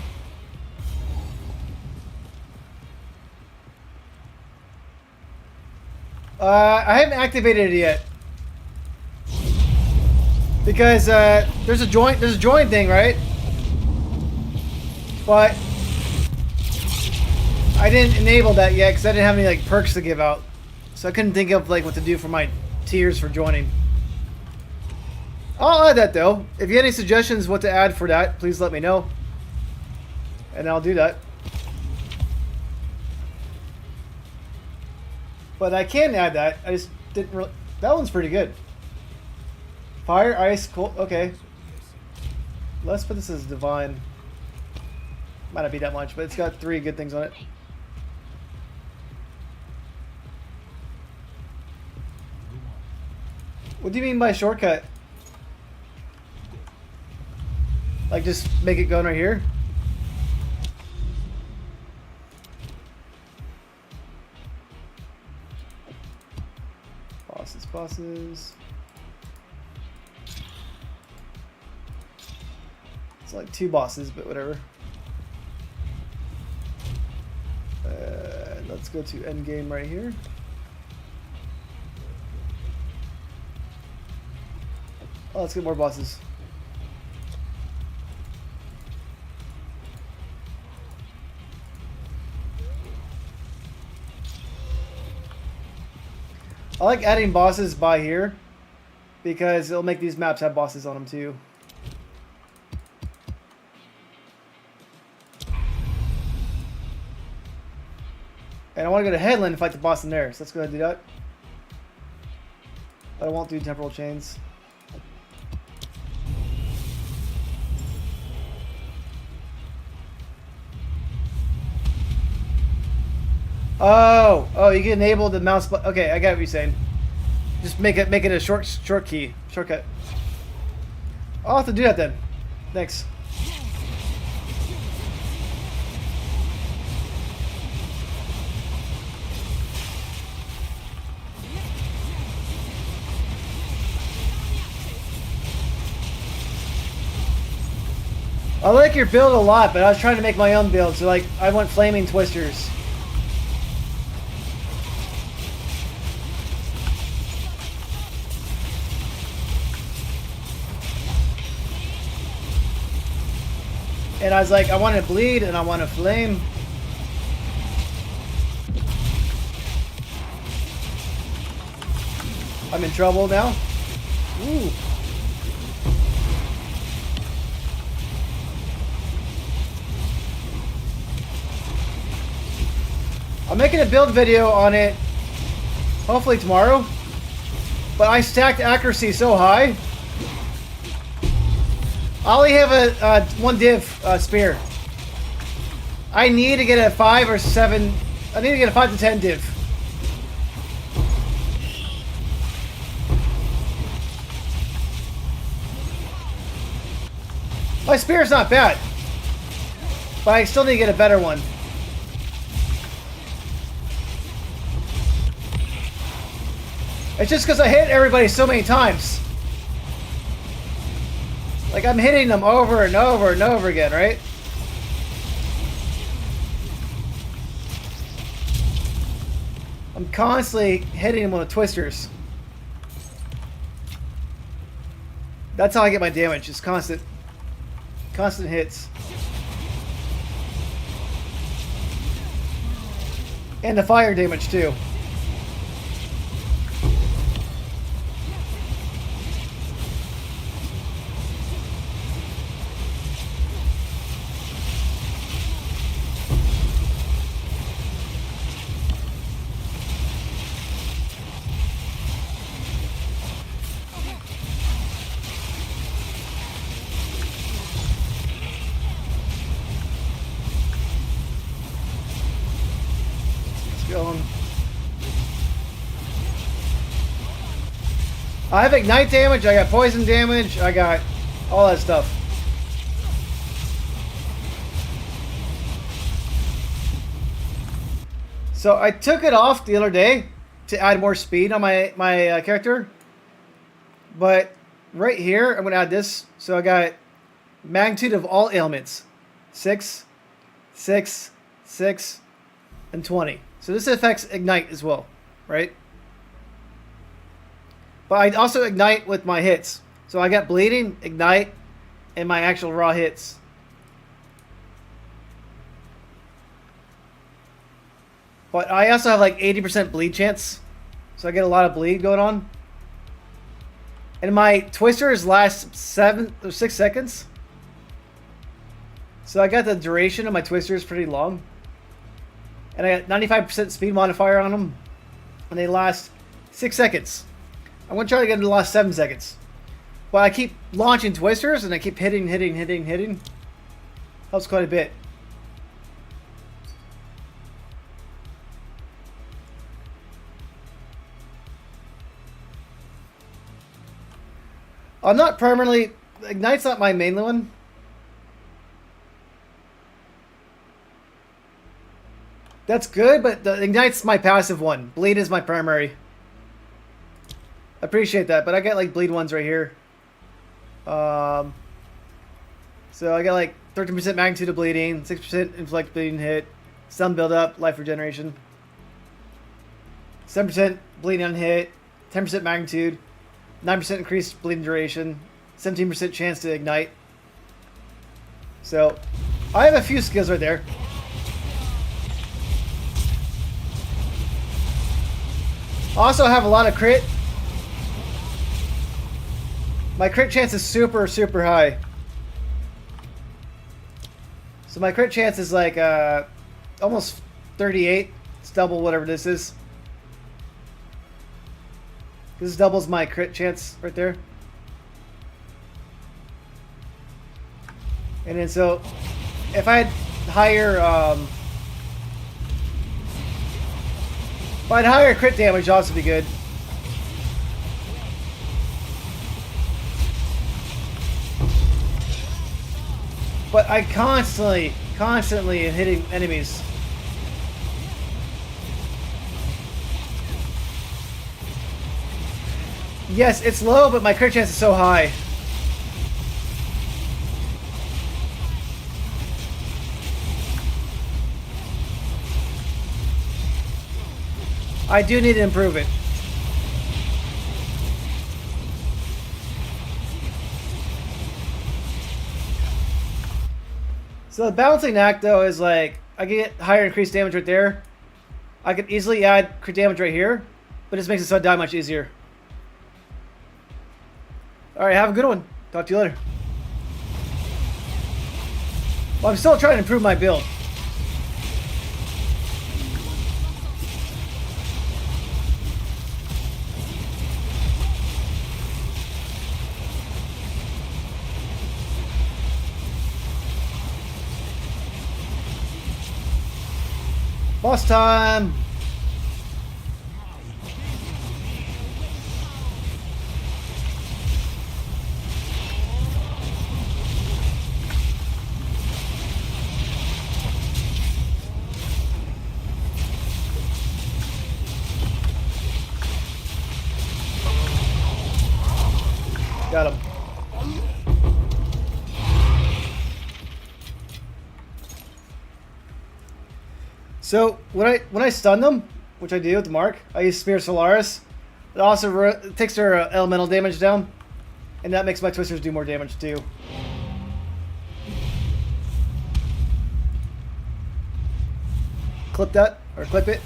I haven't activated it yet because there's a joint thing, right? But I didn't enable that yet because I didn't have any like perks to give out, so I couldn't think of like what to do for my tiers for joining. I'll add that though. If you have any suggestions what to add for that, please let me know, and I'll do that. But I can add that. I just didn't really... That one's pretty good. Fire, ice, cold... Okay. Let's put this as divine. Might not be that much, but it's got 3 good things on it. What do you mean by shortcut? Like just make it go right here? Bosses. It's like 2 bosses, but whatever. Let's go to endgame right here. Oh, let's get more bosses. I like adding bosses by here because it'll make these maps have bosses on them too. And I want to go to Headland and fight the boss in there, so let's go ahead and do that. But I won't do temporal chains. Oh, you can enable the mouse button. Okay, I got what you're saying. Just make it a shortcut. I'll have to do that then. Thanks. I like your build a lot, but I was trying to make my own build, so like I want flaming twisters. And I was like, I want to bleed and I want to flame. I'm in trouble now. Ooh. I'm making a build video on it hopefully tomorrow. But I stacked accuracy so high. I only have a 1 div spear. I need to get a 5 or 7. I need to get a 5 to 10 div. My spear's not bad, but I still need to get a better one. It's just because I hit everybody so many times. Like, I'm hitting them over and over and over again, right? I'm constantly hitting them with twisters. That's how I get my damage, just constant hits. And the fire damage, too. Going. I have ignite damage, I got poison damage, I got all that stuff. So I took it off the other day to add more speed on my character. But right here, I'm going to add this. So I got magnitude of all ailments. 6, 6, 6, and 20. So this affects ignite as well, right? But I also ignite with my hits. So I got bleeding, ignite, and my actual raw hits. But I also have like 80% bleed chance. So I get a lot of bleed going on. And my twisters last 7 or 6 seconds. So I got the duration of my twisters pretty long. And I got 95% speed modifier on them. And they last 6 seconds. I'm going to try to get them to last 7 seconds. But I keep launching twisters and I keep hitting. Helps quite a bit. I'm not permanently... Ignite's not my main one. That's good, but the Ignite's my passive one. Bleed is my primary. Appreciate that, but I got like bleed ones right here. So I got like 13% magnitude of bleeding, 6% inflict bleeding hit, some build up, life regeneration, 7% bleeding on hit, 10% magnitude, 9% increased bleeding duration, 17% chance to ignite. So I have a few skills right there. Also have a lot of crit. My crit chance is super high. So my crit chance is like almost 38. It's double whatever this is. This doubles my crit chance right there. And then so if I had higher if I had higher crit damage, it'd also be good. But I constantly am hitting enemies. Yes, it's low, but my crit chance is so high. I do need to improve it. So the balancing act, though, is like, I can get higher increased damage right there. I could easily add crit damage right here, but it just makes it so I die much easier. Alright, have a good one. Talk to you later. Well, I'm still trying to improve my build. Boss time! Got him. So when I stun them, which I do with the mark, I use Spear Solaris. It also takes their elemental damage down, and that makes my twisters do more damage too. Clip that, or clip it.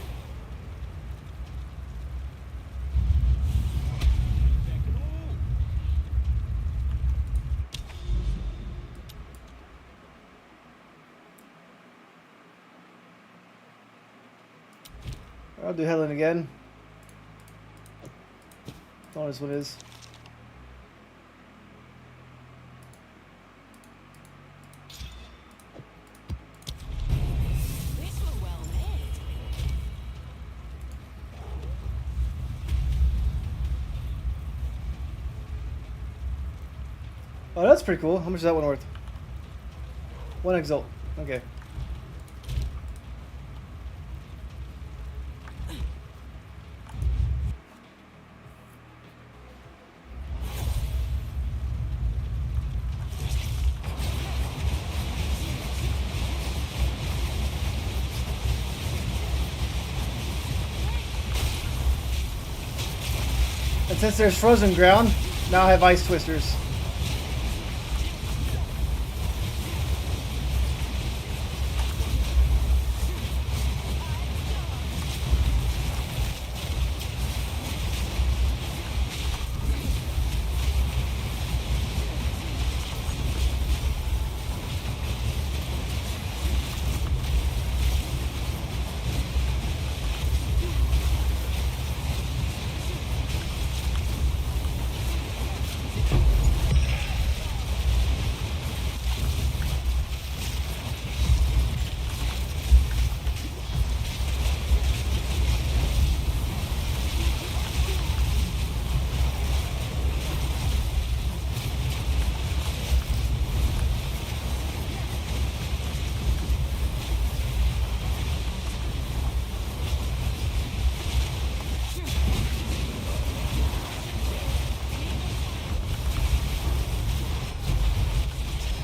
I'll do Helen again. Oh, this one is. This was well made. Oh, that's pretty cool. How much is that one worth? 1 exalt. Okay. And since there's frozen ground, now I have ice twisters.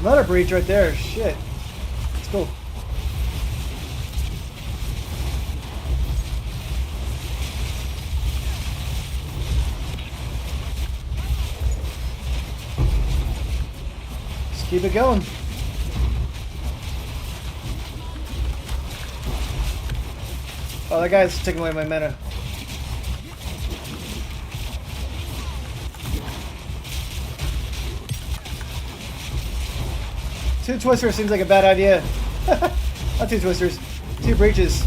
Another breach right there. Shit. Let's go. Just keep it going. Oh, that guy's taking away my mana. Two twisters seems like a bad idea. Not two twisters, two breaches.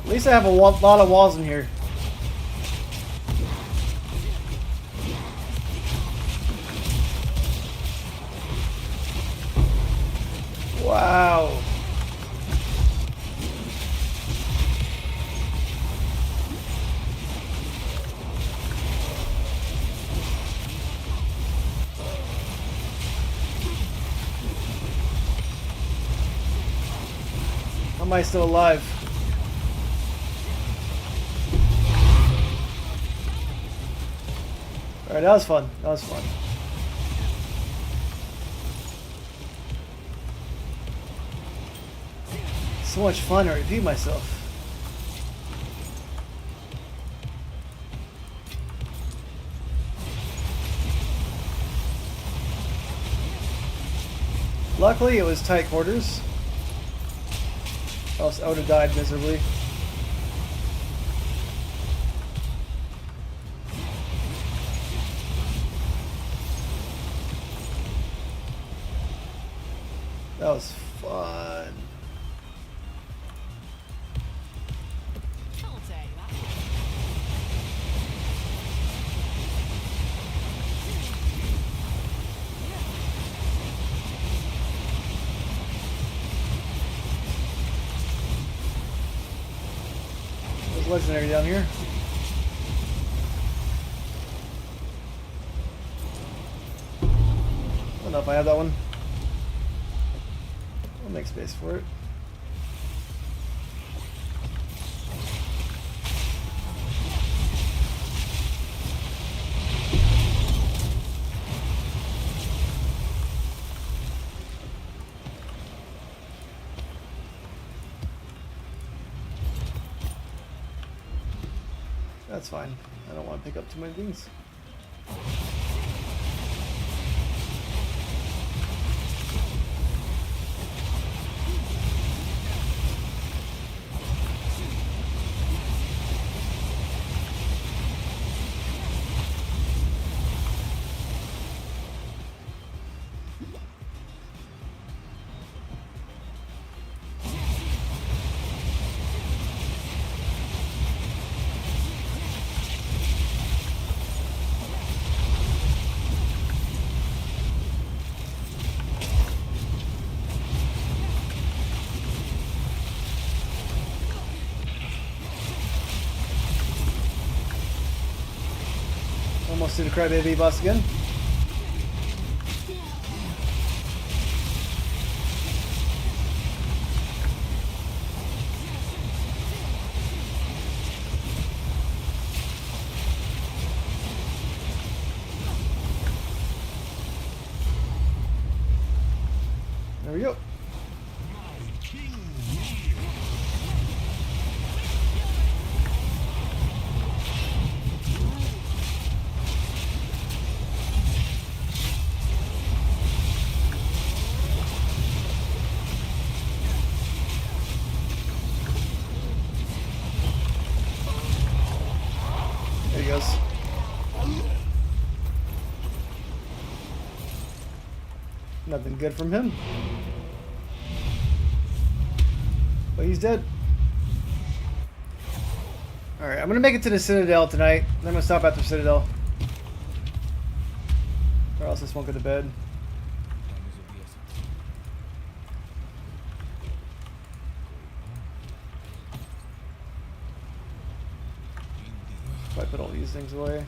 At least I have a lot of walls in here. Wow. How am I still alive? Alright, that was fun. That was fun. So much fun to review myself. Luckily, it was tight quarters. Else I would have died miserably. That was fun. I'll take that. There's legendary down here. I don't know if I have that one. I'll make space for it. That's fine. I don't want to pick up too many things. Almost to the crybaby boss again. There we go. Nothing good from him. But he's dead. Alright, I'm gonna make it to the Citadel tonight. Then I'm gonna stop at the Citadel. Or else this won't go to bed. If I put all these things away.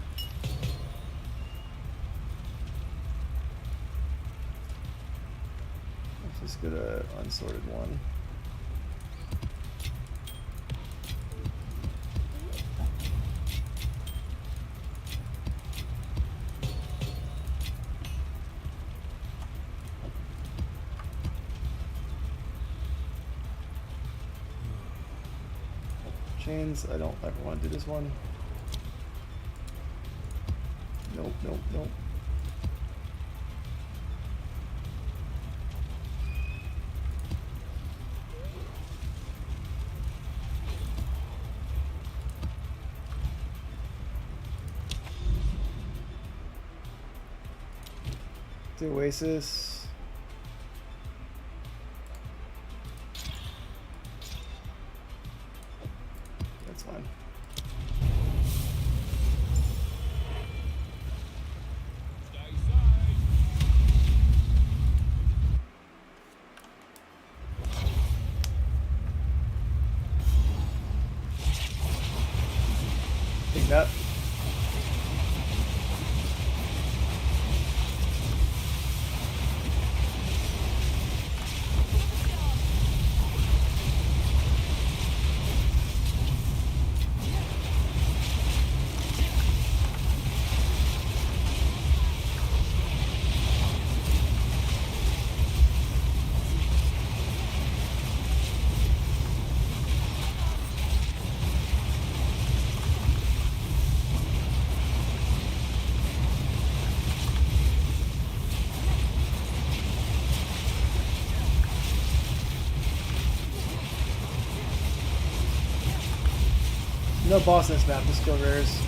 Let's just get an unsorted one. Chains, I don't ever want to do this one. Nope, nope, nope. The Oasis. That's fine. Take that. No boss in this map, just skill rares.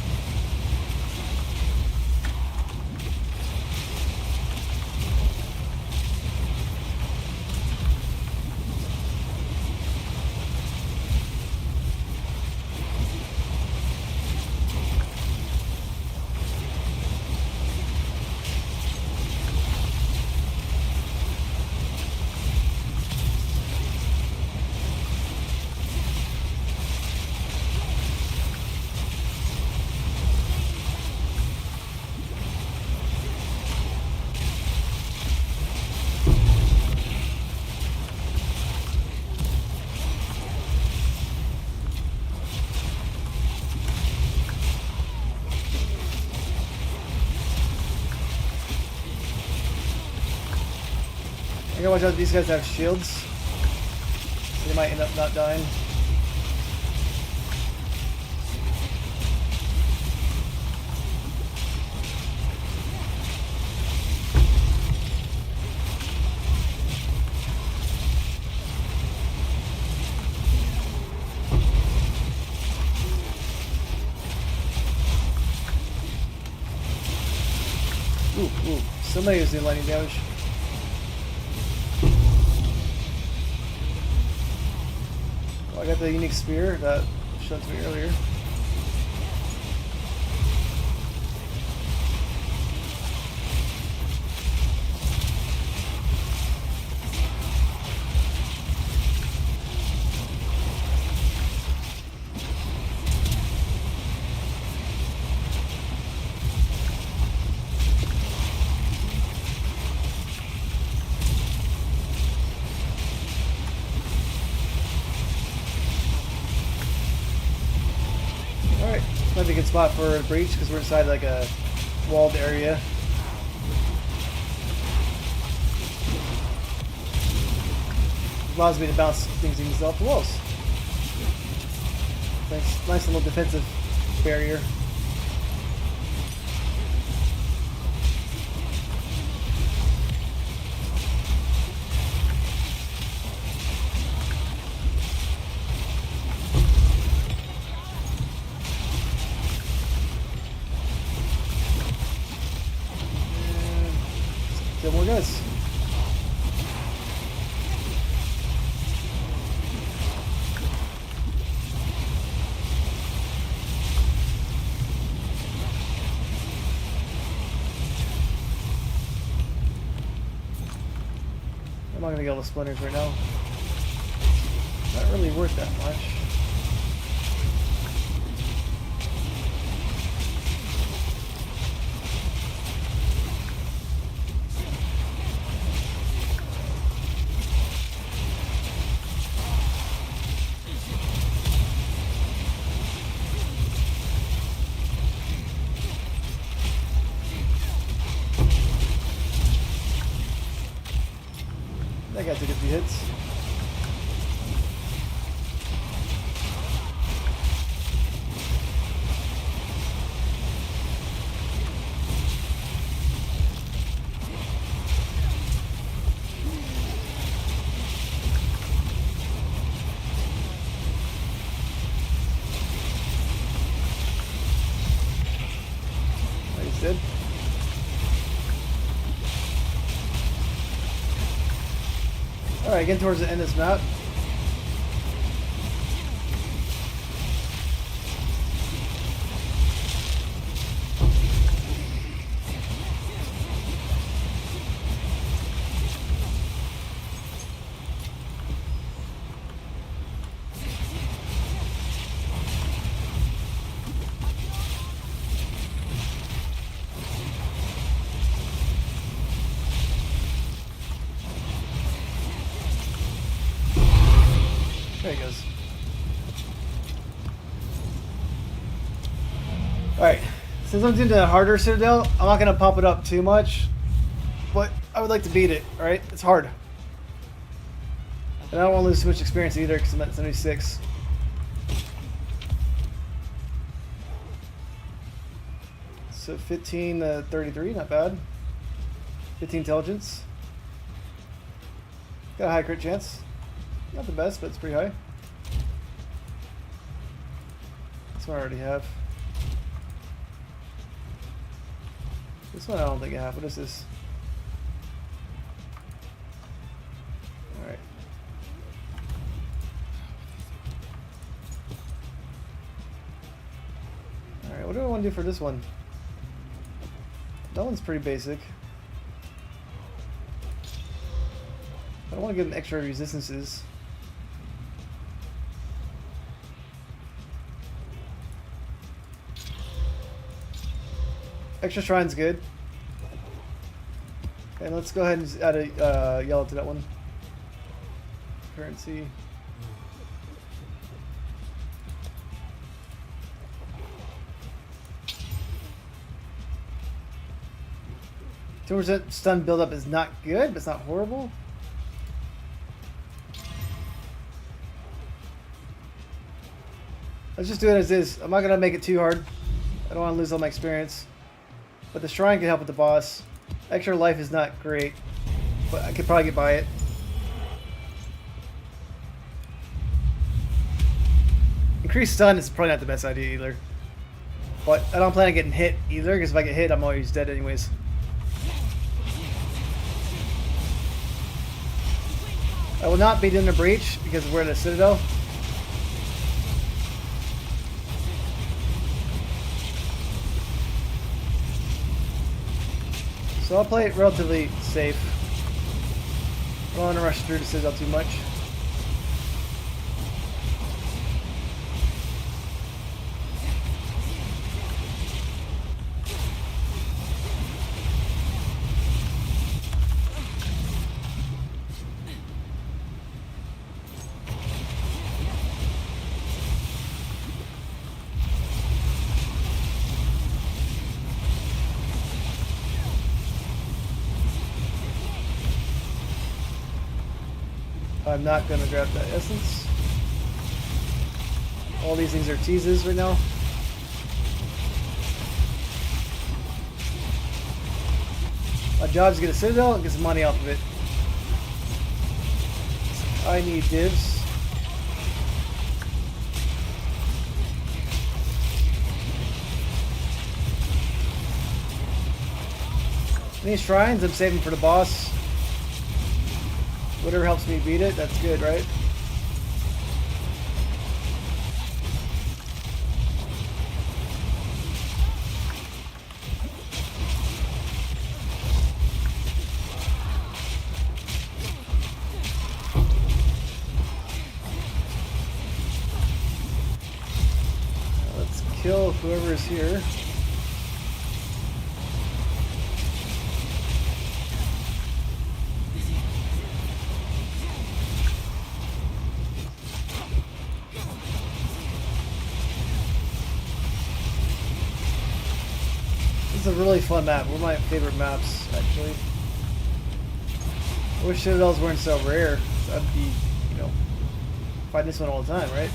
I gotta watch out, these guys have shields. So they might end up not dying. Ooh, somebody is doing lightning damage. Oh, I got the unique spear that showed to me earlier. Alright, might be a good spot for a breach because we're inside like a walled area. Allows me to bounce things even off the walls. Nice little defensive barrier. Kill more guys. gonna get all the splinters right now. Not really worth that much. That guy took a few hits. Like I said. Alright, getting towards the end of this map. There he goes. Alright, since I'm doing the harder Citadel, I'm not going to pump it up too much, but I would like to beat it, alright? It's hard. And I don't want to lose too much experience either because I'm at 76. So 15 to 33, not bad. 15 intelligence. Got a high crit chance. Not the best, but it's pretty high. This one I already have. This one I don't think I have. What is this? Alright. Alright, what do I want to do for this one? That one's pretty basic. I don't want to get an extra resistances. Extra shrine's good. Okay, let's go ahead and add a yellow to that one. Currency. %2% stun buildup is not good, but it's not horrible. Let's just do it as is. I'm not gonna make it too hard. I don't want to lose all my experience. But the shrine can help with the boss. Extra life is not great, but I could probably get by it. Increased stun is probably not the best idea either. But I don't plan on getting hit either, because if I get hit, I'm always dead anyways. I will not beat in the breach because we're in a Citadel. So I'll play it relatively safe. I don't want to rush through the Citadel too much. I'm not going to grab that essence. All these things are teases right now. My job is to get a Citadel and get some money off of it. I need divs. These shrines I'm saving for the boss. Whatever helps me beat it, that's good, right? kill whoever is here. This is a really fun map. One of my favorite maps, actually. I wish Citadels weren't so rare. I'd be, you know, fighting this one all the time, right?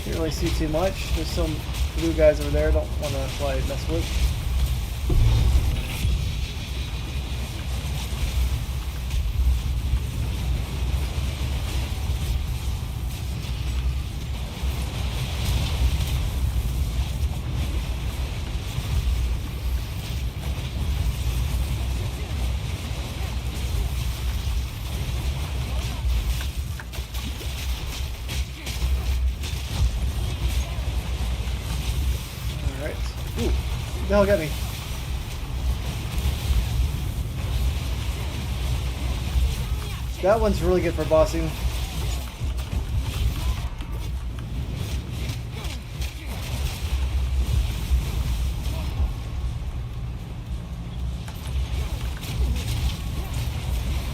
Can't really see too much. There's some blue guys over there. Don't want to probably mess with. Ooh, what the hell got me? That one's really good for bossing.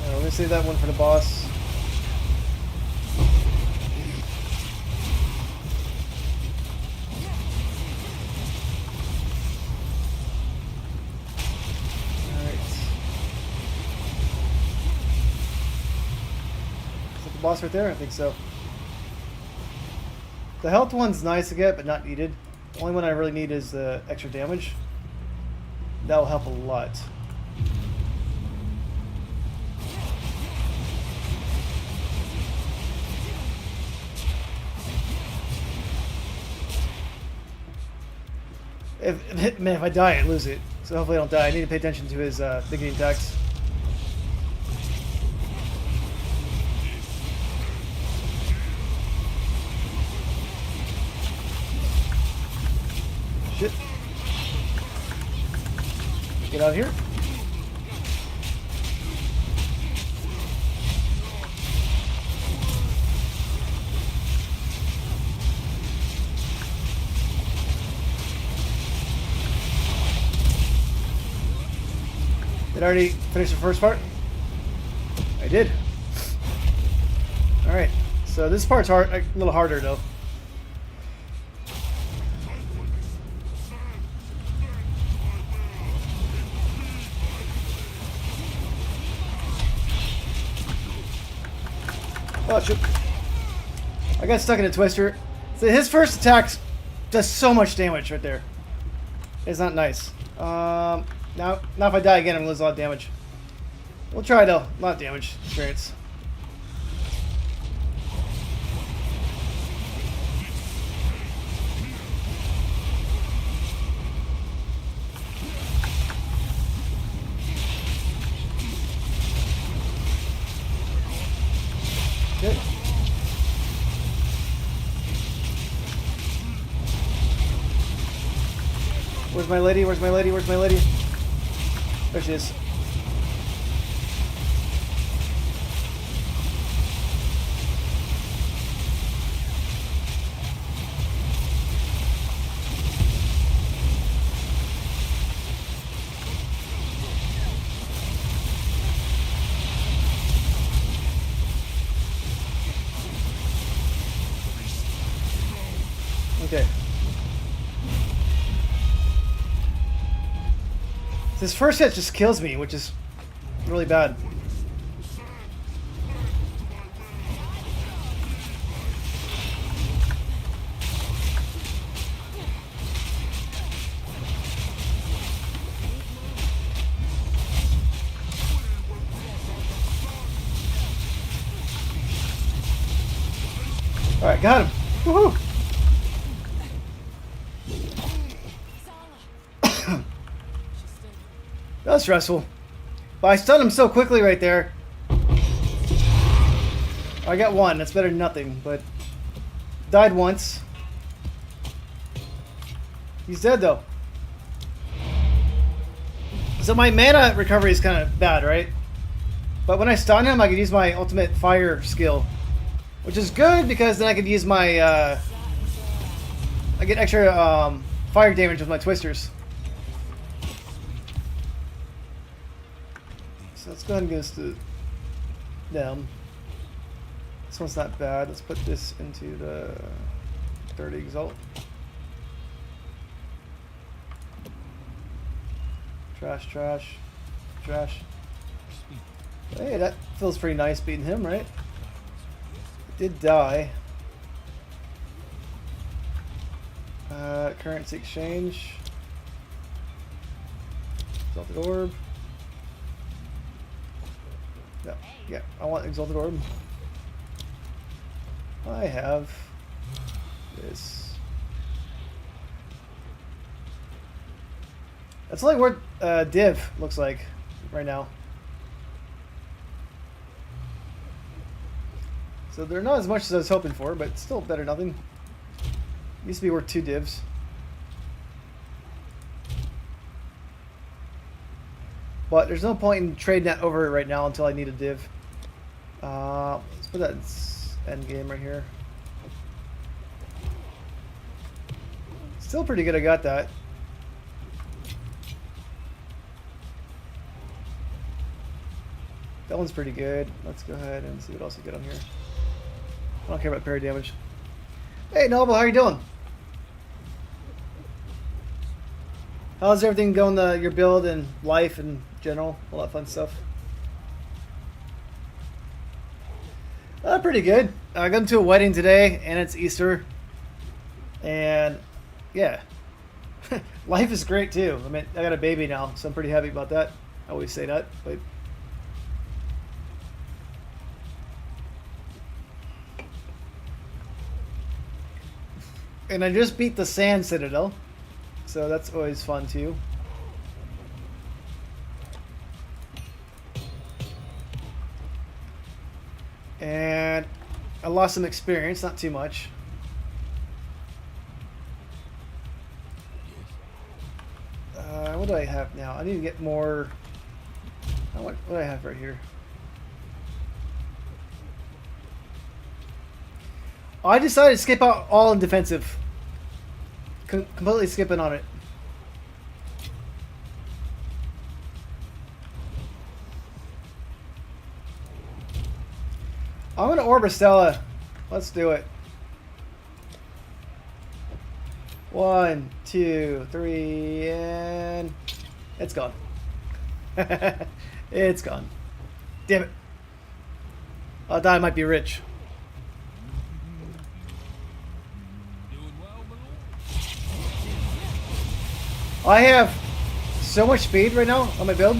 We're gonna save that one for the boss. Boss right there? I think so. The health one's nice to get, but not needed. The only one I really need is the extra damage. That will help a lot. If I die, I lose it. So hopefully I don't die. I need to pay attention to his beginning attacks. Shit. Get out of here. Did I already finish the first part? I did. Alright. So this part's hard, a little harder though. Oh, shoot. I got stuck in a twister. So his first attack does so much damage right there. It's not nice. Now if I die again, I'm gonna lose a lot of damage. We'll try though. A lot of damage experience. Good. Where's my lady? Where's my lady? Where's my lady? There she is. Okay. This first hit just kills me, which is really bad. All right, got him. Woohoo! That was stressful. But I stunned him so quickly right there. I got one. That's better than nothing, but died once. He's dead though. So my mana recovery is kind of bad, right? But when I stun him, I could use my ultimate fire skill, which is good because then I could use my I get extra fire damage with my twisters. So let's go ahead and get this to them. This one's not bad. Let's put this into the 30 Exalt. Trash, trash, trash. Hey, that feels pretty nice beating him, right? Did die. Currency exchange. Exalted Orb. Yeah, I want Exalted Orb. I have this. That's like what Div looks like right now. So they're not as much as I was hoping for, but still better than nothing. Used to be worth 2 divs. But there's no point in trading that over right now until I need a div. Let's put that in endgame right here. Still pretty good, I got that. That one's pretty good. Let's go ahead and see what else we get on here. I don't care about parry damage. Hey Noble, how are you doing? How's everything going, your build and life in general? All that fun stuff. Pretty good. I got into a wedding today, and it's Easter. And, yeah. Life is great, too. I mean, I got a baby now, so I'm pretty happy about that. I always say that, but... And I just beat the Sand Citadel, so that's always fun too. And I lost some experience, not too much. What do I have now? I need to get more. What do I have right here? I decided to skip out all in defensive. Completely skipping on it. I'm gonna orb Stella. Let's do it. 1, 2, 3, and it's gone. It's gone. Damn it. I thought I might be rich. I have so much speed right now on my build.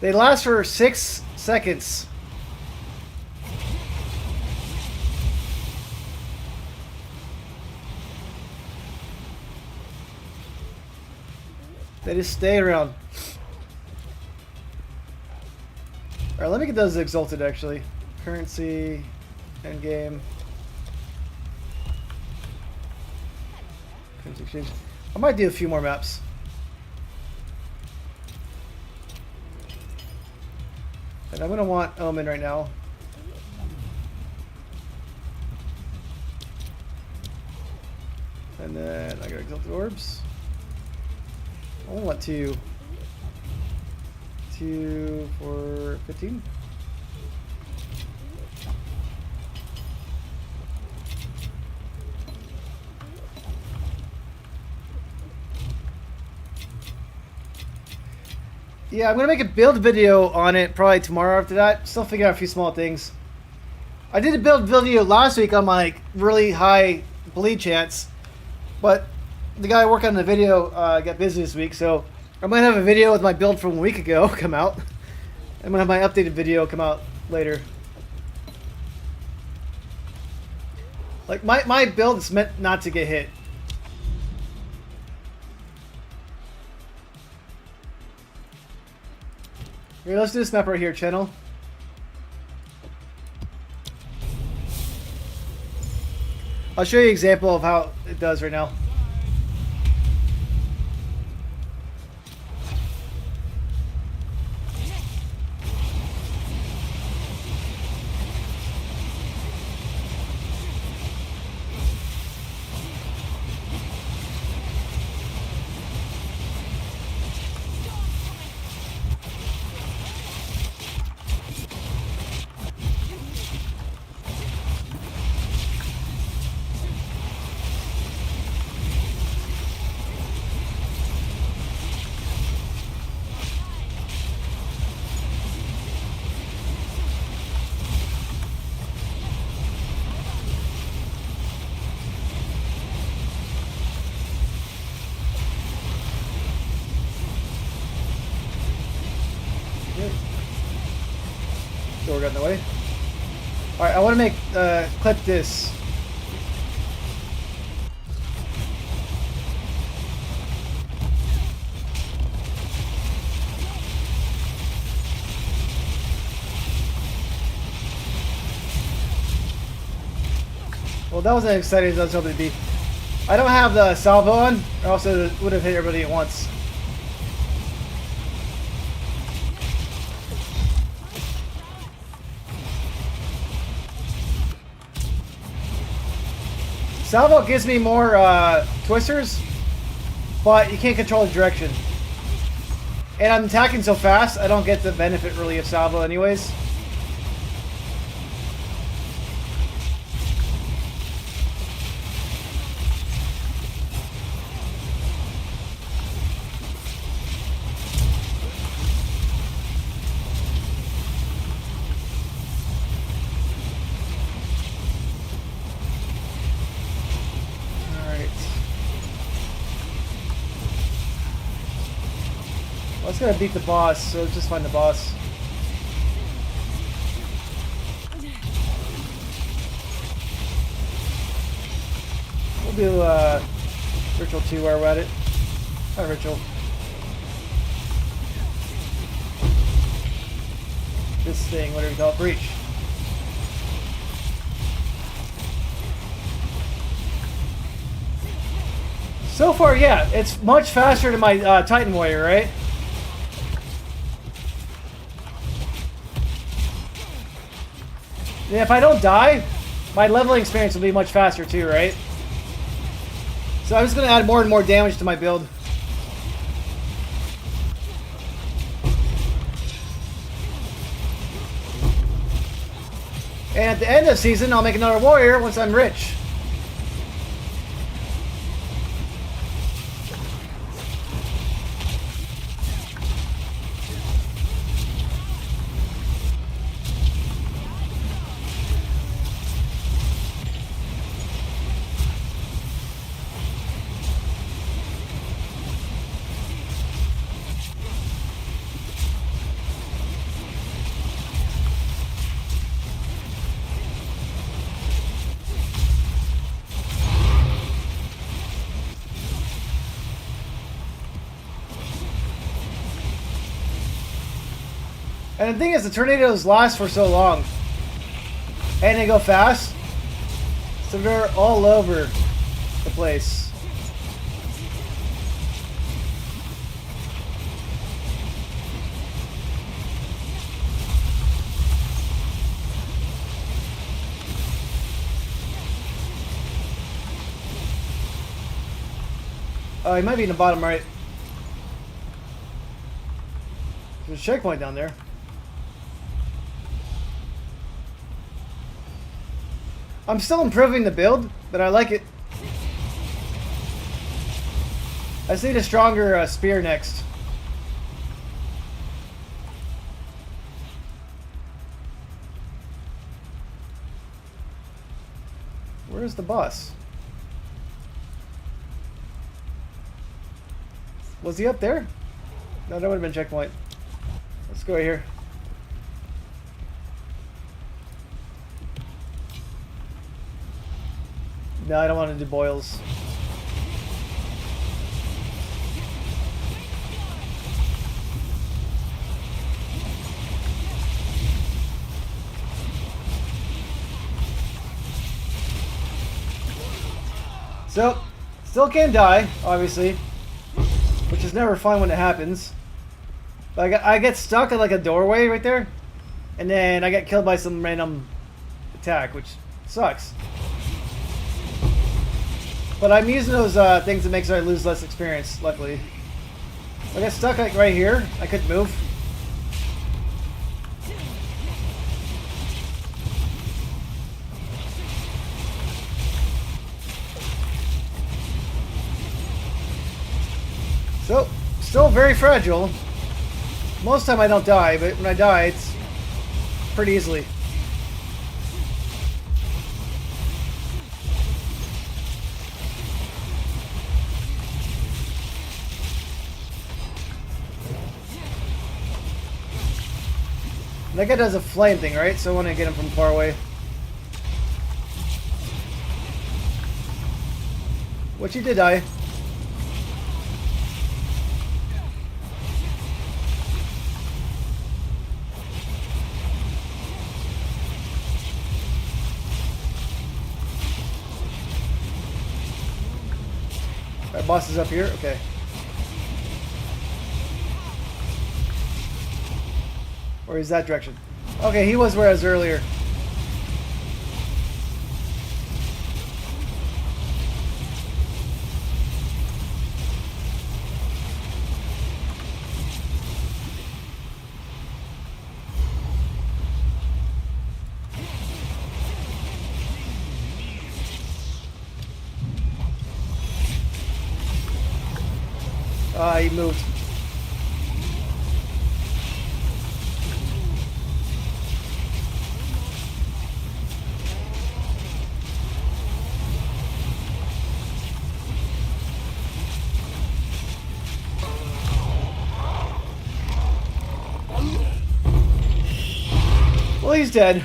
They last for 6 seconds. They just stay around. Alright, let me get those exalted actually. Currency, endgame. Currency exchange. I might do a few more maps. And I'm gonna want Omen right now. And then I got exalted orbs. I only want 2. 2 for 15. Yeah, I'm gonna make a build video on it probably tomorrow after that. Still figuring out a few small things. I did a build video last week on my really high bleed chance, but the guy working on the video got busy this week, so I'm gonna have a video with my build from a week ago come out. I'm gonna have my updated video come out later. Like, my build is meant not to get hit. Here, let's do this map right here, channel. I'll show you an example of how it does right now. Door got in the way. Alright, I want to make clip this. Well, that wasn't as exciting as I was hoping to be. I don't have the salvo on, or else it would have hit everybody at once. Salvo gives me more twisters, but you can't control the direction. And I'm attacking so fast, I don't get the benefit really of salvo anyways. Let's gotta beat the boss, so let's just find the boss. We'll do Ritual 2 while we're at it. Hi, Ritual. This thing, whatever you call it, Breach. So far, yeah, it's much faster than my Titan Warrior, right? And if I don't die, my leveling experience will be much faster too, right? So I'm just going to add more and more damage to my build. And at the end of the season, I'll make another warrior once I'm rich. And the thing is, the tornadoes last for so long. And they go fast. So they're all over the place. Oh, he might be in the bottom right. There's a checkpoint down there. I'm still improving the build, but I like it. I just need a stronger spear next. Where's the boss? Was he up there? No, that would have been checkpoint. Let's go right here. No, I don't want to do boils. So, still can't die, obviously, which is never fun when it happens. But I get stuck at like a doorway right there, and then I get killed by some random attack, which sucks. But I'm using those things that makes I lose less experience, luckily. I got stuck like right here. I couldn't move. So, still very fragile. Most of the time I don't die, but when I die, it's pretty easily. That guy does a flame thing, right? So I want to get him from far away. Which he did die. Alright, boss is up here. Okay. Or is that direction? Okay, he was where I was earlier. He moved. Well, he's dead.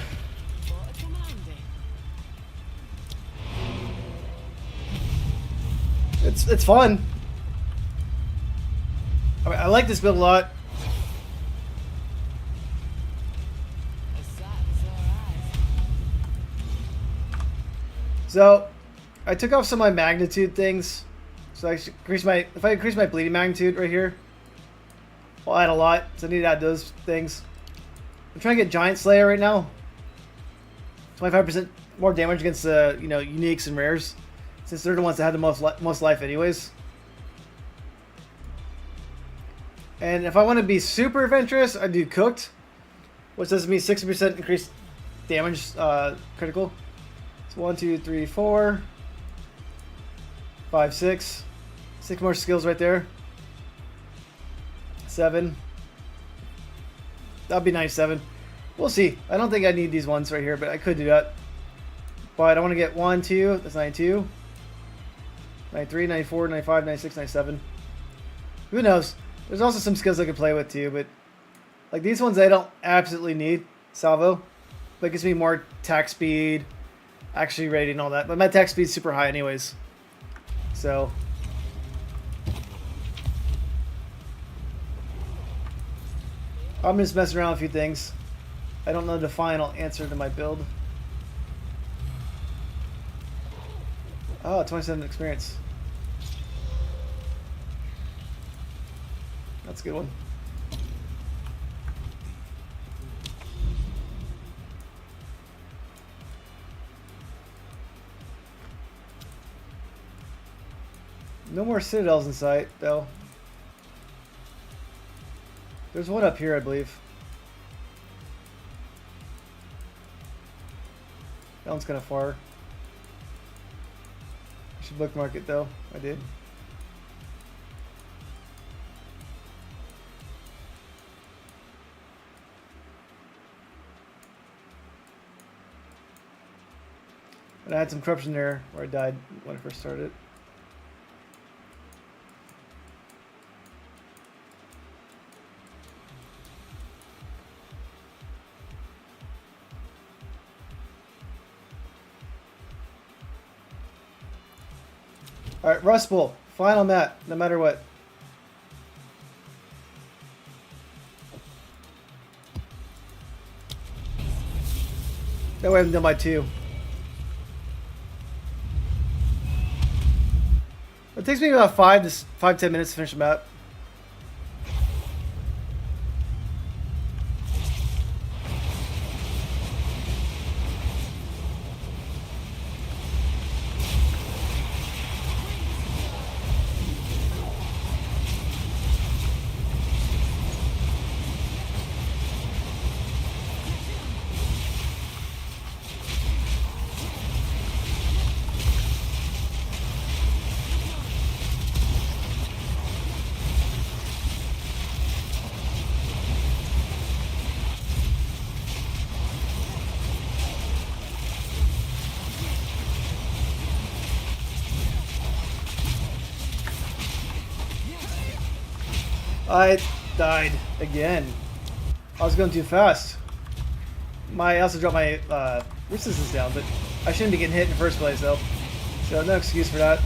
It's fun. I like this build a lot. So, I took off some of my magnitude things. So I should increase my, if I increase my bleeding magnitude right here, I'll add a lot. So I need to add those things. I'm trying to get Giant Slayer right now. 25% more damage against the uniques and rares, since they're the ones that have the most life anyways. And if I want to be super adventurous, I do Cooked, which does me 60% increased damage critical. So 1, 2, 3, 4, 5, 6. 6 more skills right there. 7. That'd be 97. We'll see. I don't think I need these ones right here, but I could do that. But I want to get 1, 2. That's 92. 93, 94, 95, 96, 97. Who knows? There's also some skills I can play with too, but like these ones I don't absolutely need. Salvo. But it gives me more attack speed, actually rating and all that. But my attack speed's super high anyways. So I'm just messing around with a few things. I don't know the final answer to my build. Oh, 27 experience. That's a good one. No more citadels in sight, though. There's one up here, I believe. That one's kind of far. I should bookmark it, though. I did. And I had some corruption there where I died when I first started. Alright, Rust Bowl. Final map, no matter what. That way I haven't done my 2. It takes me about 5-10 minutes to finish the map. I died again. I was going too fast. I also dropped my resistance down, but I shouldn't be getting hit in the first place, though. So no excuse for that.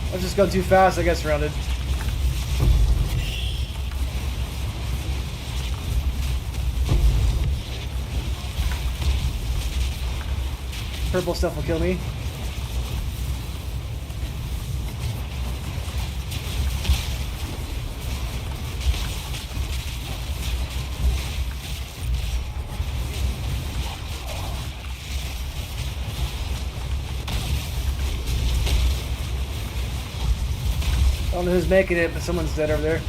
I was just going too fast. I got surrounded. Purple stuff will kill me. I don't know who's making it, but someone's dead over there.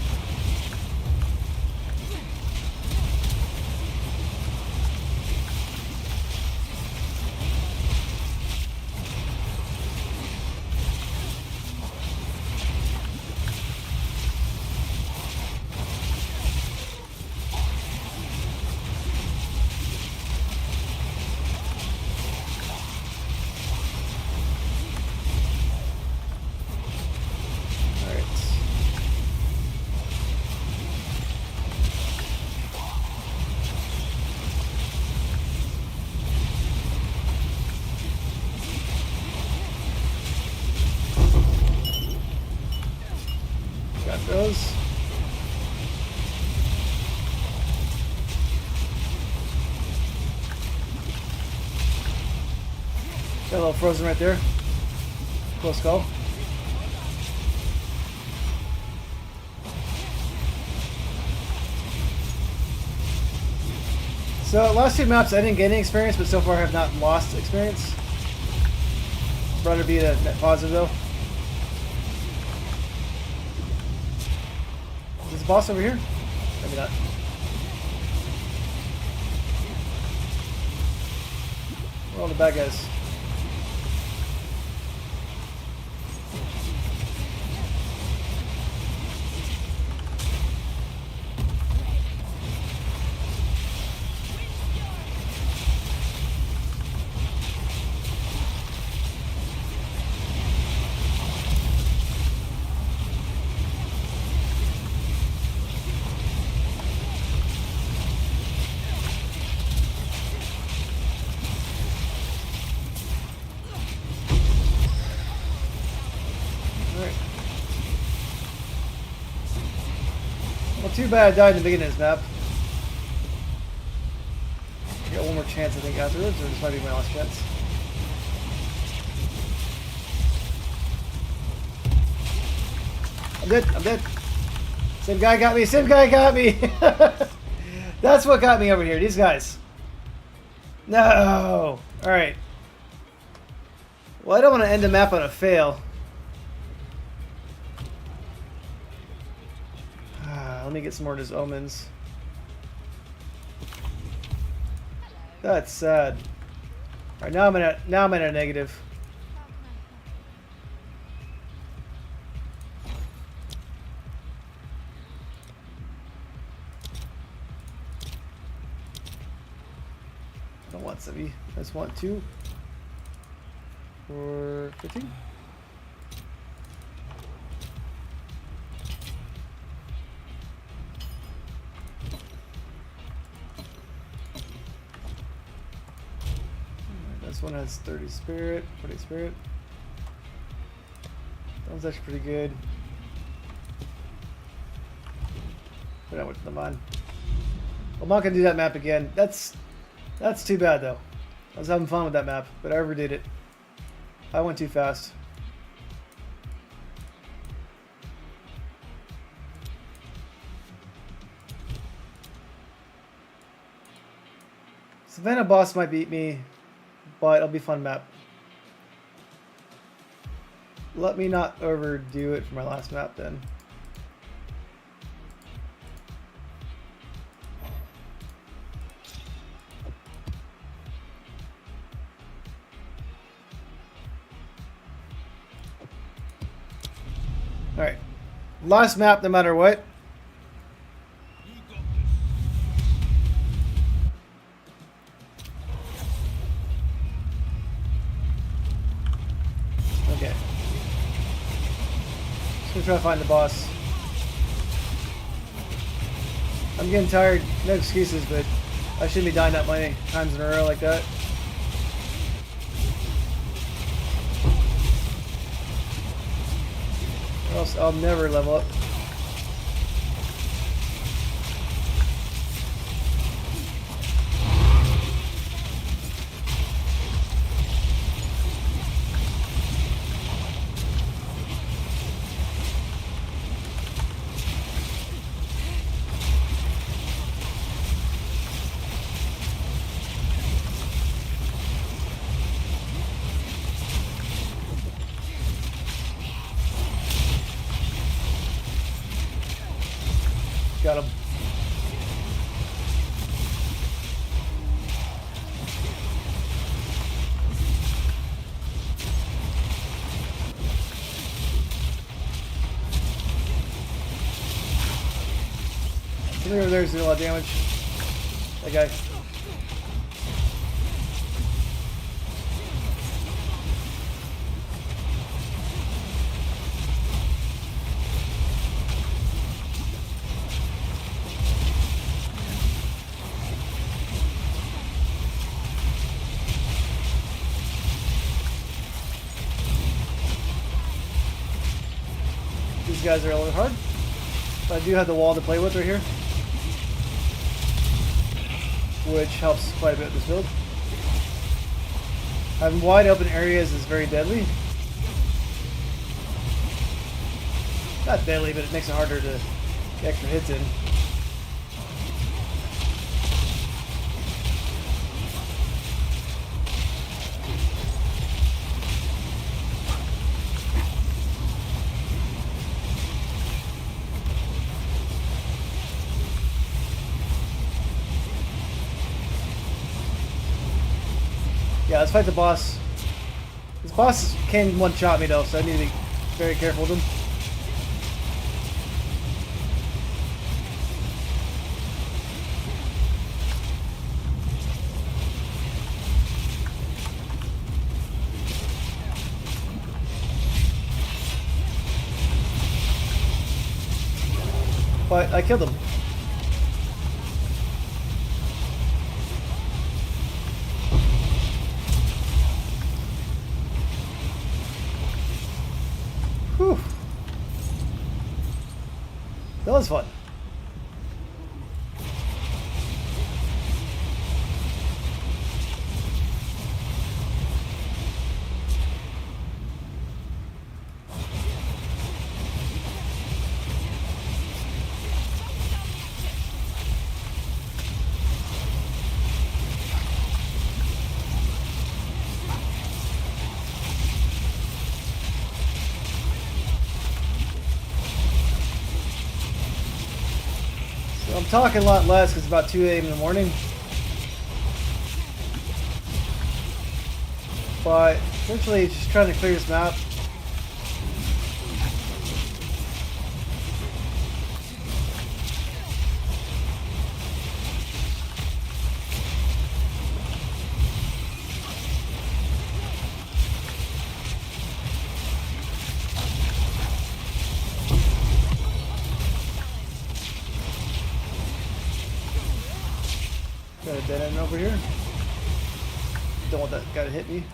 Got those. Got a little frozen right there. Close call. So last 2 maps I didn't get any experience, but so far I have not lost experience. Rather be a net positive though. Is the boss over here? Maybe not. Where are all the bad guys? Well, too bad I died in the beginning of this map. I got one more chance, I think, afterwards, or this might be my last chance. I'm dead, I'm dead. Same guy got me, same guy got me! That's what got me over here, these guys. No! Alright. Well, I don't want to end the map on a fail. Let me get some more of his omens. That's sad. Alright, now I'm at a negative. I don't want 70. I just want 2 for 15. This one has 30 spirit, 40 spirit. That one's actually pretty good. But I went to the mine. I'm not gonna do that map again. That's too bad though. I was having fun with that map, but I overdid it. I went too fast. Savannah boss might beat me, but it'll be a fun map. Let me not overdo it for my last map then. Alright. Last map no matter what. Okay. Just gonna try to find the boss. I'm getting tired. No excuses, but I shouldn't be dying that many times in a row like that. Or else I'll never level up. Got him. Something over there is doing a lot of damage. That guy. These guys are a little hard, but I do have the wall to play with right here, which helps quite a bit with this build. Having wide open areas is very deadly. Not deadly, but it makes it harder to get extra hits in. Yeah, let's fight the boss. This boss can one-shot me though, so I need to be very careful with him. But I killed him. Whew. That was fun. I'm talking a lot less because it's about 2 a.m. in the morning. But essentially, just trying to clear this map. Got a dead end over here. Don't want that guy to hit me.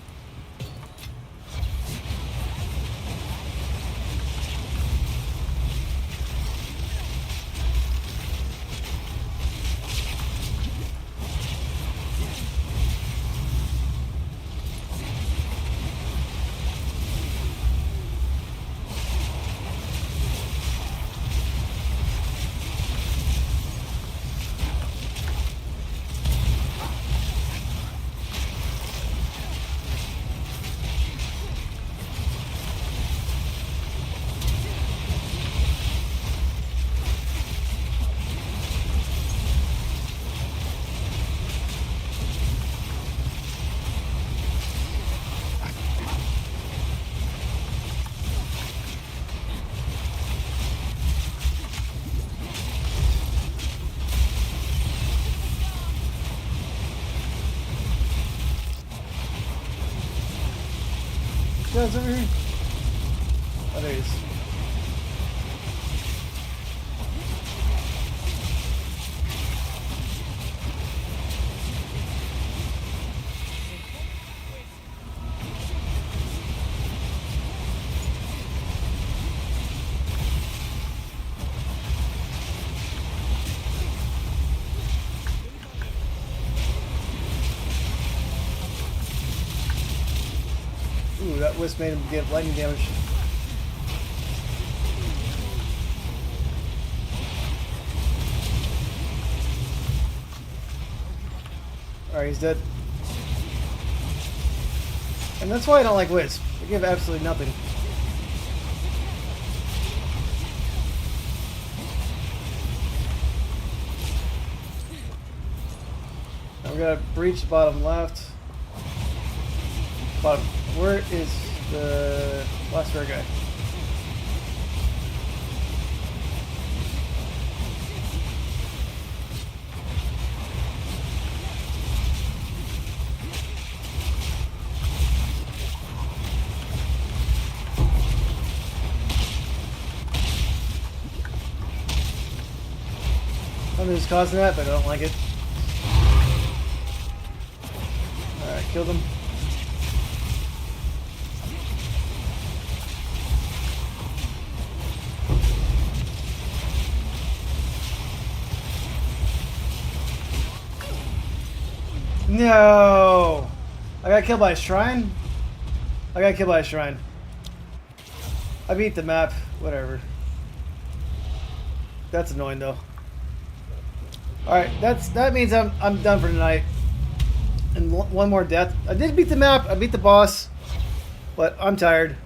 Yeah, it's over here. Oh, there he is. Ooh, that wisp made him get lightning damage. Alright, he's dead. And that's why I don't like wisp. They give absolutely nothing. Now we gotta breach the bottom left. Bottom. Where is the last rare guy? Something's causing that, but I don't like it. Alright, killed him. No! I got killed by a shrine? I got killed by a shrine. I beat the map. Whatever. That's annoying though. Alright, that means I'm done for tonight. And one more death. I did beat the map, I beat the boss, but I'm tired.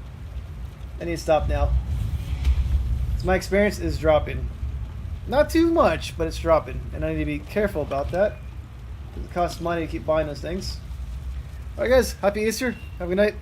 I need to stop now. So my experience is dropping. Not too much, but it's dropping. And I need to be careful about that. It costs money to keep buying those things. Alright guys, happy Easter. Have a good night.